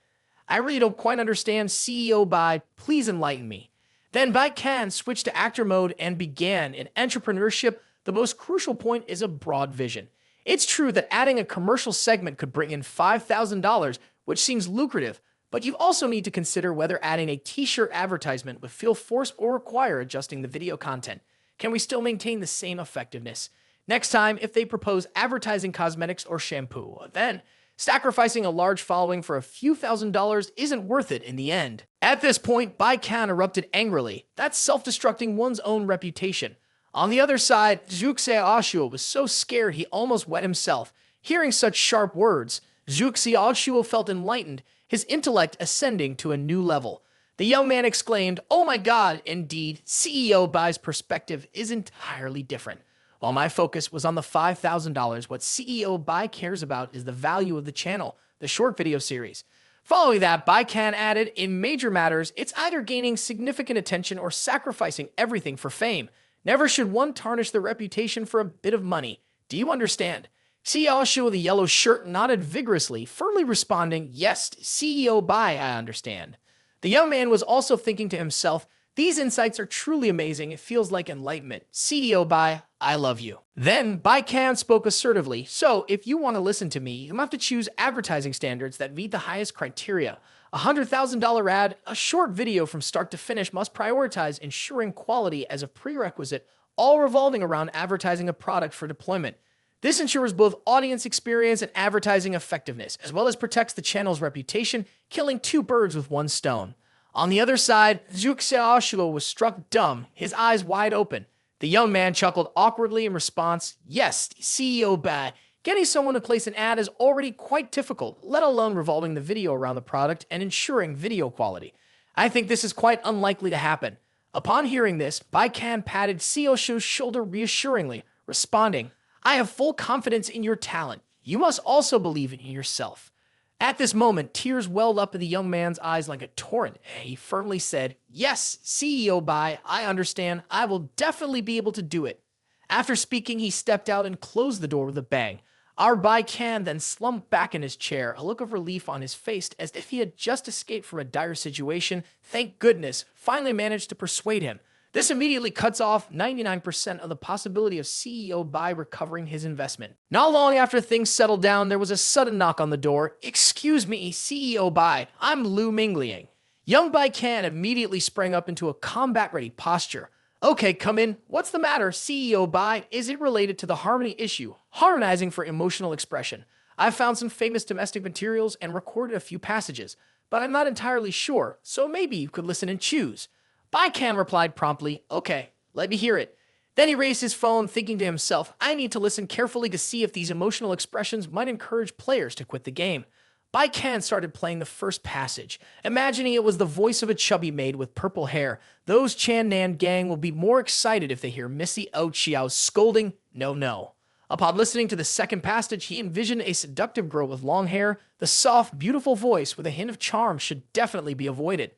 I really don't quite understand. CEO Bei, please enlighten me. Then Bei Qian switched to actor mode and began. In entrepreneurship, the most crucial point is a broad vision. It's true that adding a commercial segment could bring in $5,000, which seems lucrative, but you also need to consider whether adding a t-shirt advertisement would feel forced or require adjusting the video content. Can we still maintain the same effectiveness? Next time, if they propose advertising cosmetics or shampoo, then sacrificing a large following for a few $1,000s isn't worth it in the end. At this point, Bei Qian erupted angrily. That's self-destructing one's own reputation. On the other side, Zhu Xiaoshu was so scared he almost wet himself. Hearing such sharp words, Zhu Xiaoshu felt enlightened, his intellect ascending to a new level. The young man exclaimed, "Oh my God, indeed, CEO Bai's perspective is entirely different. While my focus was on the $5,000, what CEO Bai cares about is the value of the channel, the short video series. Following that, Bei Qian added, in major matters, it's either gaining significant attention or sacrificing everything for fame. Never should one tarnish their reputation for a bit of money. Do you understand? CEO with the yellow shirt nodded vigorously, firmly responding, yes, CEO Bei, I understand. The young man was also thinking to himself, these insights are truly amazing. It feels like enlightenment. CEO Bei, I love you. Then Bei Qian spoke assertively, so if you want to listen to me, you have to choose advertising standards that meet the highest criteria. A $100,000 ad, a short video from start to finish must prioritize ensuring quality as a prerequisite, all revolving around advertising a product for deployment. This ensures both audience experience and advertising effectiveness, as well as protects the channel's reputation, killing two birds with one stone. On the other side, Zhu Xiaoshuo was struck dumb, his eyes wide open. The young man chuckled awkwardly in response, yes, CEO Bei. Getting someone to place an ad is already quite difficult, let alone revolving the video around the product and ensuring video quality. I think this is quite unlikely to happen. Upon hearing this, Bei Qian patted Xiaoshuo's shoulder reassuringly, responding, I have full confidence in your talent. You must also believe in yourself. At this moment, tears welled up in the young man's eyes like a torrent. He firmly said, yes, CEO Bei, I understand. I will definitely be able to do it. After speaking, he stepped out and closed the door with a bang. Our Bei Qian then slumped back in his chair, a look of relief on his face as if he had just escaped from a dire situation. Thank goodness, finally managed to persuade him. This immediately cuts off 99% of the possibility of CEO Bei recovering his investment. Not long after things settled down, there was a sudden knock on the door. Excuse me, CEO Bei, I'm Lu Mingliang. Young Bei Qian immediately sprang up into a combat-ready posture. Okay, come in. What's the matter, CEO Bei? Is it related to the harmony issue? Harmonizing for emotional expression. I've found some famous domestic materials and recorded a few passages, but I'm not entirely sure, so maybe you could listen and choose. Bei Qian replied promptly, okay, let me hear it. Then he raised his phone, thinking to himself, I need to listen carefully to see if these emotional expressions might encourage players to quit the game. Bei Qian started playing the first passage, imagining it was the voice of a chubby maid with purple hair. Those Chan Nan gang will be more excited if they hear Missy O Qiao's scolding, no. Upon listening to the second passage, he envisioned a seductive girl with long hair. The soft, beautiful voice with a hint of charm should definitely be avoided.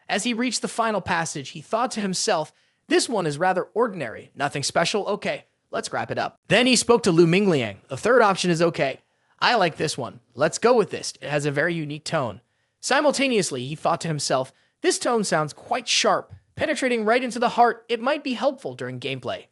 As he reached the final passage, he thought to himself, this one is rather ordinary, nothing special, okay, let's wrap it up. Then he spoke to Lu Mingliang. The third option is okay. I like this one. Let's go with this. It has a very unique tone. Simultaneously, he thought to himself, this tone sounds quite sharp, penetrating right into the heart. It might be helpful during gameplay.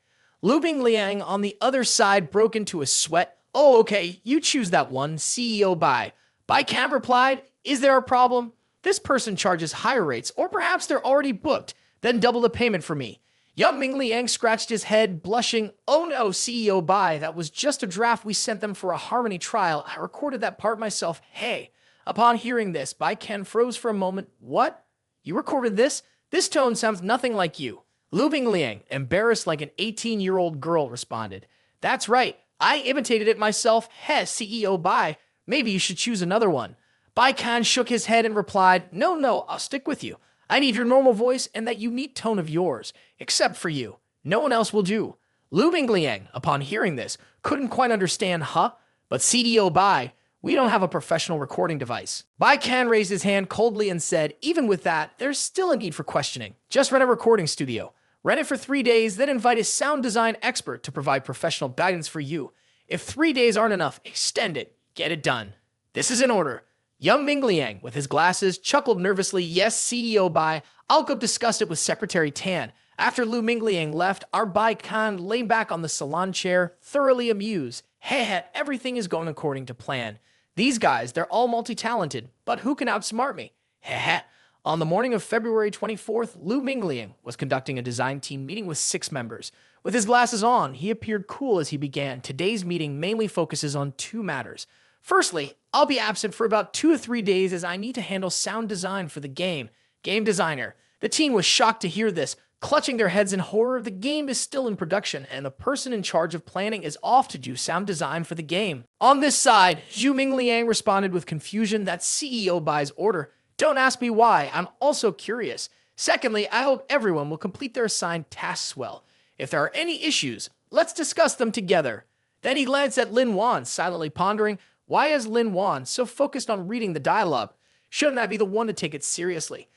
Lu Mingliang on the other side broke into a sweat. Oh, okay, you choose that one, CEO Bei. Bei Qian replied, is there a problem? This person charges higher rates, or perhaps they're already booked, then double the payment for me. Young Ming Liang scratched his head, blushing. Oh no, CEO Bei, that was just a draft we sent them for a harmony trial. I recorded that part myself. Hey. Upon hearing this, Bei Qian froze for a moment. What? You recorded this? This tone sounds nothing like you. Lu Mingliang, embarrassed like an 18-year-old girl, responded. That's right. I imitated it myself. Heh, CEO Bei. Maybe you should choose another one. Bei Qian shook his head and replied, No, I'll stick with you. I need your normal voice and that unique tone of yours. Except for you. No one else will do. Lu Mingliang, upon hearing this, couldn't quite understand, But CDO Bei, we don't have a professional recording device. Bei Qian raised his hand coldly and said, even with that, there's still a need for questioning. Just rent a recording studio. Rent it for 3 days, then invite a sound design expert to provide professional guidance for you. If 3 days aren't enough, extend it. Get it done. This is in order. Young Mingliang, with his glasses, chuckled nervously. Yes, CEO Bei. I'll go discuss it with Secretary Tan. After Lu Mingliang left, our Bei Qian lay back on the salon chair, thoroughly amused. Heh, everything is going according to plan. These guys, they're all multi-talented, but who can outsmart me? Heh. On the morning of February 24th, Lu Mingliang was conducting a design team meeting with 6 members. With his glasses on, he appeared cool as he began. Today's meeting mainly focuses on 2 matters. Firstly, I'll be absent for about 2 or 3 days as I need to handle sound design for the game. Game designer. The team was shocked to hear this. Clutching their heads in horror, the game is still in production, and the person in charge of planning is off to do sound design for the game. On this side, Zhu Mingliang responded with confusion. That's CEO Bai's order. Don't ask me why, I'm also curious. Secondly, I hope everyone will complete their assigned tasks well. If there are any issues, let's discuss them together. Then he glanced at Lin Wan, silently pondering, why is Lin Wan so focused on reading the dialogue? Shouldn't I be the one to take it seriously?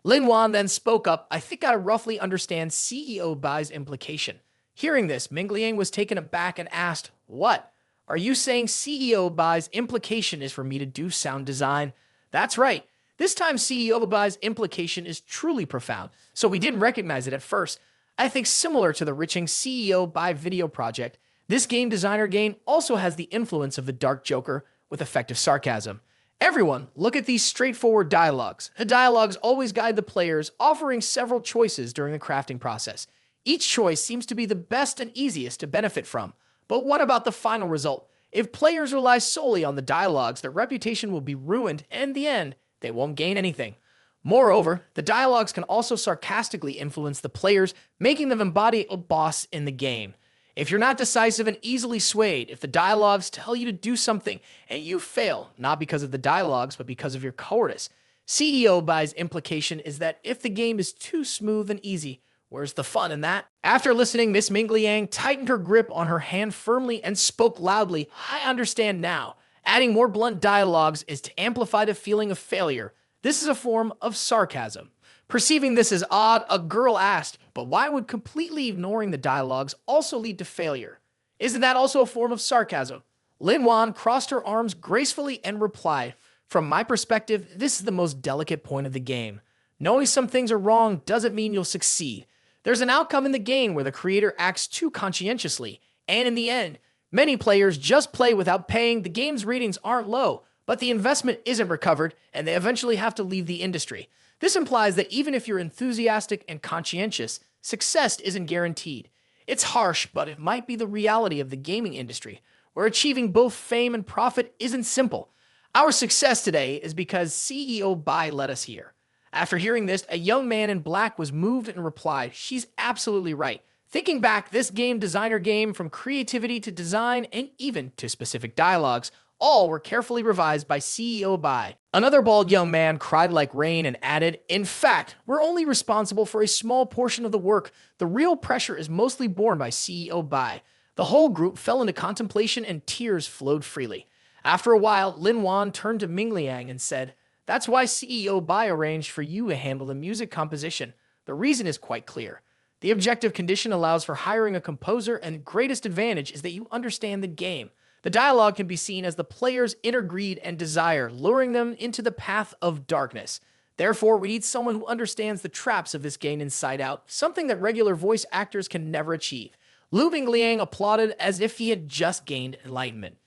Lin Wan then spoke up. I think I roughly understand CEO Bai's implication. Hearing this, Ming Liang was taken aback and asked, "What? Are you saying CEO Bai's implication is for me to do sound design?" That's right. This time CEO Bai's implication is truly profound, so we didn't recognize it at first. I think similar to the Riching CEO Bai video project, this game designer game also has the influence of the Dark Joker with effective sarcasm. Everyone, look at these straightforward dialogues. The dialogues always guide the players, offering several choices during the crafting process. Each choice seems to be the best and easiest to benefit from. But what about the final result? If players rely solely on the dialogues, their reputation will be ruined, and in the end, they won't gain anything. Moreover, the dialogues can also sarcastically influence the players, making them embody a boss in the game. If you're not decisive and easily swayed, if the dialogues tell you to do something and you fail, not because of the dialogues, but because of your cowardice, CEO Bai's implication is that if the game is too smooth and easy, where's the fun in that? After listening, Miss Ming Liang tightened her grip on her hand firmly and spoke loudly. I understand now. Adding more blunt dialogues is to amplify the feeling of failure. This is a form of sarcasm. Perceiving this as odd, a girl asked, but why would completely ignoring the dialogues also lead to failure? Isn't that also a form of sarcasm? Lin Wan crossed her arms gracefully and replied, from my perspective, this is the most delicate point of the game. Knowing some things are wrong doesn't mean you'll succeed. There's an outcome in the game where the creator acts too conscientiously, and in the end, many players just play without paying, the game's ratings aren't low, but the investment isn't recovered, and they eventually have to leave the industry. This implies that even if you're enthusiastic and conscientious, success isn't guaranteed. It's harsh, but it might be the reality of the gaming industry, where achieving both fame and profit isn't simple. Our success today is because CEO Bai led us here. After hearing this, a young man in black was moved and replied, she's absolutely right. Thinking back, this game designer game, from creativity to design and even to specific dialogues, all were carefully revised by CEO Bai. Another bald young man cried like rain and added, in fact, we're only responsible for a small portion of the work. The real pressure is mostly borne by CEO Bai. The whole group fell into contemplation and tears flowed freely. After a while, Lin Wan turned to Ming Liang and said, that's why CEO Bai arranged for you to handle the music composition. The reason is quite clear. The objective condition allows for hiring a composer, and the greatest advantage is that you understand the game. The dialogue can be seen as the player's inner greed and desire, luring them into the path of darkness. Therefore, we need someone who understands the traps of this game inside out, something that regular voice actors can never achieve. Lu Mingliang applauded as if he had just gained enlightenment.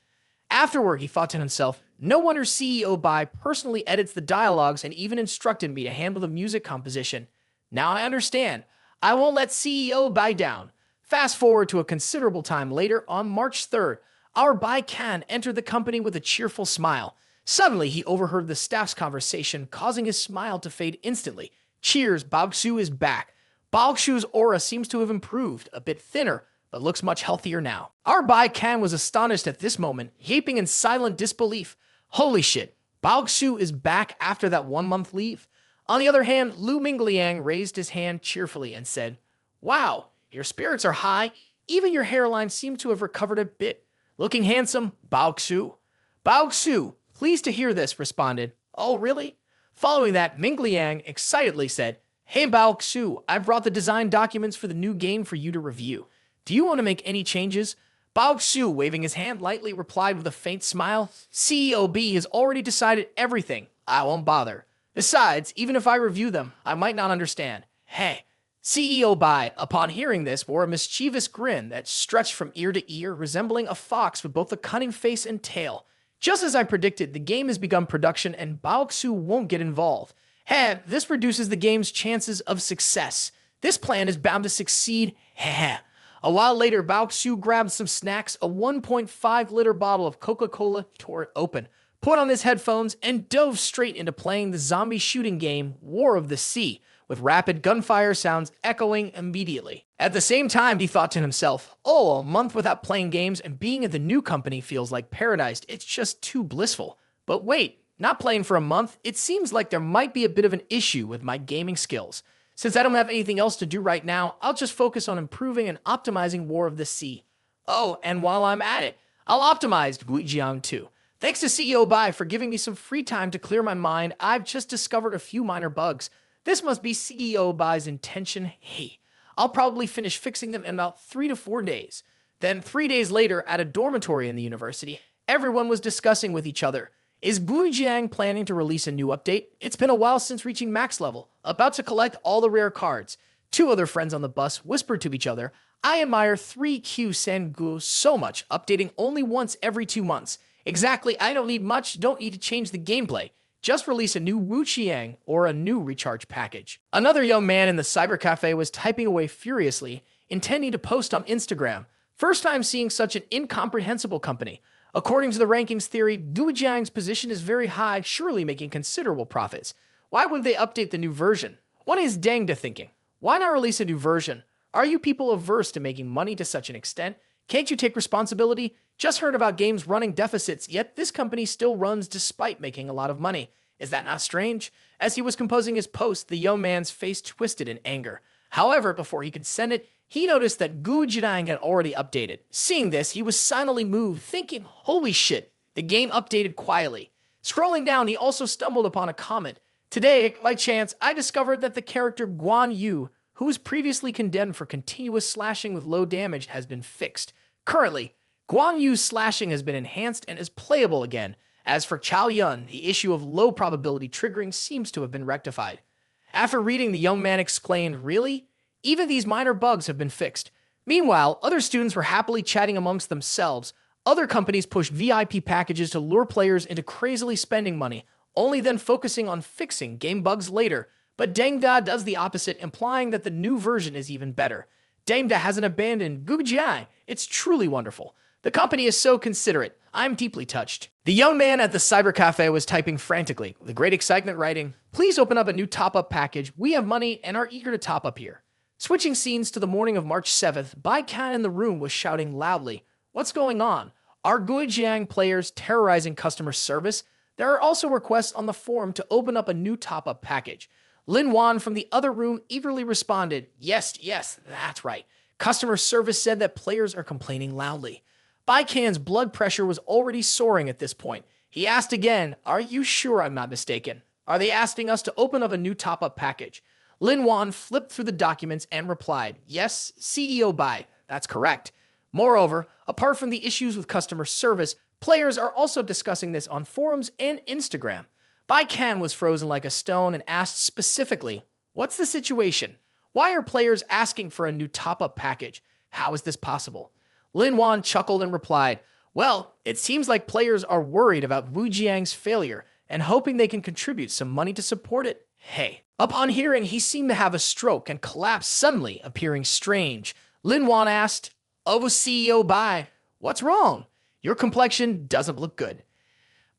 Afterward, he thought to himself, no wonder CEO Bai personally edits the dialogues and even instructed me to handle the music composition. Now I understand. I won't let CEO Bai down. Fast forward to a considerable time later, on March 3rd, our Bei Qian entered the company with a cheerful smile. Suddenly, he overheard the staff's conversation, causing his smile to fade instantly. Cheers, Baoxu is back. Baoxu's aura seems to have improved, a bit thinner, but looks much healthier now. Our Bei Qian was astonished at this moment, gaping in silent disbelief. Holy shit, Baoxu is back after that 1-month leave. On the other hand, Lu Mingliang raised his hand cheerfully and said, wow, your spirits are high. Even your hairline seems to have recovered a bit. Looking handsome, Baoxu. Baoxu, pleased to hear this, responded, oh, really? Following that, Ming Liang excitedly said, hey, Baoxu, I've brought the design documents for the new game for you to review. Do you want to make any changes? Baoxu, waving his hand lightly, replied with a faint smile, CEO B has already decided everything. I won't bother. Besides, even if I review them, I might not understand. Hey. CEO Bai, upon hearing this, wore a mischievous grin that stretched from ear to ear, resembling a fox with both a cunning face and tail. Just as I predicted, the game has begun production and Baoxu won't get involved. Heh, this reduces the game's chances of success. This plan is bound to succeed. Heh. A while later, Baoxu grabbed some snacks, a 1.5-liter bottle of Coca-Cola, tore it open, put on his headphones, and dove straight into playing the zombie shooting game War of the Sea, with rapid gunfire sounds echoing immediately. At the same time, he thought to himself, oh, a month without playing games and being at the new company feels like paradise. It's just too blissful. But wait, not playing for a month, it seems like there might be a bit of an issue with my gaming skills. Since I don't have anything else to do right now, I'll just focus on improving and optimizing War of the Sea. Oh, and while I'm at it, I'll optimize Bei Qian too. Thanks to CEO Bai for giving me some free time to clear my mind. I've just discovered a few minor bugs. This must be CEO Bai's intention. Hey, I'll probably finish fixing them in about 3 to 4 days. Then 3 days later, at a dormitory in the university, everyone was discussing with each other. Is Bei Qian planning to release a new update? It's been a while since reaching max level. About to collect all the rare cards. 2 other friends on the bus whispered to each other, I admire 3Q Sangu so much, updating only once every 2 months. Exactly, I don't need much, don't need to change the gameplay. Just release a new Wu Qiang or a new recharge package. Another young man in the cyber cafe was typing away furiously, intending to post on Instagram. First time seeing such an incomprehensible company. According to the rankings theory, Bei Qian's position is very high, surely making considerable profits. Why would they update the new version? What is Deng thinking? Why not release a new version? Are you people averse to making money to such an extent? Can't you take responsibility? Just heard about games running deficits, yet this company still runs despite making a lot of money. Is that not strange? As he was composing his post, the young man's face twisted in anger. However, before he could send it, he noticed that Gu Jidang had already updated. Seeing this, he was silently moved, thinking, holy shit, the game updated quietly. Scrolling down, he also stumbled upon a comment. Today, by chance, I discovered that the character Guan Yu, who was previously condemned for continuous slashing with low damage, has been fixed. Currently, Guan Yu's slashing has been enhanced and is playable again. As for Chao Yun, the issue of low probability triggering seems to have been rectified. After reading, the young man exclaimed, really? Even these minor bugs have been fixed. Meanwhile, other students were happily chatting amongst themselves. Other companies push VIP packages to lure players into crazily spending money, only then focusing on fixing game bugs later. But Deng Da does the opposite, implying that the new version is even better. Deng Da hasn't abandoned Bei Qian. It's truly wonderful. The company is so considerate. I'm deeply touched. The young man at the cyber cafe was typing frantically, with great excitement writing, please open up a new top-up package. We have money and are eager to top up here. Switching scenes to the morning of March 7th, Bei Qian in the room was shouting loudly, what's going on? Are Bei Qian players terrorizing customer service? There are also requests on the forum to open up a new top-up package. Lin Wan from the other room eagerly responded, yes, that's right. Customer service said that players are complaining loudly. Bei Qian's blood pressure was already soaring at this point. He asked again, are you sure I'm not mistaken? Are they asking us to open up a new top-up package? Lin Wan flipped through the documents and replied, yes, CEO Bai, that's correct. Moreover, apart from the issues with customer service, players are also discussing this on forums and Instagram. Bei Qian was frozen like a stone and asked specifically, what's the situation? Why are players asking for a new top-up package? How is this possible? Lin Wan chuckled and replied, well, it seems like players are worried about Wu Jiang's failure and hoping they can contribute some money to support it. Hey. Upon hearing, he seemed to have a stroke and collapsed suddenly, appearing strange. Lin Wan asked, oh, CEO Bai, what's wrong? Your complexion doesn't look good.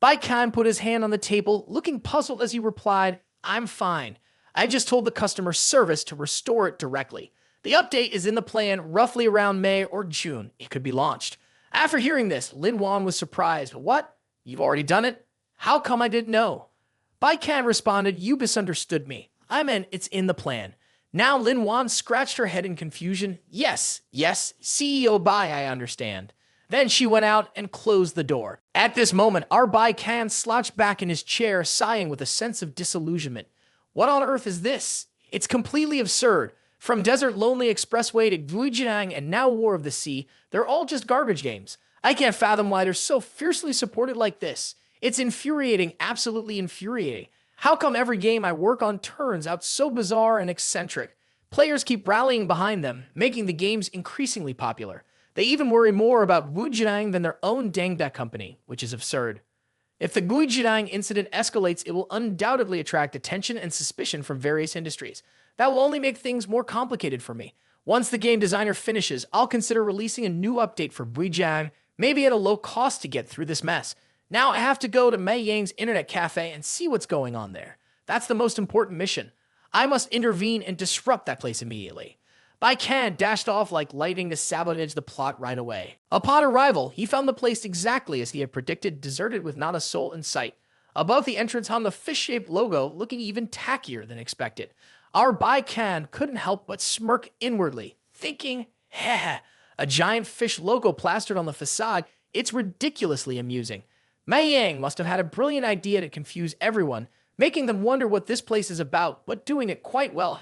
Bei Qian put his hand on the table, looking puzzled as he replied, I'm fine. I just told the customer service to restore it directly. The update is in the plan roughly around May or June. It could be launched. After hearing this, Lin Wan was surprised. What? You've already done it? How come I didn't know? Bei Qian responded, you misunderstood me. I meant it's in the plan. Now Lin Wan scratched her head in confusion. Yes, CEO Bai, I understand. Then she went out and closed the door. At this moment, our Bei Qian slouched back in his chair, sighing with a sense of disillusionment. What on earth is this? It's completely absurd. From Desert Lonely Expressway to Bei Qian and now War of the Sea, they're all just garbage games. I can't fathom why they're so fiercely supported like this. It's infuriating, absolutely infuriating. How come every game I work on turns out so bizarre and eccentric? Players keep rallying behind them, making the games increasingly popular. They even worry more about Wu Jiang than their own Deng Da company, which is absurd. If the Gu Jiang incident escalates, it will undoubtedly attract attention and suspicion from various industries. That will only make things more complicated for me. Once the game designer finishes, I'll consider releasing a new update for Bei Qian, maybe at a low cost to get through this mess. Now I have to go to Mei Yang's internet cafe and see what's going on there. That's the most important mission. I must intervene and disrupt that place immediately. Bei Qian dashed off like lightning to sabotage the plot right away. Upon arrival, he found the place exactly as he had predicted, deserted with not a soul in sight. Above the entrance hung the fish-shaped logo, looking even tackier than expected. Our Bei Qian couldn't help but smirk inwardly, thinking, a giant fish logo plastered on the facade, it's ridiculously amusing. Mei Yang must have had a brilliant idea to confuse everyone, making them wonder what this place is about, but doing it quite well.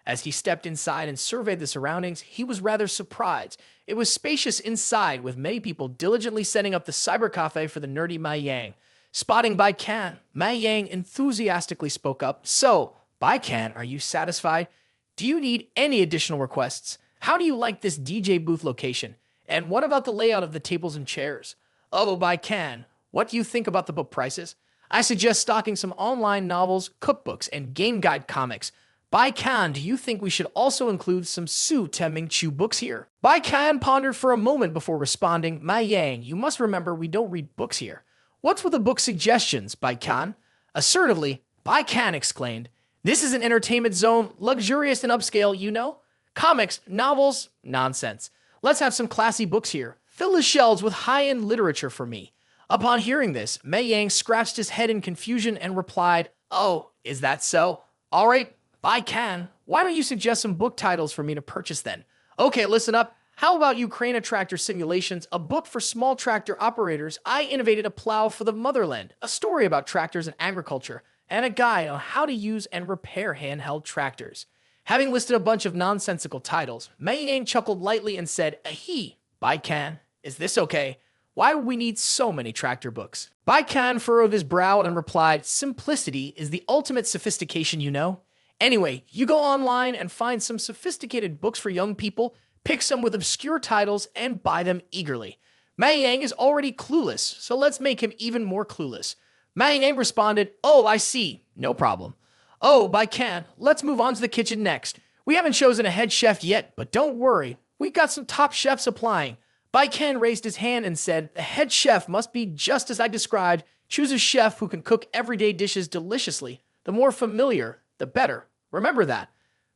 As he stepped inside and surveyed the surroundings, he was rather surprised. It was spacious inside, with many people diligently setting up the cyber cafe for the nerdy Mei Yang. Spotting Bei Qian, Mei Yang enthusiastically spoke up. So, Bei Qian, are you satisfied? Do you need any additional requests? How do you like this DJ booth location? And what about the layout of the tables and chairs? Oh, Bei Qian, what do you think about the book prices? I suggest stocking some online novels, cookbooks, and game guide comics. Bei Qian, do you think we should also include some Su Teming Chu books here? Bei Qian pondered for a moment before responding. Mei Yang, you must remember we don't read books here. What's with the book suggestions, Bei Qian? Assertively, Bei Qian exclaimed, this is an entertainment zone, luxurious and upscale, you know? Comics, novels, nonsense. Let's have some classy books here. Fill the shelves with high-end literature for me. Upon hearing this, Mei Yang scratched his head in confusion and replied, oh, is that so? All right, Bei Qian, why don't you suggest some book titles for me to purchase then? Okay, listen up. How about Ukraine Tractor Simulations, a book for small tractor operators? I innovated a plow for the motherland, a story about tractors and agriculture, and a guide on how to use and repair handheld tractors. Having listed a bunch of nonsensical titles, Mei Yang chuckled lightly and said, Ahe, Bei Qian, is this okay? Why would we need so many tractor books? Bei Qian furrowed his brow and replied, simplicity is the ultimate sophistication, you know? Anyway, you go online and find some sophisticated books for young people, pick some with obscure titles, and buy them eagerly. Mei Yang is already clueless, so let's make him even more clueless. Mei Yang responded, oh, I see. No problem. Oh, Bei Qian, let's move on to the kitchen next. We haven't chosen a head chef yet, but don't worry. We've got some top chefs applying. Bei Qian raised his hand and said, the head chef must be just as I described. Choose a chef who can cook everyday dishes deliciously. The more familiar, the better. Remember that.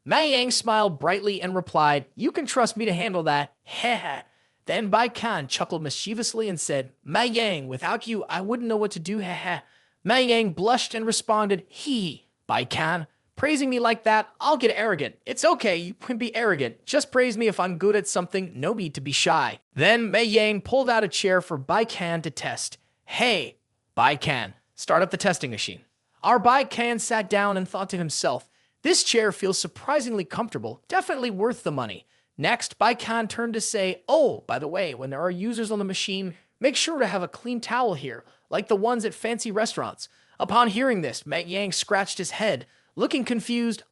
Mei Yang smiled brightly and replied, you can trust me to handle that. Heh. Then Bei Qian chuckled mischievously and said, Mei Yang, without you, I wouldn't know what to do. Heh. Mei Yang blushed and responded, Hee. Bei Qian, praising me like that, I'll get arrogant. It's okay, you can be arrogant. Just praise me if I'm good at something, no need to be shy. Then Mei Yang pulled out a chair for Bei Qian to test. Hey, Bei Qian, start up the testing machine. Our Bei Qian sat down and thought to himself, this chair feels surprisingly comfortable, definitely worth the money. Next, Bei Qian turned to say, oh, by the way, when there are users on the machine, make sure to have a clean towel here, like the ones at fancy restaurants. Upon hearing this, Mei Yang scratched his head, looking confused.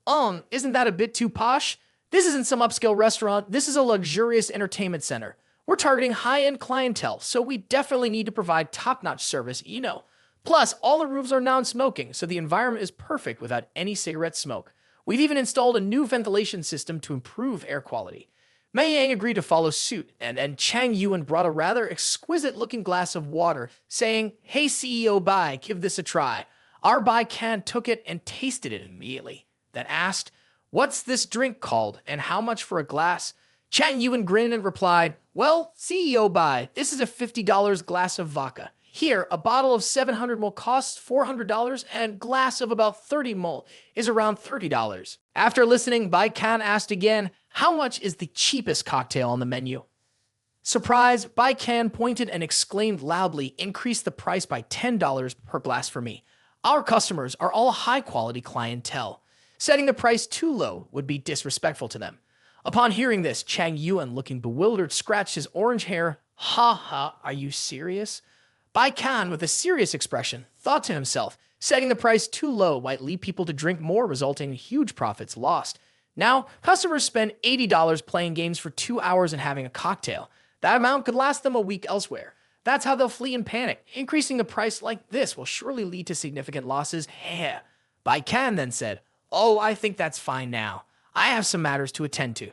Isn't that a bit too posh? This isn't some upscale restaurant, this is a luxurious entertainment center. We're targeting high-end clientele, so we definitely need to provide top-notch service, you know. Plus, all the rooms are non-smoking, so the environment is perfect without any cigarette smoke. We've even installed a new ventilation system to improve air quality. Mei Yang agreed to follow suit, and Chang Yuan brought a rather exquisite-looking glass of water, saying, hey CEO Bai, give this a try. Our Bei Qian took it and tasted it immediately, then asked, what's this drink called, and how much for a glass? Chang Yuan grinned and replied, well, CEO Bai, this is a $50 glass of vodka. Here, a bottle of 700 ml costs $400, and glass of about 30 ml is around $30. After listening, Bei Qian asked again, how much is the cheapest cocktail on the menu? Surprised, Bei Qian pointed and exclaimed loudly, increase the price by $10 per glass for me. Our customers are all high-quality clientele. Setting the price too low would be disrespectful to them. Upon hearing this, Chang Yuan, looking bewildered, scratched his orange hair. Ha ha, are you serious? Bei Qian, with a serious expression, thought to himself, setting the price too low might lead people to drink more, resulting in huge profits lost. Now, customers spend $80 playing games for 2 hours and having a cocktail. That amount could last them a week elsewhere. That's how they'll flee in panic. Increasing the price like this will surely lead to significant losses. Heh. Bei Qian then said, oh, I think that's fine now. I have some matters to attend to.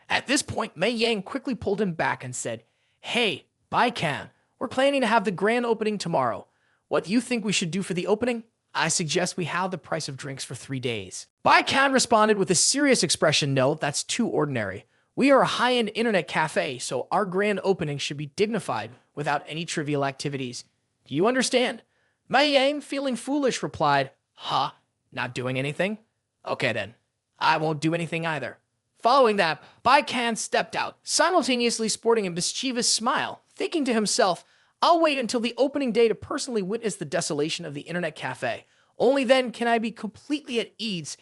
At this point, Mei Yang quickly pulled him back and said, hey, Bei Qian, we're planning to have the grand opening tomorrow. What do you think we should do for the opening? I suggest we halve the price of drinks for 3 days. Bei Qian responded with a serious expression, no, that's too ordinary. We are a high-end internet cafe, so our grand opening should be dignified without any trivial activities. Do you understand? Mei Yang, feeling foolish, replied, huh? Not doing anything? Okay then, I won't do anything either. Following that, Bei Qian stepped out, simultaneously sporting a mischievous smile, thinking to himself, I'll wait until the opening day to personally witness the desolation of the internet cafe. Only then can I be completely at ease.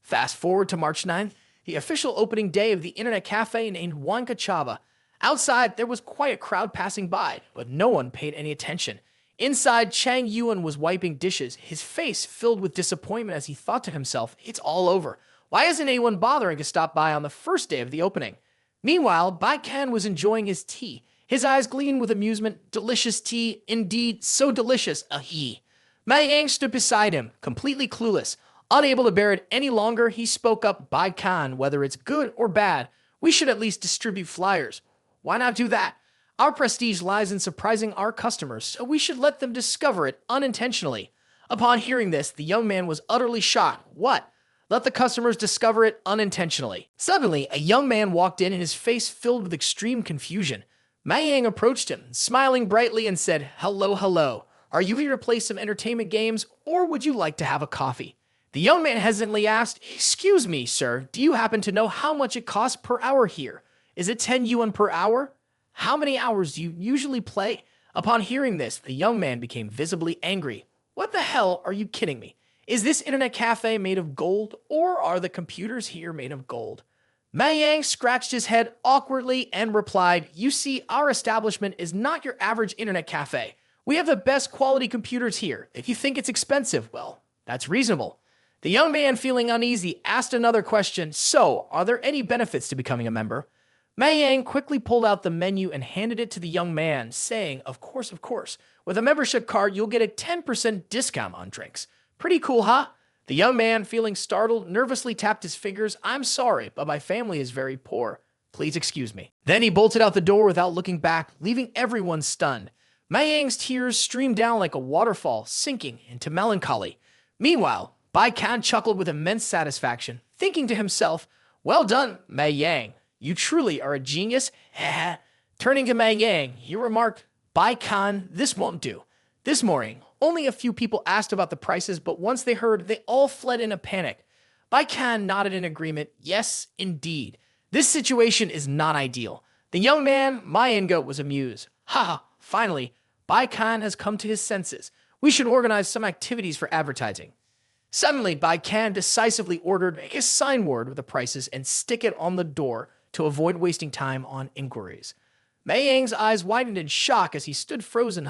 Fast forward to March 9th, the official opening day of the internet cafe named Huancachava. Outside, there was quite a crowd passing by, but no one paid any attention. Inside, Chang Yuan was wiping dishes, his face filled with disappointment as he thought to himself, it's all over. Why isn't anyone bothering to stop by on the first day of the opening? Meanwhile, Bei Qian was enjoying his tea. His eyes gleamed with amusement. Delicious tea, indeed, so delicious, ahi. Mei Yang stood beside him, completely clueless. Unable to bear it any longer, he spoke up, Bei Qian, whether it's good or bad, we should at least distribute flyers. Why not do that? Our prestige lies in surprising our customers, so we should let them discover it unintentionally. Upon hearing this, the young man was utterly shocked. What? Let the customers discover it unintentionally. Suddenly, a young man walked in and his face filled with extreme confusion. Mei Yang approached him, smiling brightly and said, hello, hello. Are you here to play some entertainment games, or would you like to have a coffee? The young man hesitantly asked, excuse me, sir, do you happen to know how much it costs per hour here? Is it 10 yuan per hour? How many hours do you usually play? Upon hearing this, the young man became visibly angry. What the hell are you kidding me? Is this internet cafe made of gold, or are the computers here made of gold? Mei Yang scratched his head awkwardly and replied, you see, our establishment is not your average internet cafe. We have the best quality computers here. If you think it's expensive, well, that's reasonable. The young man, feeling uneasy, asked another question, so, are there any benefits to becoming a member? Mei Yang quickly pulled out the menu and handed it to the young man, saying, of course. With a membership card, you'll get a 10% discount on drinks. Pretty cool, huh? The young man, feeling startled, nervously tapped his fingers. I'm sorry, but my family is very poor. Please excuse me. Then he bolted out the door without looking back, leaving everyone stunned. Mei Yang's tears streamed down like a waterfall, sinking into melancholy. Meanwhile, Bei Qian chuckled with immense satisfaction, thinking to himself, well done, Mei Yang. You truly are a genius. Turning to Mei Yang, he remarked, Bei Qian, this won't do. This morning, only a few people asked about the prices, but once they heard, they all fled in a panic. Bei Qian nodded in agreement. Yes, indeed. This situation is not ideal. The young man, Myenga, was amused. Finally, Bei Qian has come to his senses. We should organize some activities for advertising. Suddenly, Bei Qian decisively ordered, make a sign board with the prices and stick it on the door to avoid wasting time on inquiries. Mei Yang's eyes widened in shock as he stood frozen.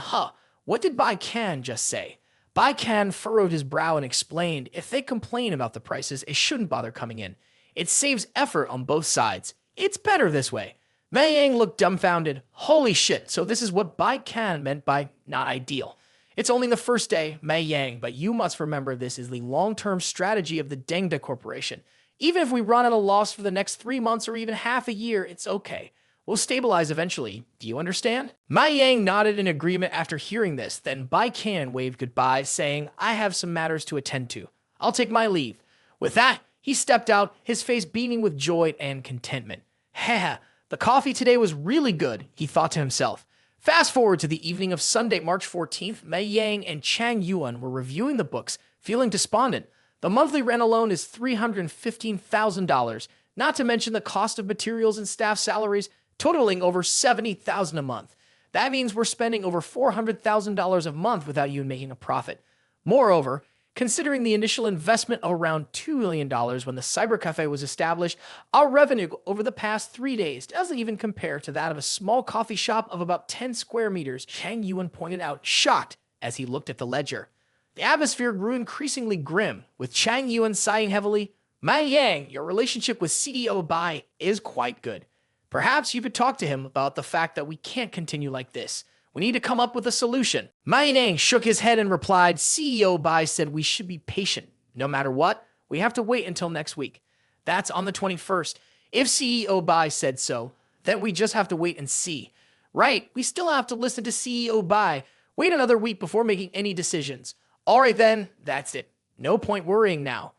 What did Bei Qian just say? Bei Qian furrowed his brow and explained, if they complain about the prices, it shouldn't bother coming in. It saves effort on both sides. It's better this way. Mei Yang looked dumbfounded. Holy shit, so this is what Bei Qian meant by not ideal. It's only the first day, Mei Yang, but you must remember this is the long-term strategy of the Deng Corporation. Even if we run at a loss for the next 3 months or even half a year, it's okay. We'll stabilize eventually. Do you understand? Mei Yang nodded in agreement after hearing this. Then Bei Qian waved goodbye, saying, I have some matters to attend to. I'll take my leave. With that, he stepped out, his face beaming with joy and contentment. The coffee today was really good, he thought to himself. Fast forward to the evening of Sunday, March 14th, Mei Yang and Chang Yuan were reviewing the books, feeling despondent. The monthly rent alone is $315,000, not to mention the cost of materials and staff salaries, totaling over $70,000 a month. That means we're spending over $400,000 a month without even making a profit. Moreover, considering the initial investment of around $2 million when the cyber cafe was established, our revenue over the past 3 days doesn't even compare to that of a small coffee shop of about 10 square meters, Chang Yuan pointed out, shocked as he looked at the ledger. The atmosphere grew increasingly grim, with Chang Yuan sighing heavily. Mei Yang, your relationship with CEO Bei is quite good. Perhaps you could talk to him about the fact that we can't continue like this. We need to come up with a solution. Mei Yang shook his head and replied, CEO Bei said we should be patient. No matter what, we have to wait until next week. That's on the 21st. If CEO Bei said so, then we just have to wait and see. Right, we still have to listen to CEO Bei. Wait another week before making any decisions. All right then, that's it. No point worrying now.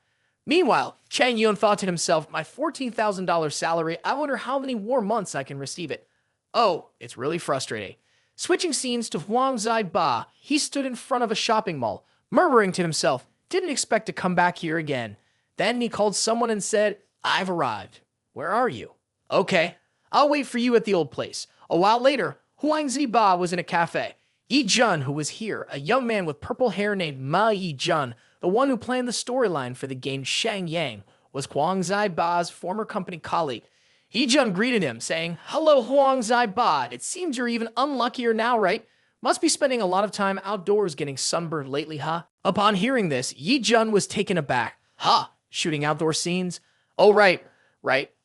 Meanwhile, Chang Yuan thought to himself, my $14,000 salary, I wonder how many more months I can receive it. Oh, it's really frustrating. Switching scenes to Huang Ba, he stood in front of a shopping mall, murmuring to himself, didn't expect to come back here again. Then he called someone and said, I've arrived. Where are you? Okay, I'll wait for you at the old place. A while later, Huang Ziba was in a cafe. Yi Jun, who was here, a young man with purple hair named Ma Yi Jun, the one who planned the storyline for the game Shang Yang, was Huang Ziba's former company colleague. Yi Jun greeted him, saying, "Hello, Huang Ziba. It seems you're even unluckier now, right? Must be spending a lot of time outdoors getting sunburned lately, huh?" Upon hearing this, Yi Jun was taken aback. "Huh? Shooting outdoor scenes? Oh, right.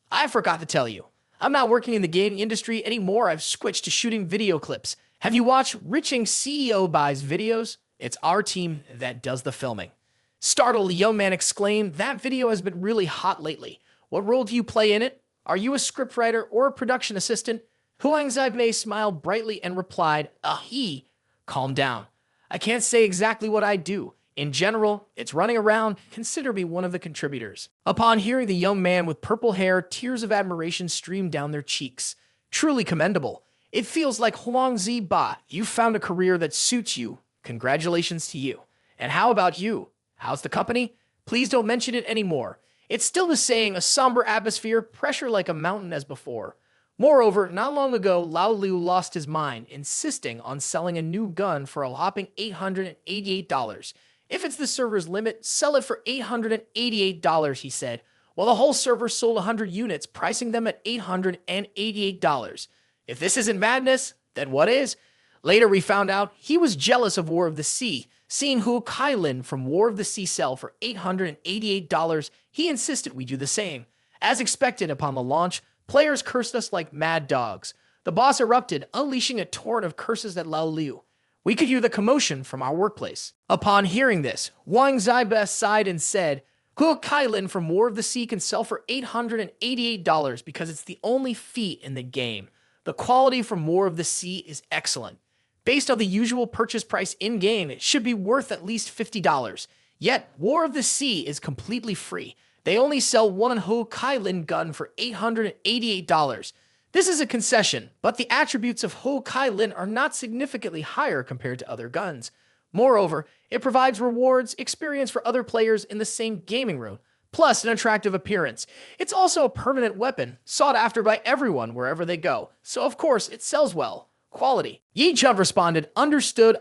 I forgot to tell you. I'm not working in the gaming industry anymore. I've switched to shooting video clips. Have you watched Riching CEO Bai's videos? It's our team that does the filming." Startled, the young man exclaimed, "That video has been really hot lately. What role do you play in it? Are you a scriptwriter or a production assistant?" Huang Zibei smiled brightly and replied, "Calm down. I can't say exactly what I do. In general, it's running around. Consider me one of the contributors." Upon hearing the young man with purple hair, tears of admiration streamed down their cheeks. Truly commendable. It feels like Huang Ziba, you found a career that suits you. Congratulations to you. And how about you? How's the company? Please don't mention it anymore. It's still the same, a somber atmosphere, pressure like a mountain as before. Moreover, not long ago, Lao Liu lost his mind, insisting on selling a new gun for a whopping $888. If it's the server's limit, sell it for $888, he said. Well, the whole server sold 100 units, pricing them at $888. If this isn't madness, then what is? Later, we found out he was jealous of War of the Sea. Seeing Hu Kailin from War of the Sea sell for $888, he insisted we do the same. As expected upon the launch, players cursed us like mad dogs. The boss erupted, unleashing a torrent of curses at Lao Liu. We could hear the commotion from our workplace. Upon hearing this, Wang Ziba sighed and said, "Hu Kailin from War of the Sea can sell for $888 because it's the only feat in the game. The quality from War of the Sea is excellent. Based on the usual purchase price in-game, it should be worth at least $50. Yet, War of the Sea is completely free. They only sell one Hu Kailin gun for $888. This is a concession, but the attributes of Hu Kailin are not significantly higher compared to other guns. Moreover, it provides rewards, experience for other players in the same gaming room, plus an attractive appearance. It's also a permanent weapon, sought after by everyone wherever they go, so of course it sells well. Quality." Yi Chun responded, Understood,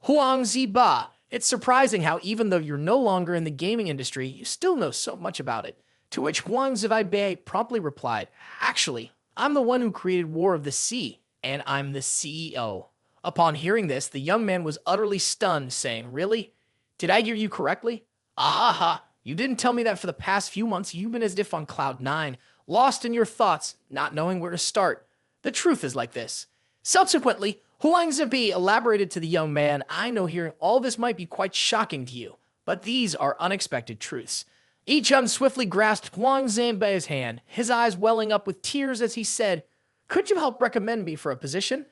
Huang Ziba. It's surprising how even though you're no longer in the gaming industry, you still know so much about it." To which Huang Zibai promptly replied, "Actually, I'm the one who created War of the Sea, and I'm the CEO." Upon hearing this, the young man was utterly stunned, saying, "Really? Did I hear you correctly? Ahaha, you didn't tell me that for the past few months you've been as if on cloud nine, lost in your thoughts, not knowing where to start. The truth is like this." Subsequently, Huang Zibi elaborated to the young man, "I know hearing all this might be quite shocking to you, but these are unexpected truths." Yi Chun swiftly grasped Huang Zibei's hand, his eyes welling up with tears as he said, "Could you help recommend me for a position?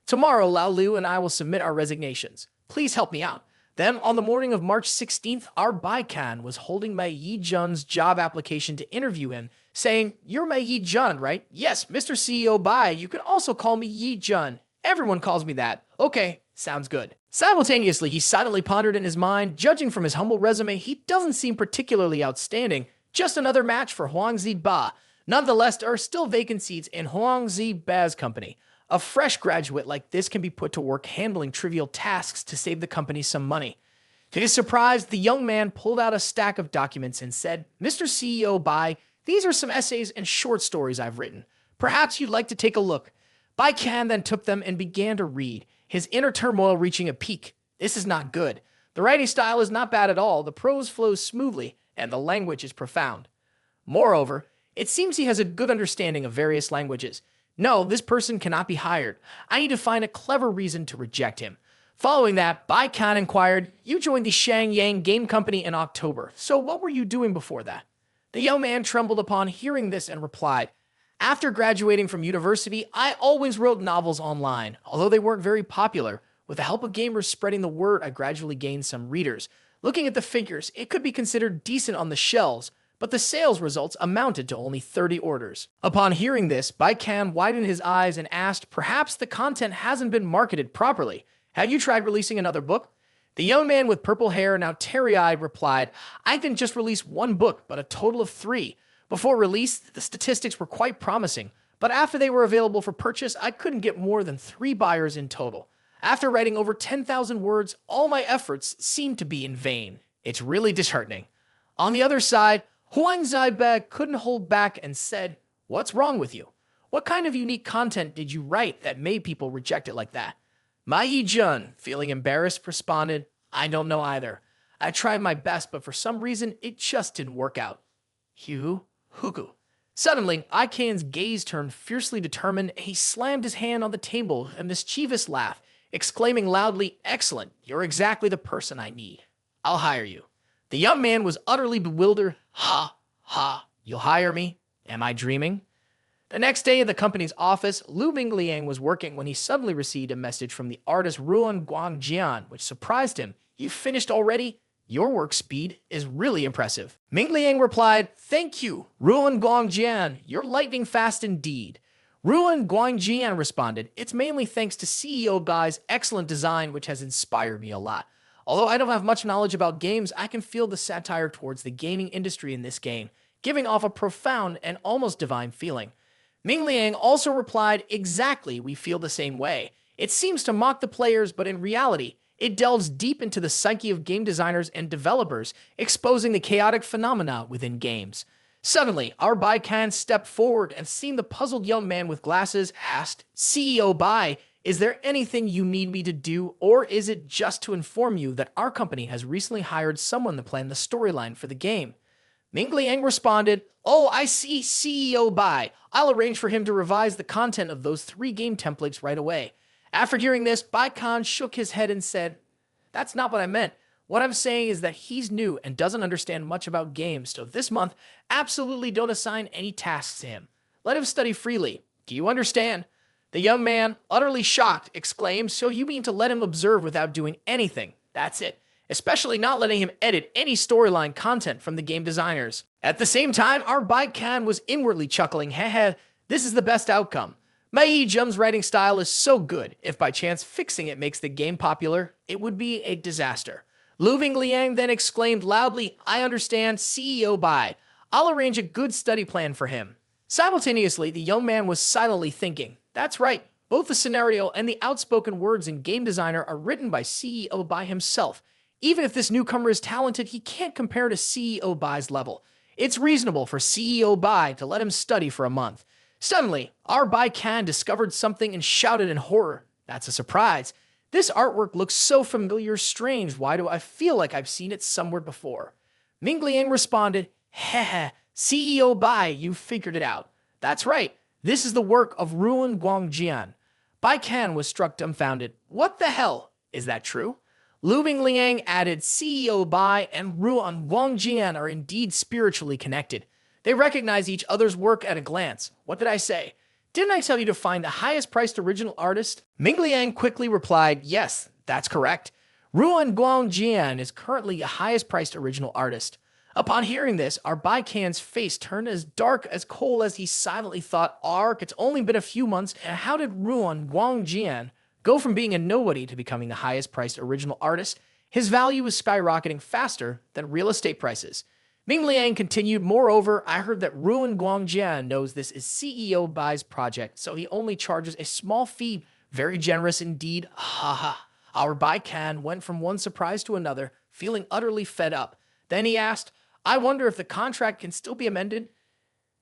Tomorrow, Lao Liu and I will submit our resignations. Please help me out." Then, on the morning of March 16th, our Bei Qian was holding Bei Yi Jun's job application to interview him, saying, "You're Bei Yi Jun, right?" "Yes, Mr. CEO Bei. You can also call me Yi Jun. Everyone calls me that." "Okay, sounds good." Simultaneously, he silently pondered in his mind, judging from his humble resume, he doesn't seem particularly outstanding, just another match for Huang Ziba. Nonetheless, there are still vacancies in Huang Ziba's company. A fresh graduate like this can be put to work handling trivial tasks to save the company some money. To his surprise, the young man pulled out a stack of documents and said, "Mr. CEO Bai, these are some essays and short stories I've written. Perhaps you'd like to take a look." Bei Qian then took them and began to read, his inner turmoil reaching a peak. This is not good. The writing style is not bad at all, the prose flows smoothly, and the language is profound. Moreover, it seems he has a good understanding of various languages. No, this person cannot be hired. I need to find a clever reason to reject him. Following that, Bei Qian inquired, "You joined the Shang Yang Game Company in October, so what were you doing before that?" The young man trembled upon hearing this and replied, "After graduating from university, I always wrote novels online, although they weren't very popular. With the help of gamers spreading the word, I gradually gained some readers. Looking at the figures, it could be considered decent on the shelves, but the sales results amounted to only 30 orders." Upon hearing this, Bei Qian widened his eyes and asked, "Perhaps the content hasn't been marketed properly. Have you tried releasing another book?" The young man with purple hair, now teary-eyed, replied, "I didn't just release one book, but a total of 3. Before release, the statistics were quite promising, but after they were available for purchase, I couldn't get more than 3 buyers in total. After writing over 10,000 words, all my efforts seemed to be in vain. It's really disheartening. On the other side, Huang Zaibe couldn't hold back and said, "What's wrong with you? What kind of unique content did you write that made people reject it like that?" Bei Qian, feeling embarrassed, responded, "I don't know either. I tried my best, but for some reason, it just didn't work out." Hugu. Suddenly, Bei Qian's gaze turned fiercely determined, and he slammed his hand on the table, a mischievous laugh, exclaiming loudly, "Excellent, you're exactly the person I need. I'll hire you." The young man was utterly bewildered. Ha, you'll hire me? Am I dreaming? The next day at the company's office, Lu Mingliang was working when he suddenly received a message from the artist Ruan Guangjian, which surprised him. "You finished already? Your work speed is really impressive." Mingliang replied, "Thank you, Ruan Guangjian. You're lightning fast indeed." Ruan Guangjian responded, "It's mainly thanks to CEO Bai's excellent design, which has inspired me a lot. Although I don't have much knowledge about games, I can feel the satire towards the gaming industry in this game, giving off a profound and almost divine feeling." Mingliang also replied, "Exactly, we feel the same way. It seems to mock the players, but in reality, it delves deep into the psyche of game designers and developers, exposing the chaotic phenomena within games." Suddenly, our Bei Qian stepped forward and seeing the puzzled young man with glasses, asked, "CEO Bei, is there anything you need me to do, or is it just to inform you that our company has recently hired someone to plan the storyline for the game?" Mingliang responded, "Oh, I see, CEO Bei. I'll arrange for him to revise the content of those 3 game templates right away." After hearing this, Bei Qian shook his head and said, "That's not what I meant. What I'm saying is that he's new and doesn't understand much about games, so this month, absolutely don't assign any tasks to him. Let him study freely. Do you understand?" The young man, utterly shocked, exclaimed, "So you mean to let him observe without doing anything? That's it. Especially not letting him edit any storyline content from the game designers." At the same time, our Bei Qian was inwardly chuckling, "Hehe, this is the best outcome. Bei Qian's writing style is so good, if by chance fixing it makes the game popular, it would be a disaster." Lu Mingliang then exclaimed loudly, "I understand, CEO Bei. I'll arrange a good study plan for him." Simultaneously, the young man was silently thinking, "That's right, both the scenario and the outspoken words in Game Designer are written by CEO Bei himself. Even if this newcomer is talented, he can't compare to CEO Bai's level. It's reasonable for CEO Bei to let him study for a month." Suddenly, our Bei Qian discovered something and shouted in horror, "That's a surprise. This artwork looks so familiar, strange. Why do I feel like I've seen it somewhere before?" Mingliang responded, "Hehe, CEO Bei, you figured it out. That's right. This is the work of Ruan Guangjian." Bei Qian was struck dumbfounded. "What the hell? Is that true?" Lu Mingliang added, "CEO Bei and Ruan Guangjian are indeed spiritually connected. They recognize each other's work at a glance. What did I say? Didn't I tell you to find the highest priced original artist?" Mingliang quickly replied, "Yes, that's correct. Ruan Guangjian is currently the highest priced original artist." Upon hearing this, our Bei Qian's face turned as dark as coal as he silently thought, "Ark, it's only been a few months, and how did Ruan Guangjian go from being a nobody to becoming the highest priced original artist? His value is skyrocketing faster than real estate prices." Mingliang continued, "Moreover, I heard that Ruan Guangjian knows this is CEO Bai's project, so he only charges a small fee. Very generous indeed. Ha." Our Bei Qian went from one surprise to another, feeling utterly fed up. Then he asked, "I wonder if the contract can still be amended?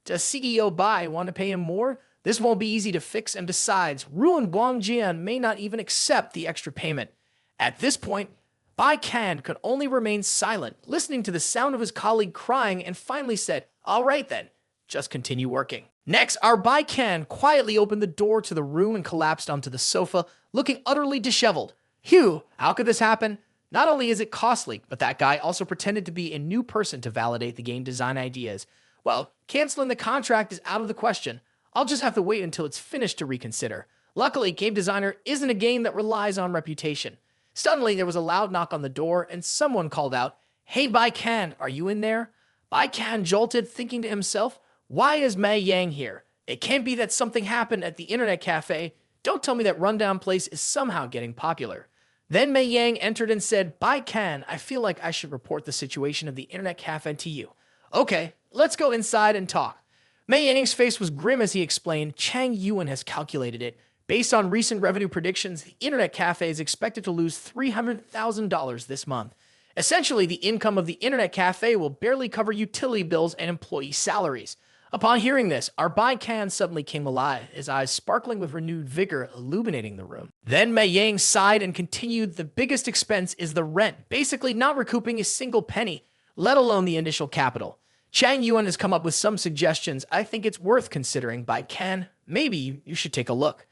Does CEO Bei want to pay him more? This won't be easy to fix, and besides, Ruan Guangjian may not even accept the extra payment." At this point, Bei Qian could only remain silent, listening to the sound of his colleague crying, and finally said, "All right then, just continue working." Next, our Bei Qian quietly opened the door to the room and collapsed onto the sofa, looking utterly disheveled. "Phew, how could this happen? Not only is it costly, but that guy also pretended to be a new person to validate the game design ideas. Well, canceling the contract is out of the question. I'll just have to wait until it's finished to reconsider. Luckily, Game Designer isn't a game that relies on reputation." Suddenly, there was a loud knock on the door, and someone called out, "Hey, Bei Qian, are you in there?" Bei Qian jolted, thinking to himself, "Why is Mei Yang here? It can't be that something happened at the internet cafe. Don't tell me that rundown place is somehow getting popular." Then Mei Yang entered and said, "Bei Qian, I feel like I should report the situation of the internet cafe to you." "Okay, let's go inside and talk." Mei Yang's face was grim as he explained, Chang Yuan has calculated it. Based on recent revenue predictions, the internet cafe is expected to lose $300,000 this month. Essentially, the income of the internet cafe will barely cover utility bills and employee salaries. Upon hearing this, our Bei Qian suddenly came alive, his eyes sparkling with renewed vigor, illuminating the room. Then Mei Yang sighed and continued, the biggest expense is the rent, basically not recouping a single penny, let alone the initial capital. Chang Yuan has come up with some suggestions I think it's worth considering. Bei Qian, maybe you should take a look.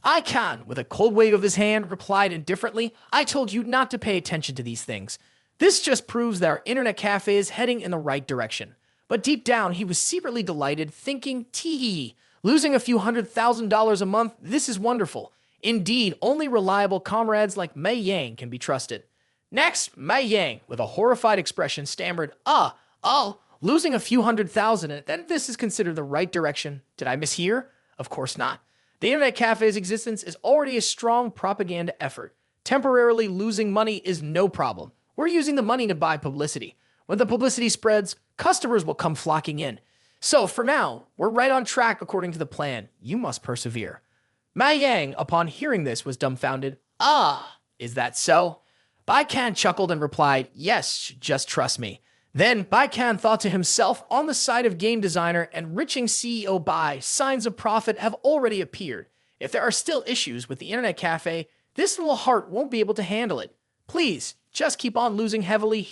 I can, with a cold wave of his hand, replied indifferently, I told you not to pay attention to these things. This just proves that our internet cafe is heading in the right direction. But deep down, he was secretly delighted, thinking, tee, losing a few $100,000 a month, this is wonderful. Indeed, only reliable comrades like Mei Yang can be trusted. Next, Mei Yang, with a horrified expression, stammered, losing a few $100,000, and then this is considered the right direction. Did I mishear? Of course not. The internet cafe's existence is already a strong propaganda effort. Temporarily losing money is no problem. We're using the money to buy publicity. When the publicity spreads, customers will come flocking in. So for now, we're right on track according to the plan. You must persevere. Mei Yang, upon hearing this, was dumbfounded. Is that so? Bei Qian chuckled and replied, yes, just trust me. Then Bei Qian thought to himself, on the side of game designer and enriching CEO Bai, signs of profit have already appeared. If there are still issues with the internet cafe, this little heart won't be able to handle it. Please, just keep on losing heavily,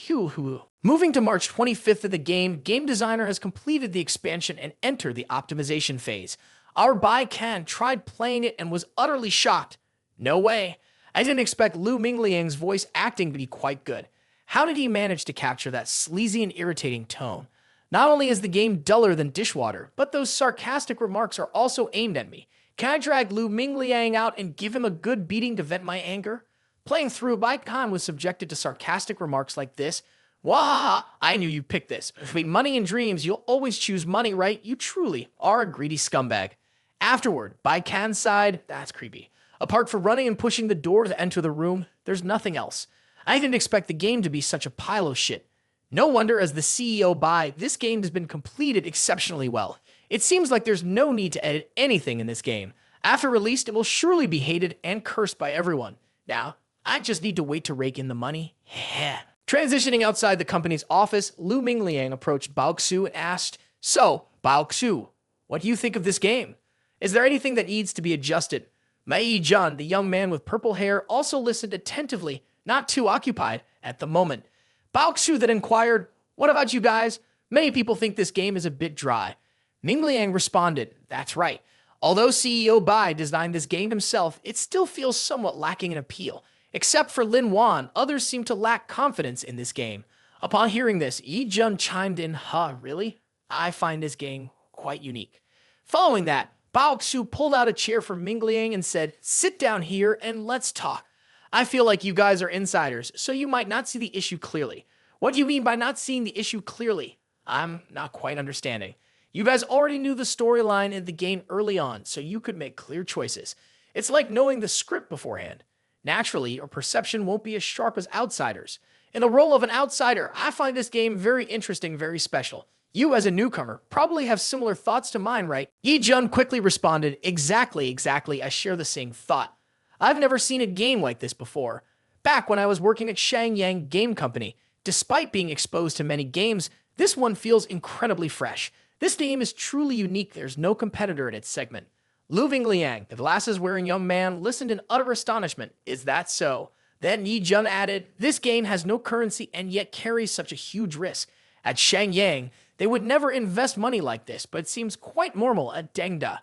Moving to March 25th of the game designer has completed the expansion and entered the optimization phase. Our Bei Qian tried playing it and was utterly shocked. No way. I didn't expect Lu Mingliang's voice acting to be quite good. How did he manage to capture that sleazy and irritating tone? Not only is the game duller than dishwater, but those sarcastic remarks are also aimed at me. Can I drag Lu Mingliang out and give him a good beating to vent my anger? Playing through, Bei Qian was subjected to sarcastic remarks like this. Wahaha, I knew you'd pick this. Between money and dreams, you'll always choose money, right? You truly are a greedy scumbag. Afterward, Bei Qian sighed, that's creepy. Apart from running and pushing the door to enter the room, there's nothing else. I didn't expect the game to be such a pile of shit. No wonder, as the CEO Bai, this game has been completed exceptionally well. It seems like there's no need to edit anything in this game. After release, it will surely be hated and cursed by everyone. Now, I just need to wait to rake in the money. Transitioning outside the company's office, Lu Mingliang approached Bao Xu and asked, So, Bao Xu, what do you think of this game? Is there anything that needs to be adjusted? Bei Qian, the young man with purple hair, also listened attentively, not too occupied at the moment. Bao Xu then inquired, What about you guys? Many people think this game is a bit dry. Mingliang responded, That's right. Although CEO Bai designed this game himself, it still feels somewhat lacking in appeal. Except for Lin Wan, others seem to lack confidence in this game. Upon hearing this, Yi Jun chimed in, really? I find this game quite unique. Following that, Bao Xu pulled out a chair for Mingliang and said, Sit down here and let's talk. I feel like you guys are insiders, so you might not see the issue clearly. What do you mean by not seeing the issue clearly? I'm not quite understanding. You guys already knew the storyline in the game early on, so you could make clear choices. It's like knowing the script beforehand. Naturally, your perception won't be as sharp as outsiders. In the role of an outsider, I find this game very interesting, very special. You, as a newcomer, probably have similar thoughts to mine, right? Yi Jun quickly responded, Exactly, I share the same thought. I've never seen a game like this before. Back when I was working at Shangyang Game Company, despite being exposed to many games, this one feels incredibly fresh. This game is truly unique. There's no competitor in its segment. Lu Mingliang, the glasses-wearing young man, listened in utter astonishment. Is that so? Then Yi Jun added, This game has no currency and yet carries such a huge risk. At Shangyang, they would never invest money like this, but it seems quite normal at Deng.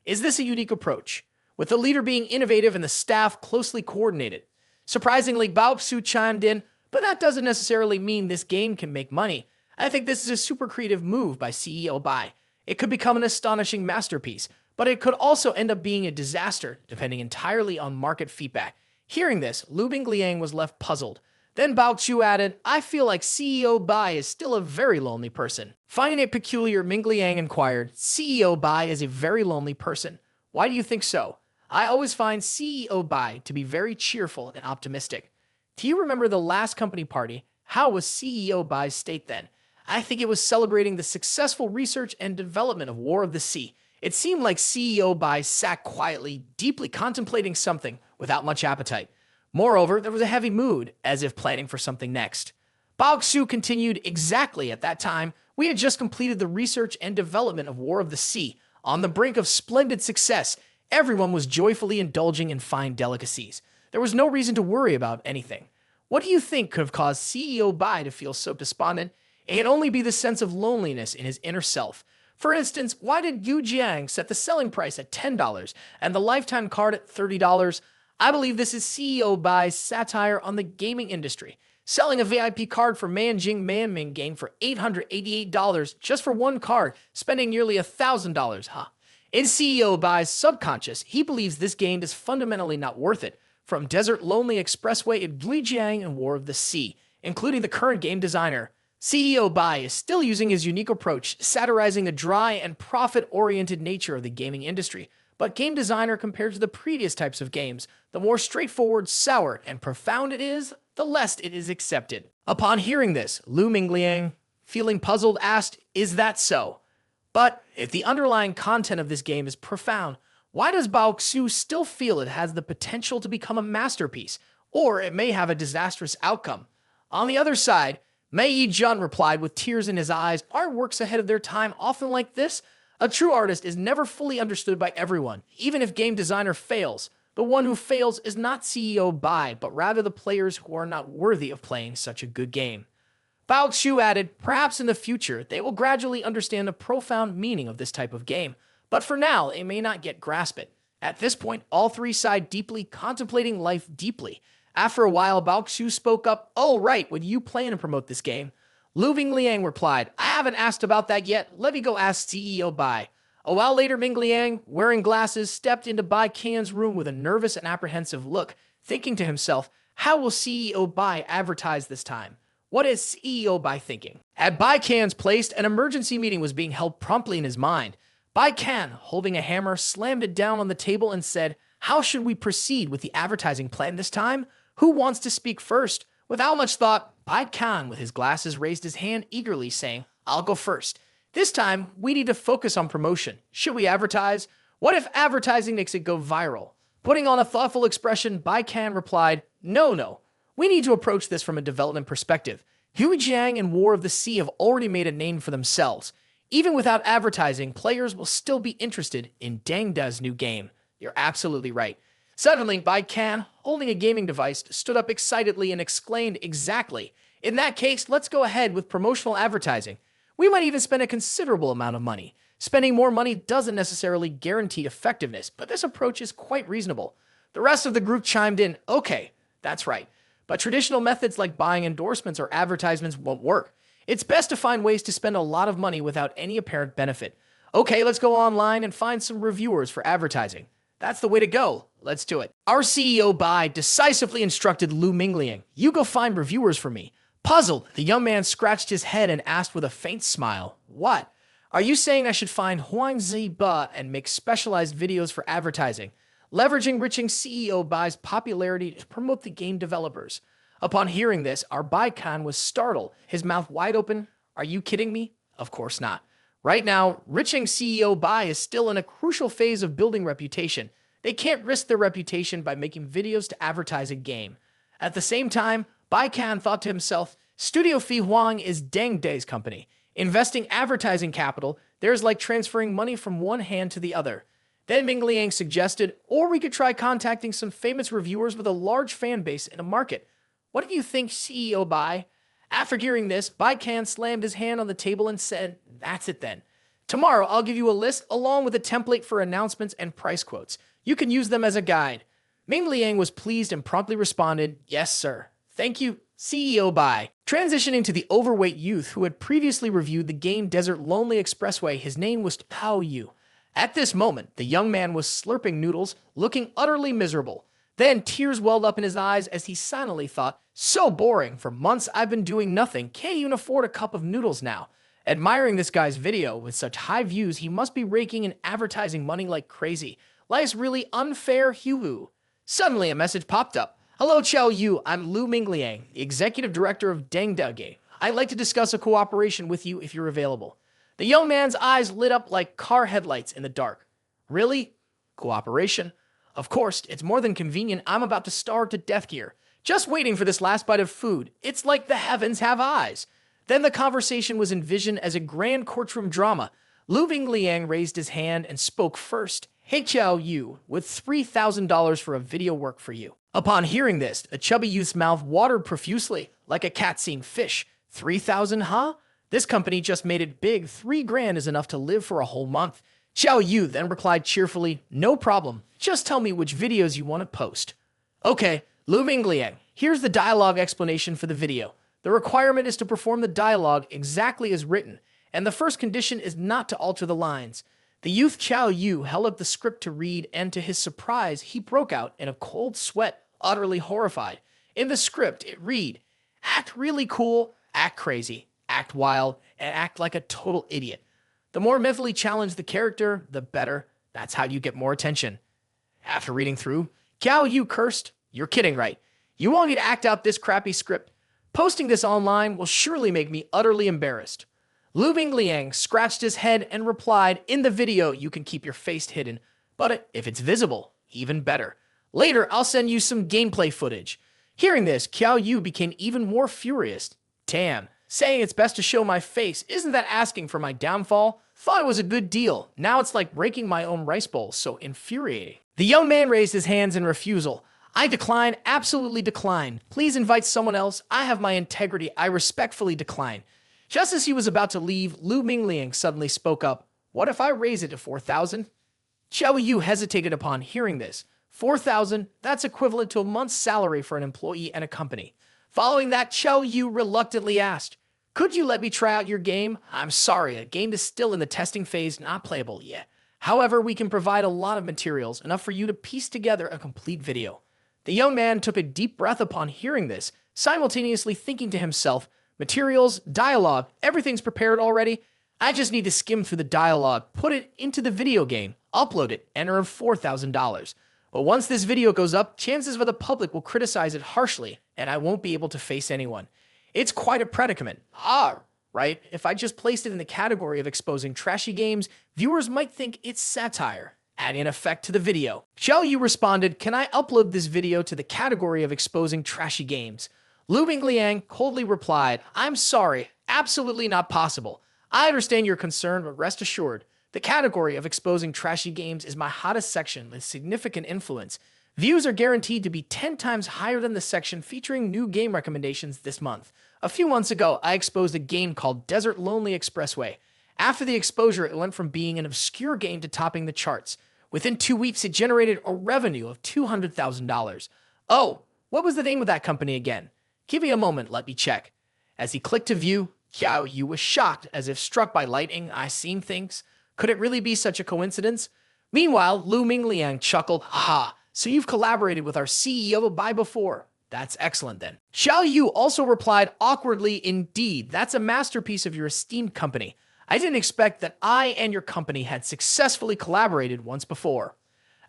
Is this a unique approach? With the leader being innovative and the staff closely coordinated. Surprisingly, Bao Xu chimed in, but that doesn't necessarily mean this game can make money. I think this is a super creative move by CEO Bai. It could become an astonishing masterpiece, but it could also end up being a disaster, depending entirely on market feedback. Hearing this, Lu Mingliang was left puzzled. Then Bao Xu added, I feel like CEO Bai is still a very lonely person. Finding it peculiar, Mingliang inquired, CEO Bai is a very lonely person. Why do you think so? I always find CEO Bai to be very cheerful and optimistic. Do you remember the last company party? How was CEO Bai's state then? I think it was celebrating the successful research and development of War of the Sea. It seemed like CEO Bai sat quietly, deeply contemplating something without much appetite. Moreover, there was a heavy mood, as if planning for something next. Bao Xu continued, exactly at that time, we had just completed the research and development of War of the Sea. On the brink of splendid success, everyone was joyfully indulging in fine delicacies. There was no reason to worry about anything. What do you think could have caused CEO Bai to feel so despondent? It can only be the sense of loneliness in his inner self. For instance, why did Yu Jiang set the selling price at $10 and the lifetime card at $30? I believe this is CEO Bai's satire on the gaming industry. Selling a VIP card for Manjing Manming game for $888 just for one card, spending nearly $1,000, huh? In CEO Bai's subconscious, he believes this game is fundamentally not worth it. From Desert Lonely Expressway in Beijiang and War of the Sea, including the current game designer, CEO Bai is still using his unique approach, satirizing the dry and profit-oriented nature of the gaming industry. But game designer, compared to the previous types of games, the more straightforward, sour, and profound it is, the less it is accepted. Upon hearing this, Lu Mingliang, feeling puzzled, asked, is that so? But if the underlying content of this game is profound, why does Bao Xu still feel it has the potential to become a masterpiece, or it may have a disastrous outcome? On the other side, Mei Yijun replied with tears in his eyes, aren't works ahead of their time often like this? A true artist is never fully understood by everyone. Even if game designer fails, the one who fails is not CEO Bai, but rather the players who are not worthy of playing such a good game. Bao Xu added, perhaps in the future, they will gradually understand the profound meaning of this type of game, but for now, they may not yet grasp it. At this point, all three sighed deeply, contemplating life deeply. After a while, Bao Xu spoke up, oh right, would you plan to promote this game? Lu Mingliang replied, I haven't asked about that yet, let me go ask CEO Bai. A while later, Mingliang, wearing glasses, stepped into Bei Qian's room with a nervous and apprehensive look, thinking to himself, how will CEO Bai advertise this time? What is CEO Bai thinking? At Bei Qian's place, an emergency meeting was being held promptly in his mind. Bei Qian, holding a hammer, slammed it down on the table and said, how should we proceed with the advertising plan this time? Who wants to speak first? Without much thought, Bei Qian, with his glasses, raised his hand eagerly, saying, I'll go first. This time, we need to focus on promotion. Should we advertise? What if advertising makes it go viral? Putting on a thoughtful expression, Bei Qian replied, no. We need to approach this from a development perspective. Yu Jiang and War of the Sea have already made a name for themselves. Even without advertising, players will still be interested in Deng's new game. You're absolutely right. Suddenly, Bei Qian, holding a gaming device, stood up excitedly and exclaimed, exactly. In that case, let's go ahead with promotional advertising. We might even spend a considerable amount of money. Spending more money doesn't necessarily guarantee effectiveness, but this approach is quite reasonable. The rest of the group chimed in, okay, that's right. But traditional methods like buying endorsements or advertisements won't work. It's best to find ways to spend a lot of money without any apparent benefit. Okay, let's go online and find some reviewers for advertising. That's the way to go. Let's do it. Our CEO Bai decisively instructed Lu Mingliang, you go find reviewers for me. Puzzled, the young man scratched his head and asked with a faint smile, what? Are you saying I should find Huang Ziba and make specialized videos for advertising, leveraging CEO Bai's popularity to promote the game developers? Upon hearing this, our Bei Qian was startled, his mouth wide open. Are you kidding me? Of course not. Right now, CEO Bai is still in a crucial phase of building reputation. They can't risk their reputation by making videos to advertise a game. At the same time, Bei Qian thought to himself, Studio Fi Huang is Deng's company. Investing advertising capital, there's like transferring money from one hand to the other. Then Ming Liang suggested, or we could try contacting some famous reviewers with a large fan base in a market. What do you think, CEO Bai? After hearing this, Bei Qian slammed his hand on the table and said, that's it then. Tomorrow, I'll give you a list along with a template for announcements and price quotes. You can use them as a guide. Ming Liang was pleased and promptly responded, yes, sir. Thank you, CEO Bai. Transitioning to the overweight youth who had previously reviewed the game Desert Lonely Expressway, his name was Tao Yu. At this moment, the young man was slurping noodles, looking utterly miserable. Then tears welled up in his eyes as he silently thought, so boring, for months I've been doing nothing, can't even afford a cup of noodles now. Admiring this guy's video, with such high views, he must be raking in advertising money like crazy. Life's really unfair, Hugh. Suddenly, a message popped up. Hello, Xiao Yu, I'm Lu Mingliang, the executive director of Deng. I'd like to discuss a cooperation with you if you're available. The young man's eyes lit up like car headlights in the dark. Really? Cooperation? Of course, it's more than convenient. I'm about to starve to death here. Just waiting for this last bite of food. It's like the heavens have eyes. Then the conversation was envisioned as a grand courtroom drama. Lu Bingliang raised his hand and spoke first. Hey Qiao Yu, with $3,000 for a video work for you. Upon hearing this, a chubby youth's mouth watered profusely, like a cat seeing fish. 3,000, huh? This company just made it big. 3 grand is enough to live for a whole month. Qiao Yu then replied cheerfully, no problem. Just tell me which videos you want to post. Okay, Lu Bingliang, here's the dialogue explanation for the video. The requirement is to perform the dialogue exactly as written, and the first condition is not to alter the lines. The youth Qiao Yu held up the script to read, and to his surprise, he broke out in a cold sweat, utterly horrified. In the script, it read, act really cool, act crazy, act wild, and act like a total idiot. The more mentally challenged the character, the better. That's how you get more attention. After reading through, Qiao Yu cursed, you're kidding, right? You want me to act out this crappy script? Posting this online will surely make me utterly embarrassed. Lu Bingliang scratched his head and replied, in the video, you can keep your face hidden, but if it's visible, even better. Later, I'll send you some gameplay footage. Hearing this, Qiao Yu became even more furious. Damn, saying it's best to show my face, isn't that asking for my downfall? Thought it was a good deal. Now it's like breaking my own rice bowl, so infuriating. The young man raised his hands in refusal. I decline, absolutely decline. Please invite someone else. I have my integrity. I respectfully decline. Just as he was about to leave, Lu Bingliang suddenly spoke up. What if I raise it to 4,000? Qiao Yu hesitated upon hearing this. 4,000, that's equivalent to a month's salary for an employee and a company. Following that, Qiao Yu reluctantly asked, could you let me try out your game? I'm sorry, a game is still in the testing phase, not playable yet. However, we can provide a lot of materials, enough for you to piece together a complete video. The young man took a deep breath upon hearing this, simultaneously thinking to himself, materials, dialogue, everything's prepared already. I just need to skim through the dialogue, put it into the video game, upload it, and earn $4,000. But once this video goes up, chances are the public will criticize it harshly, and I won't be able to face anyone. It's quite a predicament. Right? If I just placed it in the category of exposing trashy games, viewers might think it's satire. Adding an effect to the video. Qiao Yu responded, can I upload this video to the category of exposing trashy games? Lu Bingliang coldly replied, I'm sorry, absolutely not possible. I understand your concern, but rest assured, the category of exposing trashy games is my hottest section with significant influence. Views are guaranteed to be 10 times higher than the section featuring new game recommendations this month. A few months ago, I exposed a game called Desert Lonely Expressway. After the exposure, it went from being an obscure game to topping the charts. Within 2 weeks, it generated a revenue of $200,000. Oh, what was the name of that company again? Give me a moment, let me check. As he clicked to view, Qiao Yu was shocked, as if struck by lightning. I seen things. Could it really be such a coincidence? Meanwhile, Lu Bingliang chuckled, ha, so you've collaborated with our CEO Bei before. That's excellent then. Qiao Yu also replied awkwardly, indeed, that's a masterpiece of your esteemed company. I didn't expect that I and your company had successfully collaborated once before.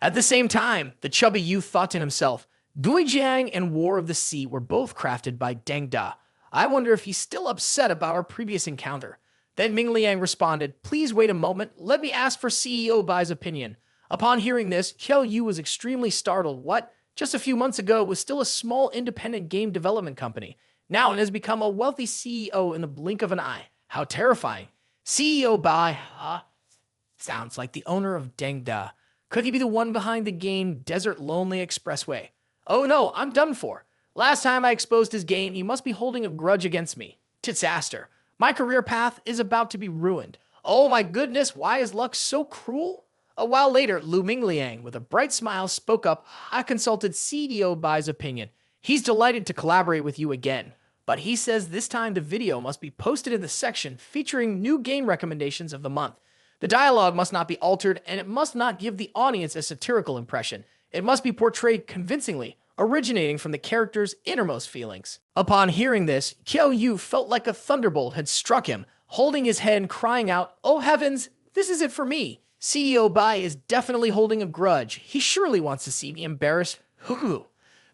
At the same time, the chubby youth thought to himself, Duijiang and War of the Sea were both crafted by Deng. I wonder if he's still upset about our previous encounter. Then Ming Liang responded, please wait a moment, let me ask for CEO Bai's opinion. Upon hearing this, Qiao Yu was extremely startled. What? Just a few months ago, it was still a small independent game development company. Now it has become a wealthy CEO in the blink of an eye. How terrifying. CEO Bai, sounds like the owner of Deng. Could he be the one behind the game Desert Lonely Expressway? Oh no, I'm done for. Last time I exposed his game, he must be holding a grudge against me. Disaster. My career path is about to be ruined. Oh my goodness, why is luck so cruel? A while later, Lu Bingliang, with a bright smile, spoke up. I consulted CEO Bai's opinion. He's delighted to collaborate with you again. But he says this time the video must be posted in the section featuring new game recommendations of the month. The dialogue must not be altered, and it must not give the audience a satirical impression. It must be portrayed convincingly, originating from the character's innermost feelings. Upon hearing this, Qiao Yu felt like a thunderbolt had struck him, holding his head and crying out, oh heavens, this is it for me. CEO Bai is definitely holding a grudge. He surely wants to see me embarrassed. Hoo.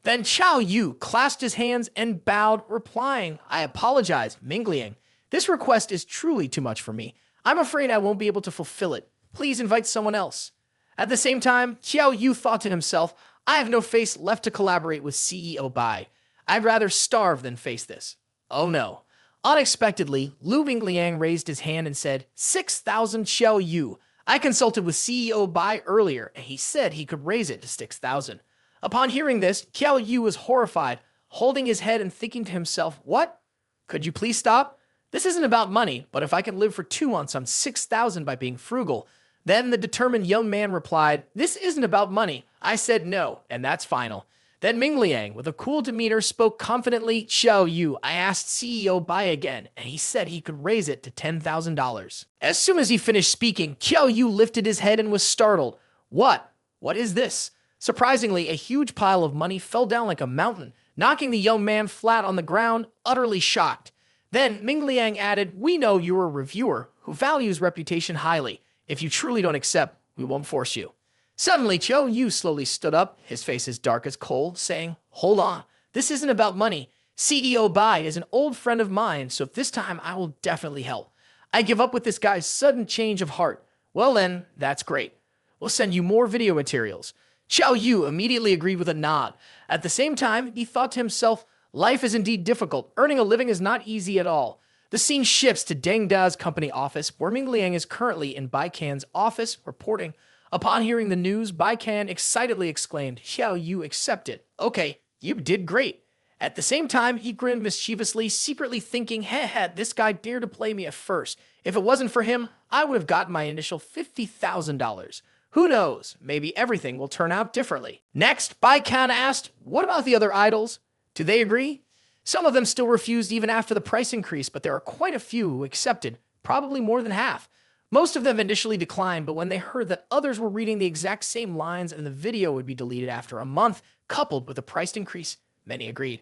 Then Qiao Yu clasped his hands and bowed, replying, "I apologize, Mingliang. This request is truly too much for me. I'm afraid I won't be able to fulfill it. Please invite someone else." At the same time, Qiao Yu thought to himself, "I have no face left to collaborate with CEO Bei. I'd rather starve than face this." Oh no. Unexpectedly, Lu Mingliang raised his hand and said, 6,000 Qiao Yu. I consulted with CEO Bei earlier, and he said he could raise it to 6,000. Upon hearing this, Qiao Yu was horrified, holding his head and thinking to himself, "What? Could you please stop? This isn't about money, but if I can live for 2 months on 6,000 by being frugal." Then the determined young man replied, "This isn't about money. I said no, and that's final." Then Mingliang, with a cool demeanor, spoke confidently, "Qiao Yu, I asked CEO Bai again, and he said he could raise it to $10,000. As soon as he finished speaking, Qiao Yu lifted his head and was startled. What? What is this? Surprisingly, a huge pile of money fell down like a mountain, knocking the young man flat on the ground, utterly shocked. Then Mingliang added, "We know you're a reviewer who values reputation highly. If you truly don't accept, we won't force you." Suddenly, Qiao Yu slowly stood up, his face as dark as coal, saying, "Hold on, this isn't about money. CEO Bai is an old friend of mine, so this time I will definitely help. I give up with this guy's sudden change of heart. Well then, that's great. We'll send you more video materials." Qiao Yu immediately agreed with a nod. At the same time, he thought to himself, life is indeed difficult. Earning a living is not easy at all. The scene shifts to Deng Da's company office, where Mingliang is currently in Bei Qian's office reporting. Upon hearing the news, Bei Qian excitedly exclaimed, "Qiao Yu accepted. Okay, you did great." At the same time, he grinned mischievously, secretly thinking, heh, this guy dared to play me at first. If it wasn't for him, I would have gotten my initial $50,000. Who knows? Maybe everything will turn out differently. Next, Bei Qian asked, "What about the other idols? Do they agree?" Some of them still refused even after the price increase, but there are quite a few who accepted, probably more than half. Most of them initially declined, but when they heard that others were reading the exact same lines and the video would be deleted after a month, coupled with a price increase, many agreed.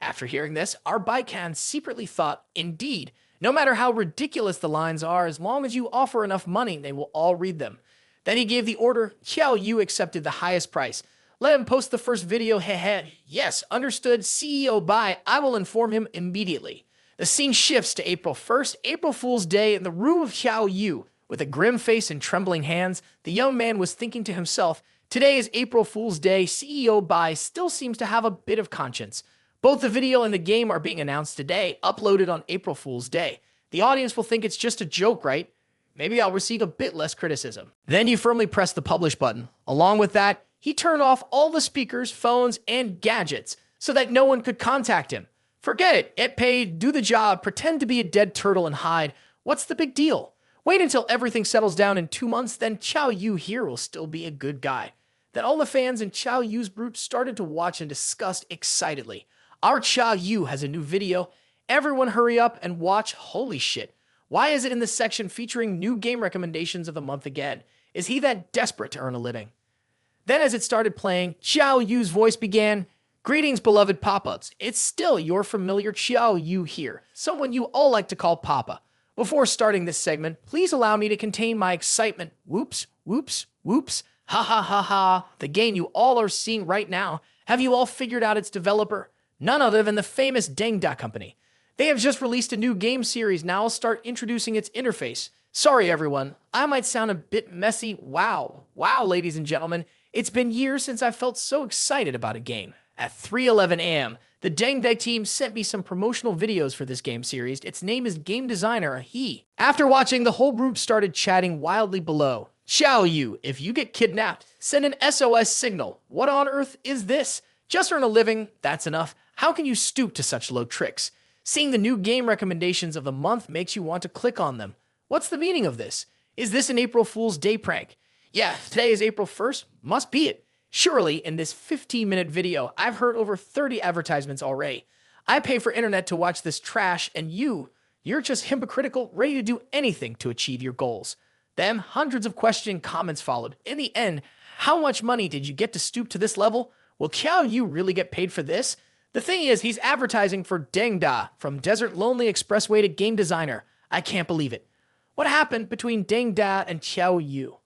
After hearing this, our Bei Qian secretly thought, indeed, no matter how ridiculous the lines are, as long as you offer enough money, they will all read them. Then he gave the order. Qiao Yu accepted the highest price. Let him post the first video, heh. Yes, understood, CEO Bai, I will inform him immediately. The scene shifts to April 1st, April Fool's Day, in the room of Qiao Yu. With a grim face and trembling hands, the young man was thinking to himself, today is April Fool's Day, CEO Bai still seems to have a bit of conscience. Both the video and the game are being announced today, uploaded on April Fool's Day. The audience will think it's just a joke, right? Maybe I'll receive a bit less criticism. Then he firmly pressed the publish button. Along with that, he turned off all the speakers, phones, and gadgets so that no one could contact him. Forget it. Get paid, do the job, pretend to be a dead turtle and hide. What's the big deal? Wait until everything settles down in 2 months, then Qiao Yu here will still be a good guy. Then all the fans in Qiao Yu's group started to watch and discuss excitedly. Our Qiao Yu has a new video. Everyone hurry up and watch. Holy shit. Why is it in the section featuring new game recommendations of the month again? Is he that desperate to earn a living? Then as it started playing, Qiao Yu's voice began, "Greetings, beloved Papa-ups. It's still your familiar Qiao Yu here, someone you all like to call Papa. Before starting this segment, please allow me to contain my excitement. Whoops, whoops, whoops. Ha ha ha ha. The game you all are seeing right now. Have you all figured out its developer? None other than the famous Deng Da company. They have just released a new game series. Now I'll start introducing its interface. Sorry, everyone. I might sound a bit messy. Wow, ladies and gentlemen. It's been years since I felt so excited about a game. At 3:11 a.m., the Deng Da team sent me some promotional videos for this game series. Its name is Game Designer, a he. After watching, the whole group started chatting wildly below. Qiao Yu, if you get kidnapped, send an SOS signal. What on earth is this? Just earn a living, that's enough. How can you stoop to such low tricks? Seeing the new game recommendations of the month makes you want to click on them. What's the meaning of this? Is this an April Fool's Day prank? Yeah, today is April 1st. Must be it. Surely, in this 15-minute video, I've heard over 30 advertisements already. I pay for internet to watch this trash, and you're just hypocritical, ready to do anything to achieve your goals. Then, hundreds of questioning comments followed. In the end, how much money did you get to stoop to this level? Will Qiao Yu really get paid for this? The thing is, he's advertising for Deng Da, from Desert Lonely Expressway to Game Designer. I can't believe it. What happened between Deng Da and Qiao Yu?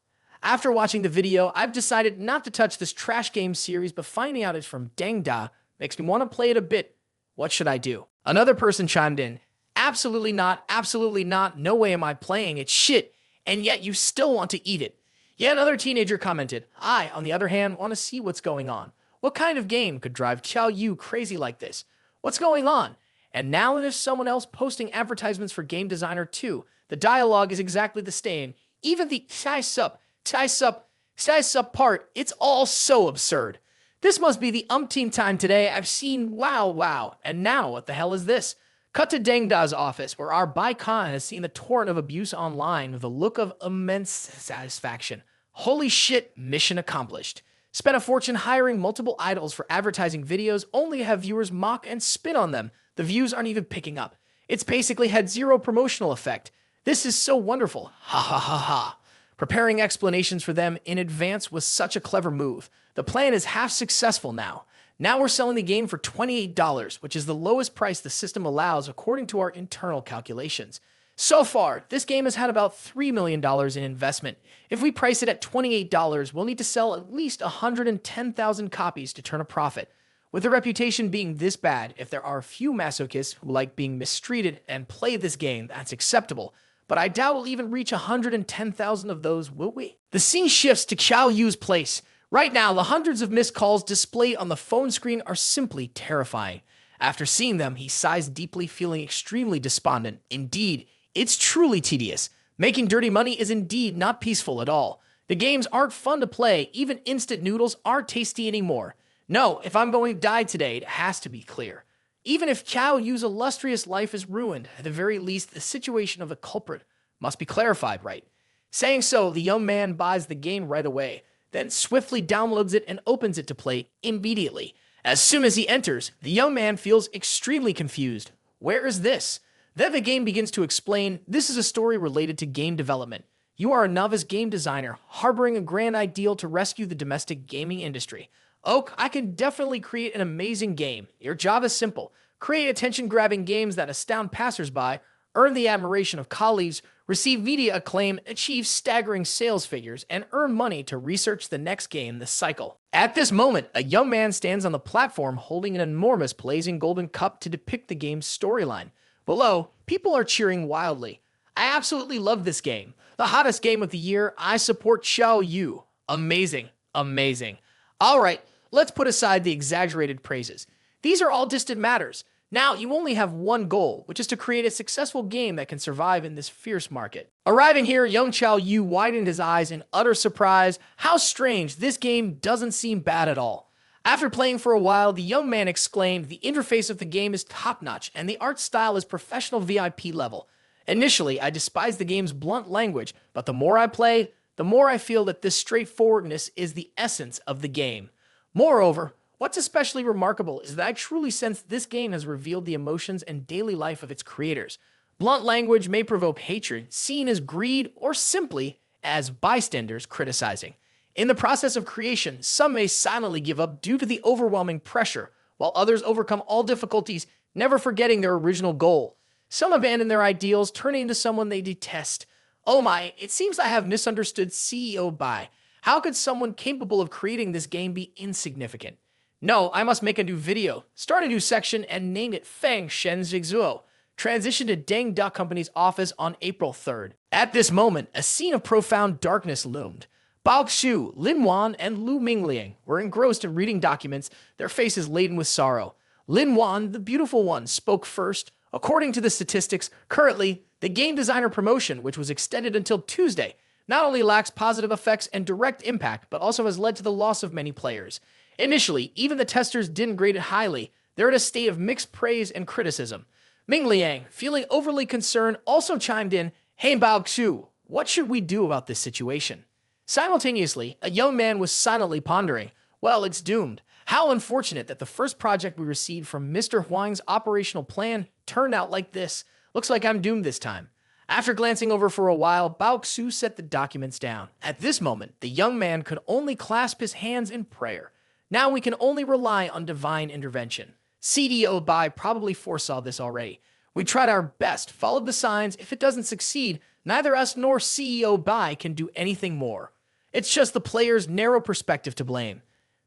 After watching the video, I've decided not to touch this trash game series, but finding out it's from Deng makes me want to play it a bit. What should I do? Another person chimed in, absolutely not, no way am I playing it, shit, and yet you still want to eat it. Yet another teenager commented, I, on the other hand, want to see what's going on. What kind of game could drive Qiao Yu crazy like this? What's going on? And now there's someone else posting advertisements for Game Designer 2. The dialogue is exactly the same. Even the size up part, it's all so absurd. This must be the umpteenth time today I've seen wow. And now what the hell is this? Cut to Deng Da's office, where our Bei Qian has seen the torrent of abuse online with a look of immense satisfaction. Holy shit, mission accomplished. Spent a fortune hiring multiple idols for advertising videos only to have viewers mock and spit on them. The views aren't even picking up. It's basically had zero promotional effect. This is so wonderful. Ha ha ha ha. Preparing explanations for them in advance was such a clever move. The plan is half successful now. Now we're selling the game for $28, which is the lowest price the system allows according to our internal calculations. So far, this game has had about $3 million in investment. If we price it at $28, we'll need to sell at least 110,000 copies to turn a profit. With the reputation being this bad, if there are a few masochists who like being mistreated and play this game, that's acceptable. But I doubt we'll even reach 110,000 of those, will we? The scene shifts to Qiao Yu's place. Right now, the hundreds of missed calls displayed on the phone screen are simply terrifying. After seeing them, he sighs deeply, feeling extremely despondent. Indeed, it's truly tedious. Making dirty money is indeed not peaceful at all. The games aren't fun to play, even instant noodles aren't tasty anymore. No, if I'm going to die today, it has to be clear. Even if Qiao Yu's illustrious life is ruined, at the very least, the situation of the culprit must be clarified, right? Saying so, the young man buys the game right away, then swiftly downloads it and opens it to play immediately. As soon as he enters, the young man feels extremely confused. Where is this? Then the game begins to explain, this is a story related to game development. You are a novice game designer, harboring a grand ideal to rescue the domestic gaming industry. Oak, I can definitely create an amazing game. Your job is simple. Create attention-grabbing games that astound passersby, earn the admiration of colleagues, receive media acclaim, achieve staggering sales figures, and earn money to research the next game this cycle. At this moment, a young man stands on the platform holding an enormous blazing golden cup to depict the game's storyline. Below, people are cheering wildly. I absolutely love this game. The hottest game of the year. I support Qiao Yu. Amazing. All right, let's put aside the exaggerated praises. These are all distant matters. Now, you only have one goal, which is to create a successful game that can survive in this fierce market. Arriving here, young Qiao Yu widened his eyes in utter surprise. How strange, this game doesn't seem bad at all. After playing for a while, the young man exclaimed, the interface of the game is top-notch, and the art style is professional VIP level. Initially, I despised the game's blunt language, but the more I play, the more I feel that this straightforwardness is the essence of the game. Moreover, what's especially remarkable is that I truly sense this game has revealed the emotions and daily life of its creators. Blunt language may provoke hatred, seen as greed, or simply as bystanders criticizing. In the process of creation, some may silently give up due to the overwhelming pressure, while others overcome all difficulties, never forgetting their original goal. Some abandon their ideals, turning into someone they detest. Oh my, it seems I have misunderstood CEO Bei. How could someone capable of creating this game be insignificant? No, I must make a new video, start a new section, and name it Feng Shen Zhigzuo. Transition to Deng Da Company's office on April 3rd. At this moment, a scene of profound darkness loomed. Bao Xu, Lin Wan, and Lu Mingliang were engrossed in reading documents, their faces laden with sorrow. Lin Wan, the beautiful one, spoke first. According to the statistics, currently, the game designer promotion, which was extended until Tuesday, not only lacks positive effects and direct impact, but also has led to the loss of many players. Initially, even the testers didn't grade it highly. They're in a state of mixed praise and criticism. Ming Liang, feeling overly concerned, also chimed in, Hey Bao Xu, what should we do about this situation? Simultaneously, a young man was silently pondering, well, it's doomed. How unfortunate that the first project we received from Mr. Huang's operational plan turned out like this. Looks like I'm doomed this time. After glancing over for a while, Bao Xu set the documents down. At this moment, the young man could only clasp his hands in prayer. Now we can only rely on divine intervention. CDO Bai probably foresaw this already. We tried our best, followed the signs. If it doesn't succeed, neither us nor CEO Bai can do anything more. It's just the player's narrow perspective to blame.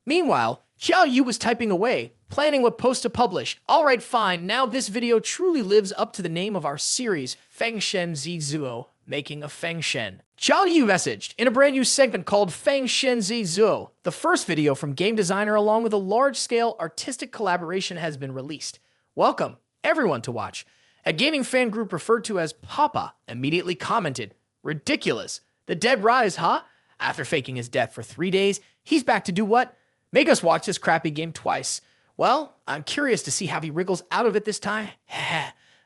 Meanwhile, Xiao Yu was typing away, planning what post to publish. Alright, fine, now this video truly lives up to the name of our series, Feng Shen Zi Zuo, making of Feng Shen. Xiao Yu messaged in a brand new segment called Feng Shen Zi Zuo. The first video from game designer along with a large-scale artistic collaboration has been released. Welcome, everyone, to watch. A gaming fan group referred to as Papa immediately commented, "Ridiculous. The dead rise, huh? After faking his death for 3 days, he's back to do what? Make us watch this crappy game twice. Well, I'm curious to see how he wriggles out of it this time."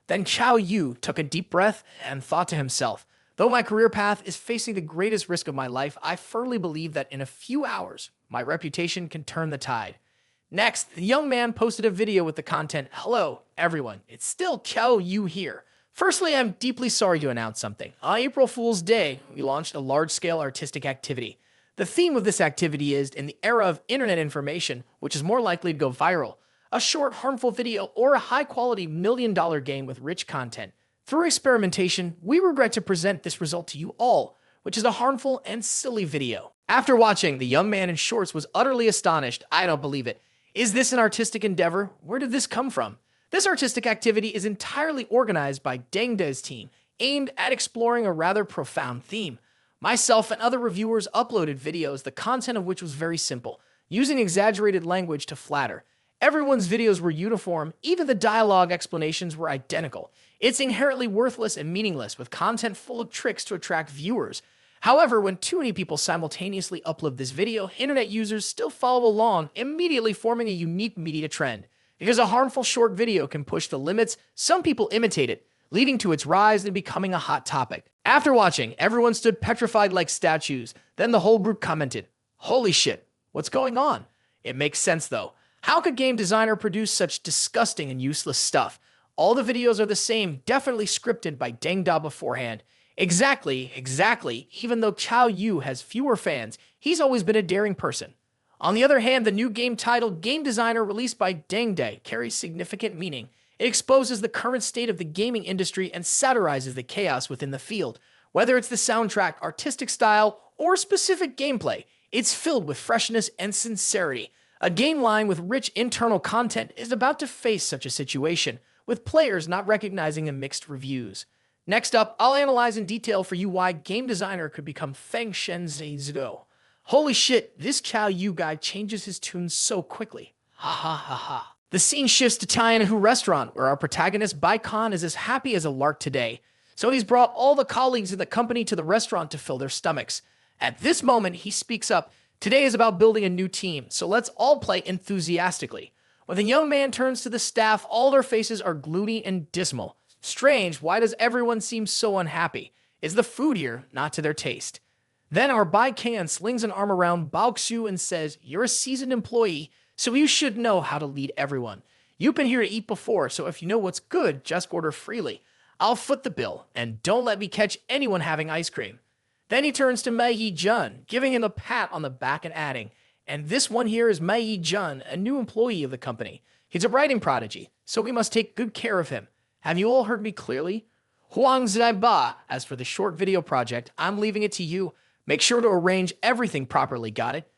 Then Xiao Yu took a deep breath and thought to himself, "Though my career path is facing the greatest risk of my life, I firmly believe that in a few hours, my reputation can turn the tide." Next, the young man posted a video with the content, "Hello, everyone. It's still Xiao Yu here. Firstly, I'm deeply sorry to announce something. On April Fool's Day, we launched a large-scale artistic activity. The theme of this activity is, in the era of internet information, which is more likely to go viral, a short, harmful video or a high-quality million-dollar game with rich content. Through experimentation, we regret to present this result to you all, which is a harmful and silly video." After watching, the young man in shorts was utterly astonished. "I don't believe it. Is this an artistic endeavor? Where did this come from?" This artistic activity is entirely organized by Deng's team, aimed at exploring a rather profound theme. Myself and other reviewers uploaded videos, the content of which was very simple, using exaggerated language to flatter. Everyone's videos were uniform, even the dialogue explanations were identical. It's inherently worthless and meaningless, with content full of tricks to attract viewers. However, when too many people simultaneously upload this video, internet users still follow along, immediately forming a unique media trend. Because a harmful short video can push the limits, some people imitate it, leading to its rise and becoming a hot topic. After watching, everyone stood petrified like statues. Then the whole group commented, "Holy shit, what's going on?" It makes sense though. How could game designer produce such disgusting and useless stuff? All the videos are the same, definitely scripted by Deng beforehand. Exactly. Even though Xiao Yu has fewer fans, he's always been a daring person. On the other hand, the new game titled Game Designer released by Deng carries significant meaning. It exposes the current state of the gaming industry and satirizes the chaos within the field. Whether it's the soundtrack, artistic style, or specific gameplay, it's filled with freshness and sincerity. A game line with rich internal content is about to face such a situation, with players not recognizing the mixed reviews. Next up, I'll analyze in detail for you why Game Designer could become Feng Shen Zi Zuo. Holy shit, this Xiao Yu guy changes his tune so quickly. Ha ha ha ha. The scene shifts to Tianhu restaurant, where our protagonist Bei Qian is as happy as a lark today. So he's brought all the colleagues in the company to the restaurant to fill their stomachs. At this moment, he speaks up. "Today is about building a new team, so let's all play enthusiastically." When the young man turns to the staff, all their faces are gloomy and dismal. Strange, why does everyone seem so unhappy? Is the food here not to their taste? Then our Bei Qian slings an arm around Bao Xiu and says, "You're a seasoned employee, so you should know how to lead everyone. You've been here to eat before, so if you know what's good, just order freely. I'll foot the bill, and don't let me catch anyone having ice cream." Then he turns to Bei Qian, giving him a pat on the back and adding, "And this one here is Bei Qian, a new employee of the company. He's a writing prodigy, so we must take good care of him. Have you all heard me clearly? Huang Zaiba, as for the short video project, I'm leaving it to you. Make sure to arrange everything properly, got it?"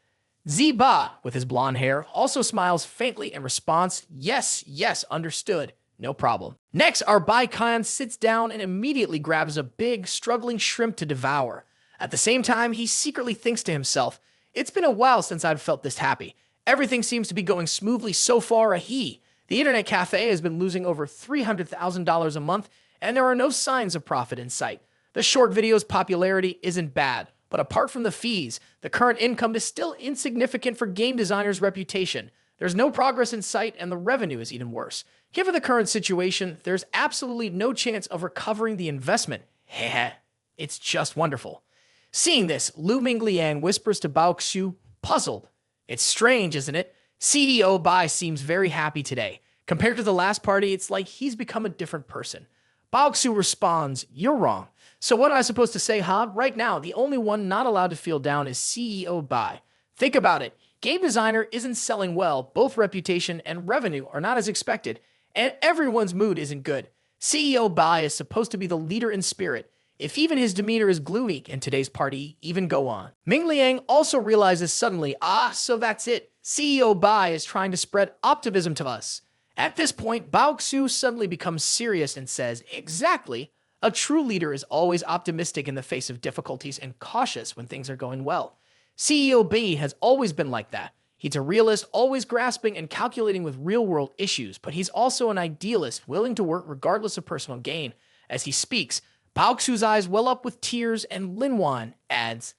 Ziba, with his blonde hair, also smiles faintly in response, yes, understood, no problem. Next, our Bei Qian sits down and immediately grabs a big, struggling shrimp to devour. At the same time, he secretly thinks to himself, "It's been a while since I've felt this happy. Everything seems to be going smoothly so far. The internet cafe has been losing over $300,000 a month, and there are no signs of profit in sight. The short video's popularity isn't bad. But apart from the fees, the current income is still insignificant for game designers' reputation. There's no progress in sight, and the revenue is even worse. Given the current situation, there's absolutely no chance of recovering the investment. Heh, it's just wonderful." Seeing this, Lu Mingliang whispers to Bao Xiu, puzzled. "It's strange, isn't it? CEO Bai seems very happy today. Compared to the last party, it's like he's become a different person." Bao Xiu responds, "You're wrong. So what am I supposed to say, huh? Right now, the only one not allowed to feel down is CEO Bai. Think about it. Game designer isn't selling well, both reputation and revenue are not as expected, and everyone's mood isn't good. CEO Bai is supposed to be the leader in spirit. If even his demeanor is gloomy in today's party, even go on. Ming Liang also realizes suddenly, so that's it. CEO Bai is trying to spread optimism to us. At this point, Bao Xu suddenly becomes serious and says, exactly. A true leader is always optimistic in the face of difficulties and cautious when things are going well. CEO Bei has always been like that. He's a realist, always grasping and calculating with real-world issues, but he's also an idealist, willing to work regardless of personal gain. As he speaks, Bao Xu's eyes well up with tears, and Lin Wan adds,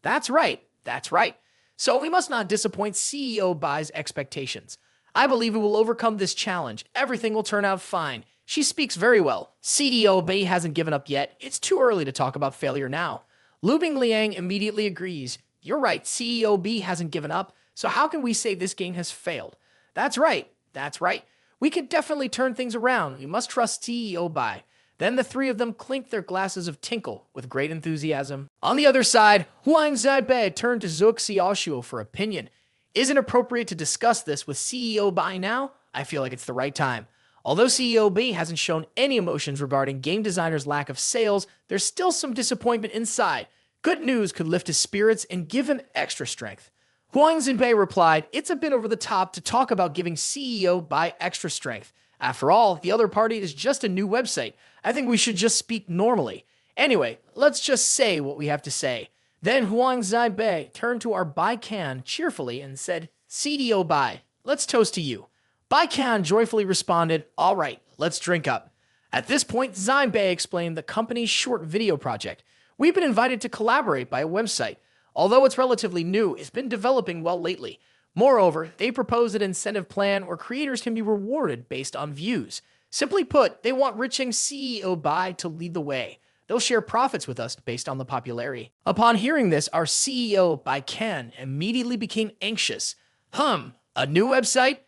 that's right. So we must not disappoint CEO Bai's expectations. I believe we will overcome this challenge. Everything will turn out fine. She speaks very well. CEO Bei hasn't given up yet. It's too early to talk about failure now. Lu Bingliang immediately agrees. You're right, CEO Bei hasn't given up, so how can we say this game has failed? That's right. We can definitely turn things around. We must trust CEO Bai. Then the three of them clinked their glasses of tinkle with great enthusiasm. On the other side, Huang Zhaibei turned to Zhuge Xiaoshuo for opinion. Is it appropriate to discuss this with CEO Bai now? I feel like it's the right time. Although CEO Bei hasn't shown any emotions regarding game designer's lack of sales, there's still some disappointment inside. Good news could lift his spirits and give him extra strength. Huang Zhaibei replied, it's a bit over the top to talk about giving CEO Bai extra strength. After all, the other party is just a new website. I think we should just speak normally. Anyway, let's just say what we have to say. Then Huang Zhaibei turned to our Bei Qian cheerfully and said, CDO Bai, let's toast to you. Bei Qian joyfully responded, all right, let's drink up. At this point, Zhaibei explained the company's short video project. We've been invited to collaborate by a website. Although it's relatively new, it's been developing well lately. Moreover, they propose an incentive plan where creators can be rewarded based on views. Simply put, they want Riching CEO Bai to lead the way. They'll share profits with us based on the popularity. Upon hearing this, our CEO, Bei Qian, immediately became anxious. A new website?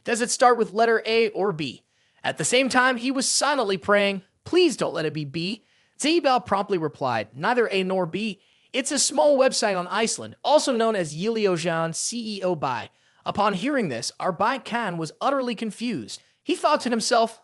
Does it start with letter A or B? At the same time, he was silently praying, please don't let it be B. Zibao promptly replied, neither A nor B. It's a small website on Iceland, also known as Yiliozhan CEO Bai. Upon hearing this, our Bei Qian was utterly confused. He thought to himself,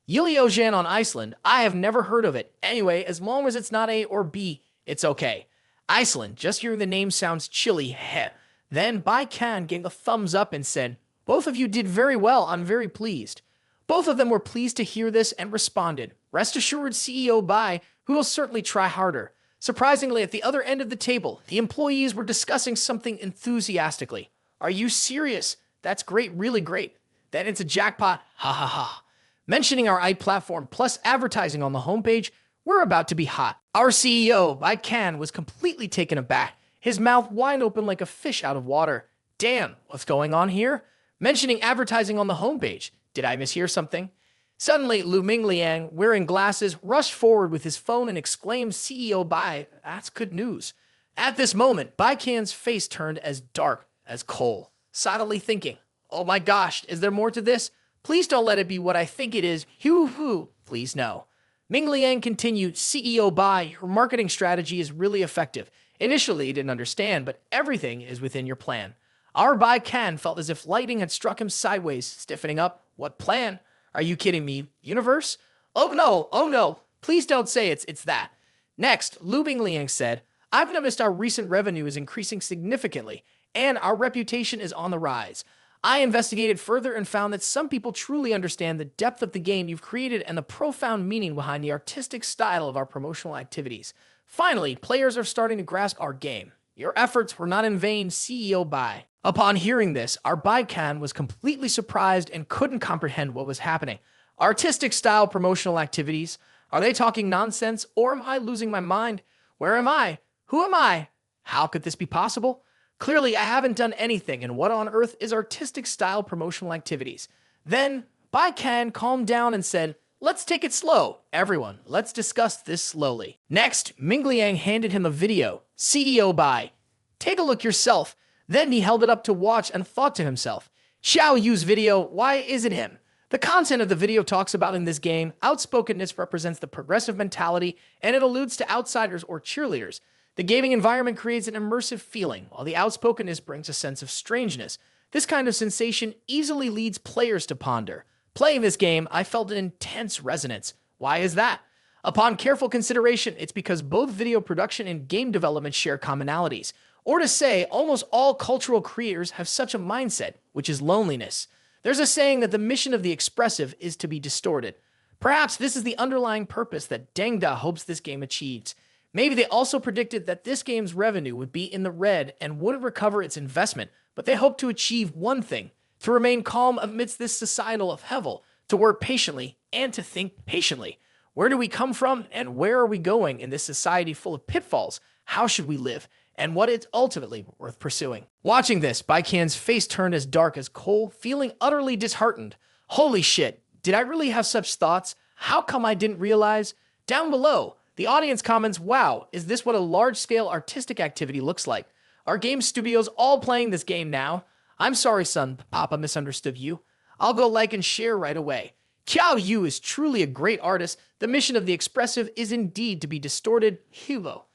Yiliozhan on Iceland, I have never heard of it. Anyway, as long as it's not A or B, it's okay. Iceland, just hearing the name sounds chilly, heh. Then Bei Qian gave a thumbs up and said, both of you did very well, I'm very pleased. Both of them were pleased to hear this and responded, rest assured CEO Bai, who will certainly try harder. Surprisingly, at the other end of the table, the employees were discussing something enthusiastically. Are you serious? That's great, really great. Then it's a jackpot, ha ha ha. Mentioning our platform plus advertising on the homepage, we're about to be hot. Our CEO, Bei Qian, was completely taken aback, his mouth wide open like a fish out of water. Damn, what's going on here? Mentioning advertising on the homepage. Did I mishear something? Suddenly, Lu Mingliang, wearing glasses, rushed forward with his phone and exclaimed, CEO Bai, that's good news. At this moment, Bei Qian's face turned as dark as coal, silently thinking, oh my gosh, is there more to this? Please don't let it be what I think it is. Hoo, please no. Ming Liang continued, CEO Bai, your marketing strategy is really effective. Initially, he didn't understand, but everything is within your plan. Our Bei Qian felt as if lightning had struck him sideways, stiffening up. What plan? Are you kidding me? Universe? Oh no. Please don't say it's that. Next, Lu Bingliang said, I've noticed our recent revenue is increasing significantly, and our reputation is on the rise. I investigated further and found that some people truly understand the depth of the game you've created and the profound meaning behind the artistic style of our promotional activities. Finally, players are starting to grasp our game. Your efforts were not in vain, CEO Bai. Upon hearing this, our Bei Qian was completely surprised and couldn't comprehend what was happening. Artistic style promotional activities? Are they talking nonsense, or am I losing my mind? Where am I? Who am I? How could this be possible? Clearly, I haven't done anything, and what on earth is artistic style promotional activities? Then, Bei Qian calmed down and said, let's take it slow. Everyone, let's discuss this slowly. Next, Ming Liang handed him a video. CDO Bai, take a look yourself. Then he held it up to watch and thought to himself, Xiao Yu's video, why is it him? The content of the video talks about in this game, outspokenness represents the progressive mentality, and it alludes to outsiders or cheerleaders. The gaming environment creates an immersive feeling, while the outspokenness brings a sense of strangeness. This kind of sensation easily leads players to ponder. Playing this game, I felt an intense resonance. Why is that? Upon careful consideration, it's because both video production and game development share commonalities. Or to say, almost all cultural creators have such a mindset, which is loneliness. There's a saying that the mission of the expressive is to be distorted. Perhaps this is the underlying purpose that Deng hopes this game achieves. Maybe they also predicted that this game's revenue would be in the red and wouldn't recover its investment, but they hope to achieve one thing: to remain calm amidst this societal upheaval, to work patiently, and to think patiently. Where do we come from, and where are we going in this society full of pitfalls? How should we live, and what is ultimately worth pursuing? Watching this, Bei Qian's face turned as dark as coal, feeling utterly disheartened. Holy shit, did I really have such thoughts? How come I didn't realize? Down below, the audience comments, wow, is this what a large-scale artistic activity looks like? Are game studios all playing this game now? I'm sorry, son, Papa misunderstood you. I'll go like and share right away. Qiao Yu is truly a great artist. The mission of the expressive is indeed to be distorted. Hugo.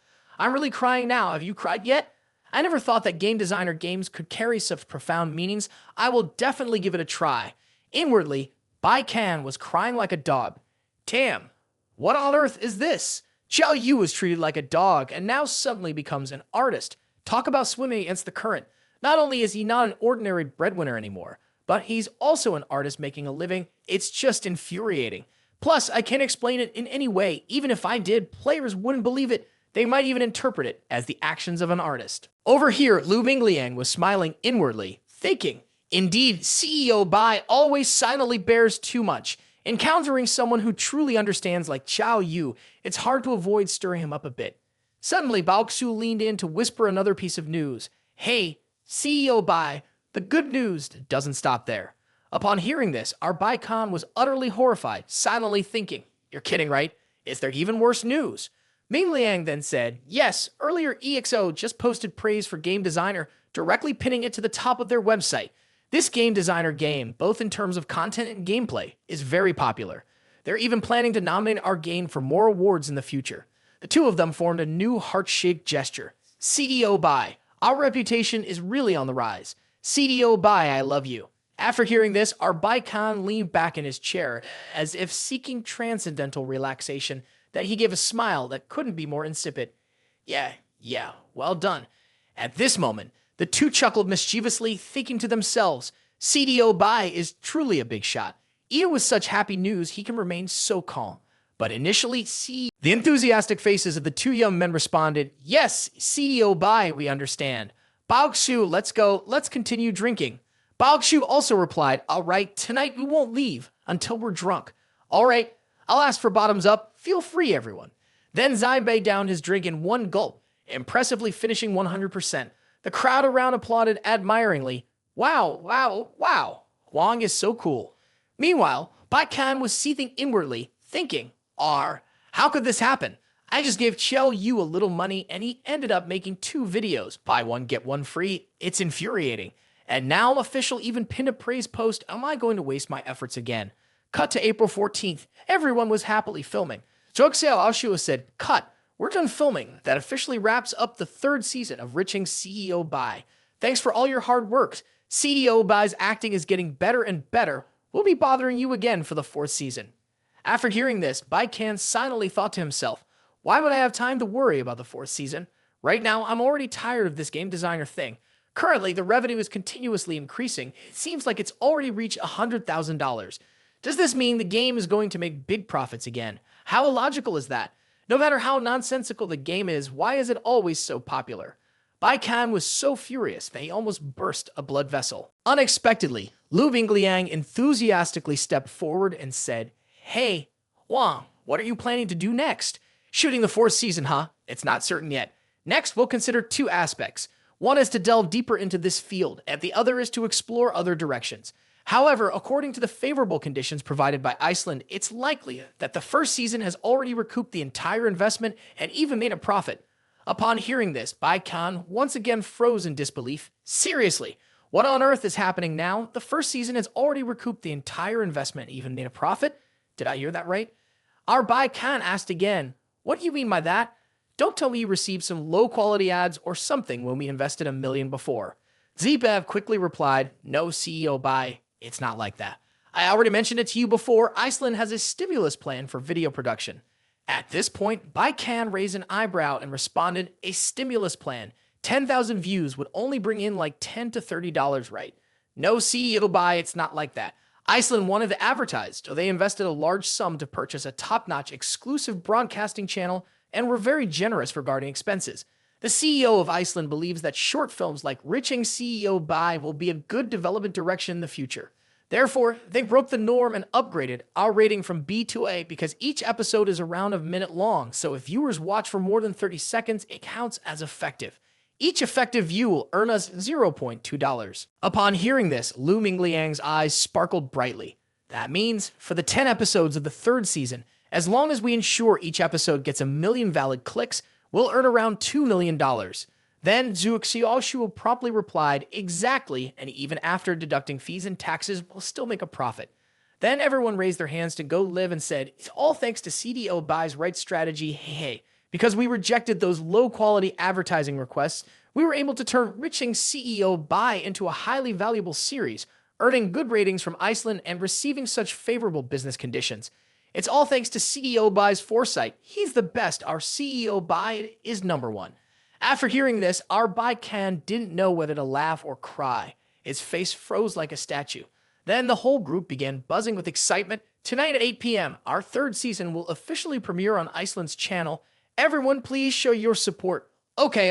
I'm really crying now. Have you cried yet? I never thought that game designer games could carry such profound meanings. I will definitely give it a try. Inwardly, Bei Qian was crying like a dog. Damn, what on earth is this? Qiao Yu was treated like a dog and now suddenly becomes an artist. Talk about swimming against the current. Not only is he not an ordinary breadwinner anymore, but he's also an artist making a living. It's just infuriating. Plus, I can't explain it in any way. Even if I did, players wouldn't believe it. They might even interpret it as the actions of an artist. Over here, Lu Bingliang was smiling inwardly, thinking, indeed, CEO Bei always silently bears too much. Encountering someone who truly understands like Qiao Yu, it's hard to avoid stirring him up a bit. Suddenly, Bao Xu leaned in to whisper another piece of news. Hey, CEO Bei, the good news doesn't stop there. Upon hearing this, our Bei Qian was utterly horrified, silently thinking, you're kidding, right? Is there even worse news? Ming Liang then said, yes, earlier EXO just posted praise for game designer, directly pinning it to the top of their website. This game designer game, both in terms of content and gameplay, is very popular. They're even planning to nominate our game for more awards in the future. The two of them formed a new heart-shaped gesture. CDO Bei, our reputation is really on the rise. CDO Bei, I love you. After hearing this, our Bei Qian leaned back in his chair, as if seeking transcendental relaxation, that he gave a smile that couldn't be more insipid. Yeah, well done. At this moment, the two chuckled mischievously, thinking to themselves, CDO Bei is truly a big shot. Even with such happy news, he can remain so calm. But initially, the enthusiastic faces of the two young men responded, yes, CDO Bei, we understand. Bao Xu, let's go, let's continue drinking. Bao Xu also replied, all right, tonight we won't leave until we're drunk. All right, I'll ask for bottoms up. Feel free, everyone. Then Zai Bei downed his drink in one gulp, impressively finishing 100%. The crowd around applauded admiringly. Wow. Huang is so cool. Meanwhile, Bei Qian was seething inwardly, thinking, how could this happen? I just gave Qiao Yu a little money and he ended up making 2 videos. Buy one, get one free. It's infuriating. And now official even pinned a praise post. Am I going to waste my efforts again? Cut to April 14th. Everyone was happily filming. Zhou Xiao Aoshua said, cut. We're done filming. That officially wraps up the 3rd season of Riching CEO Bei. Thanks for all your hard work. CEO Bai's acting is getting better and better. We'll be bothering you again for the 4th season. After hearing this, Bei Qian silently thought to himself, why would I have time to worry about the 4th season? Right now, I'm already tired of this game designer thing. Currently, the revenue is continuously increasing. It seems like it's already reached $100,000. Does this mean the game is going to make big profits again? How illogical is that? No matter how nonsensical the game is, why is it always so popular? Bei Qian was so furious that he almost burst a blood vessel. Unexpectedly, Lu Bingliang enthusiastically stepped forward and said, hey, Huang, what are you planning to do next? Shooting the 4th season, huh? It's not certain yet. Next, we'll consider 2 aspects. One is to delve deeper into this field, and the other is to explore other directions. However, according to the favorable conditions provided by Iceland, it's likely that the 1st season has already recouped the entire investment and even made a profit. Upon hearing this, Bei Qian once again froze in disbelief. Seriously, what on earth is happening now? The 1st season has already recouped the entire investment and even made a profit? Did I hear that right? Our Bei Qian asked again, what do you mean by that? Don't tell me you received some low-quality ads or something when we invested $1 million before. Zbev quickly replied, no, CEO Bei, it's not like that. I already mentioned it to you before, Iceland has a stimulus plan for video production. At this point, Bei Qian raised an eyebrow and responded, a stimulus plan. 10,000 views would only bring in like $10 to $30, right? No CEO Bei, it's not like that. Iceland wanted to advertise, so they invested a large sum to purchase a top-notch exclusive broadcasting channel and were very generous regarding expenses. The CEO of Iceland believes that short films like Riching CEO Bei will be a good development direction in the future. Therefore, they broke the norm and upgraded our rating from B to A because each episode is around a minute long, so if viewers watch for more than 30 seconds, it counts as effective. Each effective view will earn us $0.2. Upon hearing this, Lu Mingliang's eyes sparkled brightly. That means, for the 10 episodes of the third season, as long as we ensure each episode gets 1 million valid clicks, we'll earn around $2 million. Then Zhu Xiaoshu promptly replied, exactly, and even after deducting fees and taxes, we'll still make a profit. Then everyone raised their hands to go live and said, it's all thanks to CDO Bai's right strategy, hey. Because we rejected those low-quality advertising requests, we were able to turn Riching CEO Bei into a highly valuable series, earning good ratings from Iceland and receiving such favorable business conditions. It's all thanks to CEO Bai's foresight. He's the best. Our CEO Bei is number one. After hearing this, our Bei Qian didn't know whether to laugh or cry. His face froze like a statue. Then the whole group began buzzing with excitement. Tonight at 8 p.m., our third season will officially premiere on Iceland's channel. Everyone, please show your support. Okay.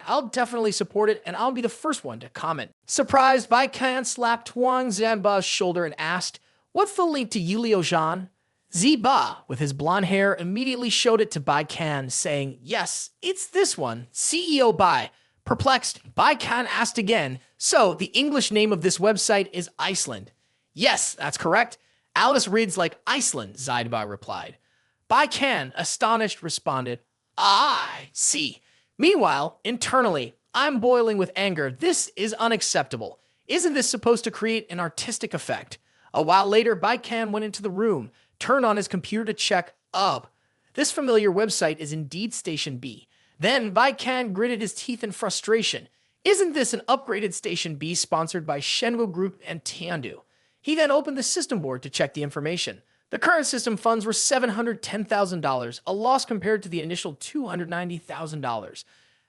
I'll definitely support it, and I'll be the first one to comment. Surprised, Bei Qian slapped Huang Zanba's shoulder and asked, what's the link to Yulio Zhan? Ziba, with his blonde hair, immediately showed it to Bei Qian, saying, yes, it's this one, CEO Bei. Perplexed, Bei Qian asked again, so the English name of this website is Iceland. Yes, that's correct. Alice reads like Iceland, Ziba replied. Bei Qian, astonished, responded, I see. Meanwhile, internally, I'm boiling with anger. This is unacceptable. Isn't this supposed to create an artistic effect? A while later, Bei Qian went into the room, turned on his computer to check up. This familiar website is indeed Station B. Then Bei Qian gritted his teeth in frustration. Isn't this an upgraded Station B sponsored by Shenwu Group and Tiandu? He then opened the system board to check the information. The current system funds were $710,000, a loss compared to the initial $290,000.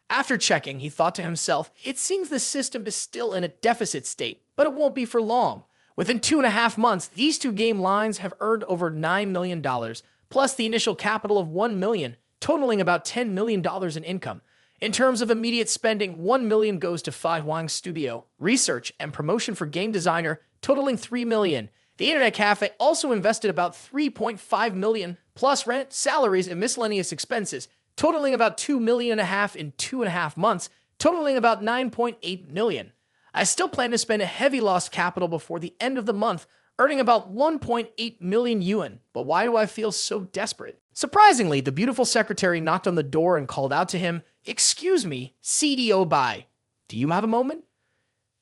After checking, he thought to himself, it seems the system is still in a deficit state, but it won't be for long. Within 2.5 months, these two game lines have earned over $9 million, plus the initial capital of $1 million, totaling about $10 million in income. In terms of immediate spending, $1 million goes to Fai Huang's studio, research and promotion for game designer, totaling $3 million. The internet cafe also invested about $3.5 million, plus rent, salaries, and miscellaneous expenses, totaling about $2.5 million in 2.5 months, totaling about $9.8 million. I still plan to spend a heavy lost capital before the end of the month, earning about 1.8 million yuan. But why do I feel so desperate? Surprisingly, the beautiful secretary knocked on the door and called out to him, excuse me, CDO Bei. Do you have a moment?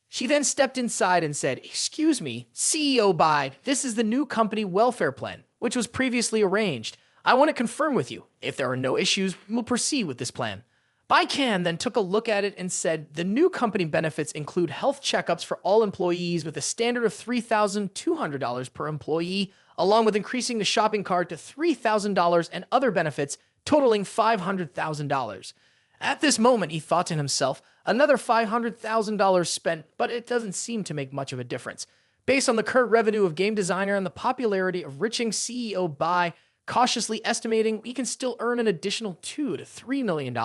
She then stepped inside and said, excuse me, CEO Bei, this is the new company welfare plan, which was previously arranged. I want to confirm with you. If there are no issues, we'll proceed with this plan. Bei Qian then took a look at it and said, the new company benefits include health checkups for all employees with a standard of $3,200 per employee, along with increasing the shopping cart to $3,000 and other benefits totaling $500,000. At this moment, he thought to himself, another $500,000 spent, but it doesn't seem to make much of a difference. Based on the current revenue of Game Designer and the popularity of Riching CEO Bei, cautiously estimating we can still earn an additional $2 to $3 million.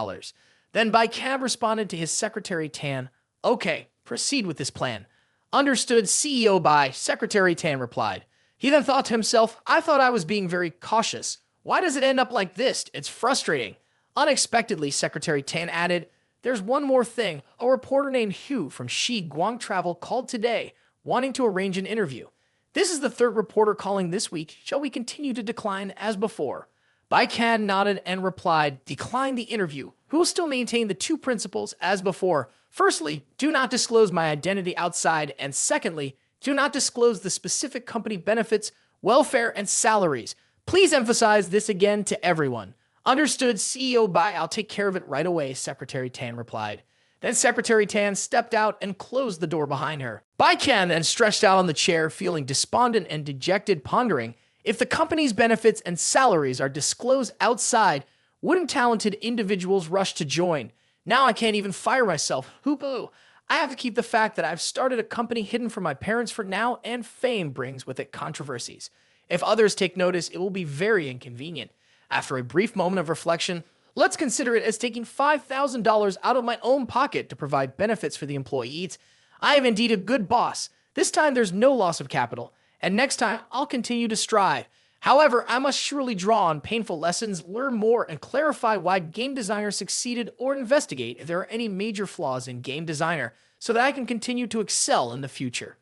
Then Bei Qian responded to his secretary Tan, okay, proceed with this plan. Understood, CEO Bei, Secretary Tan replied. He then thought to himself, I thought I was being very cautious. Why does it end up like this? It's frustrating. Unexpectedly, Secretary Tan added, there's one more thing. A reporter named Hu from Shi Guang Travel called today, wanting to arrange an interview. This is the third reporter calling this week. Shall we continue to decline as before? Bei Qian nodded and replied, decline the interview. We will still maintain the two principles as before. Firstly, do not disclose my identity outside, and secondly, do not disclose the specific company benefits, welfare, and salaries. Please emphasize this again to everyone. Understood, CEO Bei, I'll take care of it right away, Secretary Tan replied. Then Secretary Tan stepped out and closed the door behind her. Bei Qian then stretched out on the chair, feeling despondent and dejected, pondering, If the company's benefits and salaries are disclosed outside, wouldn't talented individuals rush to join? Now I can't even fire myself. Hoo-boo. I have to keep the fact that I've started a company hidden from my parents for now, and fame brings with it controversies. If others take notice, it will be very inconvenient. After a brief moment of reflection, let's consider it as taking $5,000 out of my own pocket to provide benefits for the employees. I am indeed a good boss. This time there's no loss of capital, and next time I'll continue to strive. However, I must surely draw on painful lessons, learn more, and clarify why game designers succeeded, or investigate if there are any major flaws in game designer so that I can continue to excel in the future.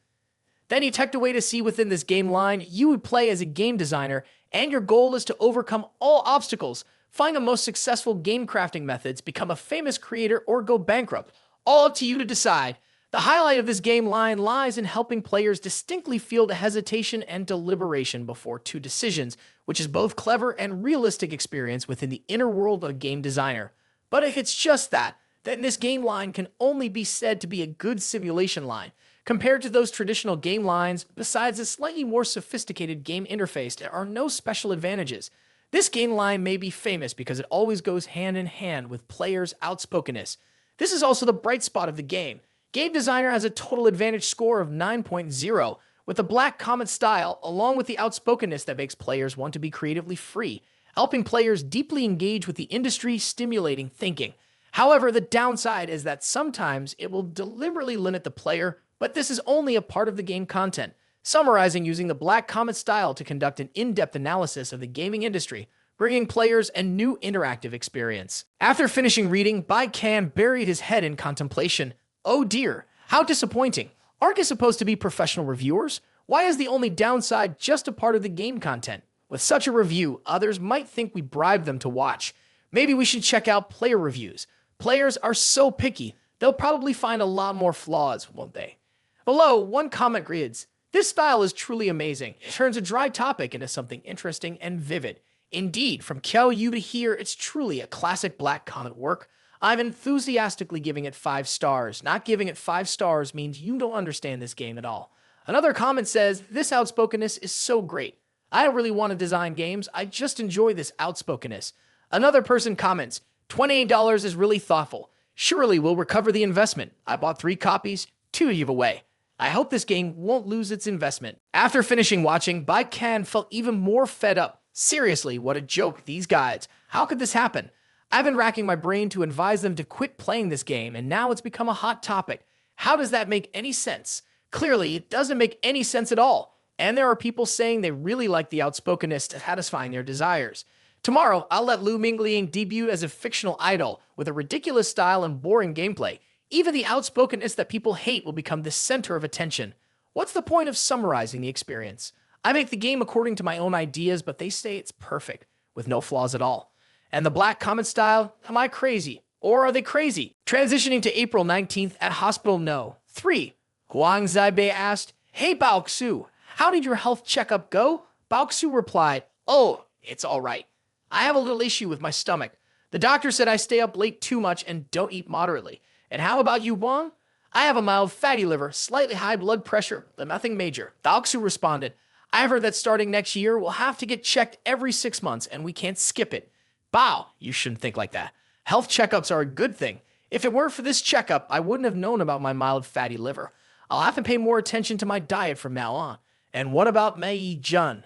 Then he tucked away to see within this game line you would play as a game designer, and your goal is to overcome all obstacles, find the most successful game crafting methods, become a famous creator, or go bankrupt. All up to you to decide. The highlight of this game line lies in helping players distinctly feel the hesitation and deliberation before two decisions, which is both clever and realistic experience within the inner world of a game designer. But if it's just that, then this game line can only be said to be a good simulation line. Compared to those traditional game lines, besides a slightly more sophisticated game interface, there are no special advantages. This game line may be famous because it always goes hand in hand with players' outspokenness. This is also the bright spot of the game. Game Designer has a total advantage score of 9.0, with the black comet style, along with the outspokenness that makes players want to be creatively free, helping players deeply engage with the industry, stimulating thinking. However, the downside is that sometimes it will deliberately limit the player, but this is only a part of the game content, summarizing using the black comet style to conduct an in-depth analysis of the gaming industry, bringing players a new interactive experience. After finishing reading, Bei Qian buried his head in contemplation. Oh dear, how disappointing. Aren't you supposed to be professional reviewers? Why is the only downside just a part of the game content? With such a review, others might think we bribed them to watch. Maybe we should check out player reviews. Players are so picky, they'll probably find a lot more flaws, won't they? Below, one comment reads, "This style is truly amazing. It turns a dry topic into something interesting and vivid. Indeed, from Kiao Yu to here, it's truly a classic Black Comet work. I'm enthusiastically giving it 5 stars. Not giving it 5 stars means you don't understand this game at all." Another comment says, "This outspokenness is so great. I don't really want to design games. I just enjoy this outspokenness." Another person comments, "$28 is really thoughtful. Surely we'll recover the investment. I bought 3 copies, 2 to give away. I hope this game won't lose its investment." After finishing watching, Bei Qian felt even more fed up. Seriously, what a joke, these guides. How could this happen? I've been racking my brain to advise them to quit playing this game, and now it's become a hot topic. How does that make any sense? Clearly, it doesn't make any sense at all. And there are people saying they really like the outspokenness satisfying their desires. Tomorrow, I'll let Lu Mingliang debut as a fictional idol with a ridiculous style and boring gameplay. Even the outspokenness that people hate will become the center of attention. What's the point of summarizing the experience? I make the game according to my own ideas, but they say it's perfect, with no flaws at all. And the Black Comet style, am I crazy? Or are they crazy? Transitioning to April 19th at Hospital No. 3. Huang Zaibei asked, "Hey Bao Xu, how did your health checkup go?" Bao Xu replied, "Oh, it's all right. I have a little issue with my stomach. The doctor said I stay up late too much and don't eat moderately. And how about you, Wang?" "I have a mild fatty liver, slightly high blood pressure, but nothing major." Bao Xu responded, "I've heard that starting next year, we'll have to get checked every 6 months and we can't skip it." "Bao, you shouldn't think like that. Health checkups are a good thing. If it weren't for this checkup, I wouldn't have known about my mild fatty liver. I'll have to pay more attention to my diet from now on." "And what about Mei Jun?"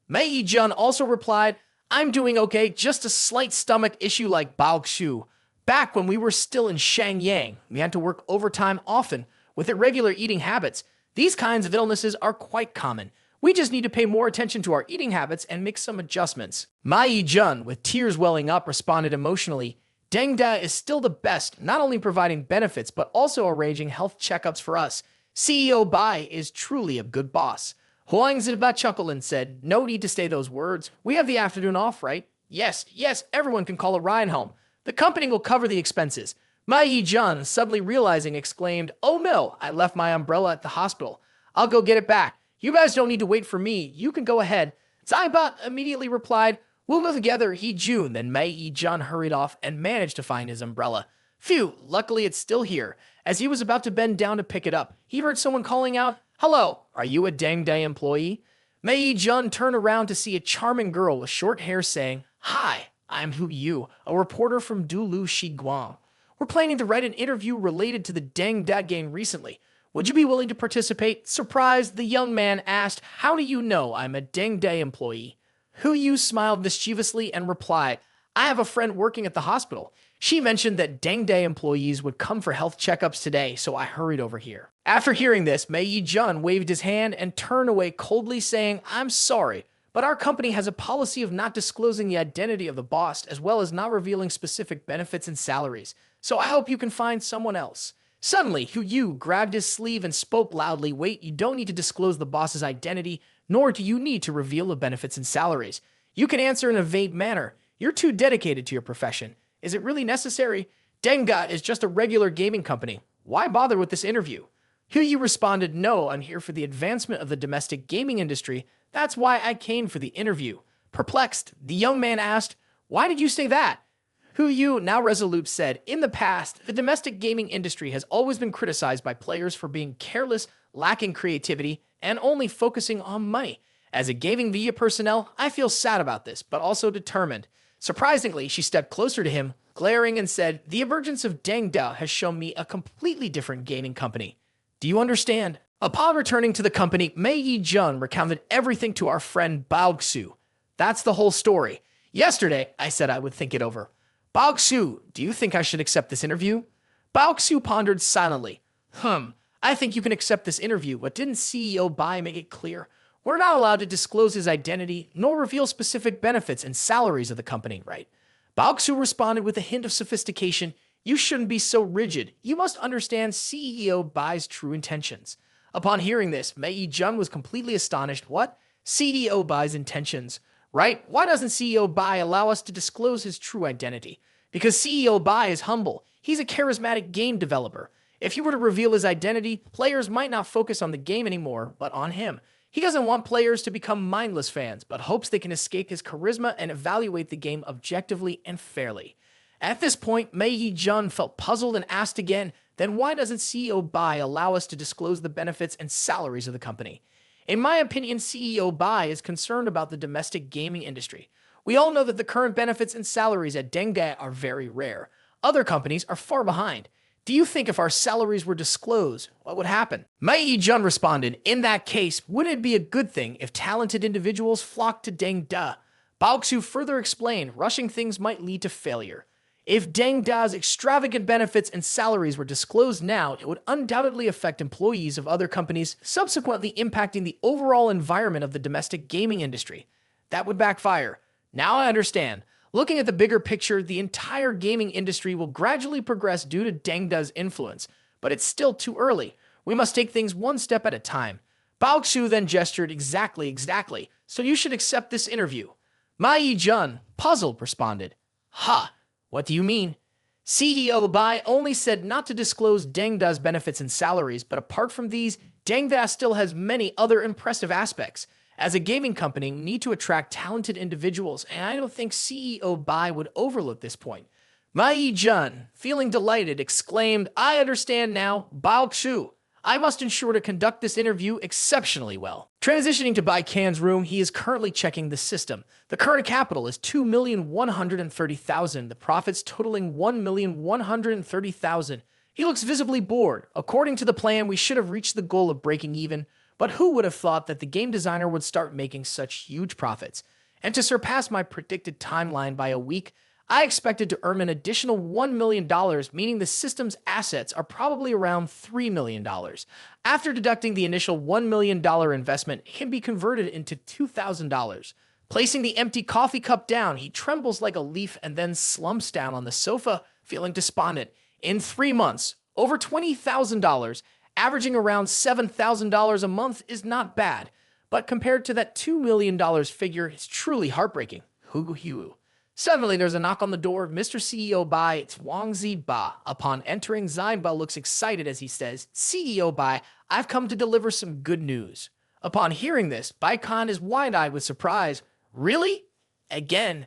Mei Jun also replied, "I'm doing okay, just a slight stomach issue like Bao Xu. Back when we were still in Shangyang, we had to work overtime often with irregular eating habits. These kinds of illnesses are quite common. We just need to pay more attention to our eating habits and make some adjustments." Mei Jun, with tears welling up, responded emotionally, "Deng is still the best, not only providing benefits, but also arranging health checkups for us. CEO Bai is truly a good boss." Huang Ziba chuckled and said, "No need to say those words. We have the afternoon off, right?" Yes, everyone can call a ride home. The company will cover the expenses." Mei Jun, suddenly realizing, exclaimed, "Oh no, I left my umbrella at the hospital. I'll go get it back. You guys don't need to wait for me. You can go ahead." Zaibat immediately replied, "We'll go together, He Jun." Then Mei Jun hurried off and managed to find his umbrella. Phew, luckily it's still here. As he was about to bend down to pick it up, he heard someone calling out, "Hello, are you a Deng employee?" Mei Jun turned around to see a charming girl with short hair saying, "Hi, I'm Hu Yu, a reporter from Dulu Shiguang. We're planning to write an interview related to the Deng game recently. Would you be willing to participate?" Surprised, the young man asked, "How do you know I'm a Deng Day employee?" Hu Yu smiled mischievously and replied, "I have a friend working at the hospital. She mentioned that Deng Day employees would come for health checkups today, so I hurried over here." After hearing this, Mei Jun waved his hand and turned away coldly, saying, "I'm sorry, but our company has a policy of not disclosing the identity of the boss, as well as not revealing specific benefits and salaries, so I hope you can find someone else." Suddenly, Hu Yu grabbed his sleeve and spoke loudly, "Wait, you don't need to disclose the boss's identity, nor do you need to reveal the benefits and salaries. You can answer in a vague manner. You're too dedicated to your profession. Is it really necessary? Denga is just a regular gaming company. Why bother with this interview?" Hu Yu responded, "No, I'm here for the advancement of the domestic gaming industry. That's why I came for the interview." Perplexed, the young man asked, "Why did you say that?" Hu Yu, now resolute, said, "In the past, the domestic gaming industry has always been criticized by players for being careless, lacking creativity, and only focusing on money. As a gaming media personnel, I feel sad about this, but also determined." Surprisingly, she stepped closer to him, glaring, and said, "The emergence of Deng Da has shown me a completely different gaming company. Do you understand?" Upon returning to the company, Mei Jun recounted everything to our friend Bao Xu. "That's the whole story. Yesterday, I said I would think it over. Bao Xu, do you think I should accept this interview?" Bao Xu pondered silently. I think you can accept this interview, but didn't CEO Bai make it clear? We're not allowed to disclose his identity, nor reveal specific benefits and salaries of the company, right?" Bao Xu responded with a hint of sophistication, "You shouldn't be so rigid. You must understand CEO Bai's true intentions." Upon hearing this, Mei Jun was completely astonished. "What? CEO Bai's intentions? Right? Why doesn't CEO Bai allow us to disclose his true identity? Because CEO Bai is humble. He's a charismatic game developer. If he were to reveal his identity, players might not focus on the game anymore, but on him. He doesn't want players to become mindless fans, but hopes they can escape his charisma and evaluate the game objectively and fairly." At this point, Mei Jun felt puzzled and asked again, "Then why doesn't CEO Bai allow us to disclose the benefits and salaries of the company?" "In my opinion, CEO Bai is concerned about the domestic gaming industry. We all know that the current benefits and salaries at Dengda are very rare. Other companies are far behind. Do you think if our salaries were disclosed, what would happen?" Mei Jun responded, "In that case, wouldn't it be a good thing if talented individuals flocked to Dengda?" Bao Xu further explained, "Rushing things might lead to failure. If Deng Da's extravagant benefits and salaries were disclosed now, it would undoubtedly affect employees of other companies, subsequently impacting the overall environment of the domestic gaming industry. That would backfire. Now I understand. Looking at the bigger picture, the entire gaming industry will gradually progress due to Deng Da's influence, but it's still too early. We must take things one step at a time." Bao Xu then gestured, Exactly. So you should accept this interview." Mei Jun, puzzled, responded, "Ha! What do you mean?" CEO Bai only said not to disclose Dengda's benefits and salaries, but apart from these, Dengda still has many other impressive aspects. As a gaming company, we need to attract talented individuals, and I don't think CEO Bai would overlook this point. Mei Jun, feeling delighted, exclaimed, "I understand now, Bao Xu. I must ensure to conduct this interview exceptionally well." Transitioning to Bei Qian's room, he is currently checking the system. The current capital is 2,130,000, the profits totaling 1,130,000. He looks visibly bored. According to the plan, we should have reached the goal of breaking even, but who would have thought that the game designer would start making such huge profits? And to surpass my predicted timeline by a week, I expected to earn an additional $1 million, meaning the system's assets are probably around $3 million. After deducting the initial $1 million investment, it can be converted into $2,000. Placing the empty coffee cup down, he trembles like a leaf and then slumps down on the sofa, feeling despondent. In 3 months, over $20,000, averaging around $7,000 a month is not bad, but compared to that $2 million figure, it's truly heartbreaking. Hugu. Suddenly, there's a knock on the door. Mr. CEO Bai, it's Wang Ziba. Upon entering, Ziba looks excited as he says, "CEO Bai, I've come to deliver some good news." Upon hearing this, Bai Qian is wide-eyed with surprise. "Really? Again?"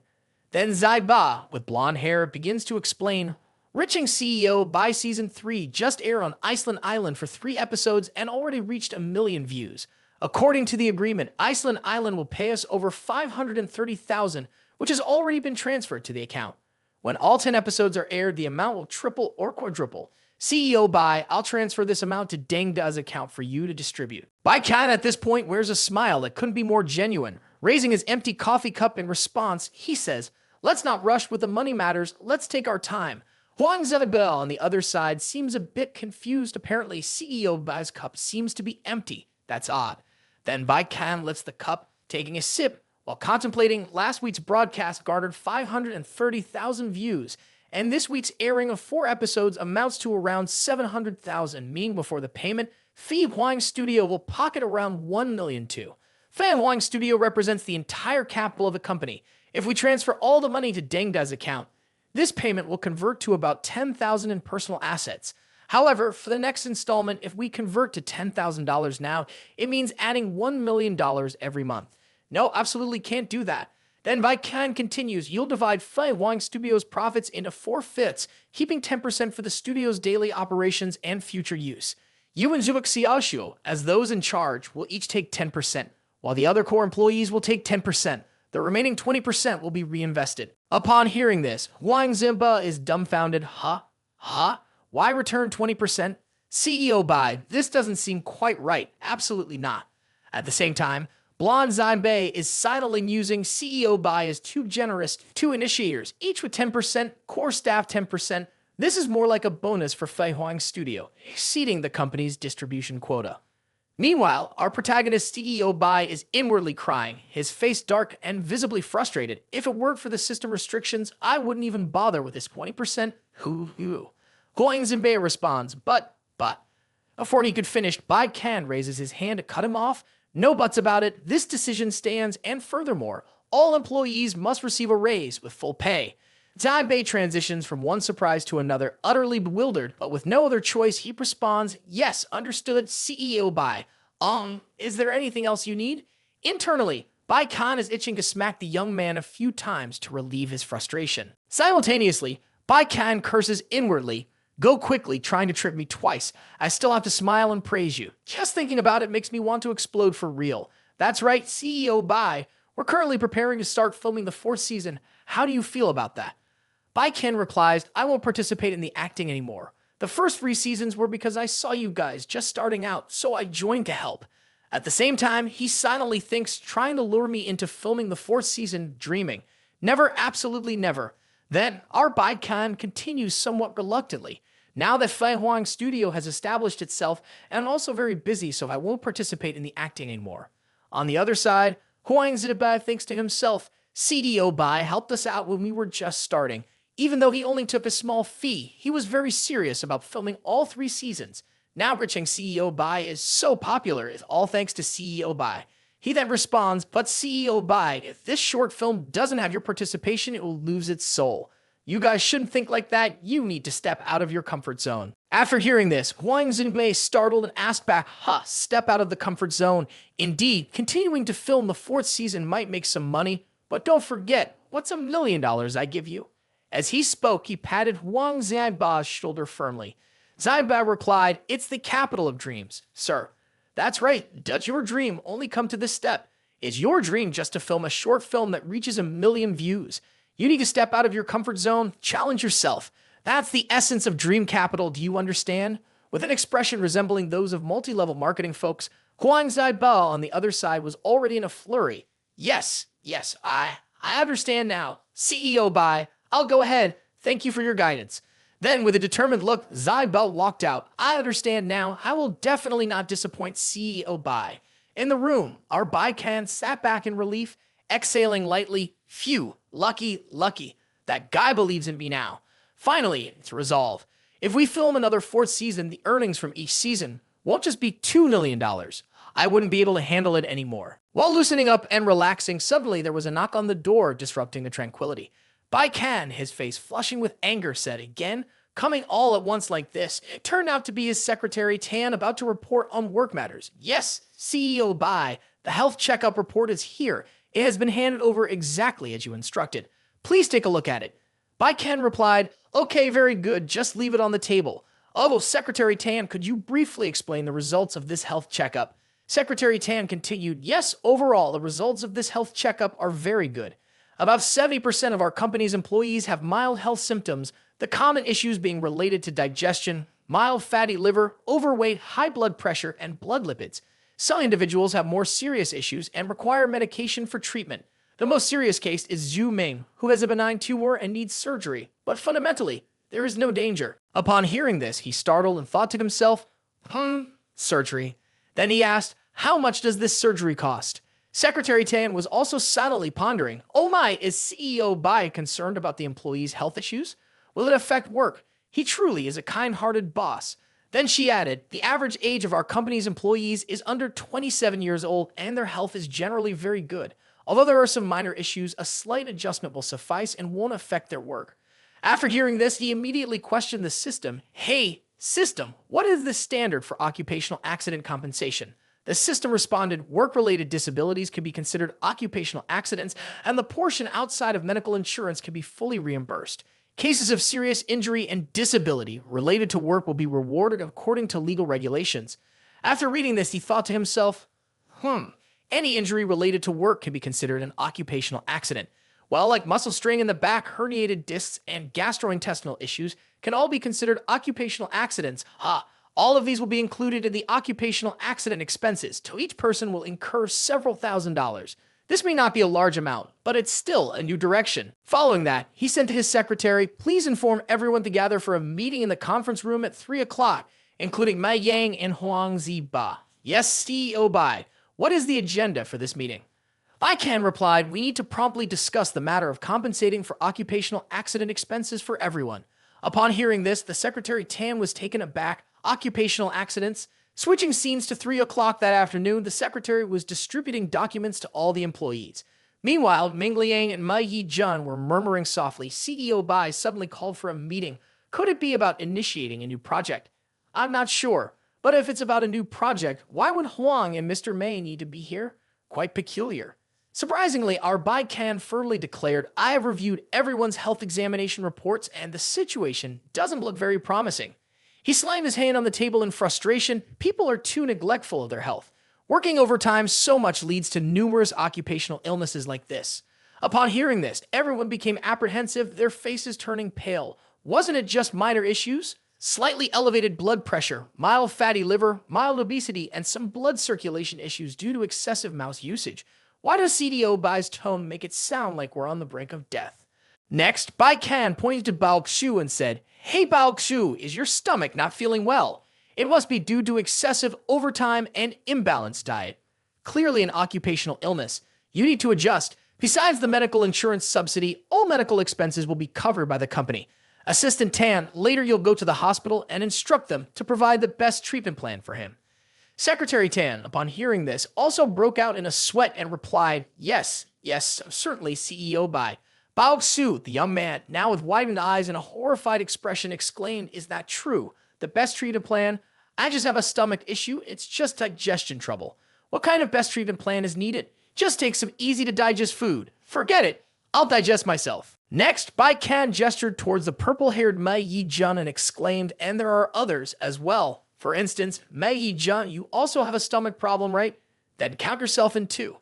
Then Ziba, with blonde hair, begins to explain, "Riching CEO Bai Season 3 just aired on Iceland Island for 3 episodes and already reached 1 million views. According to the agreement, Iceland Island will pay us over 530,000, which has already been transferred to the account. When all 10 episodes are aired, the amount will triple or quadruple. CEO Bei, I'll transfer this amount to Deng's account for you to distribute. Bei Qian at this point wears a smile that couldn't be more genuine. Raising his empty coffee cup in response, he says, "Let's not rush with the money matters, let's take our time." Huang Zhebel on the other side seems a bit confused. Apparently, CEO Bai's cup seems to be empty. That's odd. Then Bei Qian lifts the cup, taking a sip, while contemplating. Last week's broadcast garnered 530,000 views, and this week's airing of 4 episodes amounts to around 700,000, meaning before the payment, Fei Huang Studio will pocket around 1 million too. Fei Huang Studio represents the entire capital of the company. If we transfer all the money to Deng's account, this payment will convert to about 10,000 in personal assets. However, for the next installment, if we convert to $10,000 now, it means adding $1 million every month. No, absolutely can't do that. Then Bei Qian continues, you'll divide Fei Huang Studio's profits into 4/5, keeping 10% for the studio's daily operations and future use. You and Zubik Xiaoxiu, as those in charge, will each take 10%, while the other core employees will take 10%. The remaining 20% will be reinvested. Upon hearing this, Huang Zimba is dumbfounded. Huh? Why return 20%? CEO Bei, this doesn't seem quite right. Absolutely not. At the same time, Blonde Zai is silently using CEO Bei as too generous, 2 initiators, each with 10%, core staff 10%. This is more like a bonus for Fei Huang Studio, exceeding the company's distribution quota. Meanwhile, our protagonist CEO Bei is inwardly crying, his face dark and visibly frustrated. If it weren't for the system restrictions, I wouldn't even bother with this 20%. Huang Zimbe responds, but. Before he could finish, Bei Qian raises his hand to cut him off. No buts about it, this decision stands, and furthermore, all employees must receive a raise with full pay. Zai Bei transitions from one surprise to another, utterly bewildered, but with no other choice, he responds, yes, understood, CEO Bei. Is there anything else you need? Internally, Bei Qian is itching to smack the young man a few times to relieve his frustration. Simultaneously, Bei Qian curses inwardly, go quickly, trying to trick me twice. I still have to smile and praise you. Just thinking about it makes me want to explode for real. That's right, CEO Bei. We're currently preparing to start filming the 4th season. How do you feel about that? Bei Qian replies, I won't participate in the acting anymore. The first 3 seasons were because I saw you guys just starting out, so I joined to help. At the same time, he silently thinks, trying to lure me into filming the 4th season, dreaming. Never, absolutely never. Then, our Bei Qian continues somewhat reluctantly. Now that Fei Huang Studio has established itself, and I'm also very busy, so I won't participate in the acting anymore. On the other side, Huang Zhebel thinks to himself, CDO Bei helped us out when we were just starting. Even though he only took a small fee, he was very serious about filming all 3 seasons. Now reaching CEO Bei is so popular, it's all thanks to CEO Bei. He then responds, but CEO Bei, if this short film doesn't have your participation, it will lose its soul. You guys shouldn't think like that. You need to step out of your comfort zone. After hearing this, Huang Zhebel startled and asked back, step out of the comfort zone. Indeed, continuing to film the 4th season might make some money, but don't forget, what's $1 million I give you? As he spoke, he patted Huang Zhebel's shoulder firmly. Zhebel replied, it's the capital of dreams, sir. That's right, does your dream only come to this step? Is your dream just to film a short film that reaches 1 million views? You need to step out of your comfort zone, challenge yourself. That's the essence of dream capital, do you understand? With an expression resembling those of multi-level marketing folks, Huang Zhebel on the other side was already in a flurry. Yes, I understand now. CEO Bei, I'll go ahead. Thank you for your guidance. Then, with a determined look, Zhebel walked out. I understand now. I will definitely not disappoint CEO Bei. In the room, our Bei Qian sat back in relief, exhaling lightly. Phew, lucky. That guy believes in me now. Finally, it's resolved. If we film another 4th season, the earnings from each season won't just be $2 million. I wouldn't be able to handle it anymore. While loosening up and relaxing, suddenly there was a knock on the door, disrupting the tranquility. Bei Qian, his face flushing with anger, said, again, coming all at once like this. It turned out to be his secretary, Tan, about to report on work matters. Yes, CEO Bei, the health checkup report is here. It has been handed over exactly as you instructed. Please take a look at it. Bei Qian replied, okay, very good, just leave it on the table. Oh, Secretary Tan, could you briefly explain the results of this health checkup? Secretary Tan continued, yes, overall, the results of this health checkup are very good. About 70% of our company's employees have mild health symptoms, the common issues being related to digestion, mild fatty liver, overweight, high blood pressure, and blood lipids. Some individuals have more serious issues and require medication for treatment. The most serious case is Zhu Ming, who has a benign tumor and needs surgery, but fundamentally, there is no danger. Upon hearing this, he startled and thought to himself, surgery. Then he asked, how much does this surgery cost? Secretary Tan was also silently pondering, oh my, is CEO Bei concerned about the employees' health issues? Will it affect work? He truly is a kind-hearted boss. Then she added, the average age of our company's employees is under 27 years old and their health is generally very good. Although there are some minor issues, a slight adjustment will suffice and won't affect their work. After hearing this, he immediately questioned the system. Hey, system, what is the standard for occupational accident compensation? The system responded, work-related disabilities can be considered occupational accidents, and the portion outside of medical insurance can be fully reimbursed. Cases of serious injury and disability related to work will be rewarded according to legal regulations. After reading this, he thought to himself, any injury related to work can be considered an occupational accident. Well, like muscle strain in the back, herniated discs, and gastrointestinal issues can all be considered occupational accidents. All of these will be included in the occupational accident expenses, so each person will incur several $1,000s. This may not be a large amount, but it's still a new direction. Following that, he sent to his secretary, please inform everyone to gather for a meeting in the conference room at 3 o'clock, including Mei Yang and Huang Ziba. Yes, CEO Bai. What is the agenda for this meeting? Bei Qian replied, we need to promptly discuss the matter of compensating for occupational accident expenses for everyone. Upon hearing this, the Secretary Tan was taken aback. Occupational accidents. Switching scenes to 3 o'clock that afternoon, the secretary was distributing documents to all the employees. Meanwhile, Ming Liang and Mei Qian were murmuring softly. CEO Bai suddenly called for a meeting. Could it be about initiating a new project? I'm not sure, but if it's about a new project, why would Huang and Mr. Mei need to be here? Quite peculiar. Surprisingly, our Bei Qian firmly declared, I have reviewed everyone's health examination reports and the situation doesn't look very promising. He slammed his hand on the table in frustration. People are too neglectful of their health. Working overtime so much leads to numerous occupational illnesses like this. Upon hearing this, everyone became apprehensive, their faces turning pale. Wasn't it just minor issues? Slightly elevated blood pressure, mild fatty liver, mild obesity, and some blood circulation issues due to excessive mouse usage. Why does CDO Bai's tone make it sound like we're on the brink of death? Next, Bei Qian pointed to Bao Xiu and said, hey Bao Xiu, is your stomach not feeling well? It must be due to excessive overtime and imbalanced diet. Clearly an occupational illness. You need to adjust. Besides the medical insurance subsidy, all medical expenses will be covered by the company. Assistant Tan, later you'll go to the hospital and instruct them to provide the best treatment plan for him. Secretary Tan, upon hearing this, also broke out in a sweat and replied, yes, certainly, CEO Bai. Bao Xiu, the young man, now with widened eyes and a horrified expression, exclaimed, is that true? The best treatment plan? I just have a stomach issue. It's just digestion trouble. What kind of best treatment plan is needed? Just take some easy-to-digest food. Forget it. I'll digest myself. Next, Bei Qian gestured towards the purple-haired Mei Qian and exclaimed, and there are others as well. For instance, Mei Qian, you also have a stomach problem, right? Then count yourself in two.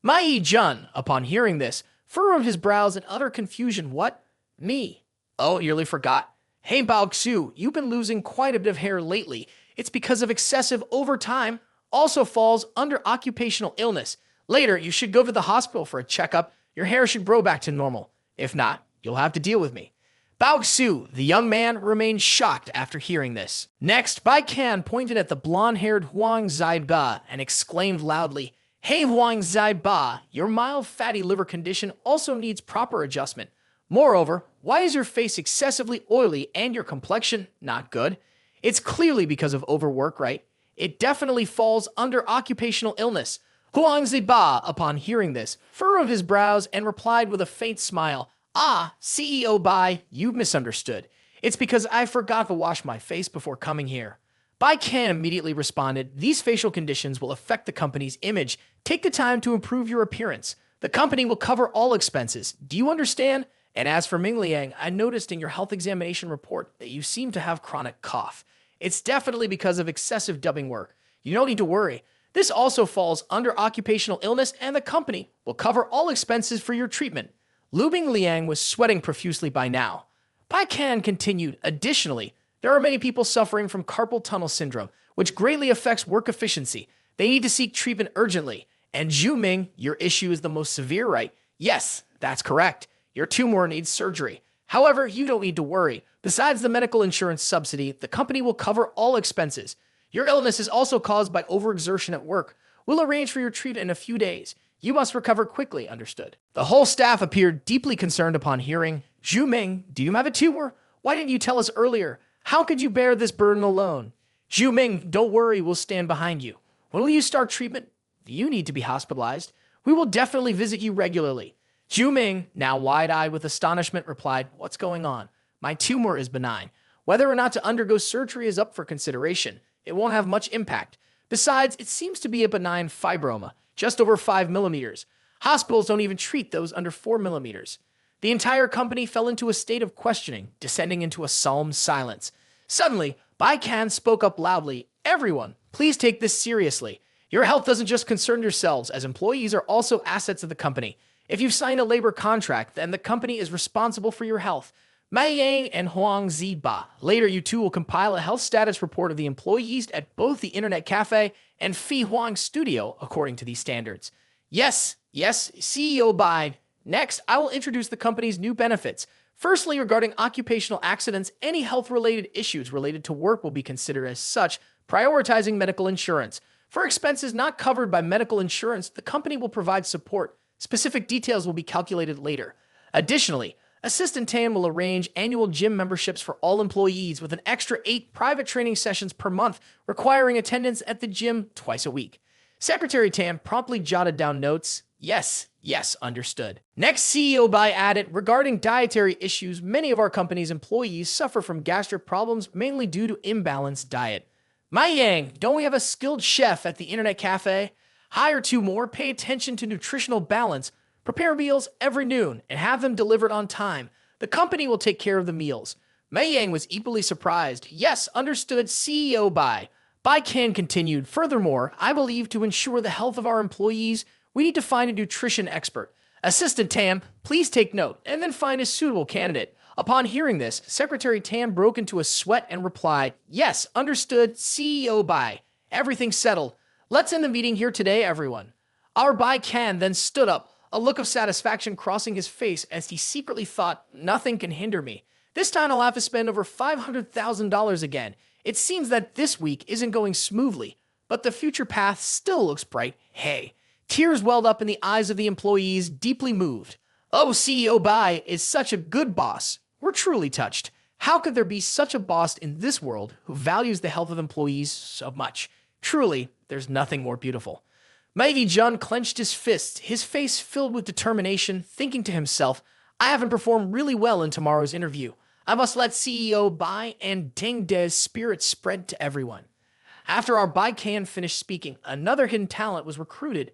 Mei Qian, upon hearing this, furrowed his brows in utter confusion. What? Me? Oh, you nearly forgot. Hey, Bao Xiu, you've been losing quite a bit of hair lately. It's because of excessive overtime. Also falls under occupational illness. Later, you should go to the hospital for a checkup. Your hair should grow back to normal. If not, you'll have to deal with me. Bao Xiu, the young man, remained shocked after hearing this. Next, Bei Qian pointed at the blonde-haired Huang Ziba and exclaimed loudly, hey Huang Ziba, your mild fatty liver condition also needs proper adjustment. Moreover, why is your face excessively oily and your complexion not good? It's clearly because of overwork, right? It definitely falls under occupational illness. Huang Ziba, upon hearing this, furrowed his brows and replied with a faint smile, CEO Bai, you've misunderstood. It's because I forgot to wash my face before coming here. Bei Qian immediately responded, these facial conditions will affect the company's image. Take the time to improve your appearance. The company will cover all expenses. Do you understand? And as for Ming Liang, I noticed in your health examination report that you seem to have chronic cough. It's definitely because of excessive dubbing work. You don't need to worry. This also falls under occupational illness, and the company will cover all expenses for your treatment. Lu Bingliang was sweating profusely by now. Bei Qian continued, additionally, there are many people suffering from carpal tunnel syndrome, which greatly affects work efficiency. They need to seek treatment urgently. And Zhu Ming, your issue is the most severe, right? Yes, that's correct. Your tumor needs surgery. However, you don't need to worry. Besides the medical insurance subsidy, the company will cover all expenses. Your illness is also caused by overexertion at work. We'll arrange for your treatment in a few days. You must recover quickly, understood. The whole staff appeared deeply concerned upon hearing, Zhu Ming, do you have a tumor? Why didn't you tell us earlier? How could you bear this burden alone? Zhu Ming, don't worry, we'll stand behind you. When will you start treatment? You need to be hospitalized. We will definitely visit you regularly. Zhu Ming, now wide-eyed with astonishment, replied, what's going on? My tumor is benign. Whether or not to undergo surgery is up for consideration. It won't have much impact. Besides, it seems to be a benign fibroma, just over 5 millimeters. Hospitals don't even treat those under 4 millimeters. The entire company fell into a state of questioning, descending into a solemn silence. Suddenly, Bei Qian spoke up loudly, everyone, please take this seriously. Your health doesn't just concern yourselves, as employees are also assets of the company. If you've signed a labor contract, then the company is responsible for your health. Mei Yang and Huang Ziba. Later, you two will compile a health status report of the employees at both the Internet Cafe and Fi Huang Studio, according to these standards. Yes, CEO Bei. Next, I will introduce the company's new benefits. Firstly, regarding occupational accidents, any health-related issues related to work will be considered as such, prioritizing medical insurance. For expenses not covered by medical insurance, the company will provide support. Specific details will be calculated later. Additionally, Assistant Tan will arrange annual gym memberships for all employees with an extra 8 private training sessions per month, requiring attendance at the gym twice a week. Secretary Tan promptly jotted down notes. Yes, understood. Next, CEO Bai added, regarding dietary issues, many of our company's employees suffer from gastric problems mainly due to imbalanced diet. Mei Yang, don't we have a skilled chef at the Internet Cafe? Hire 2 more, pay attention to nutritional balance, prepare meals every noon, and have them delivered on time. The company will take care of the meals. Mei Yang was equally surprised. Yes, understood, CEO Bai. Bei Qian continued, furthermore, I believe to ensure the health of our employees, we need to find a nutrition expert. Assistant Tan, please take note, and then find a suitable candidate. Upon hearing this, Secretary Tan broke into a sweat and replied, yes, understood, CEO Bai. Everything's settled. Let's end the meeting here today, everyone. Our Bei Qian then stood up, a look of satisfaction crossing his face as he secretly thought, nothing can hinder me. This time I'll have to spend over $500,000 again. It seems that this week isn't going smoothly, but the future path still looks bright. Hey, tears welled up in the eyes of the employees, deeply moved. Oh, CEO Bai is such a good boss. We're truly touched. How could there be such a boss in this world who values the health of employees so much? Truly, there's nothing more beautiful. Bei Qian clenched his fists, his face filled with determination, thinking to himself, I haven't performed really well in tomorrow's interview. I must let CEO Bai and Deng's spirit spread to everyone. After our Bei Qian finished speaking, another hidden talent was recruited.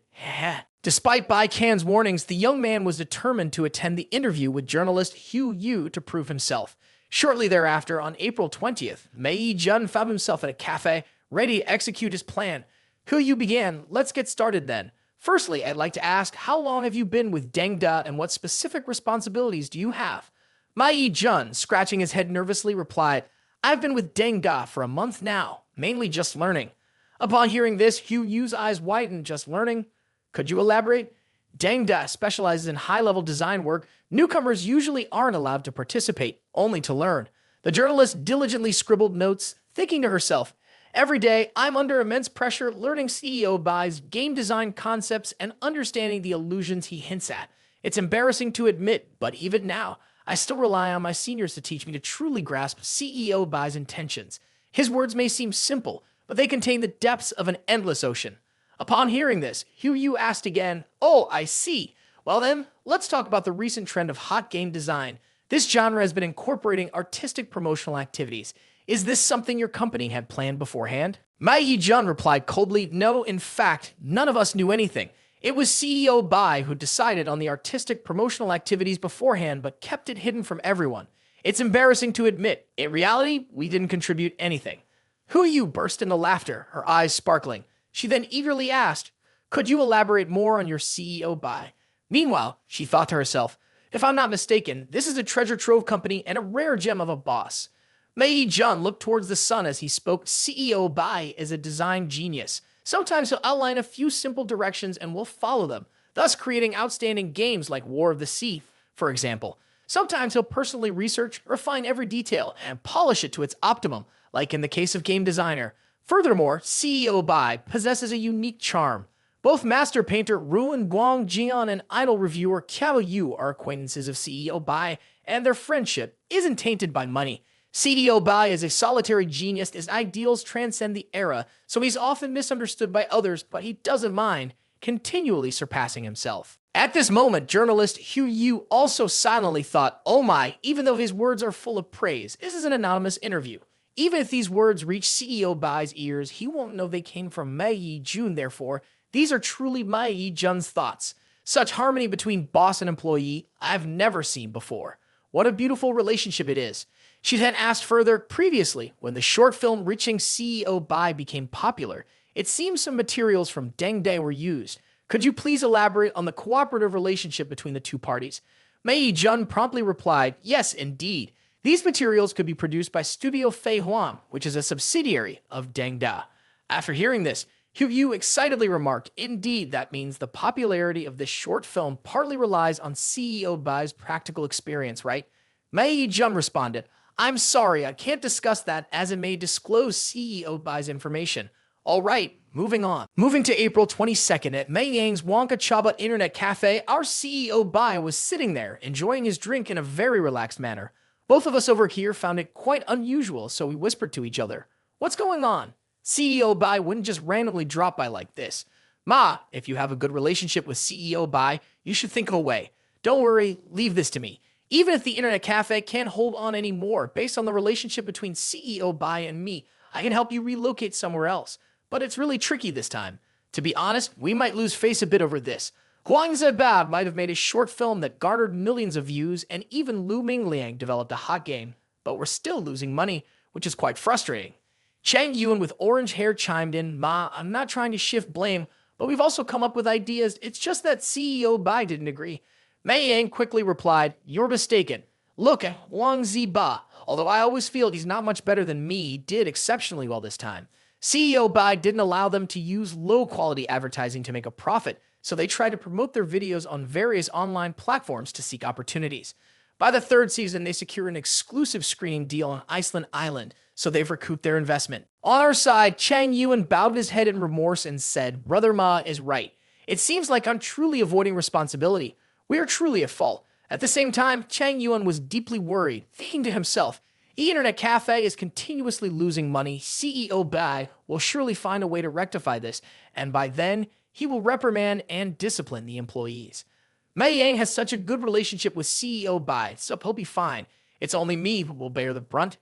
Despite Bei Qian's warnings, the young man was determined to attend the interview with journalist Hu Yu to prove himself. Shortly thereafter, on April 20th, Bei Qian found himself at a cafe, ready to execute his plan. Hu Yu began, let's get started then. Firstly, I'd like to ask, how long have you been with Deng and what specific responsibilities do you have? Bei Qian, scratching his head nervously, replied, I've been with Deng for a month now, mainly just learning. Upon hearing this, Hu Yu's eyes widened. Just learning? Could you elaborate? Deng specializes in high-level design work. Newcomers usually aren't allowed to participate, only to learn. The journalist diligently scribbled notes, thinking to herself, every day, I'm under immense pressure learning CEO Bai's game design concepts and understanding the illusions he hints at. It's embarrassing to admit, but even now, I still rely on my seniors to teach me to truly grasp CEO Bai's intentions. His words may seem simple, but they contain the depths of an endless ocean. Upon hearing this, Hu Yu asked again, oh, I see. Well then, let's talk about the recent trend of hot game design. This genre has been incorporating artistic promotional activities. Is this something your company had planned beforehand? Bei Qian replied coldly, no, in fact, none of us knew anything. It was CEO Bai who decided on the artistic promotional activities beforehand but kept it hidden from everyone. It's embarrassing to admit, in reality, we didn't contribute anything. Hu Yu burst into laughter, her eyes sparkling. She then eagerly asked, "Could you elaborate more on your CEO Bei?" Meanwhile, she thought to herself, "If I'm not mistaken, this is a treasure trove company and a rare gem of a boss." Bei Qian looked towards the sun as he spoke. CEO Bai is a design genius. Sometimes he'll outline a few simple directions and we'll follow them, thus creating outstanding games like War of the Sea, for example. Sometimes he'll personally research, refine every detail, and polish it to its optimum, like in the case of Game Designer. Furthermore, CEO Bai possesses a unique charm. Both master painter Ruan Guangjian and idol reviewer Qiao Yu are acquaintances of CEO Bai, and their friendship isn't tainted by money. CEO Bai is a solitary genius. His ideals transcend the era, so he's often misunderstood by others, but he doesn't mind, continually surpassing himself. At this moment, journalist Hu Yu also silently thought, "Oh my," even though his words are full of praise. This is an anonymous interview. Even if these words reach CEO Bai's ears, he won't know they came from Mei Jun, therefore. These are truly Mei Jun's thoughts. Such harmony between boss and employee I've never seen before. What a beautiful relationship it is. She then asked further, "Previously, when the short film reaching CEO Bai became popular, it seems some materials from Deng were used. Could you please elaborate on the cooperative relationship between the two parties?" Mei Jun promptly replied, "Yes, indeed. These materials could be produced by Studio Fei Huan, which is a subsidiary of Deng." After hearing this, Hu Yu excitedly remarked, "Indeed, that means the popularity of this short film partly relies on CEO Bai's practical experience, right?" Mei Jun responded, "I'm sorry, I can't discuss that as it may disclose CEO Bai's information." All right, moving on. Moving to April 22nd at Mei Yang's Wonka Chaba Internet Cafe, our CEO Bai was sitting there, enjoying his drink in a very relaxed manner. Both of us over here found it quite unusual, so we whispered to each other, "What's going on?" CEO Bai wouldn't just randomly drop by like this. "Ma, if you have a good relationship with CEO Bai, you should think of a way. Don't worry, leave this to me. Even if the internet cafe can't hold on anymore, based on the relationship between CEO Bai and me, I can help you relocate somewhere else. But it's really tricky this time. To be honest, we might lose face a bit over this. Huang Zebab might have made a short film that garnered millions of views, and even Lu Mingliang developed a hot game, but we're still losing money, which is quite frustrating." Chang Yuan with orange hair chimed in, "Ma, I'm not trying to shift blame, but we've also come up with ideas. It's just that CEO Bai didn't agree." Mei Yang quickly replied, "You're mistaken. Look at Huang Ziba. Although I always feel he's not much better than me, he did exceptionally well this time. CEO Bai didn't allow them to use low-quality advertising to make a profit, so they tried to promote their videos on various online platforms to seek opportunities. By the third season, they secure an exclusive screening deal on Iceland Island, so they've recouped their investment." On our side, Chang Yuan bowed his head in remorse and said, "Brother Ma is right. It seems like I'm truly avoiding responsibility. We are truly at fault." At the same time, Chang Yuan was deeply worried, thinking to himself, "The internet cafe is continuously losing money. CEO Bai will surely find a way to rectify this, and by then, he will reprimand and discipline the employees. Mei Yang has such a good relationship with CEO Bai, so he'll be fine. It's only me who will bear the brunt.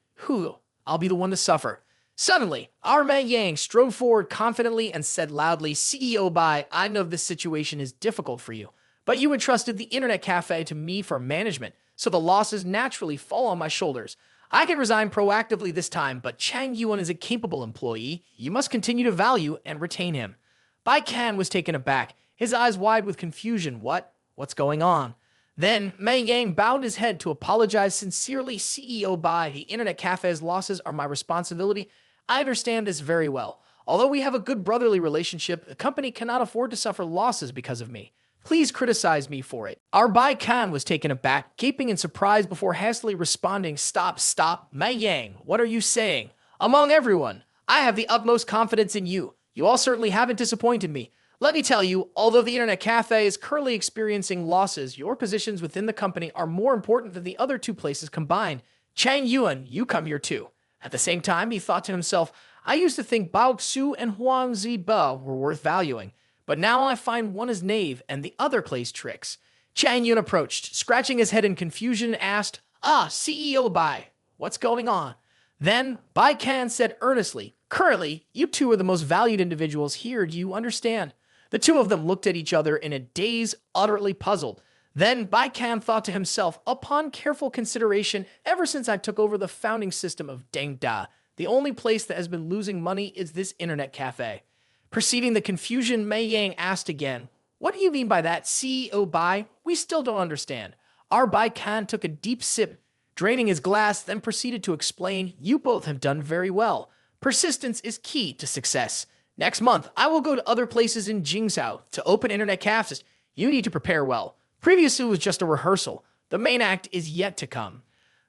I'll be the one to suffer." Suddenly, our Mei Yang strode forward confidently and said loudly, "CEO Bai, I know this situation is difficult for you, but you entrusted the internet cafe to me for management, so the losses naturally fall on my shoulders. I can resign proactively this time, but Chang Yuan is a capable employee. You must continue to value and retain him." Bei Qian was taken aback, his eyes wide with confusion. What's going on? Then Mei Yang bowed his head to apologize sincerely. "CEO Bai, the internet cafe's losses are my responsibility. I understand this very well. Although we have a good brotherly relationship, the company cannot afford to suffer losses because of me. Please criticize me for it." Our Bei Qian was taken aback, gaping in surprise before hastily responding, Stop, Mei Yang, what are you saying? Among everyone, I have the utmost confidence in you. You all certainly haven't disappointed me. Let me tell you, although the internet cafe is currently experiencing losses, your positions within the company are more important than the other two places combined. Chang Yuan, you come here too." At the same time, he thought to himself, "I used to think Bao Xu and Huang Ziba were worth valuing, but now I find one is knave and the other plays tricks." Chang Yun approached, scratching his head in confusion, and asked, CEO Bai, what's going on?" Then Bei Qian said earnestly, "Currently, you two are the most valued individuals here, do you understand?" The two of them looked at each other in a daze, utterly puzzled. Then Bei Qian thought to himself, "Upon careful consideration, ever since I took over the founding system of Deng, the only place that has been losing money is this internet cafe." Perceiving the confusion, Mei Yang asked again, "What do you mean by that, CEO Bai? We still don't understand." Our Bei Qian took a deep sip, draining his glass, then proceeded to explain, "You both have done very well. Persistence is key to success. Next month, I will go to other places in Jingzhou to open internet cafes. You need to prepare well. Previously, it was just a rehearsal. The main act is yet to come."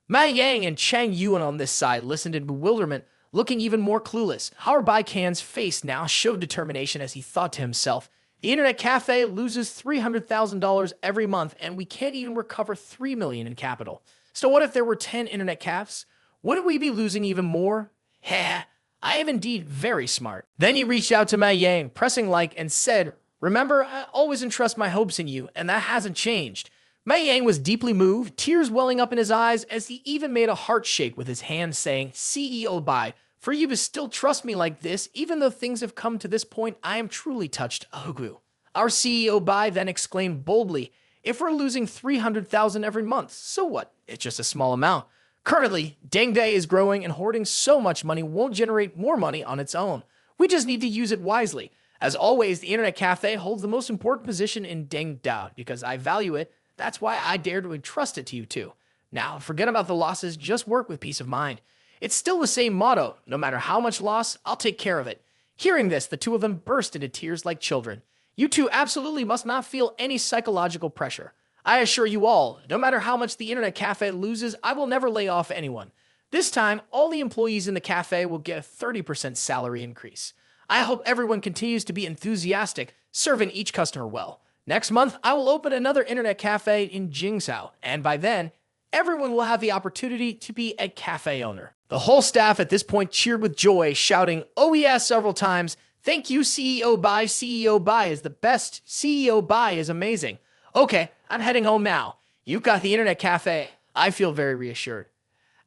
Mei Yang and Chang Yuan on this side listened in bewilderment, looking even more clueless. Our Bei Qian's face now showed determination as he thought to himself, "The internet cafe loses $300,000 every month, and we can't even recover $3 million in capital. So what if there were 10 internet cafes? Wouldn't we be losing even more? Heh, I am indeed very smart." Then he reached out to Mei Yang, pressing like, and said, "Remember, I always entrust my hopes in you, and that hasn't changed." Mei Yang was deeply moved, tears welling up in his eyes as he even made a heart shake with his hand, saying, "CEO Bai, for you to still trust me like this, even though things have come to this point, I am truly touched, Ahugu." Our CEO Bai then exclaimed boldly, "If we're losing 300,000 every month, so what? It's just a small amount. Currently, Deng is growing, and hoarding so much money won't generate more money on its own. We just need to use it wisely. As always, the internet cafe holds the most important position in Deng because I value it. That's why I dare to entrust it to you too. Now, forget about the losses, just work with peace of mind. It's still the same motto. No matter how much loss, I'll take care of it." Hearing this, the two of them burst into tears like children. "You two absolutely must not feel any psychological pressure. I assure you all, no matter how much the internet cafe loses, I will never lay off anyone. This time, all the employees in the cafe will get a 30% salary increase. I hope everyone continues to be enthusiastic, serving each customer well. Next month, I will open another internet cafe in Jingzhou, and by then, everyone will have the opportunity to be a cafe owner." The whole staff at this point cheered with joy, shouting, "Oh yeah," several times. "Thank you, CEO Bai. CEO Bai is the best. CEO Bai is amazing. Okay, I'm heading home now. You've got the internet cafe." I feel very reassured.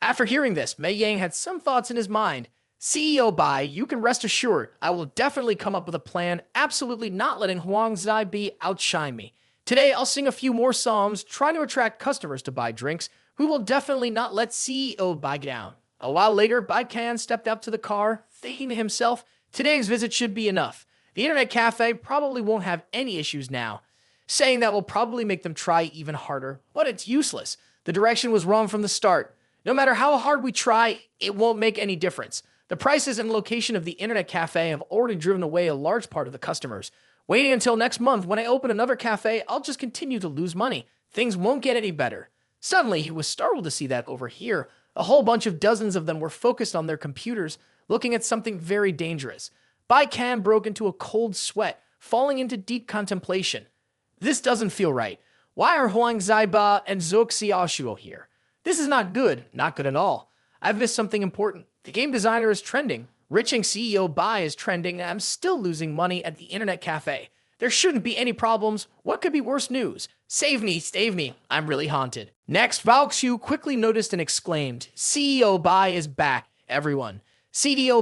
After hearing this, Mei Yang had some thoughts in his mind. "CEO Bai, you can rest assured, I will definitely come up with a plan, absolutely not letting Huang Zaibi outshine me. Today, I'll sing a few more songs, trying to attract customers to buy drinks. We will definitely not let CEO Bai down." A while later, Bei Qian stepped up to the car, thinking to himself, "Today's visit should be enough. The internet cafe probably won't have any issues now." Saying that will probably make them try even harder, but it's useless. The direction was wrong from the start. No matter how hard we try, it won't make any difference. The prices and location of the internet cafe have already driven away a large part of the customers. Waiting until next month when I open another cafe, I'll just continue to lose money. Things won't get any better. Suddenly, he was startled to see that over here, a whole bunch of dozens of them were focused on their computers, looking at something very dangerous. Bei Qian broke into a cold sweat, falling into deep contemplation. This doesn't feel right. Why are Huang Zaiba and Zhou Xiaoshuo here? This is not good at all. I've missed something important. The game designer is trending. Riching CEO Bai is trending, and I'm still losing money at the internet cafe. There shouldn't be any problems. What could be worse news? Save me, I'm really haunted. Next, Bao Xiu quickly noticed and exclaimed, "CEO Bai is back, everyone. CEO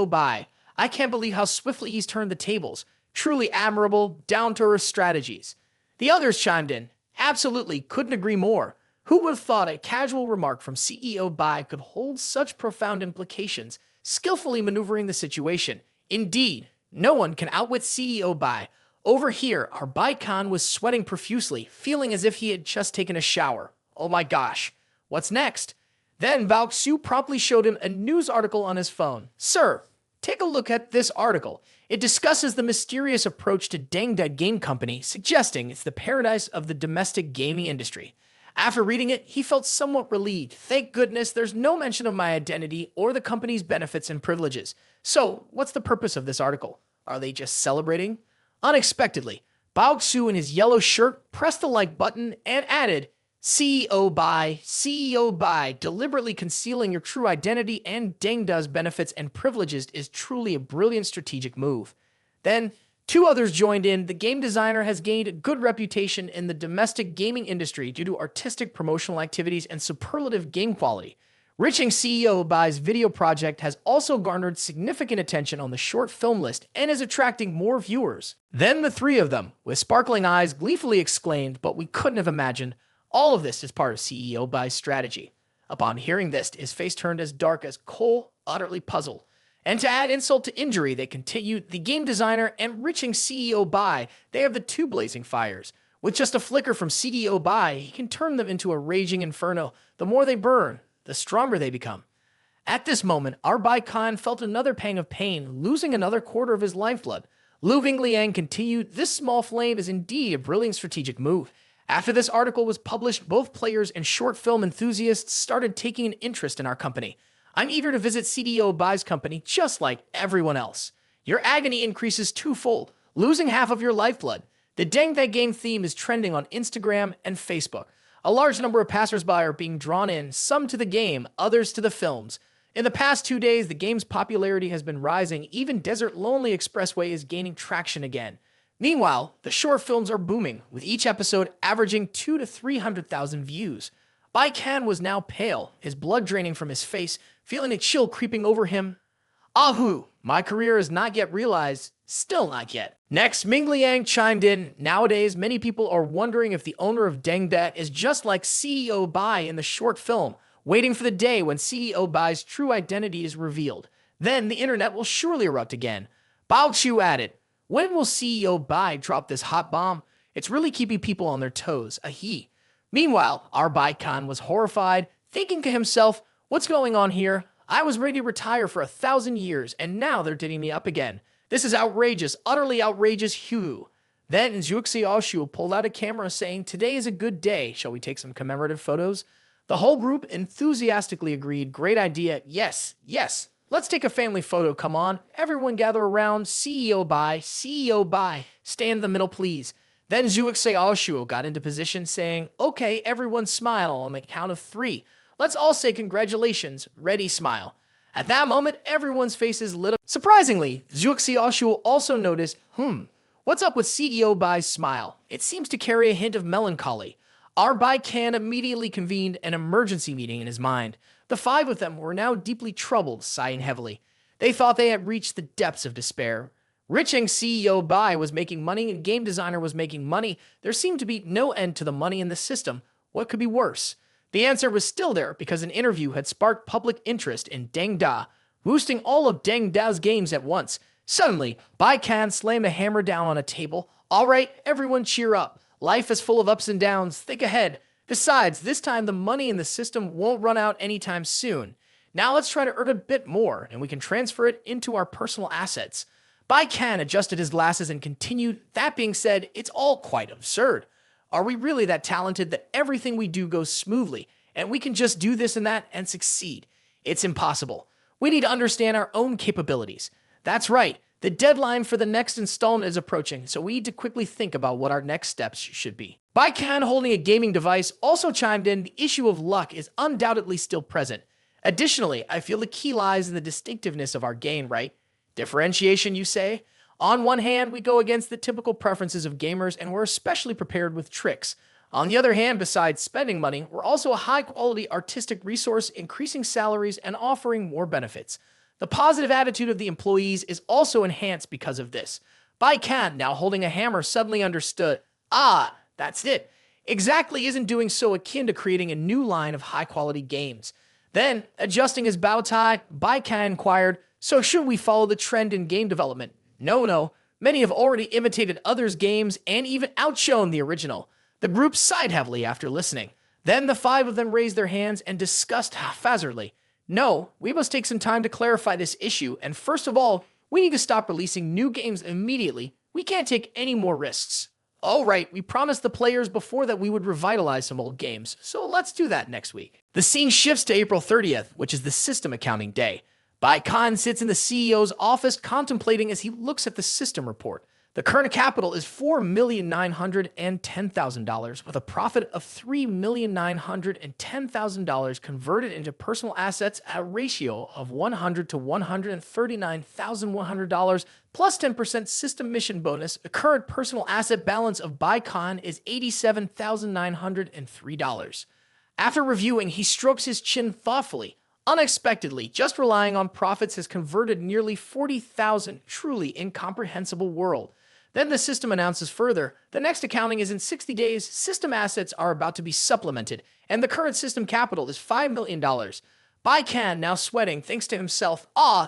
Bai. I can't believe how swiftly he's turned the tables. Truly admirable, down-to-earth strategies." The others chimed in, "Absolutely, couldn't agree more. Who would have thought a casual remark from CEO Bai could hold such profound implications, skillfully maneuvering the situation? Indeed, no one can outwit CEO Bai. Over here, our Bei Qian was sweating profusely, feeling as if he had just taken a shower. Oh my gosh, what's next?" Then Bao Xiu promptly showed him a news article on his phone. "Sir, take a look at this article. It discusses the mysterious approach to Deng Game Company, suggesting it's the paradise of the domestic gaming industry." After reading it, he felt somewhat relieved. Thank goodness there's no mention of my identity or the company's benefits and privileges. So, what's the purpose of this article? Are they just celebrating? Unexpectedly, Bao Xiu in his yellow shirt pressed the like button and added, CEO Bai, deliberately concealing your true identity and Dengda's benefits and privileges is truly a brilliant strategic move." Then, two others joined in. The game designer has gained a good reputation in the domestic gaming industry due to artistic promotional activities and superlative game quality. Riching CEO Bai's video project has also garnered significant attention on the short film list and is attracting more viewers. Then the three of them, with sparkling eyes, gleefully exclaimed, "But we couldn't have imagined. All of this is part of CEO Bai's strategy." Upon hearing this, his face turned as dark as coal, utterly puzzled. And to add insult to injury, they continued, the game designer and enriching CEO Bei, they have the two blazing fires. With just a flicker from CEO Bei, he can turn them into a raging inferno. The more they burn, the stronger they become. At this moment, our Bei Qian felt another pang of pain, losing another quarter of his lifeblood. Lu Wingliang continued, this small flame is indeed a brilliant strategic move. After this article was published, both players and short film enthusiasts started taking an interest in our company. I'm eager to visit CDO Bai's company just like everyone else. Your agony increases twofold, losing half of your lifeblood. The Deng That Game theme is trending on Instagram and Facebook. A large number of passersby are being drawn in, some to the game, others to the films. In the past 2 days, the game's popularity has been rising. Even Desert Lonely Expressway is gaining traction again. Meanwhile, the short films are booming, with each episode averaging 200,000 to 300,000 views. Bei Qian was now pale, his blood draining from his face, feeling a chill creeping over him. Ahu, my career is not yet realized. Still not yet. Next, Ming Liang chimed in. Nowadays, many people are wondering if the owner of Deng Dat is just like CEO Bei in the short film, waiting for the day when CEO Bai's true identity is revealed. Then the internet will surely erupt again. Bao Chu added, when will CEO Bei drop this hot bomb? It's really keeping people on their toes, a he. Meanwhile, our Bei Qian was horrified, thinking to himself, what's going on here? I was ready to retire for 1,000 years, and now they're digging me up again. This is outrageous, utterly outrageous, Hugh. Then Zhuxi Oshu pulled out a camera saying, today is a good day. Shall we take some commemorative photos? The whole group enthusiastically agreed, great idea, yes, yes. Let's take a family photo, come on. Everyone gather around, CEO Bei, stand in the middle, please. Then Zhuxi Oshu got into position saying, okay, everyone smile on the count of 3. Let's all say congratulations, ready, smile. At that moment, everyone's faces lit up. Surprisingly, Zhuxi Oshu also noticed, what's up with CEO Bai's smile? It seems to carry a hint of melancholy. Our Bei Qian immediately convened an emergency meeting in his mind. The 5 of them were now deeply troubled, sighing heavily. They thought they had reached the depths of despair. Riching CEO Bei was making money and game designer was making money. There seemed to be no end to the money in the system. What could be worse? The answer was still there because an interview had sparked public interest in Deng Da, boosting all of Deng Da's games at once. Suddenly, Bei Qian slammed a hammer down on a table. All right, everyone cheer up. Life is full of ups and downs. Think ahead. Besides, this time the money in the system won't run out anytime soon. Now let's try to earn a bit more, and we can transfer it into our personal assets. Bei Qian adjusted his glasses and continued, that being said, it's all quite absurd. Are we really that talented that everything we do goes smoothly, and we can just do this and that and succeed? It's impossible. We need to understand our own capabilities. That's right. The deadline for the next installment is approaching, so we need to quickly think about what our next steps should be. Bei Qian, holding a gaming device, also chimed in, the issue of luck is undoubtedly still present. Additionally, I feel the key lies in the distinctiveness of our game, right? Differentiation, you say? On one hand, we go against the typical preferences of gamers, and we're especially prepared with tricks. On the other hand, besides spending money, we're also a high-quality artistic resource, increasing salaries and offering more benefits. The positive attitude of the employees is also enhanced because of this. Bei Qian, now holding a hammer, suddenly understood, that's it. Exactly isn't doing so akin to creating a new line of high-quality games. Then, adjusting his bow tie, Bei Qian inquired, so should we follow the trend in game development? No. Many have already imitated others' games and even outshone the original. The group sighed heavily after listening. Then the 5 of them raised their hands and discussed haphazardly. No, we must take some time to clarify this issue, and first of all, we need to stop releasing new games immediately. We can't take any more risks. All right, we promised the players before that we would revitalize some old games, so let's do that next week. The scene shifts to April 30th, which is the system accounting day. Bei Qian sits in the CEO's office contemplating as he looks at the system report. The current capital is $4,910,000 with a profit of $3,910,000 converted into personal assets at a ratio of 100 to $139,100 plus 10% system mission bonus. The current personal asset balance of Bei Qian is $87,903. After reviewing, he strokes his chin thoughtfully. Unexpectedly, just relying on profits has converted nearly 40,000, truly incomprehensible world. Then the system announces further, the next accounting is in 60 days, system assets are about to be supplemented, and the current system capital is $5 million. Bei Qian, now sweating, thinks to himself,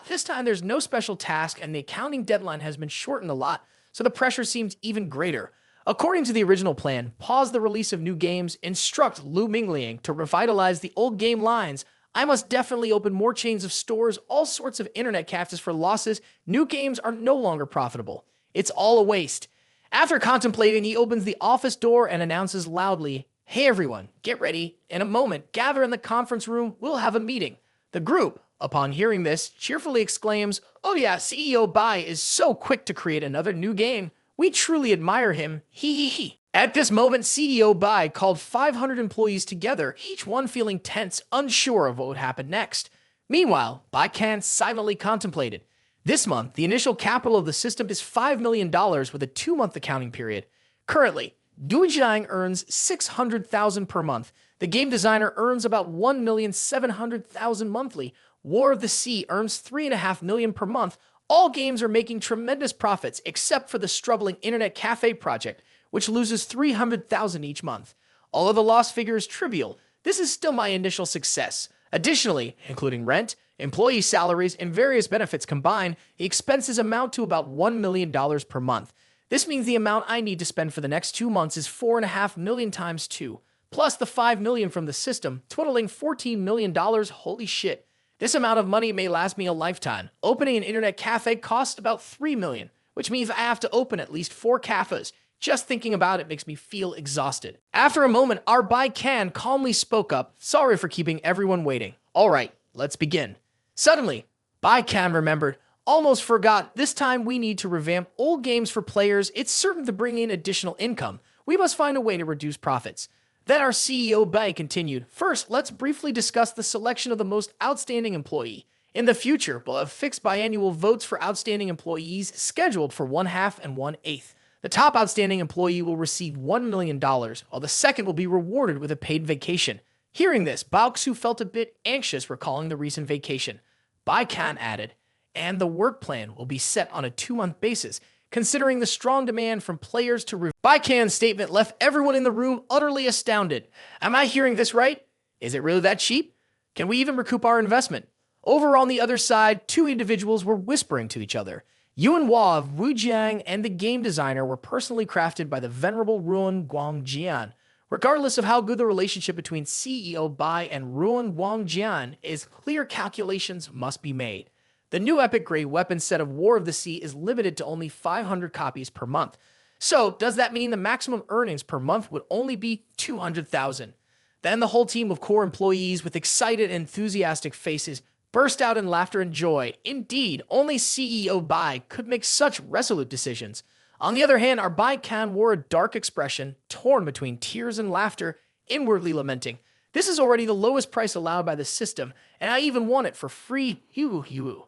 this time there's no special task and the accounting deadline has been shortened a lot, so the pressure seems even greater. According to the original plan, pause the release of new games, instruct Lu Mingliang to revitalize the old game lines. I must definitely open more chains of stores, all sorts of internet cafes for losses. New games are no longer profitable. It's all a waste. After contemplating, he opens the office door and announces loudly, "Hey everyone, get ready. In a moment, gather in the conference room. We'll have a meeting." The group, upon hearing this, cheerfully exclaims, "Oh yeah, CEO Bai is so quick to create another new game. We truly admire him. Hee hee hee." At this moment, CEO Bai called 500 employees together, each one feeling tense, unsure of what would happen next. Meanwhile, Bei Qian silently contemplated. This month, the initial capital of the system is $5 million with a 2-month accounting period. Currently, Du Jiang earns $600,000 per month. The game designer earns about $1,700,000 monthly. War of the Sea earns $3.5 million per month. All games are making tremendous profits except for the struggling internet cafe project, which loses $300,000 each month. Although the loss figure is trivial, this is still my initial success. Additionally, including rent, employee salaries, and various benefits combined, the expenses amount to about $1 million per month. This means the amount I need to spend for the next 2 months is $4.5 million times 2, plus the $5 million from the system, totaling $14 million. Holy shit. This amount of money may last me a lifetime. Opening an internet cafe costs about $3 million, which means I have to open at least 4 cafes. Just thinking about it makes me feel exhausted. After a moment, our Bei Qian calmly spoke up, "Sorry for keeping everyone waiting. All right, let's begin." Suddenly, Bei Qian remembered, "Almost forgot, this time we need to revamp old games for players. It's certain to bring in additional income. We must find a way to reduce profits." Then our CEO Bei continued, "First, let's briefly discuss the selection of the most outstanding employee. In the future, we'll have fixed biannual votes for outstanding employees scheduled for 1/2 and 1/8. The top outstanding employee will receive $1 million, while the second will be rewarded with a paid vacation." Hearing this, Bao Xu felt a bit anxious recalling the recent vacation. Bei Qian added, "And the work plan will be set on a 2-month basis, considering the strong demand from players to review." Bei Qian's statement left everyone in the room utterly astounded. Am I hearing this right? Is it really that cheap? Can we even recoup our investment? Over on the other side, 2 individuals were whispering to each other. Yuan Hua of Wujiang and the game designer were personally crafted by the venerable Ruan Guangjian. Regardless of how good the relationship between CEO Bai and Ruan Guangjian is, clear calculations must be made. The new epic-grade weapon set of War of the Sea is limited to only 500 copies per month. So, does that mean the maximum earnings per month would only be 200,000? Then the whole team of core employees with excited and enthusiastic faces burst out in laughter and joy. Indeed, only CEO Bai could make such resolute decisions. On the other hand, our Bei Qian wore a dark expression, torn between tears and laughter, inwardly lamenting, "This is already the lowest price allowed by the system, and I even want it for free. Hoo.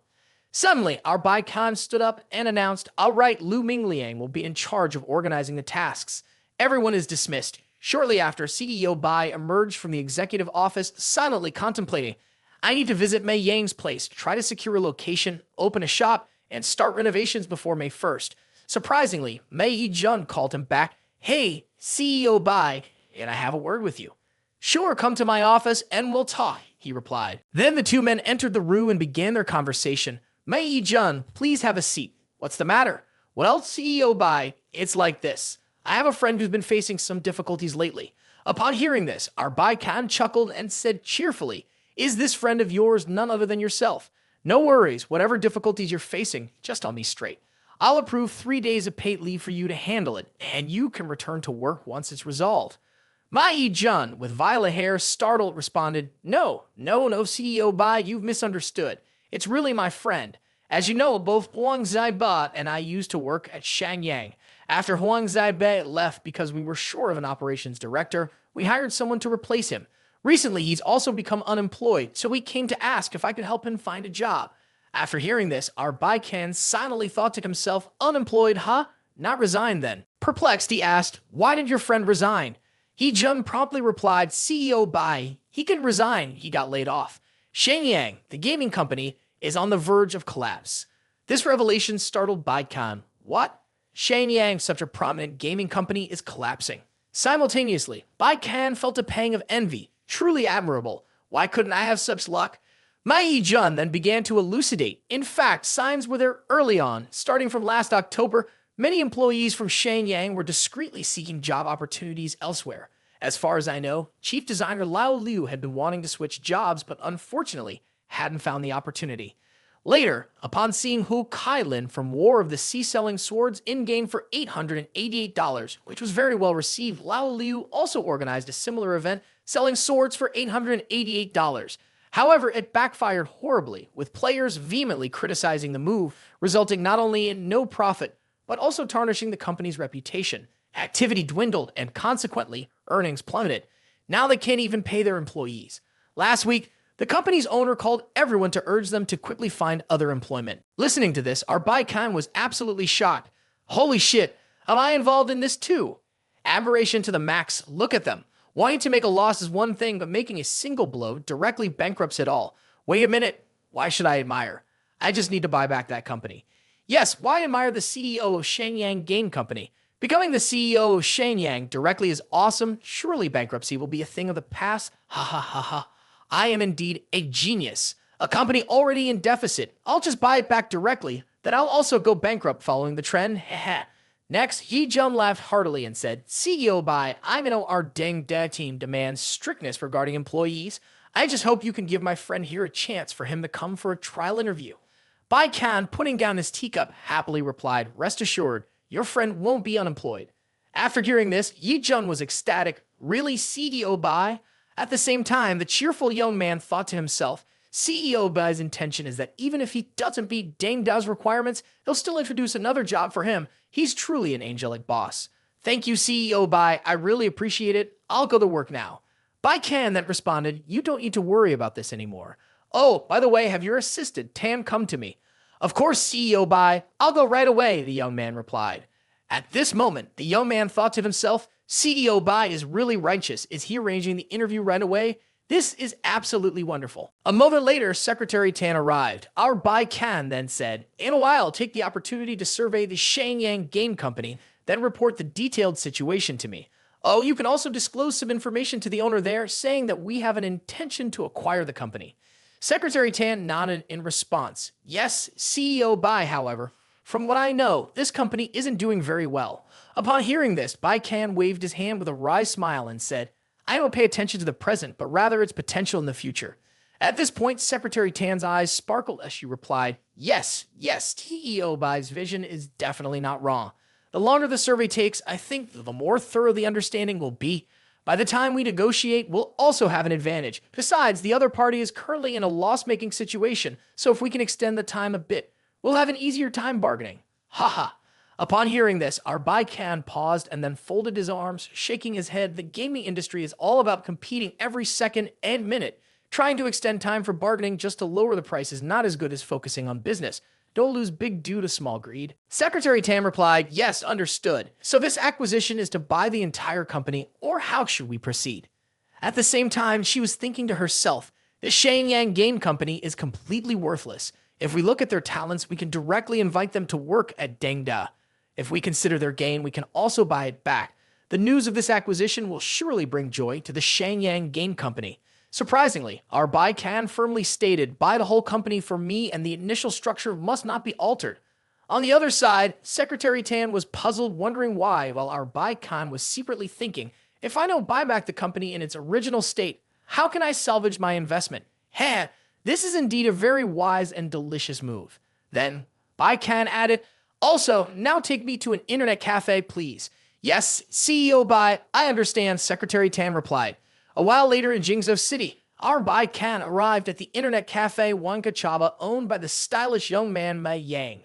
Suddenly, our Bei Qian stood up and announced, "All right, Lu Mingliang will be in charge of organizing the tasks." Everyone is dismissed. Shortly after, CEO Bai emerged from the executive office, silently contemplating, "I need to visit Mei Yang's place, try to secure a location, open a shop, and start renovations before May 1st. Surprisingly, Mei Jun called him back. "Hey, CEO Bai, and I have a word with you." "Sure, come to my office and we'll talk," he replied. Then the 2 men entered the room and began their conversation. "Mei Jun, please have a seat." "What's the matter?" "Well, CEO Bai, it's like this. I have a friend who's been facing some difficulties lately." Upon hearing this, our Bei Qian chuckled and said cheerfully, "Is this friend of yours none other than yourself? No worries, whatever difficulties you're facing, just tell me straight. I'll approve 3 days of paid leave for you to handle it, and you can return to work once it's resolved." Mei Jun, with violet hair, startled, responded, No, CEO Bai, you've misunderstood. It's really my friend. As you know, both Huang Zaiba and I used to work at Shangyang. After Huang Zaiba left because we were short of an operations director, we hired someone to replace him. Recently, he's also become unemployed, so he came to ask if I could help him find a job. After hearing this, our Bei Qian silently thought to himself, "Unemployed, huh? Not resigned then." Perplexed, he asked, "Why did your friend resign?" He Jun promptly replied, "CEO Bai, he can resign, he got laid off. Shenyang, the gaming company, is on the verge of collapse." This revelation startled Bei Qian. What? Shenyang, such a prominent gaming company, is collapsing. Simultaneously, Bei Qian felt a pang of envy. Truly admirable. Why couldn't I have such luck? Bei Qian then began to elucidate. In fact, signs were there early on. Starting from last October, many employees from Shenyang were discreetly seeking job opportunities elsewhere. As far as I know, chief designer Lao Liu had been wanting to switch jobs, but unfortunately hadn't found the opportunity. Later, upon seeing Hu Kailin from War of the Sea selling swords in-game for $888, which was very well received, Lao Liu also organized a similar event selling swords for $888. However, it backfired horribly, with players vehemently criticizing the move, resulting not only in no profit, but also tarnishing the company's reputation. Activity dwindled, and consequently, earnings plummeted. Now they can't even pay their employees. Last week, the company's owner called everyone to urge them to quickly find other employment. Listening to this, our Bei Qian was absolutely shocked. Holy shit, am I involved in this too? Admiration to the max, look at them. Wanting to make a loss is one thing, but making a single blow directly bankrupts it all. Wait a minute, why should I admire? I just need to buy back that company. Yes, why admire the CEO of Shenyang Game Company? Becoming the CEO of Shenyang directly is awesome. Surely bankruptcy will be a thing of the past. Ha ha ha ha. I am indeed a genius. A company already in deficit. I'll just buy it back directly. Then I'll also go bankrupt following the trend. Heh. Next, Jun laughed heartily and said, CEO Bei, I know our Deng team demands strictness regarding employees. I just hope you can give my friend here a chance for him to come for a trial interview. Bei Qian, putting down his teacup, happily replied, rest assured, your friend won't be unemployed. After hearing this, Jun was ecstatic. Really, CEO Bei? At the same time, the cheerful young man thought to himself, CEO Bai's intention is that even if he doesn't beat Deng Da's requirements, he'll still introduce another job for him. He's truly an angelic boss. Thank you, CEO Bei. I really appreciate it. I'll go to work now. Bei Qian then responded, you don't need to worry about this anymore. Oh, by the way, have your assistant, Tan, come to me? Of course, CEO Bei. I'll go right away, the young man replied. At this moment, the young man thought to himself, CEO Bei is really righteous. Is he arranging the interview right away? This is absolutely wonderful. A moment later, Secretary Tan arrived. Our Bei Qian then said, in a while, take the opportunity to survey the Shenyang Game Company, then report the detailed situation to me. Oh, you can also disclose some information to the owner there, saying that we have an intention to acquire the company. Secretary Tan nodded in response. Yes, CEO Bei, however. From what I know, this company isn't doing very well. Upon hearing this, Bei Qian waved his hand with a wry smile and said, I don't pay attention to the present, but rather its potential in the future. At this point, Secretary Tan's eyes sparkled as she replied, yes, CEO Bai's vision is definitely not wrong. The longer the survey takes, I think the more thorough the understanding will be. By the time we negotiate, we'll also have an advantage. Besides, the other party is currently in a loss-making situation, so if we can extend the time a bit, we'll have an easier time bargaining. Haha. Upon hearing this, our Bei Qian paused and then folded his arms, shaking his head. The gaming industry is all about competing every second and minute. Trying to extend time for bargaining just to lower the price is not as good as focusing on business. Don't lose big due to small greed. Secretary Tam replied, yes, understood. So this acquisition is to buy the entire company, or how should we proceed? At the same time, she was thinking to herself, the Shenyang Game Company is completely worthless. If we look at their talents, we can directly invite them to work at Deng Da. If we consider their gain, we can also buy it back. The news of this acquisition will surely bring joy to the Shenyang Game Company. Surprisingly, our Bei Qian firmly stated, buy the whole company for me and the initial structure must not be altered. On the other side, Secretary Tan was puzzled, wondering why, while our Bei Qian was secretly thinking, if I don't buy back the company in its original state, how can I salvage my investment? Heh, this is indeed a very wise and delicious move. Then, Bei Qian added, also, now take me to an internet cafe, please. Yes, CEO Bei, I understand, Secretary Tan replied. A while later in Jingzhou City, our Bei Qian arrived at the internet cafe Wankachaba owned by the stylish young man Mei Yang.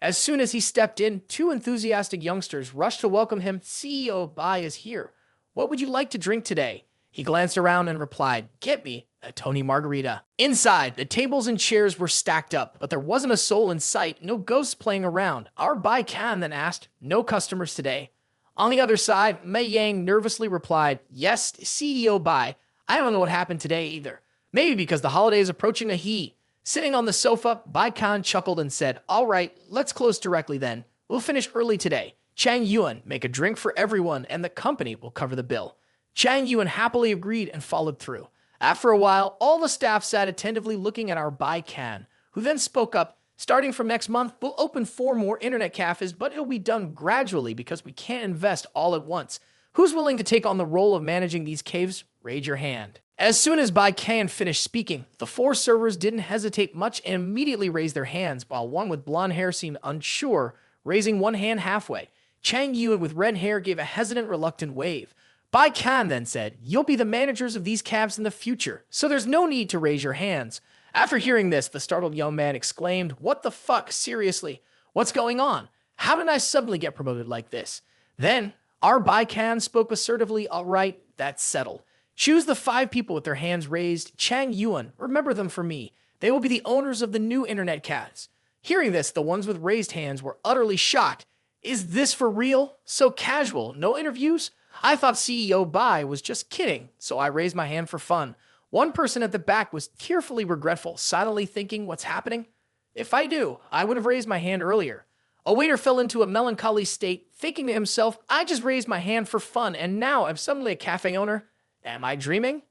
As soon as he stepped in, two enthusiastic youngsters rushed to welcome him. CEO Bei is here. What would you like to drink today? He glanced around and replied, get me a Tony Margarita. Inside, the tables and chairs were stacked up, but there wasn't a soul in sight, no ghosts playing around. Our Bei Qian then asked, no customers today. On the other side, Mei Yang nervously replied, yes, CEO Bei. I don't know what happened today either. Maybe because the holiday is approaching a he. Sitting on the sofa, Bei Qian chuckled and said, all right, let's close directly then. We'll finish early today. Chang Yuan, make a drink for everyone, and the company will cover the bill. Chang Yuan happily agreed and followed through. After a while, all the staff sat attentively looking at our Bei Qian, who then spoke up. Starting from next month, we'll open 4 more internet cafes, but it'll be done gradually because we can't invest all at once. Who's willing to take on the role of managing these caves? Raise your hand. As soon as Bei Qian finished speaking, the 4 servers didn't hesitate much and immediately raised their hands, while one with blonde hair seemed unsure, raising one hand halfway. Chang Yuan with red hair gave a hesitant, reluctant wave. Bei Qian then said, "You'll be the managers of these cabs in the future, so there's no need to raise your hands." After hearing this, the startled young man exclaimed, "What the fuck? Seriously? What's going on? How did I suddenly get promoted like this?" Then, our Bei Qian spoke assertively. "All right, that's settled. Choose the 5 people with their hands raised. Chang Yuan, remember them for me. They will be the owners of the new internet cafes." Hearing this, the ones with raised hands were utterly shocked. Is this for real? So casual, no interviews? I thought CEO Bei was just kidding, so I raised my hand for fun. One person at the back was tearfully regretful, silently thinking, what's happening? If I do, I would have raised my hand earlier. A waiter fell into a melancholy state, thinking to himself, I just raised my hand for fun, and now I'm suddenly a cafe owner. Am I dreaming?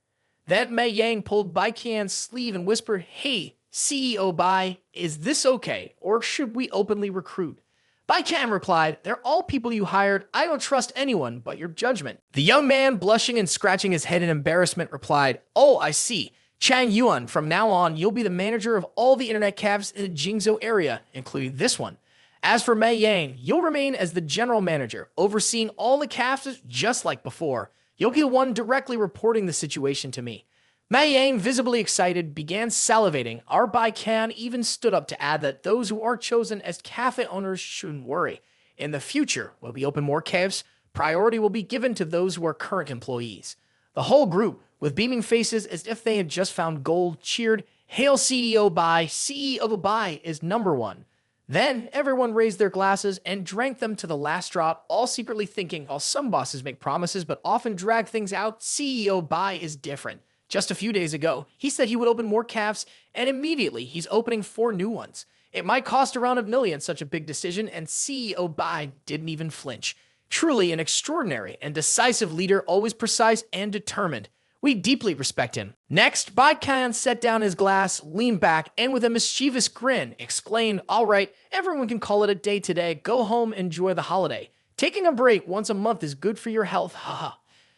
Then Mei Yang pulled Bei Qian's sleeve and whispered, "Hey, CEO Bei, is this okay, or should we openly recruit?" Bei Qian replied, "They're all people you hired. I don't trust anyone but your judgment." The young man, blushing and scratching his head in embarrassment, replied, "Oh, I see. Chang Yuan, from now on, you'll be the manager of all the internet cafes in the Jingzhou area, including this one. As for Mei Yang, you'll remain as the general manager, overseeing all the cafes just like before. You'll be the one directly reporting the situation to me." Mei Yang, visibly excited, began salivating. Our Bei Qian even stood up to add that those who are chosen as cafe owners shouldn't worry. In the future, when we open more cafes, priority will be given to those who are current employees. The whole group, with beaming faces as if they had just found gold, cheered, "Hail CEO Bei, CEO Bei is number one." Then everyone raised their glasses and drank them to the last drop, all secretly thinking, while some bosses make promises but often drag things out, CEO Bei is different. Just a few days ago, he said he would open more cafes, and immediately he's opening 4 new ones. It might cost around $1 million, such a big decision, and CEO Bei didn't even flinch. Truly an extraordinary and decisive leader, always precise and determined. We deeply respect him. Next, Bei Qian set down his glass, leaned back, and with a mischievous grin, exclaimed, "All right, everyone can call it a day today. Go home, enjoy the holiday. Taking a break once a month is good for your health, haha."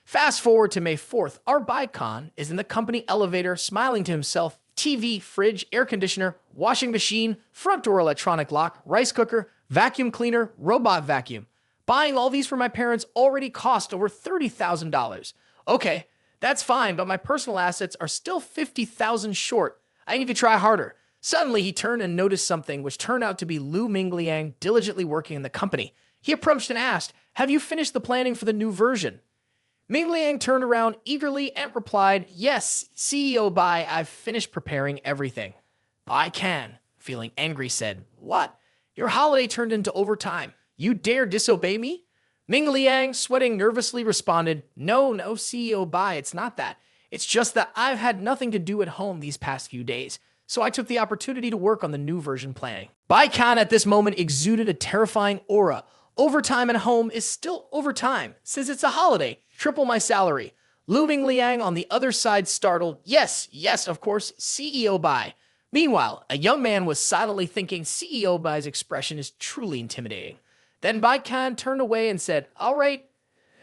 Fast forward to May 4th, our Bei Qian is in the company elevator, smiling to himself. TV, fridge, air conditioner, washing machine, front door electronic lock, rice cooker, vacuum cleaner, robot vacuum. Buying all these for my parents already cost over $30,000. Okay, that's fine, but my personal assets are still $50,000 short. I need to try harder. Suddenly, he turned and noticed something, which turned out to be Lu Mingliang diligently working in the company. He approached and asked, "Have you finished the planning for the new version?" Ming Liang turned around eagerly and replied, "Yes, CEO Bei, I've finished preparing everything." Bei Qian, feeling angry, said, "What? Your holiday turned into overtime. You dare disobey me?" Ming Liang, sweating nervously, responded, No, CEO Bei, it's not that. It's just that I've had nothing to do at home these past few days, so I took the opportunity to work on the new version planning." Bei Qian at this moment exuded a terrifying aura. Overtime at home is still overtime, since it's a holiday. Triple my salary. Lu Mingliang on the other side startled, Yes, of course, CEO Bei." Meanwhile, a young man was silently thinking CEO Bai's expression is truly intimidating. Then Bei Qian turned away and said, "All right,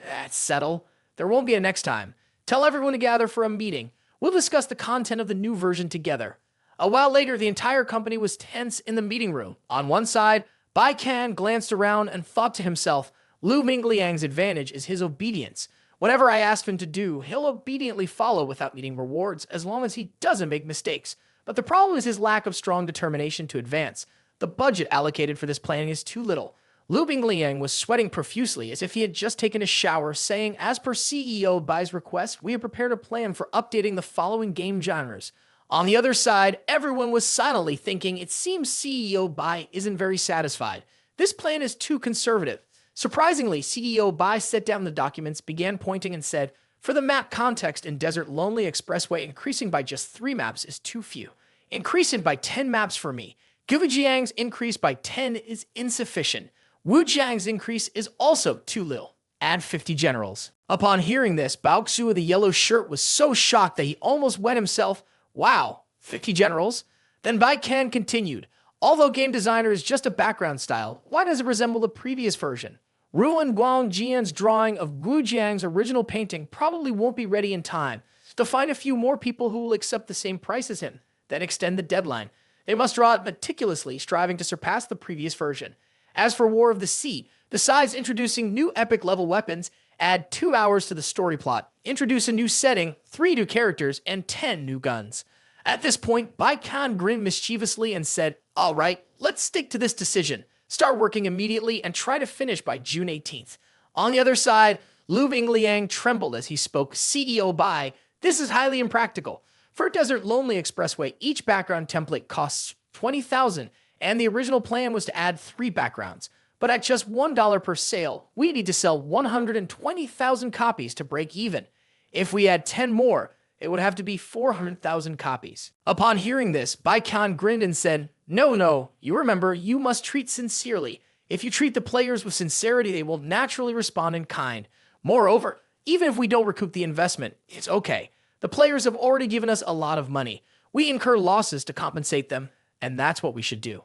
that's settled. There won't be a next time. Tell everyone to gather for a meeting. We'll discuss the content of the new version together." A while later, the entire company was tense in the meeting room. On one side, Bei Qian glanced around and thought to himself, Lu Mingliang's advantage is his obedience. Whatever I ask him to do, he'll obediently follow without needing rewards, as long as he doesn't make mistakes. But the problem is his lack of strong determination to advance. The budget allocated for this planning is too little. Lu Mingliang was sweating profusely as if he had just taken a shower, saying, "As per CEO Bai's request, we have prepared a plan for updating the following game genres." On the other side, everyone was silently thinking, it seems CEO Bei isn't very satisfied. This plan is too conservative. Surprisingly, CEO Bei set down the documents, began pointing, and said, "For the map context in Desert Lonely Expressway, increasing by just 3 maps is too few. Increase it by 10 maps for me. Guijiang's increase by 10 is insufficient. Wujiang's increase is also too little." Add 50 generals. Upon hearing this, Baoxu with the yellow shirt was so shocked that he almost wet himself. Wow, 50 generals? Then Bei Qian continued. Although game designer is just a background style, why does it resemble the previous version? Ruan Guangjian's drawing of Gu Jiang's original painting probably won't be ready in time. To find a few more people who will accept the same price as him, then extend the deadline. They must draw it meticulously, striving to surpass the previous version. As for War of the Sea, besides introducing new epic level weapons, add 2 hours to the story plot, introduce a new setting, 3 new characters, and 10 new guns. At this point, Bei Qian grinned mischievously and said, "All right, let's stick to this decision. Start working immediately and try to finish by June 18th. On the other side, Lu Bingliang trembled as he spoke. CEO Bai, this is highly impractical. For Desert Lonely Expressway, each background template costs 20,000, and the original plan was to add 3 backgrounds. But at just $1 per sale, we need to sell 120,000 copies to break even. If we add 10 more, it would have to be 400,000 copies." Upon hearing this, Bei Qian grinned and said, No, you remember, you must treat sincerely. If you treat the players with sincerity, they will naturally respond in kind. Moreover, even if we don't recoup the investment, it's okay. The players have already given us a lot of money. We incur losses to compensate them, and that's what we should do.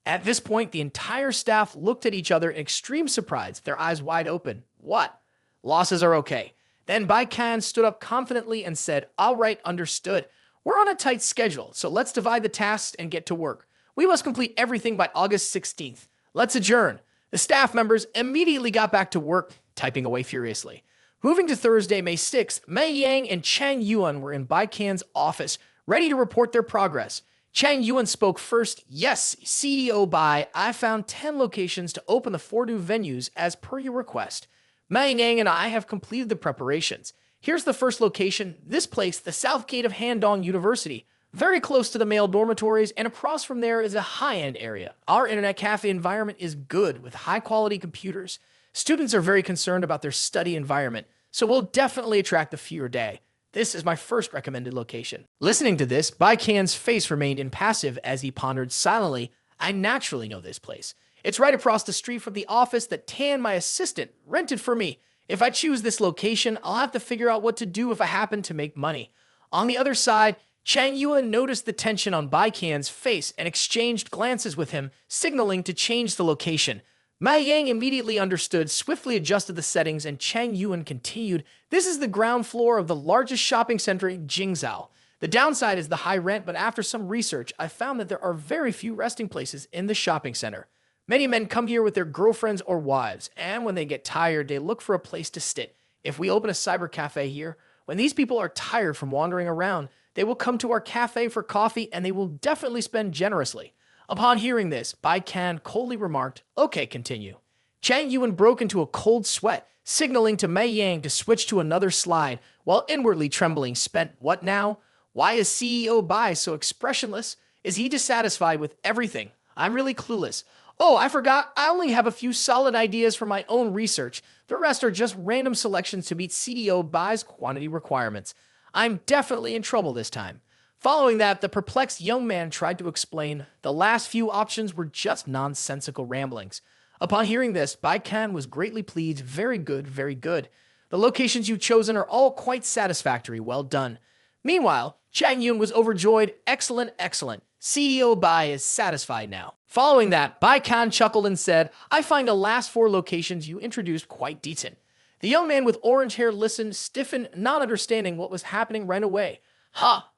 At this point, the entire staff looked at each other in extreme surprise, their eyes wide open. What? Losses are okay. Then Bei Qian stood up confidently and said, "All right, understood. We're on a tight schedule, so let's divide the tasks and get to work. We must complete everything by August 16th. Let's adjourn." The staff members immediately got back to work, typing away furiously. Moving to Thursday, May 6th, Mei Yang and Chang Yuan were in Bei Qian's office, ready to report their progress. Chang Yuan spoke first. "Yes, CEO Bai, I found 10 locations to open the 4 new venues as per your request. Mei Yang and I have completed the preparations. Here's the first location, this place, the south gate of Handong University. Very close to the male dormitories, and across from there is a high-end area. Our internet cafe environment is good, with high-quality computers. Students are very concerned about their study environment, so we'll definitely attract the fewer day. This is my first recommended location." Listening to this, Bei Qian's face remained impassive as he pondered silently. "I naturally know this place. It's right across the street from the office that Tan, my assistant, rented for me. If I choose this location, I'll have to figure out what to do if I happen to make money." On the other side, Chang Yuan noticed the tension on Bei Qian's face and exchanged glances with him, signaling to change the location. Mei Yang immediately understood, swiftly adjusted the settings, and Chang Yuan continued, "This is the ground floor of the largest shopping center in Jingzhou. The downside is the high rent, but after some research, I found that there are very few resting places in the shopping center. Many men come here with their girlfriends or wives, and when they get tired, they look for a place to sit. If we open a cyber cafe here, when these people are tired from wandering around, they will come to our cafe for coffee, and they will definitely spend generously." Upon hearing this, Bei Qian coldly remarked, "Okay, continue." Chang Yuan broke into a cold sweat, signaling to Mei Yang to switch to another slide, while inwardly trembling spent, "What now? Why is CEO Bai so expressionless? Is he dissatisfied with everything? I'm really clueless. Oh, I forgot, I only have a few solid ideas for my own research. The rest are just random selections to meet CEO Bai's quantity requirements. I'm definitely in trouble this time." Following that, the perplexed young man tried to explain the last few options were just nonsensical ramblings. Upon hearing this, Bei Qian was greatly pleased. "Very good, very good. The locations you've chosen are all quite satisfactory. Well done." Meanwhile, Chang Yun was overjoyed. "Excellent, excellent. CEO Bai is satisfied now." Following that, Bei Qian chuckled and said, "I find the last 4 locations you introduced quite decent." The young man with orange hair listened, stiffened, not understanding what was happening right away. "Ha!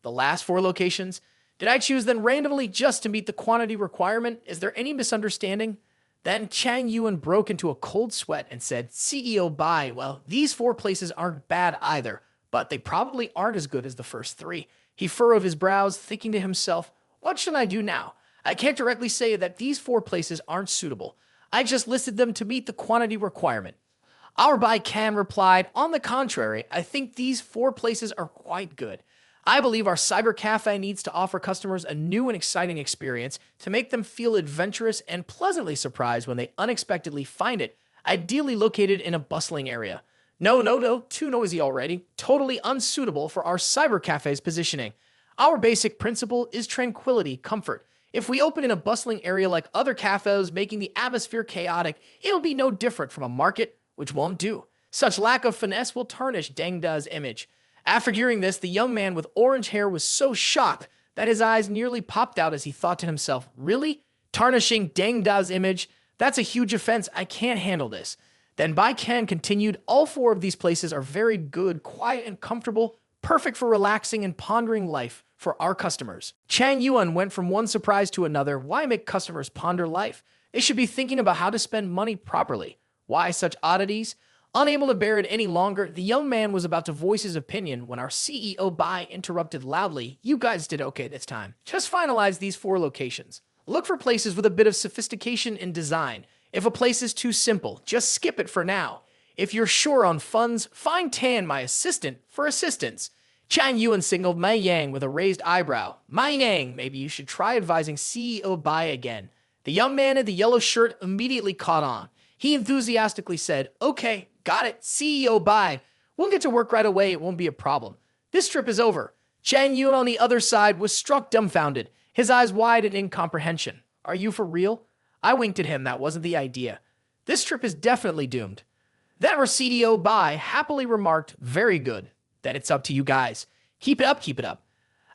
The last 4 locations? Did I choose them randomly just to meet the quantity requirement? Is there any misunderstanding?" Then Chang Yuan broke into a cold sweat and said, "CEO Bai, well, these 4 places aren't bad either, but they probably aren't as good as the first 3. He furrowed his brows, thinking to himself, "What should I do now? I can't directly say that these 4 places aren't suitable. I just listed them to meet the quantity requirement." Our Bei Qian replied, "On the contrary, I think these 4 places are quite good. I believe our cyber cafe needs to offer customers a new and exciting experience to make them feel adventurous and pleasantly surprised when they unexpectedly find it, ideally located in a bustling area. No, too noisy already, totally unsuitable for our cyber cafe's positioning. Our basic principle is tranquility, comfort. If we open in a bustling area like other cafes, making the atmosphere chaotic, it'll be no different from a market. which won't do. Such lack of finesse will tarnish Deng Da's image. After hearing this, the young man with orange hair was so shocked that his eyes nearly popped out as he thought to himself, really? Tarnishing Deng Da's image? That's a huge offense. I can't handle this. Then Bei Qian continued, all four of these places are very good, quiet and comfortable, perfect for relaxing and pondering life for our customers. Chang Yuan went from one surprise to another. Why make customers ponder life? They should be thinking about how to spend money properly. Why such oddities? Unable to bear it any longer, the young man was about to voice his opinion when our CEO Bai interrupted loudly. You guys did okay this time. Just finalize these 4 locations. Look for places with a bit of sophistication in design. If a place is too simple, just skip it for now. If you're sure on funds, find Tan, my assistant, for assistance. Chang Yuan signaled Mei Yang with a raised eyebrow. Mei Yang, maybe you should try advising CEO Bai again. The young man in the yellow shirt immediately caught on. He enthusiastically said, okay, got it, CEO Bai. We'll get to work right away, it won't be a problem. This trip is over. Chang Yuan on the other side was struck dumbfounded, his eyes wide in incomprehension. Are you for real? I winked at him, that wasn't the idea. This trip is definitely doomed. Then our CDO Bai happily remarked, very good. Then it's up to you guys. Keep it up, keep it up.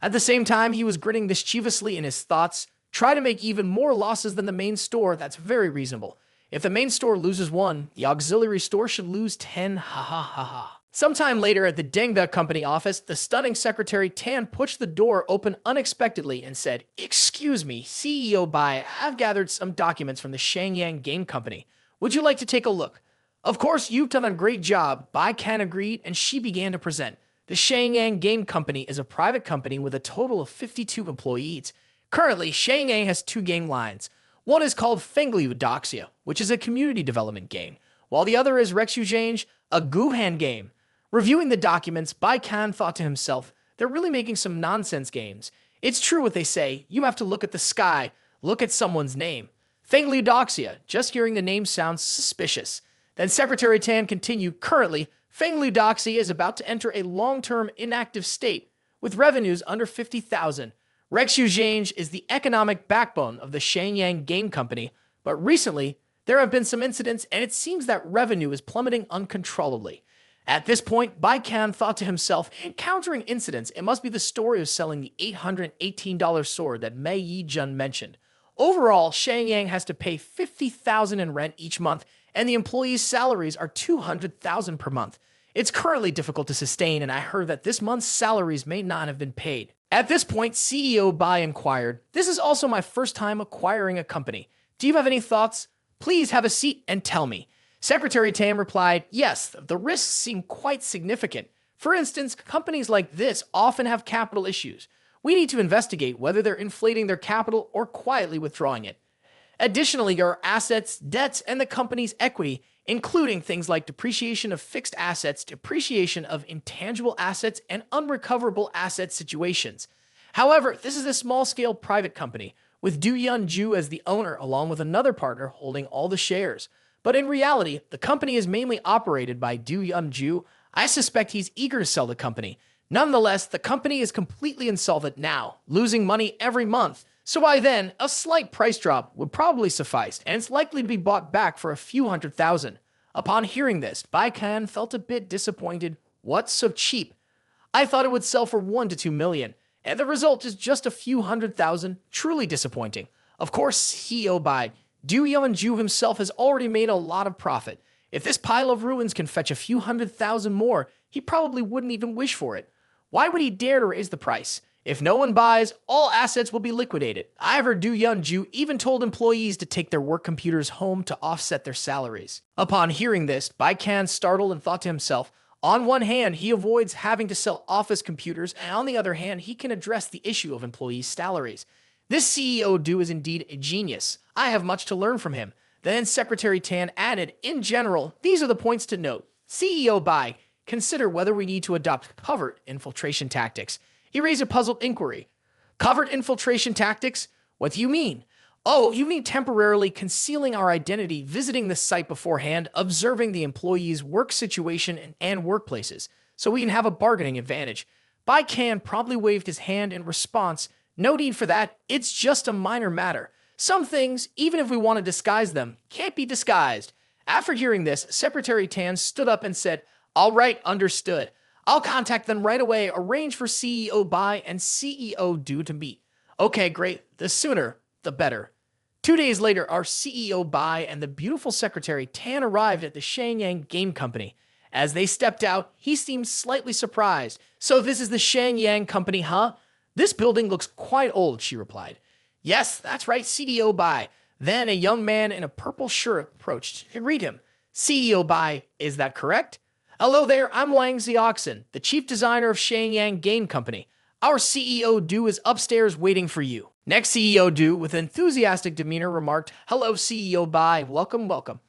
At the same time, he was grinning mischievously in his thoughts. Try to make even more losses than the main store, that's very reasonable. If the main store loses 1, the auxiliary store should lose 10, ha ha ha ha. Sometime later at the Deng company office, the stunning secretary Tan pushed the door open unexpectedly and said, excuse me, CEO Bai, I've gathered some documents from the Shangyang Game Company. Would you like to take a look? Of course, you've done a great job. Bai Qian agreed, and she began to present. The Shangyang Game Company is a private company with a total of 52 employees. Currently, Shangyang has 2 game lines. One is called Fengli Doxia, which is a community development game, while the other is Rexujang, a Guhan game. Reviewing the documents, Bei Qian thought to himself, they're really making some nonsense games. It's true what they say, you have to look at the sky, look at someone's name. Fengli Doxia, just hearing the name sounds suspicious. Then Secretary Tan continued, currently, Fengli Doxia is about to enter a long-term inactive state with revenues under 50,000. Rexujang is the economic backbone of the Shangyang Game Company, but recently, there have been some incidents and it seems that revenue is plummeting uncontrollably. At this point, Bei Qian thought to himself, encountering incidents, it must be the story of selling the $818 sword that Mei Yijun mentioned. Overall, Shangyang has to pay $50,000 in rent each month, and the employees' salaries are $200,000 per month. It's currently difficult to sustain, and I heard that this month's salaries may not have been paid. At this point, CEO Bai inquired, this is also my first time acquiring a company. Do you have any thoughts? Please have a seat and tell me. Secretary Tam replied, yes, the risks seem quite significant. For instance, companies like this often have capital issues. We need to investigate whether they're inflating their capital or quietly withdrawing it. Additionally, there are assets, debts, and the company's equity, including things like depreciation of fixed assets, depreciation of intangible assets, and unrecoverable asset situations. However, this is a small-scale private company, with Du Yunju as the owner along with another partner holding all the shares. But in reality, the company is mainly operated by Du Yunju. I suspect he's eager to sell the company. Nonetheless, the company is completely insolvent now, losing money every month. So by then, a slight price drop would probably suffice, and it's likely to be bought back for a few $100,000. Upon hearing this, Bei Qian felt a bit disappointed. What's so cheap? I thought it would sell for 1 to 2 million, and the result is just a few $100,000. Truly disappointing. Of course, CEO Bai, Du Yunju himself has already made a lot of profit. If this pile of ruins can fetch a few $100,000 more, he probably wouldn't even wish for it. Why would he dare to raise the price? If no one buys, all assets will be liquidated. I heard Du Yunju even told employees to take their work computers home to offset their salaries. Upon hearing this, Bei Qian startled and thought to himself, on one hand, he avoids having to sell office computers, and on the other hand, he can address the issue of employees' salaries. This CEO Du is indeed a genius. I have much to learn from him. Then Secretary Tan added, in general, these are the points to note. CEO Bai, consider whether we need to adopt covert infiltration tactics. He raised a puzzled inquiry. Covert infiltration tactics? What do you mean? Oh, you mean temporarily concealing our identity, visiting the site beforehand, observing the employees' work situation and workplaces, so we can have a bargaining advantage. Bei Qian promptly waved his hand in response. No need for that, it's just a minor matter. Some things, even if we want to disguise them, can't be disguised. After hearing this, Secretary Tan stood up and said, "All right, understood. I'll contact them right away, arrange for CEO Bai and CEO Du to meet." "Okay, great. The sooner, the better." 2 days later, our CEO Bai and the beautiful Secretary Tan arrived at the Shenyang Game Company. As they stepped out, he seemed slightly surprised. "So this is the Shenyang Company, huh? This building looks quite old," she replied. "Yes, that's right, CEO Bai." Then a young man in a purple shirt approached to greet him. "CEO Bai, is that correct?" "Hello there, I'm Wang Xiaoxin, the chief designer of Shenyang Game Company. Our CEO Du is upstairs waiting for you." Next, CEO Du, with enthusiastic demeanor, remarked, "Hello, CEO Bai, welcome, welcome.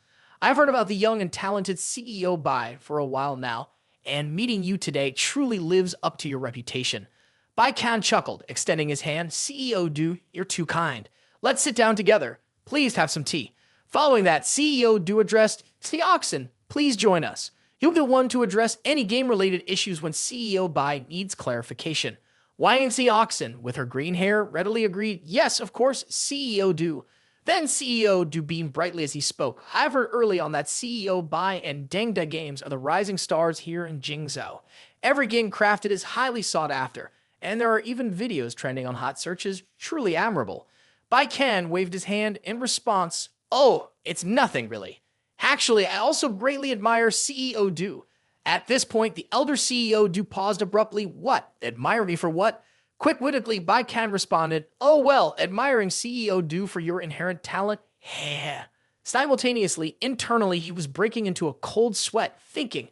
I've heard about the young and talented CEO Bai for a while now, and meeting you today truly lives up to your reputation." Bai Qian chuckled, extending his hand. "CEO Du, you're too kind. Let's sit down together. Please have some tea." Following that, CEO Du addressed, "Xiaoxin, please join us. You'll be the one to address any game-related issues when CEO Bai needs clarification." Wang Xiaoxin, with her green hair, readily agreed, "Yes, of course, CEO Du." Then CEO Du beamed brightly as he spoke. "I've heard early on that CEO Bai and Deng games are the rising stars here in Jingzhou. Every game crafted is highly sought after, and there are even videos trending on hot searches. Truly admirable." Bei Qian waved his hand in response. "Oh, it's nothing really. Actually, I also greatly admire CEO Du." At this point, the elder CEO Du paused abruptly. "What? Admire me for what?" Quick-wittedly, Bai Qian responded, "Oh well, admiring CEO Du for your inherent talent." Simultaneously, internally, he was breaking into a cold sweat, thinking,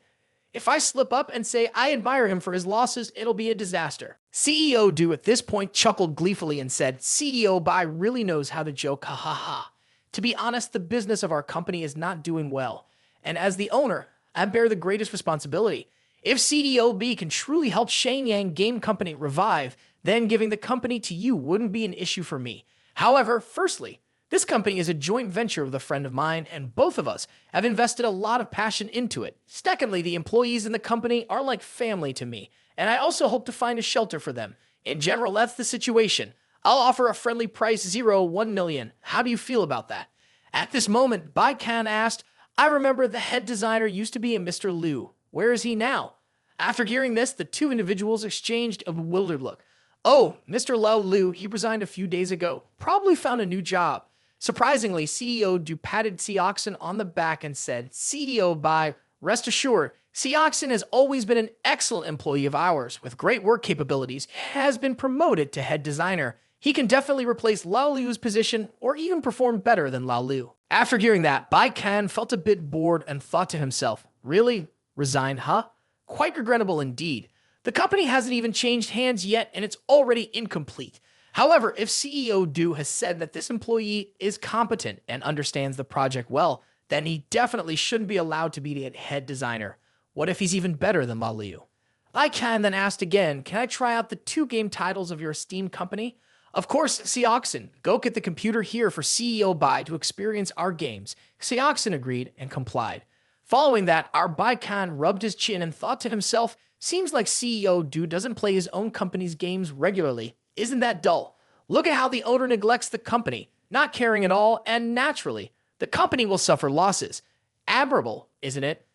"If I slip up and say I admire him for his losses, it'll be a disaster." CEO Du at this point chuckled gleefully and said, "CEO Bai really knows how to joke, ha ha ha. To be honest, the business of our company is not doing well, and as the owner, I bear the greatest responsibility. If CDOB can truly help Shenyang Game Company revive, then giving the company to you wouldn't be an issue for me. However, firstly, this company is a joint venture with a friend of mine, and both of us have invested a lot of passion into it. Secondly, the employees in the company are like family to me, and I also hope to find a shelter for them. In general, that's the situation. I'll offer a friendly price, 1 million. How do you feel about that?" At this moment, Bai Qian asked, "I remember the head designer used to be a Mr. Liu. Where is he now?" After hearing this, the two individuals exchanged a bewildered look. "Oh, Mr. Lao Liu, he resigned a few days ago. Probably found a new job." Surprisingly, CEO Du patted Xiaoxin on the back and said, "CEO Bai, rest assured, Xiaoxin has always been an excellent employee of ours with great work capabilities, has been promoted to head designer. He can definitely replace Lao Liu's position or even perform better than Lao Liu." After hearing that, Bai Qian felt a bit bored and thought to himself, "Really? Resigned, huh? Quite regrettable indeed. The company hasn't even changed hands yet and it's already incomplete. However, if CEO Du has said that this employee is competent and understands the project well, then he definitely shouldn't be allowed to be the head designer. What if he's even better than Lao Liu?" Bai Qian then asked again, "Can I try out the 2 game titles of your esteemed company?" "Of course, Xiaoxin. Go get the computer here for CEO Bai to experience our games." Xiaoxin agreed and complied. Following that, our Bai Qian rubbed his chin and thought to himself, "Seems like CEO Du doesn't play his own company's games regularly. Isn't that dull? Look at how the owner neglects the company, not caring at all, and naturally, the company will suffer losses. Admirable, isn't it?"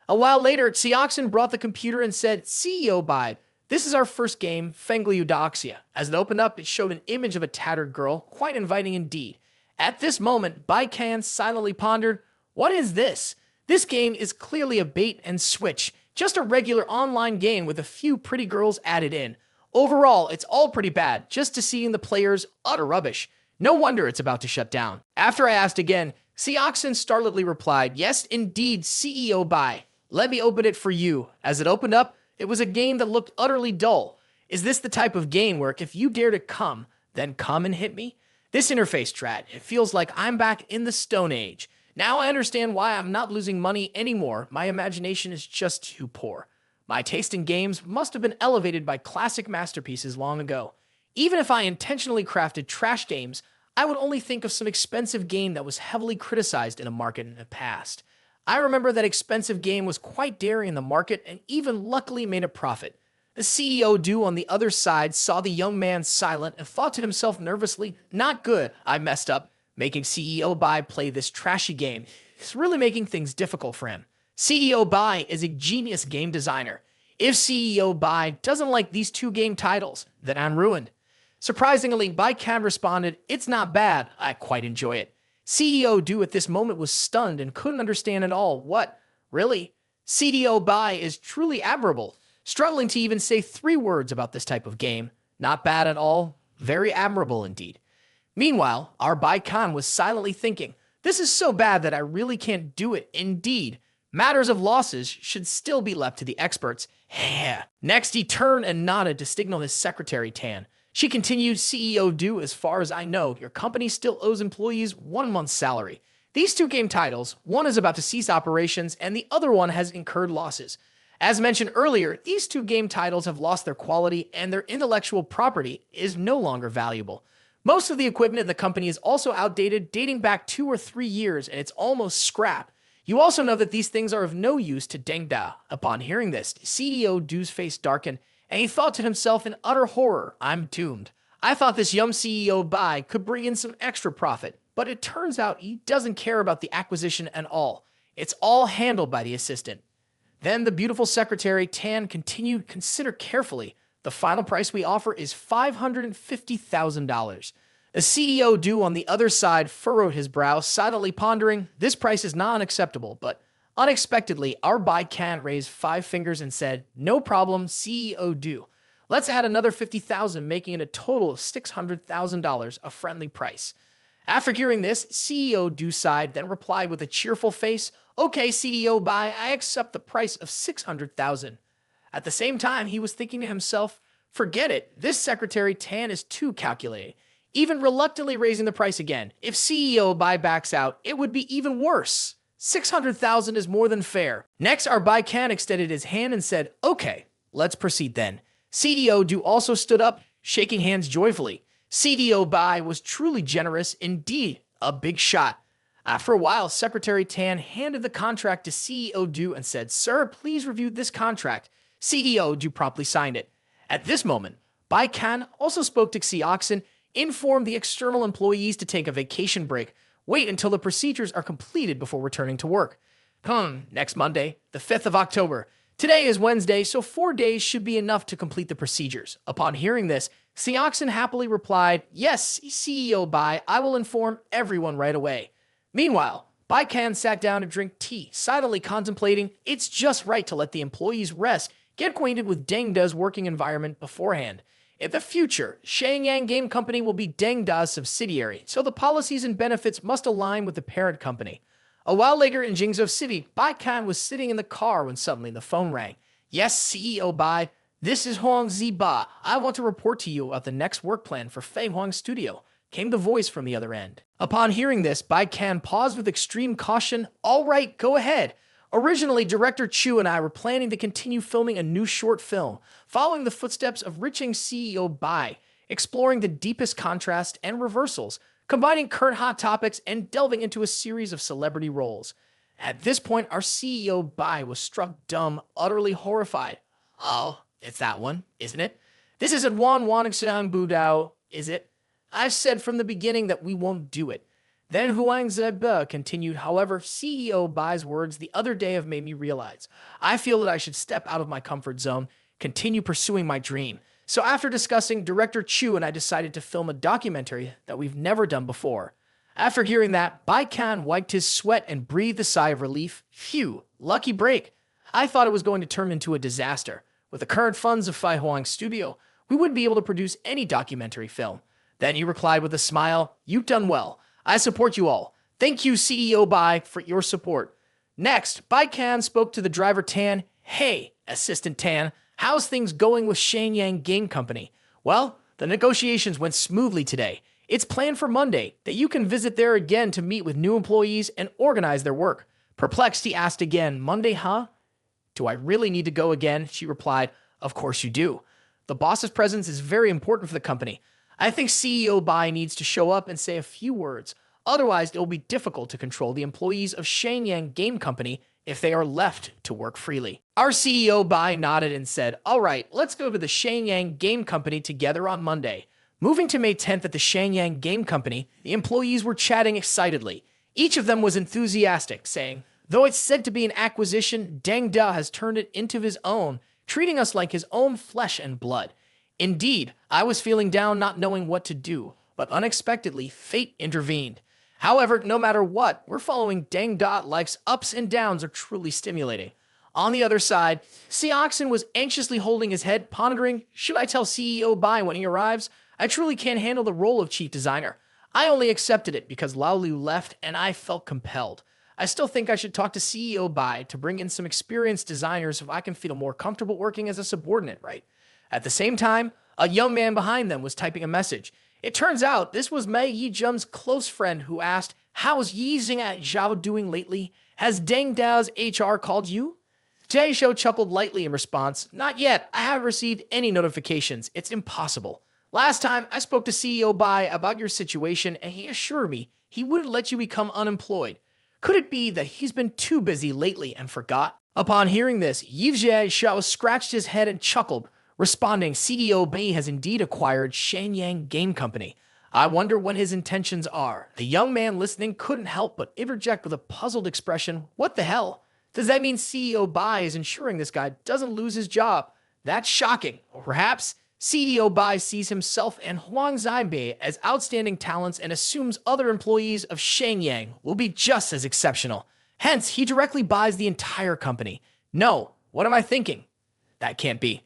A while later, Xiaoxin brought the computer and said, "CEO Bai, this is our first game, Fengli Eudoxia." As it opened up, it showed an image of a tattered girl, quite inviting indeed. At this moment, Bai Qian silently pondered, "What is this? This game is clearly a bait and switch, just a regular online game with a few pretty girls added in. Overall, it's all pretty bad, just to seeing the players utter rubbish. No wonder it's about to shut down." After I asked again, Xiaoxin startledly replied, "Yes, indeed, CEO Bai. Let me open it for you." As it opened up, it was a game that looked utterly dull. Is this the type of game where if you dare to come, then come and hit me? This interface, Strat, it feels like I'm back in the Stone Age. Now I understand why I'm not losing money anymore. My imagination is just too poor. My taste in games must have been elevated by classic masterpieces long ago. Even if I intentionally crafted trash games, I would only think of some expensive game that was heavily criticized in the market in the past. I remember that expensive game was quite daring in the market and even luckily made a profit. The CEO Du on the other side saw the young man silent and thought to himself nervously, "Not good, I messed up, making CEO Bai play this trashy game. is really making things difficult for him. CEO Bai is a genius game designer. If CEO Bai doesn't like these two game titles, then I'm ruined. Surprisingly, Bei Qian responded, "It's not bad, I quite enjoy it." CEO Du at this moment was stunned and couldn't understand at all. What? Really? CDO Bai is truly admirable, struggling to even say 3 words about this type of game. Not bad at all, very admirable indeed. Meanwhile, our Bei Qian was silently thinking, "This is so bad that I really can't do it indeed. Matters of losses should still be left to the experts." Next, he turned and nodded to signal his secretary, Tan. She continued, "CEO Du, as far as I know, your company still owes employees 1 month's salary. These 2 game titles, one is about to cease operations and the other one has incurred losses. As mentioned earlier, these 2 game titles have lost their quality and their intellectual property is no longer valuable. Most of the equipment in the company is also outdated, dating back 2 or 3 years, and it's almost scrap. You also know that these things are of no use to Deng Da." Upon hearing this, CEO Du's face darkened, and he thought to himself in utter horror, "I'm doomed. I thought this young CEO Bai could bring in some extra profit, but it turns out he doesn't care about the acquisition at all. It's all handled by the assistant." Then the beautiful secretary, Tan, continued, "Consider carefully. The final price we offer is $550,000. The CEO Du on the other side furrowed his brow, silently pondering, "This price is not unacceptable," but unexpectedly, our Bei Qian raised 5 fingers and said, "No problem, CEO Du. Let's add another $50,000, making it a total of $600,000, a friendly price." After hearing this, CEO Du sighed, then replied with a cheerful face, "Okay, CEO Bai, I accept the price of $600,000. At the same time, he was thinking to himself, "Forget it, this secretary Tan is too calculated." Even reluctantly raising the price again, if CEO Bai backs out, it would be even worse. 600,000 is more than fair. Next, our Bei Qian extended his hand and said, "Okay, let's proceed then." CDO Du also stood up, shaking hands joyfully. CDO Bai was truly generous, indeed, a big shot. After a while, Secretary Tan handed the contract to CEO Du and said, "Sir, please review this contract." CDO Du promptly signed it. At this moment, Bei Qian also spoke to Xiaoxin, informed the external employees to take a vacation break, wait until the procedures are completed before returning to work. Next Monday, the 5th of October. Today is Wednesday, so 4 days should be enough to complete the procedures. Upon hearing this, Xiaoxin happily replied, "Yes, CEO Bai, I will inform everyone right away." Meanwhile, Bei Qian sat down to drink tea, silently contemplating, it's just right to let the employees rest, get acquainted with Deng Da's working environment beforehand. In the future, Shenyang Game Company will be Deng Da's subsidiary, so the policies and benefits must align with the parent company. A while later in Jingzhou City, Bei Qian was sitting in the car when suddenly the phone rang. "Yes, CEO Bai, this is Huang Ziba. I want to report to you about the next work plan for Fei Huang's studio," came the voice from the other end. Upon hearing this, Bei Qian paused with extreme caution. "All right, go ahead. Originally, director Chu and I were planning to continue filming a new short film, following the footsteps of Riching CEO Bai, exploring the deepest contrast and reversals, combining current hot topics and delving into a series of celebrity roles." At this point, our CEO Bai was struck dumb, utterly horrified. "Oh, it's that one, isn't it? This isn't Wan Wanxiang Budao, is it? I've said from the beginning that we won't do it." Then Huang Ziba continued, "However, CEO Bai's words the other day have made me realize I feel that I should step out of my comfort zone, continue pursuing my dream. So after discussing, director Chu and I decided to film a documentary that we've never done before." After hearing that, Bei Qian wiped his sweat and breathed a sigh of relief. "Phew, lucky break. I thought it was going to turn into a disaster. With the current funds of Fei Huang's studio, we wouldn't be able to produce any documentary film." Then he replied with a smile, "You've done well. I support you all. Thank you, CEO Bai, for your support." Next, Bei Qian spoke to the driver Tan. "Hey, Assistant Tan, how's things going with Shenyang Game Company?" "Well, the negotiations went smoothly today. It's planned for Monday that you can visit there again to meet with new employees and organize their work." Perplexed, he asked again, "Monday, huh?" "Do I really need to go again?" She replied, "Of course you do. The boss's presence is very important for the company. I think CEO Bai needs to show up and say a few words. Otherwise, it will be difficult to control the employees of Shenyang Game Company if they are left to work freely." Our CEO Bai nodded and said, "All right, let's go to the Shenyang Game Company together on Monday." Moving to May 10th at the Shenyang Game Company, the employees were chatting excitedly. Each of them was enthusiastic, saying, "Though it's said to be an acquisition, Deng has turned it into his own, treating us like his own flesh and blood." Indeed, I was feeling down, not knowing what to do, but unexpectedly, fate intervened. However, no matter what, we're following Deng. Life's ups and downs are truly stimulating. On the other side, Sioxin was anxiously holding his head, pondering, should I tell CEO Bai when he arrives? I truly can't handle the role of chief designer. I only accepted it because Lao Lu left and I felt compelled. I still think I should talk to CEO Bai to bring in some experienced designers so I can feel more comfortable working as a subordinate, right? At the same time, a young man behind them was typing a message. It turns out this was Mei Yijun's close friend who asked, "How's Yi Zhao doing lately? Has Deng Dao's HR called you?" Jay Shou chuckled lightly in response, "Not yet. I haven't received any notifications. It's impossible. Last time, I spoke to CEO Bai about your situation, and he assured me he wouldn't let you become unemployed. Could it be that he's been too busy lately and forgot?" Upon hearing this, Yi Zhao scratched his head and chuckled, responding, "CEO Bai has indeed acquired Shenyang Game Company. I wonder what his intentions are." The young man listening couldn't help but interject with a puzzled expression, "What the hell? Does that mean CEO Bai is ensuring this guy doesn't lose his job? That's shocking." Or perhaps CEO Bai sees himself and Huang Zaibai as outstanding talents and assumes other employees of Shenyang will be just as exceptional. Hence, he directly buys the entire company. No, what am I thinking? That can't be.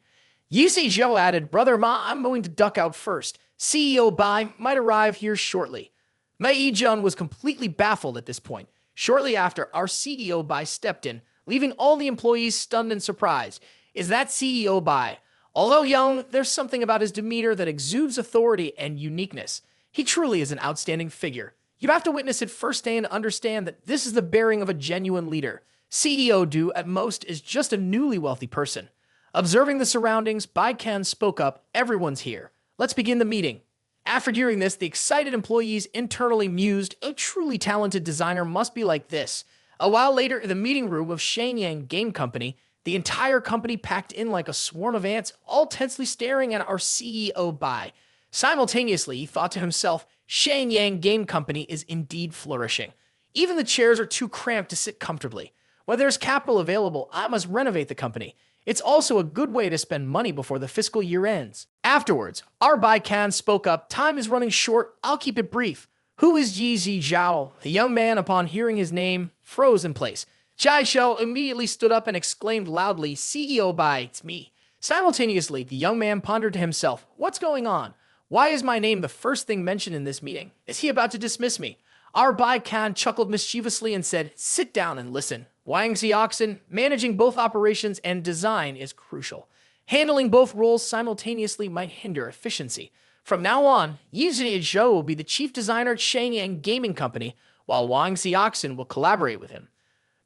Yi Zhao added, "Brother Ma, I'm going to duck out first. CEO Bai might arrive here shortly." Mei Yijun was completely baffled at this point. Shortly after, our CEO Bai stepped in, leaving all the employees stunned and surprised. Is that CEO Bai? Although young, there's something about his demeanor that exudes authority and uniqueness. He truly is an outstanding figure. You have to witness it firsthand to understand that this is the bearing of a genuine leader. CEO Du, at most, is just a newly wealthy person. Observing the surroundings, Bei Qian spoke up, "Everyone's here. Let's begin the meeting." After hearing this, the excited employees internally mused, "A truly talented designer must be like this." A while later, in the meeting room of Shenyang Game Company, the entire company packed in like a swarm of ants, all tensely staring at our CEO Bai. Simultaneously, he thought to himself, Shenyang Game Company is indeed flourishing. Even the chairs are too cramped to sit comfortably. When there's capital available, I must renovate the company. It's also a good way to spend money before the fiscal year ends. Afterwards, our Bei Qian spoke up, "Time is running short, I'll keep it brief. Who is Yi Zhao?" The young man, upon hearing his name, froze in place. Jai Shou immediately stood up and exclaimed loudly, "CEO Bai, it's me." Simultaneously, the young man pondered to himself, "What's going on? Why is my name the first thing mentioned in this meeting? Is he about to dismiss me?" Our Bei Qian chuckled mischievously and said, "Sit down and listen. Wang Xiaoxin, managing both operations and design is crucial. Handling both roles simultaneously might hinder efficiency. From now on, Yi Zhao will be the chief designer at Shenyang Gaming Company, while Wang Xiaoxin will collaborate with him."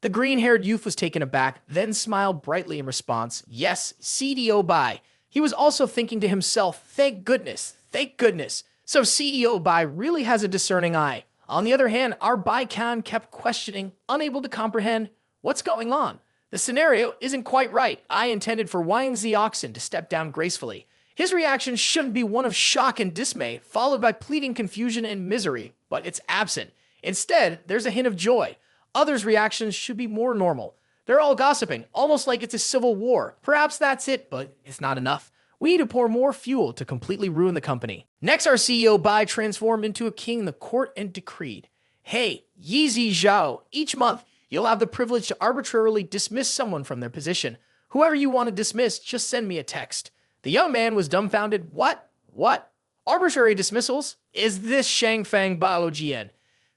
The green-haired youth was taken aback, then smiled brightly in response, "Yes, CDO Bai." He was also thinking to himself, "Thank goodness, thank goodness." So CEO Bai really has a discerning eye. On the other hand, our Bei Qian kept questioning, unable to comprehend what's going on. The scenario isn't quite right. I intended for Wang Xiaoxin to step down gracefully. His reaction shouldn't be one of shock and dismay, followed by pleading confusion and misery, but it's absent. Instead, there's a hint of joy. Others' reactions should be more normal. They're all gossiping, almost like it's a civil war. Perhaps that's it, but it's not enough. We need to pour more fuel to completely ruin the company. Next, our CEO Bai transformed into a king in the court and decreed, "Hey, Yi Zhao, each month, you'll have the privilege to arbitrarily dismiss someone from their position. Whoever you want to dismiss, just send me a text." The young man was dumbfounded. What? What? Arbitrary dismissals? Is this Shangfang Baojian?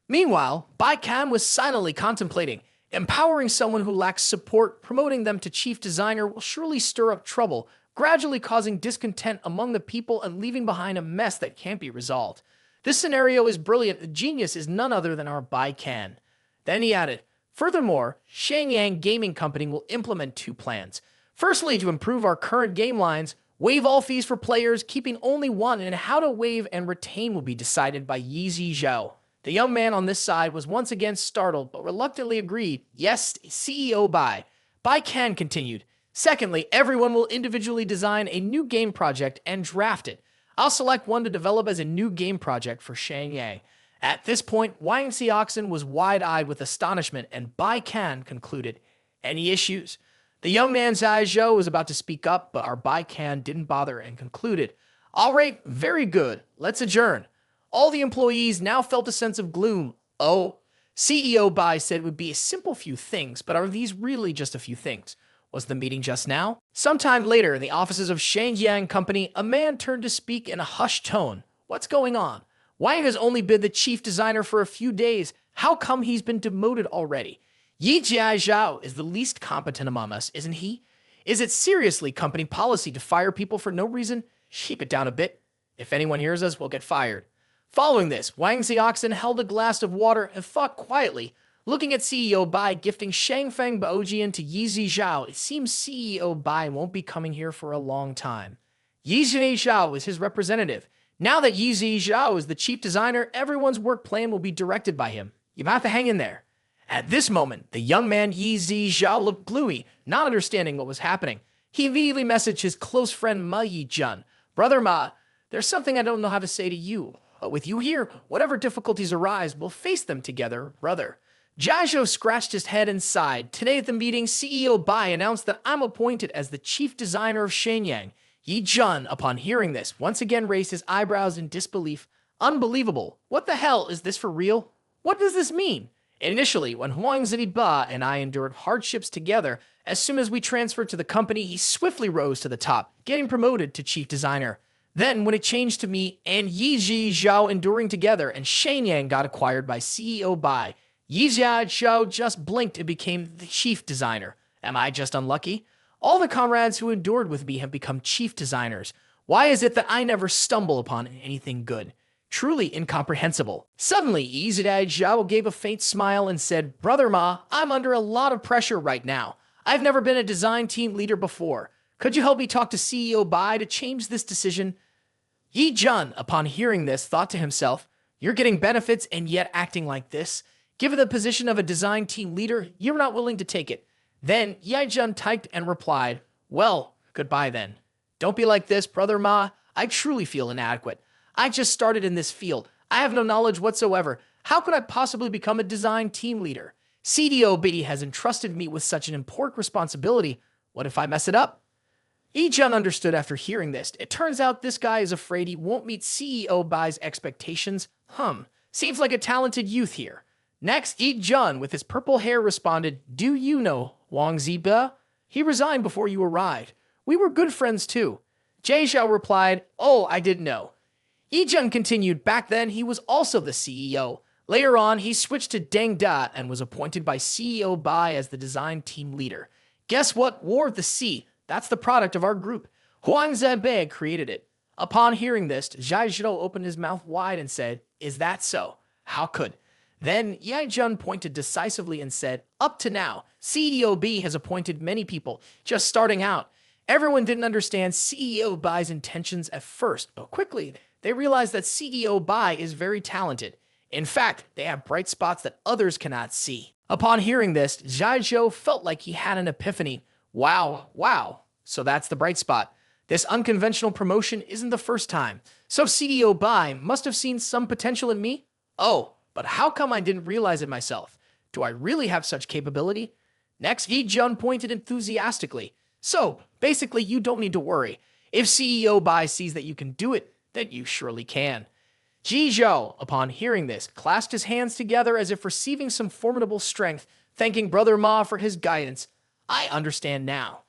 Meanwhile, Bai Qian was silently contemplating. Empowering someone who lacks support, promoting them to chief designer will surely stir up trouble, gradually causing discontent among the people and leaving behind a mess that can't be resolved. This scenario is brilliant. The genius is none other than our Bei Qian. Then he added, "Furthermore, Shenyang Gaming Company will implement two plans. Firstly, to improve our current game lines, waive all fees for players, keeping only one, and how to waive and retain will be decided by Yi Zhao." The young man on this side was once again startled, but reluctantly agreed, "Yes, CEO Bai." Bei Qian continued, "Secondly, everyone will individually design a new game project and draft it. I'll select one to develop as a new game project for Shenyang. At this point, Wang Xiaoxin was wide-eyed with astonishment, and Bei Qian concluded, "Any issues?" The young man Zhai Zhou was about to speak up, but our Bei Qian didn't bother and concluded, "All right, very good. Let's adjourn." All the employees now felt a sense of gloom. Oh, CEO Bai said it would be a simple few things, but are these really just a few things? Was the meeting just now? Sometime later, in the offices of Shenyang Company, a man turned to speak in a hushed tone. What's going on? Wang has only been the chief designer for a few days. How come he's been demoted already? Yi Jiazhao is the least competent among us, isn't he? Is it seriously company policy to fire people for no reason? Keep it down a bit. If anyone hears us, we'll get fired. Following this, Wang Xiaoxin held a glass of water and thought quietly. Looking at CEO Bai gifting Shangfeng Baojian to Yi Zizhao, it seems CEO Bai won't be coming here for a long time. Yi Zizhao is his representative. Now that Yi Zizhao is the chief designer, everyone's work plan will be directed by him. You have to hang in there. At this moment, the young man Yi Zizhao looked gloomy, not understanding what was happening. He immediately messaged his close friend Ma Yijun. "Brother Ma, there's something I don't know how to say to you. But with you here, whatever difficulties arise, we'll face them together, brother." Jiazhou scratched his head and sighed. Today at the meeting, CEO Bai announced that I'm appointed as the chief designer of Shenyang. Yi Jun, upon hearing this, once again raised his eyebrows in disbelief. Unbelievable. What the hell? Is this for real? What does this mean? Initially, when Huang Ziba and I endured hardships together, as soon as we transferred to the company, he swiftly rose to the top, getting promoted to chief designer. Then, when it changed to me and Yi Zhao enduring together, and Shenyang got acquired by CEO Bai, Yi Zhao just blinked and became the chief designer. Am I just unlucky? All the comrades who endured with me have become chief designers. Why is it that I never stumble upon anything good? Truly incomprehensible. Suddenly, Yi Zhao gave a faint smile and said, "Brother Ma, I'm under a lot of pressure right now. I've never been a design team leader before. Could you help me talk to CEO Bai to change this decision?" Yi Jun, upon hearing this, thought to himself, "You're getting benefits and yet acting like this? Given the position of a design team leader, you're not willing to take it." Then Yi Jun typed and replied, "Well, goodbye then. Don't be like this, Brother Ma. I truly feel inadequate. I just started in this field. I have no knowledge whatsoever. How could I possibly become a design team leader? CDO Biddy has entrusted me with such an important responsibility. What if I mess it up?" Yi Jun understood after hearing this. It turns out this guy is afraid he won't meet CEO Bai's expectations. Seems like a talented youth here. Next, Yi Jun, with his purple hair, responded, "Do you know Wang Ziba? He resigned before you arrived. We were good friends too." Jie Xiao replied, "Oh, I didn't know." Yi Jun continued, "Back then, he was also the CEO. Later on, he switched to Deng and was appointed by CEO Bai as the design team leader. Guess what? War of the Sea. That's the product of our group. Huang Zhebei created it." Upon hearing this, Zhai Zhou opened his mouth wide and said, "Is that so? How could?" Then Yi Jun pointed decisively and said, "Up to now, CEOB has appointed many people, just starting out. Everyone didn't understand CEO Bai's intentions at first, but quickly they realized that CEO Bai is very talented. In fact, they have bright spots that others cannot see." Upon hearing this, Zhai Zhou felt like he had an epiphany. Wow. So that's the bright spot. This unconventional promotion isn't the first time. So CEO Bai must have seen some potential in me? Oh, but how come I didn't realize it myself? Do I really have such capability? Next, Yi Jun pointed enthusiastically. "So, basically, you don't need to worry. If CEO Bai sees that you can do it, then you surely can." Ji Zhou, upon hearing this, clasped his hands together as if receiving some formidable strength, thanking Brother Ma for his guidance. "I understand now."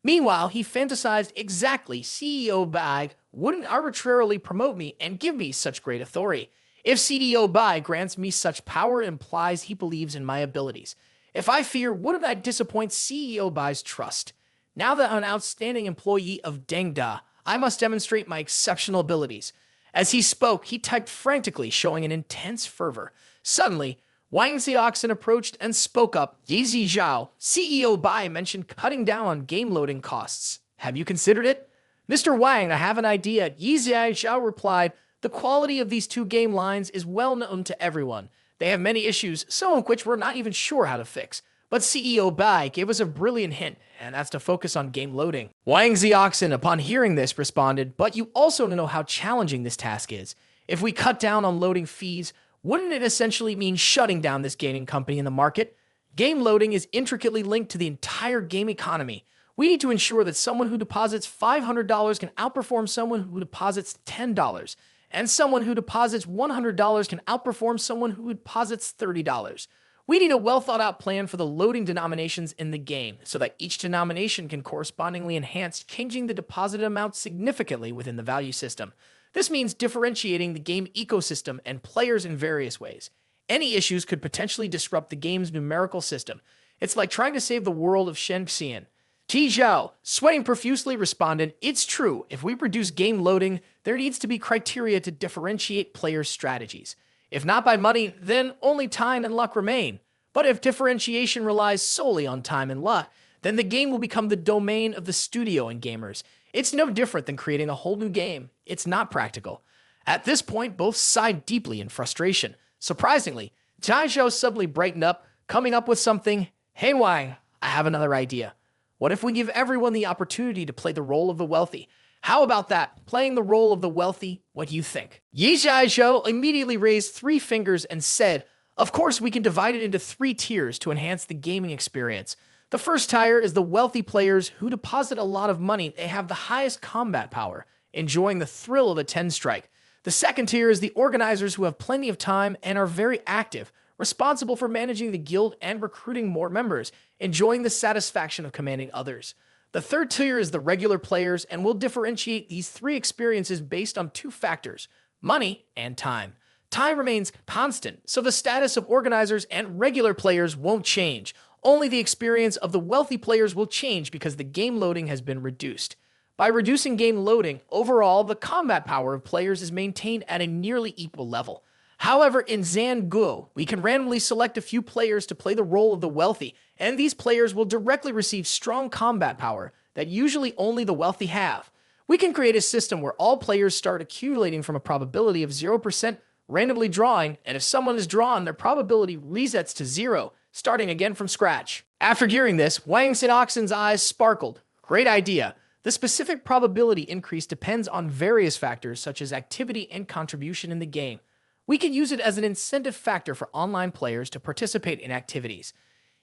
Meanwhile, he fantasized exactly CEO Bai wouldn't arbitrarily promote me and give me such great authority. If CDO Bai grants me such power, it implies he believes in my abilities. If I fear, wouldn't I disappoint CEO Bai's trust? Now that I'm an outstanding employee of Deng, I must demonstrate my exceptional abilities. As he spoke, he typed frantically, showing an intense fervor. Suddenly, Wang Xiaoxin approached and spoke up. "Yi Zhao, CEO Bai mentioned cutting down on game loading costs. Have you considered it?" "Mr. Wang, I have an idea." Yi Zhao replied, "The quality of these two game lines is well known to everyone. They have many issues, some of which we're not even sure how to fix. But CEO Bai gave us a brilliant hint, and that's to focus on game loading." Wang Xiaoxin, upon hearing this, responded, "But you also know how challenging this task is. If we cut down on loading fees, Wouldn't it essentially mean shutting down this gaming company in the market? Game loading is intricately linked to the entire game economy. We need to ensure that someone who deposits $500 can outperform someone who deposits $10, and someone who deposits $100 can outperform someone who deposits $30. We need a well-thought-out plan for the loading denominations in the game, so that each denomination can correspondingly enhance, changing the deposited amount significantly within the value system. This means differentiating the game ecosystem and players in various ways. Any issues could potentially disrupt the game's numerical system. It's like trying to save the world of Bei Qian. Ti Zhao, sweating profusely, responded, "It's true. If we produce game loading, there needs to be criteria to differentiate players' strategies. If not by money, then only time and luck remain. But if differentiation relies solely on time and luck, then the game will become the domain of the studio and gamers. It's no different than creating a whole new game. It's not practical." At this point, both sighed deeply in frustration. Surprisingly, Ti Zhao suddenly brightened up, coming up with something. "Hey Wang, I have another idea. What if we give everyone the opportunity to play the role of the wealthy? How about that? Playing the role of the wealthy, what do you think?" Ti Zhao immediately raised 3 fingers and said, "Of course, we can divide it into 3 tiers to enhance the gaming experience. The first tier is the wealthy players who deposit a lot of money. They have the highest combat power, enjoying the thrill of a 10 strike. The second tier is the organizers who have plenty of time and are very active, responsible for managing the guild and recruiting more members, enjoying the satisfaction of commanding others. The third tier is the regular players, and will differentiate these 3 experiences based on 2 factors, money and time. Time remains constant, so the status of organizers and regular players won't change. Only the experience of the wealthy players will change because the game loading has been reduced. By reducing game loading, overall, the combat power of players is maintained at a nearly equal level. However, in Zanguo, we can randomly select a few players to play the role of the wealthy, and these players will directly receive strong combat power that usually only the wealthy have. We can create a system where all players start accumulating from a probability of 0%, randomly drawing, and if someone is drawn, their probability resets to 0, starting again from scratch." After hearing this, Wang Xiaoxin's eyes sparkled. "Great idea. The specific probability increase depends on various factors such as activity and contribution in the game. We can use it as an incentive factor for online players to participate in activities."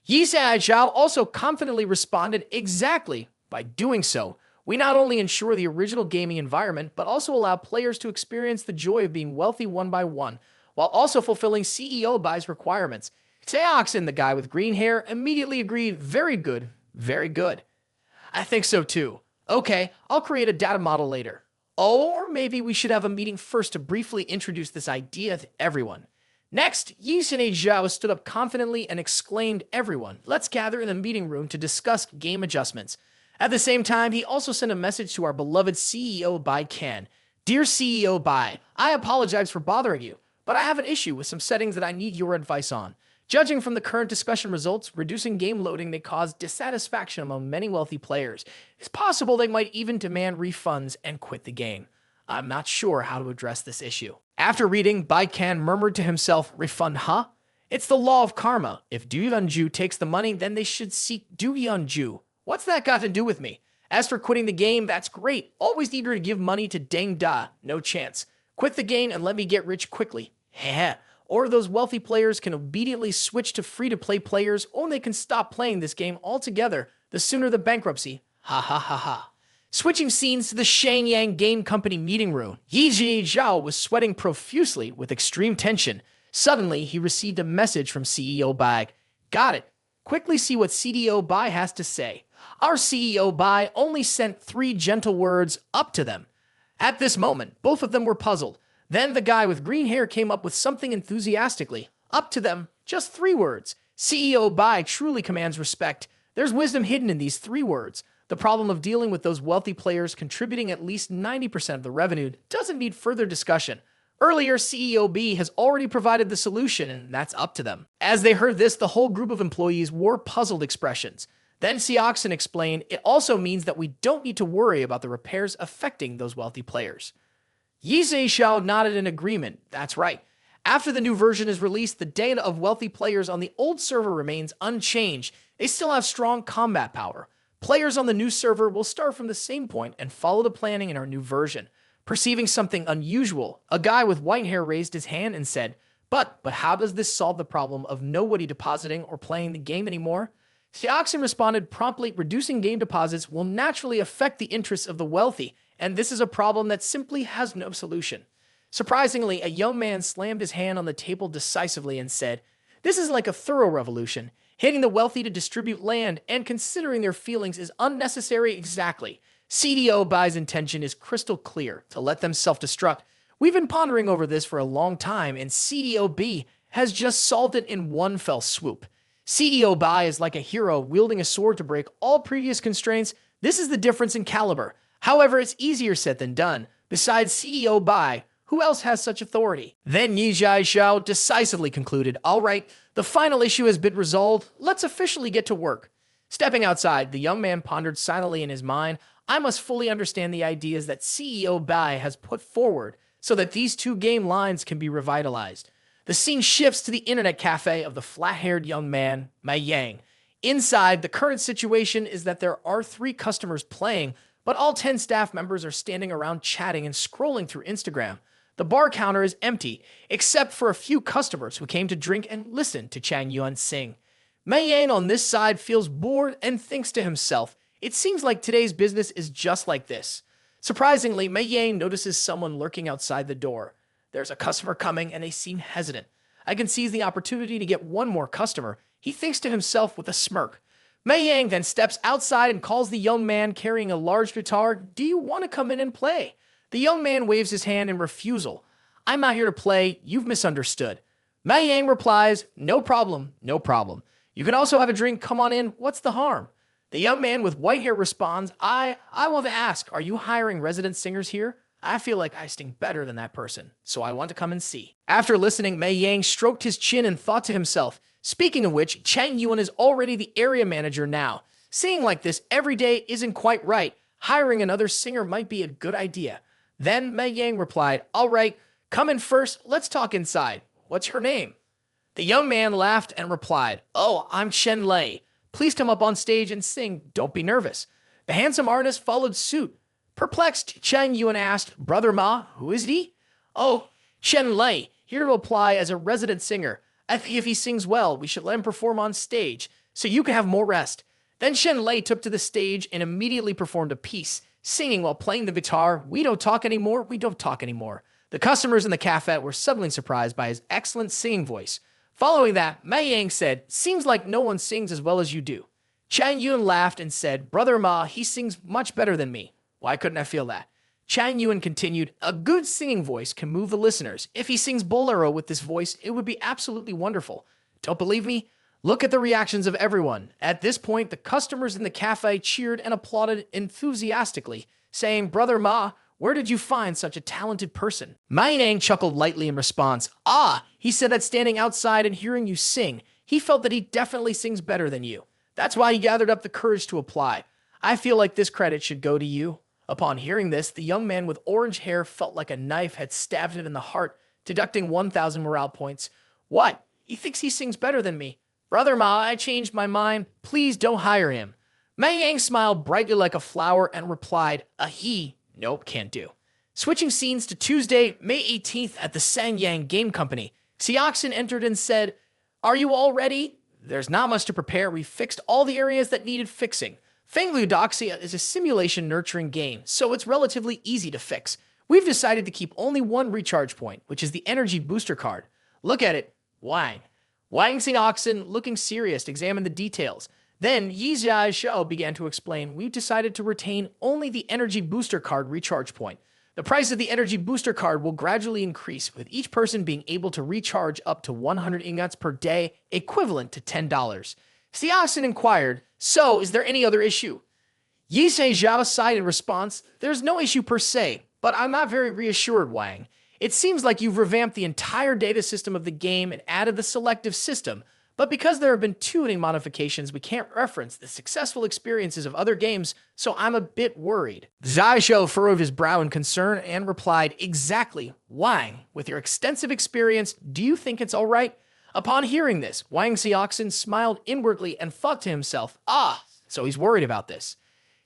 Ti Zhao also confidently responded, "Exactly. By doing so, we not only ensure the original gaming environment, but also allow players to experience the joy of being wealthy one by one, while also fulfilling CEO Bai's requirements." Xiaoxin, the guy with green hair, immediately agreed, "Very good, very good. I think so too. Okay, I'll create a data model later. Or maybe we should have a meeting first to briefly introduce this idea to everyone." Next, Ti Zhao stood up confidently and exclaimed, "Everyone, let's gather in the meeting room to discuss game adjustments." At the same time, he also sent a message to our beloved CEO Bei Qian. "Dear CEO Bei, I apologize for bothering you, but I have an issue with some settings that I need your advice on. Judging from the current discussion results, reducing game loading may cause dissatisfaction among many wealthy players. It's possible they might even demand refunds and quit the game. I'm not sure how to address this issue." After reading, Bei Qian murmured to himself, "Refund, huh? It's the law of karma. If Du Yunju takes the money, then they should seek Du Yunju. What's that got to do with me? As for quitting the game, that's great. Always eager to give money to Deng Da. No chance. Quit the game and let me get rich quickly. Heh. Or those wealthy players can immediately switch to free-to-play players, or they can stop playing this game altogether. The sooner the bankruptcy. Ha ha ha ha." Switching scenes to the Shangyang Game Company meeting room, Ti Zhao was sweating profusely with extreme tension. Suddenly, he received a message from CEO Bai. "Got it. Quickly see what CDO Bai has to say." Our CEO Bai only sent 3 gentle words, "up to them." At this moment, both of them were puzzled. Then the guy with green hair came up with something enthusiastically. "Up to them. Just 3 words. CEO Bai truly commands respect. There's wisdom hidden in these 3 words. The problem of dealing with those wealthy players contributing at least 90% of the revenue doesn't need further discussion. Earlier, CEO B has already provided the solution, and that's up to them." As they heard this, the whole group of employees wore puzzled expressions. Then Xiaoxin explained, "It also means that we don't need to worry about the repairs affecting those wealthy players." Ti Zhao nodded in agreement. That's right. After the new version is released, the data of wealthy players on the old server remains unchanged. They still have strong combat power. Players on the new server will start from the same point and follow the planning in our new version. Perceiving something unusual, a guy with white hair raised his hand and said, But how does this solve the problem of nobody depositing or playing the game anymore? Xiaoxin responded promptly, reducing game deposits will naturally affect the interests of the wealthy, and this is a problem that simply has no solution. Surprisingly, a young man slammed his hand on the table decisively and said, "This is like a thorough revolution. Hitting the wealthy to distribute land and considering their feelings is unnecessary exactly. CDO Bai's intention is crystal clear, to let them self-destruct. We've been pondering over this for a long time, and CDOB has just solved it in one fell swoop. CDO Bai is like a hero wielding a sword to break all previous constraints. This is the difference in caliber. However, it's easier said than done. Besides CDO Bai, who else has such authority?" Then Yi Xiao decisively concluded, "All right, the final issue has been resolved. Let's officially get to work." Stepping outside, the young man pondered silently in his mind, "I must fully understand the ideas that CEO Bai has put forward so that these two game lines can be revitalized." The scene shifts to the internet cafe of the flat-haired young man, Mei Yang. Inside, the current situation is that there are 3 customers playing, but all 10 staff members are standing around chatting and scrolling through Instagram. The bar counter is empty, except for a few customers who came to drink and listen to Chang Yuan sing. Mei Yang on this side feels bored and thinks to himself, "It seems like today's business is just like this." Surprisingly, Mei Yang notices someone lurking outside the door. There's a customer coming and they seem hesitant. I can seize the opportunity to get one more customer, he thinks to himself with a smirk. Mei Yang then steps outside and calls the young man carrying a large guitar, "Do you want to come in and play?" The young man waves his hand in refusal. "I'm not here to play, you've misunderstood." Mei Yang replies, "No problem, no problem. You can also have a drink, come on in, what's the harm?" The young man with white hair responds, I want to ask, are you hiring resident singers here? I feel like I sing better than that person, so I want to come and see." After listening, Mei Yang stroked his chin and thought to himself, "Speaking of which, Chang Yuan is already the area manager now. Singing like this every day isn't quite right. Hiring another singer might be a good idea." Then Mei Yang replied, "All right, come in first, let's talk inside. What's your name?" The young man laughed and replied, "Oh, I'm Shen Lei. Please come up on stage and sing, don't be nervous." The handsome artist followed suit. Perplexed, Chang Yuan asked, "Brother Ma, who is he?" "Oh, Shen Lei, here to apply as a resident singer. I think if he sings well, we should let him perform on stage, so you can have more rest." Then Shen Lei took to the stage and immediately performed a piece, singing while playing the guitar, "We don't talk anymore, we don't talk anymore." The customers in the cafe were suddenly surprised by his excellent singing voice. Following that, Mei Yang said, "Seems like no one sings as well as you do." Chang Yuan laughed and said, "Brother Ma, he sings much better than me." Why couldn't I feel that? Chang Yuan continued, "A good singing voice can move the listeners. If he sings bolero with this voice, it would be absolutely wonderful. Don't believe me? Look at the reactions of everyone." At this point, the customers in the cafe cheered and applauded enthusiastically, saying, "Brother Ma, where did you find such a talented person?" Mei Yang chuckled lightly in response. He said that standing outside and hearing you sing, he felt that he definitely sings better than you. That's why he gathered up the courage to apply. I feel like this credit should go to you." Upon hearing this, the young man with orange hair felt like a knife had stabbed him in the heart, deducting 1,000 morale points. "What? He thinks he sings better than me. Brother Ma, I changed my mind. Please don't hire him." Mei Yang smiled brightly like a flower and replied, "A he. Nope, can't do." Switching scenes to Tuesday, May 18th at the Sangyang Game Company, Xiaoxin entered and said, "Are you all ready?" "There's not much to prepare. We fixed all the areas that needed fixing. Fangludoxia is a simulation nurturing game, so it's relatively easy to fix. We've decided to keep only one recharge point, which is the energy booster card. Look at it. Wang." Wang Xiaoxin, looking serious, examined the details. Then Yi Xiao began to explain, "We've decided to retain only the energy booster card recharge point. The price of the energy booster card will gradually increase, with each person being able to recharge up to 100 ingots per day, equivalent to $10. Xiaoxin inquired, "So, is there any other issue?" Yi Xiao sighed in response, "There's no issue per se, but I'm not very reassured, Wang. It seems like you've revamped the entire data system of the game and added the selective system, but because there have been too many modifications, we can't reference the successful experiences of other games, so I'm a bit worried." Zhao furrowed his brow in concern and replied, "Exactly, Wang. With your extensive experience, do you think it's all right?" Upon hearing this, Wang Xiaoxin smiled inwardly and thought to himself, so he's worried about this.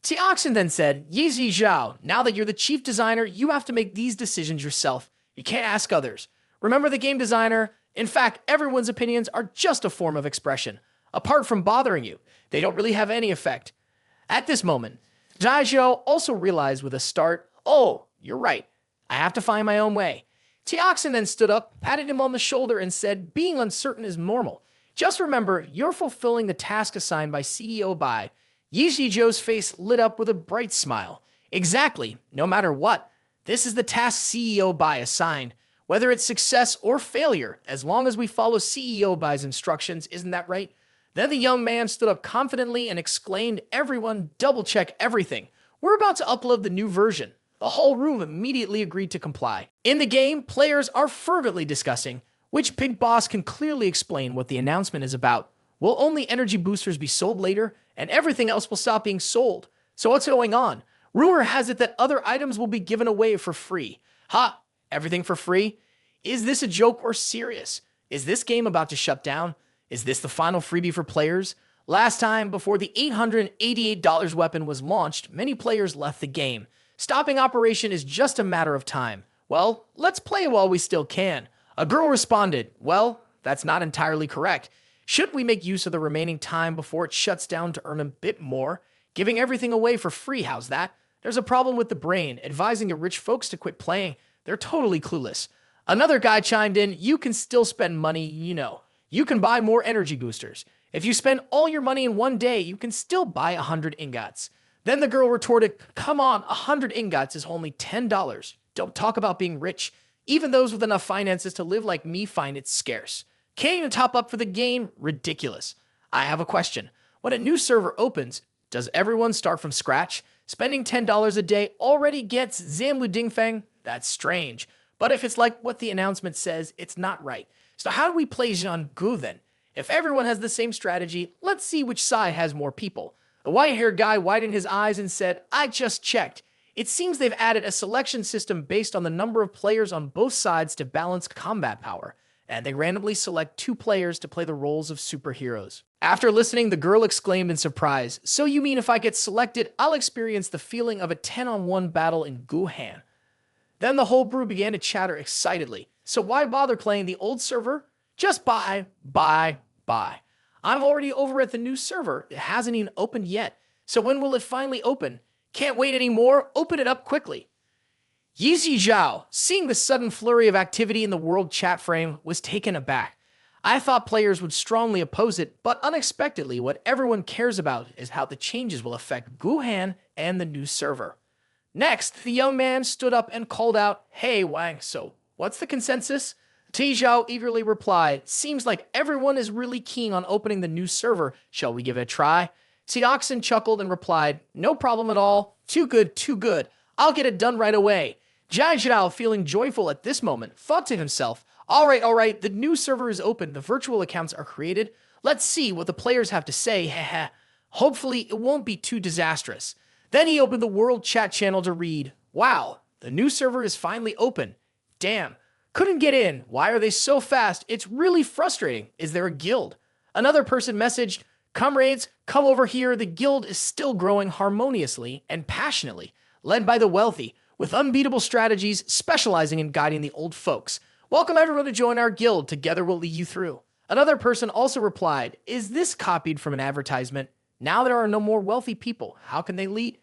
Xiaoxin then said, "Yi Zhao, now that you're the chief designer, you have to make these decisions yourself. You can't ask others. Remember the game designer, In fact, everyone's opinions are just a form of expression. Apart from bothering you, they don't really have any effect. At this moment, Jai Zhou also realized with a start, oh, you're right, I have to find my own way. Tioxin then stood up, patted him on the shoulder, and said, being uncertain is normal. Just remember, you're fulfilling the task assigned by CEO Bai. Yi Zhou's face lit up with a bright smile. Exactly, no matter what. This is the task CEO Bai assigned. Whether it's success or failure, as long as we follow CEO Bai's instructions, isn't that right? Then the young man stood up confidently and exclaimed, everyone, double-check everything. We're about to upload the new version. The whole room immediately agreed to comply. In the game, players are fervently discussing which big boss can clearly explain what the announcement is about. Will only energy boosters be sold later, and everything else will stop being sold? So what's going on? Rumor has it that other items will be given away for free. Ha! Everything for free? Is this a joke or serious? Is this game about to shut down? Is this the final freebie for players? Last time, before the $888 weapon was launched, many players left the game. Stopping operation is just a matter of time. Well, let's play while we still can. A girl responded, well, that's not entirely correct. Shouldn't we make use of the remaining time before it shuts down to earn a bit more? Giving everything away for free, how's that? There's a problem with the brain, advising the rich folks to quit playing. They're totally clueless. Another guy chimed in, you can still spend money, you know. You can buy more energy boosters. If you spend all your money in one day, you can still buy 100 ingots. Then the girl retorted, come on, 100 ingots is only $10. Don't talk about being rich. Even those with enough finances to live like me find it scarce. Can't even top up for the game? Ridiculous. I have a question. When a new server opens, does everyone start from scratch? Spending $10 a day already gets Zamlu Dingfeng? That's strange. But if it's like what the announcement says, it's not right. So how do we play Zhang Gu then? If everyone has the same strategy, let's see which side has more people. The white-haired guy widened his eyes and said, I just checked. It seems they've added a selection system based on the number of players on both sides to balance combat power, and they randomly select 2 players to play the roles of superheroes. After listening, the girl exclaimed in surprise, so you mean if I get selected, I'll experience the feeling of a 10-on-1 battle in Guhan? Then the whole brew began to chatter excitedly. So why bother playing the old server? Just buy. I'm already over at the new server. It hasn't even opened yet. So when will it finally open? Can't wait anymore. Open it up quickly. Yizi Zhao, seeing the sudden flurry of activity in the world chat frame, was taken aback. I thought players would strongly oppose it, but unexpectedly, what everyone cares about is how the changes will affect Guhan and the new server. Next, the young man stood up and called out, hey Wang, so what's the consensus? Ti Zhao eagerly replied, seems like everyone is really keen on opening the new server. Shall we give it a try? Sioxin chuckled and replied, no problem at all. Too good, too good. I'll get it done right away. Jai Zhao, feeling joyful at this moment, thought to himself, all right, the new server is open. The virtual accounts are created. Let's see what the players have to say. Hopefully, it won't be too disastrous. Then he opened the world chat channel to read, wow, the new server is finally open. Damn, couldn't get in. Why are they so fast? It's really frustrating. Is there a guild? Another person messaged, comrades, come over here. The guild is still growing harmoniously and passionately, led by the wealthy, with unbeatable strategies specializing in guiding the old folks. Welcome everyone to join our guild. Together we'll lead you through. Another person also replied, is this copied from an advertisement? Now there are no more wealthy people. How can they lead?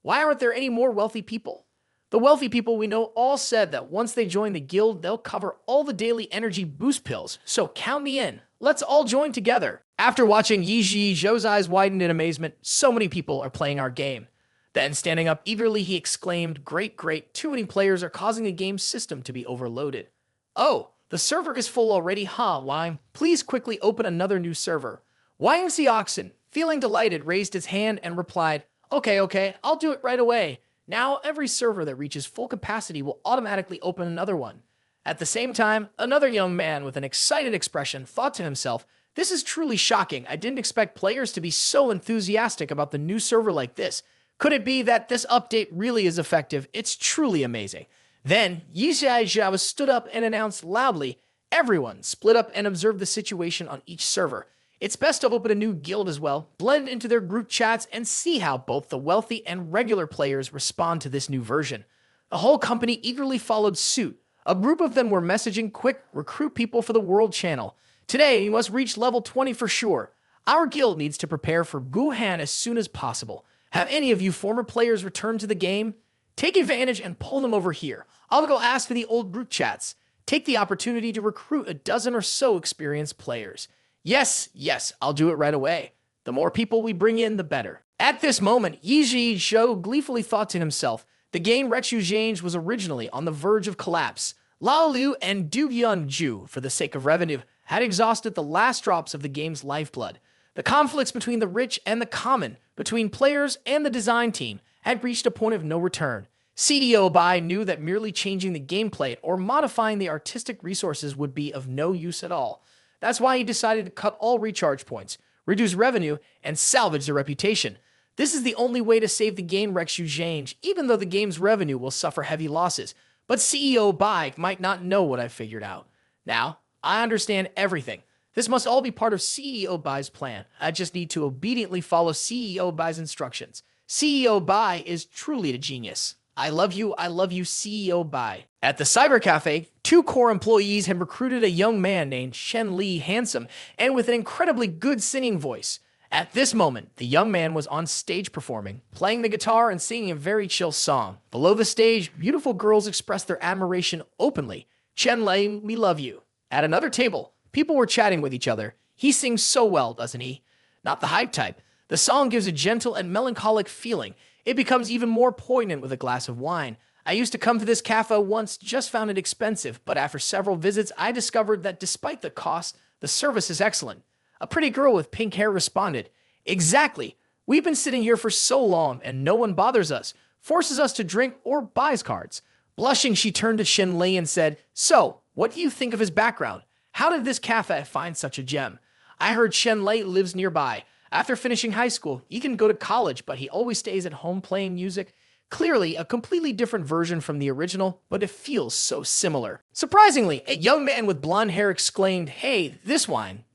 Why aren't there any more wealthy people? The wealthy people we know all said that once they join the guild, they'll cover all the daily energy boost pills. So count me in. Let's all join together. After watching Yi Zhou's eyes widened in amazement. So many people are playing our game. Then standing up eagerly, he exclaimed, great, too many players are causing the game system to be overloaded. Oh, the server is full already, huh, Wang? Please quickly open another new server. Wang Sioxin, feeling delighted, raised his hand and replied, okay, I'll do it right away. Now, every server that reaches full capacity will automatically open another one. At the same time, another young man with an excited expression thought to himself, this is truly shocking. I didn't expect players to be so enthusiastic about the new server like this. Could it be that this update really is effective? It's truly amazing. Then, Yi Zhao stood up and announced loudly, everyone split up and observe the situation on each server. It's best to open a new guild as well, blend into their group chats, and see how both the wealthy and regular players respond to this new version. The whole company eagerly followed suit. A group of them were messaging, "Quick, recruit people for the World Channel. Today, you must reach level 20 for sure. Our guild needs to prepare for Guhan as soon as possible. Have any of you former players return to the game? Take advantage and pull them over here. I'll go ask for the old group chats. Take the opportunity to recruit a dozen or so experienced players." Yes, I'll do it right away. The more people we bring in, the better. At this moment, Yiji Zhou gleefully thought to himself, the game Rexu Zhange was originally on the verge of collapse. Lao Liu and Du Yunju, for the sake of revenue, had exhausted the last drops of the game's lifeblood. The conflicts between the rich and the common, between players and the design team, had reached a point of no return. CEO Bei knew that merely changing the gameplay or modifying the artistic resources would be of no use at all. That's why he decided to cut all recharge points, reduce revenue, and salvage their reputation. This is the only way to save the game Rexu Zhange, even though the game's revenue will suffer heavy losses. But CEO Bei might not know what I figured out. Now, I understand everything. This must all be part of CEO Bai's plan. I just need to obediently follow CEO Bai's instructions. CEO Bai is truly a genius. I love you, CEO Bai. At the cyber cafe, 2 core employees had recruited a young man named Shen Li, handsome and with an incredibly good singing voice. At this moment, the young man was on stage performing, playing the guitar and singing a very chill song. Below the stage, beautiful girls expressed their admiration openly. "Chen Li, we love you." At another table, people were chatting with each other. "He sings so well, doesn't he?" Not the hype type. The song gives a gentle and melancholic feeling. It becomes even more poignant with a glass of wine. I used to come to this cafe once, just found it expensive, but after several visits, I discovered that despite the cost, the service is excellent. A pretty girl with pink hair responded, "Exactly. We've been sitting here for so long, and no one bothers us, forces us to drink, or buys cards." Blushing, she turned to Shen Li and said, "So, what do you think of his background? How did this cafe find such a gem? I heard Shen Li lives nearby. After finishing high school, he can go to college, but he always stays at home playing music. Clearly, a completely different version from the original, but it feels so similar." Surprisingly, a young man with blonde hair exclaimed, "Hey, this wine,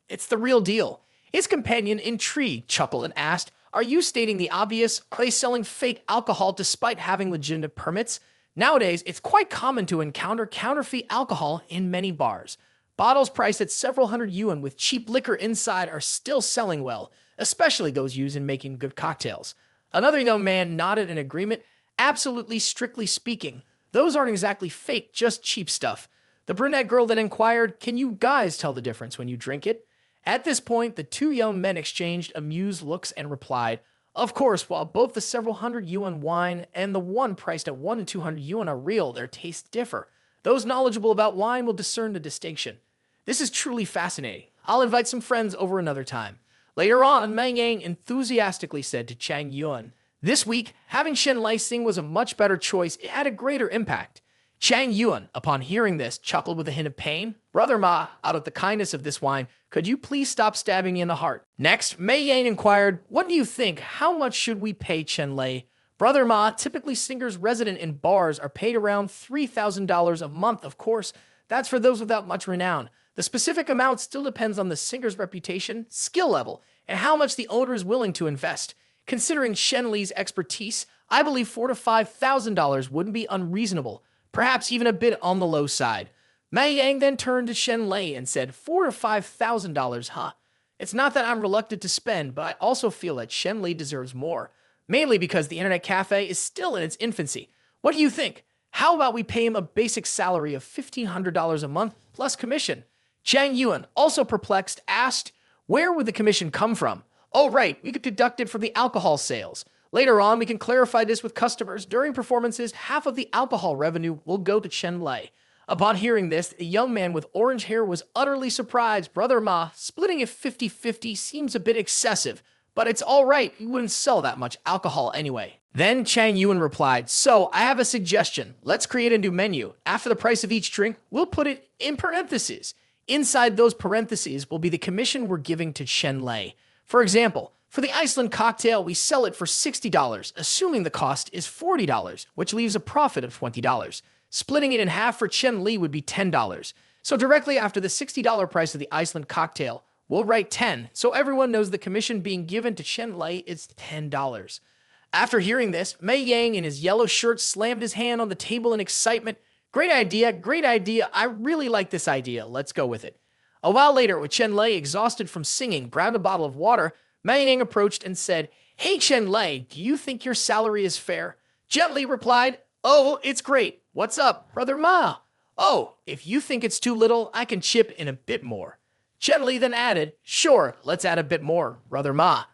it's the real deal." His companion, intrigued, chuckled and asked, "Are you stating the obvious? Are they selling fake alcohol despite having legitimate permits? Nowadays, it's quite common to encounter counterfeit alcohol in many bars. Bottles priced at several hundred yuan with cheap liquor inside are still selling well, especially those used in making good cocktails." Another young man nodded in agreement. "Absolutely, strictly speaking, those aren't exactly fake, just cheap stuff." The brunette girl then inquired, "Can you guys tell the difference when you drink it?" At this point, the 2 young men exchanged amused looks and replied, "Of course, while both the several hundred yuan wine and the one priced at 1 to 200 yuan are real, their tastes differ. Those knowledgeable about wine will discern the distinction." This is truly fascinating. I'll invite some friends over another time. Later on, Mei Yang enthusiastically said to Chang Yuan, "This week, having Shen Lai sing was a much better choice. It had a greater impact." Chang Yuan, upon hearing this, chuckled with a hint of pain. "Brother Ma, out of the kindness of this wine, could you please stop stabbing me in the heart?" Next, Mei Yang inquired, "What do you think? How much should we pay Chen Lei?" "Brother Ma, typically singers resident in bars are paid around $3,000 a month, of course. That's for those without much renown. The specific amount still depends on the singer's reputation, skill level, and how much the owner is willing to invest. Considering Shen Li's expertise, I believe $4,000 to $5,000 wouldn't be unreasonable, perhaps even a bit on the low side." Mei Yang then turned to Shen Lei and said, $4,000 to $5,000, huh? It's not that I'm reluctant to spend, but I also feel that Shen Li deserves more, mainly because the internet cafe is still in its infancy. What do you think? How about we pay him a basic salary of $1,500 a month plus commission? Chang Yuan, also perplexed, asked, "Where would the commission come from?" "Oh, right, we could deduct it from the alcohol sales. Later on, we can clarify this with customers. During performances, half of the alcohol revenue will go to Chen Lei." Upon hearing this, the young man with orange hair was utterly surprised. "Brother Ma, splitting it 50-50 seems a bit excessive, but it's all right. We wouldn't sell that much alcohol anyway." Then Chang Yuan replied, "So, I have a suggestion. Let's create a new menu. After the price of each drink, we'll put it in parentheses. Inside those parentheses will be the commission we're giving to Chen Lei. For example, for the Iceland cocktail, we sell it for $60, assuming the cost is $40, which leaves a profit of $20. Splitting it in half for Chen Li would be $10. So directly after the $60 price of the Iceland cocktail, we'll write 10, so everyone knows the commission being given to Chen Li is $10. After hearing this, Mei Yang in his yellow shirt slammed his hand on the table in excitement. Great idea, great idea. I really like this idea. Let's go with it. A while later, with Chen Lei exhausted from singing, grabbed a bottle of water, Mei Yang approached and said, "Hey Chen Lei, do you think your salary is fair?" Gently replied, "Oh, it's great. What's up, Brother Ma?" "Oh, if you think it's too little, I can chip in a bit more." Gently then added, "Sure, let's add a bit more, Brother Ma."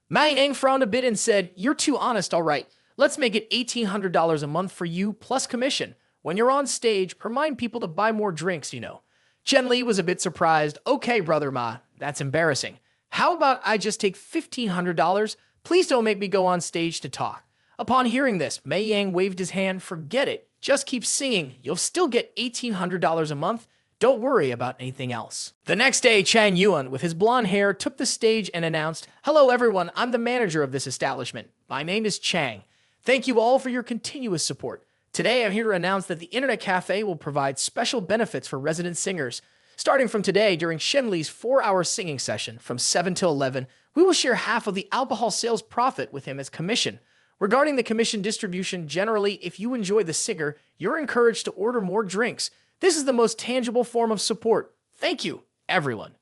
Mei Yang frowned a bit and said, "You're too honest, all right. Let's make it $1,800 a month for you plus commission. When you're on stage, remind people to buy more drinks, you know." Chen Li was a bit surprised. "Okay, Brother Ma, that's embarrassing. How about I just take $1,500? Please don't make me go on stage to talk." Upon hearing this, Mei Yang waved his hand. "Forget it. Just keep singing. You'll still get $1,800 a month. Don't worry about anything else." The next day, Chang Yuan, with his blonde hair, took the stage and announced, "Hello everyone, I'm the manager of this establishment. My name is Chang. Thank you all for your continuous support. Today, I'm here to announce that the Internet Cafe will provide special benefits for resident singers. Starting from today, during Shen Li's 4-hour singing session from 7 till 11, we will share half of the alcohol sales profit with him as commission. Regarding the commission distribution, generally, if you enjoy the singer, you're encouraged to order more drinks. This is the most tangible form of support. Thank you, everyone."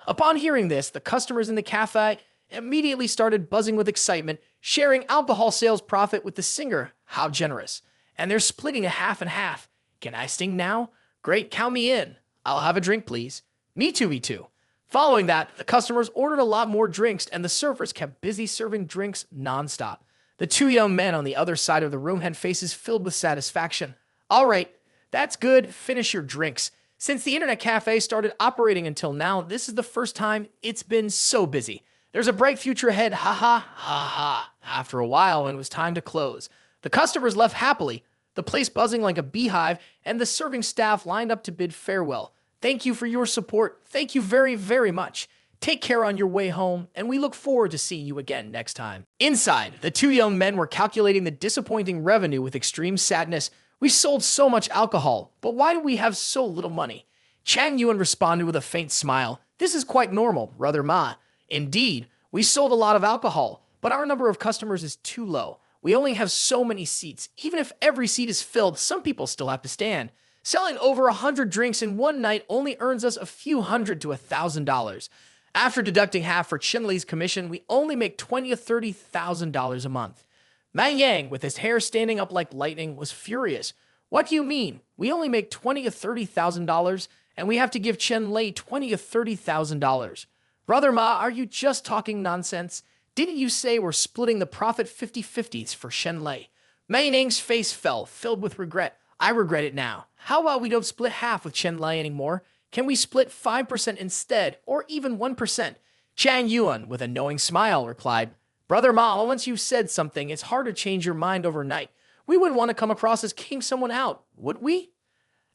Upon hearing this, the customers in the cafe immediately started buzzing with excitement, sharing alcohol sales profit with the singer. How generous. And they're splitting a half and half. "Can I sing now? Great, count me in. I'll have a drink, please." "Me too, me too." Following that, the customers ordered a lot more drinks, and the servers kept busy serving drinks nonstop. The two young men on the other side of the room had faces filled with satisfaction. "All right, that's good. Finish your drinks." Since the Internet Cafe started operating until now, this is the first time it's been so busy. There's a bright future ahead, ha ha, ha ha. After a while, when it was time to close, the customers left happily, the place buzzing like a beehive, and the serving staff lined up to bid farewell. "Thank you for your support. Thank you very, very much. Take care on your way home, and we look forward to seeing you again next time." Inside, the two young men were calculating the disappointing revenue with extreme sadness. "We sold so much alcohol, but why do we have so little money?" Chang Yuan responded with a faint smile. "This is quite normal, Brother Ma. Indeed, we sold a lot of alcohol, but our number of customers is too low. We only have so many seats. Even if every seat is filled, some people still have to stand. Selling over 100 drinks in one night only earns us a few hundred to $1,000. After deducting half for Chen Li's commission, we only make $20,000 to $30,000 a month." Mei Yang, with his hair standing up like lightning, was furious. "What do you mean? We only make $20,000 to $30,000, and we have to give Chen Lei $20,000 to $30,000. Brother Ma, are you just talking nonsense? Didn't you say we're splitting the profit 50-50s for Chen Lei?" Mei Yang's face fell, filled with regret. "I regret it now. How about we don't split half with Chen Lei anymore? Can we split 5% instead, or even 1%? Chang Yuan, with a knowing smile, replied, "Brother Ma, once you've said something, it's hard to change your mind overnight. We wouldn't want to come across as kicking someone out, would we?"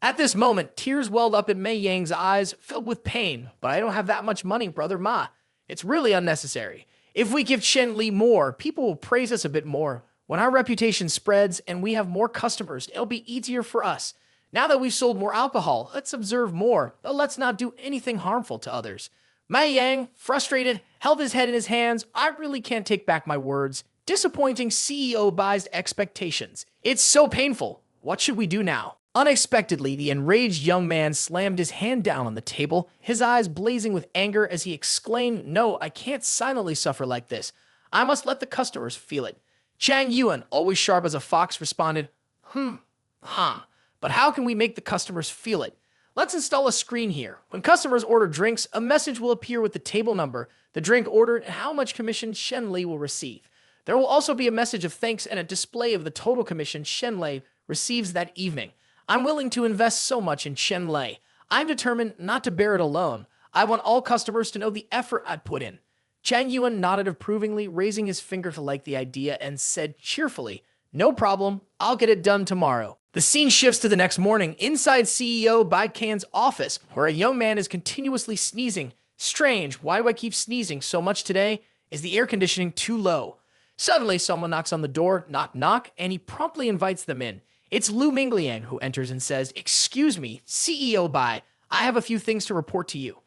At this moment, tears welled up in Mei Yang's eyes, filled with pain. "But I don't have that much money, Brother Ma. It's really unnecessary. If we give Chen Li more, people will praise us a bit more. When our reputation spreads and we have more customers, it'll be easier for us. Now that we've sold more alcohol, let's observe more, but let's not do anything harmful to others." Mei Yang, frustrated, held his head in his hands. "I really can't take back my words. Disappointing CEO Bai's expectations. It's so painful. What should we do now?" Unexpectedly, the enraged young man slammed his hand down on the table, his eyes blazing with anger as he exclaimed, "No, I can't silently suffer like this. I must let the customers feel it." Chang Yuan, always sharp as a fox, responded, "But how can we make the customers feel it? Let's install a screen here. When customers order drinks, a message will appear with the table number, the drink ordered, and how much commission Shen Li will receive. There will also be a message of thanks and a display of the total commission Shen Li receives that evening. I'm willing to invest so much in Chen Lei. I'm determined not to bear it alone. I want all customers to know the effort I'd put in." Chang Yuan nodded approvingly, raising his finger to like the idea, and said cheerfully, "No problem, I'll get it done tomorrow." The scene shifts to the next morning, inside CEO Bei Qian's office, where a young man is continuously sneezing. "Strange, why do I keep sneezing so much today? Is the air conditioning too low?" Suddenly, someone knocks on the door, knock knock, and he promptly invites them in. It's Lu Mingliang, who enters and says, "Excuse me, CEO Bai, I have a few things to report to you."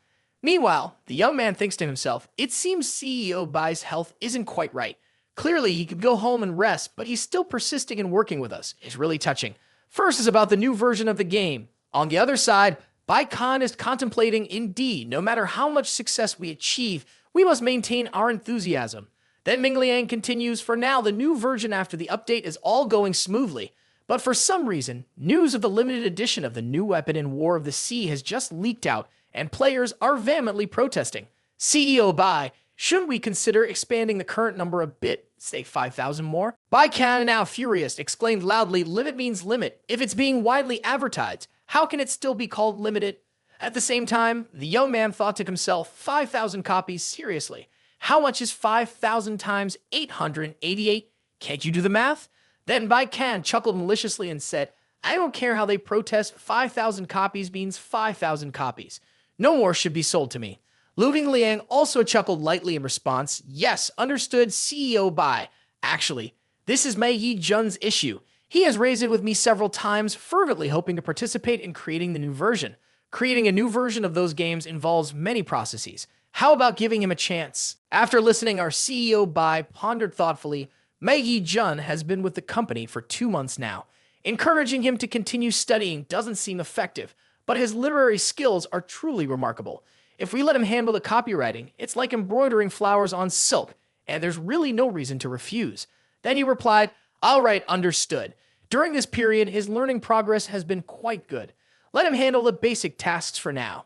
Meanwhile, the young man thinks to himself, it seems CEO Bai's health isn't quite right. Clearly, he could go home and rest, but he's still persisting in working with us. It's really touching. First is about the new version of the game. On the other side, Bei Qian is contemplating, indeed, no matter how much success we achieve, we must maintain our enthusiasm. Then Ming Liang continues, for now, the new version after the update is all going smoothly. But for some reason, news of the limited edition of the new weapon in War of the Sea has just leaked out, and players are vehemently protesting. CEO Bai, shouldn't we consider expanding the current number a bit, say 5,000 more? Bei Qian, now furious, exclaimed loudly, limit means limit. If it's being widely advertised, how can it still be called limited? At the same time, the young man thought to himself, 5,000 copies, seriously. How much is 5,000 times 888? Can't you do the math? Then Bei Qian chuckled maliciously and said, I don't care how they protest, 5,000 copies means 5,000 copies. No more should be sold to me. Ming Liang also chuckled lightly in response, yes, understood, CEO Bai. Actually, this is Bei Qian's issue. He has raised it with me several times, fervently hoping to participate in creating the new version. Creating a new version of those games involves many processes. How about giving him a chance? After listening, our CEO Bai pondered thoughtfully. Bei Qian has been with the company for 2 months now. Encouraging him to continue studying doesn't seem effective, but his literary skills are truly remarkable. If we let him handle the copywriting, it's like embroidering flowers on silk, and there's really no reason to refuse. Then he replied, all right, understood. During this period, his learning progress has been quite good. Let him handle the basic tasks for now.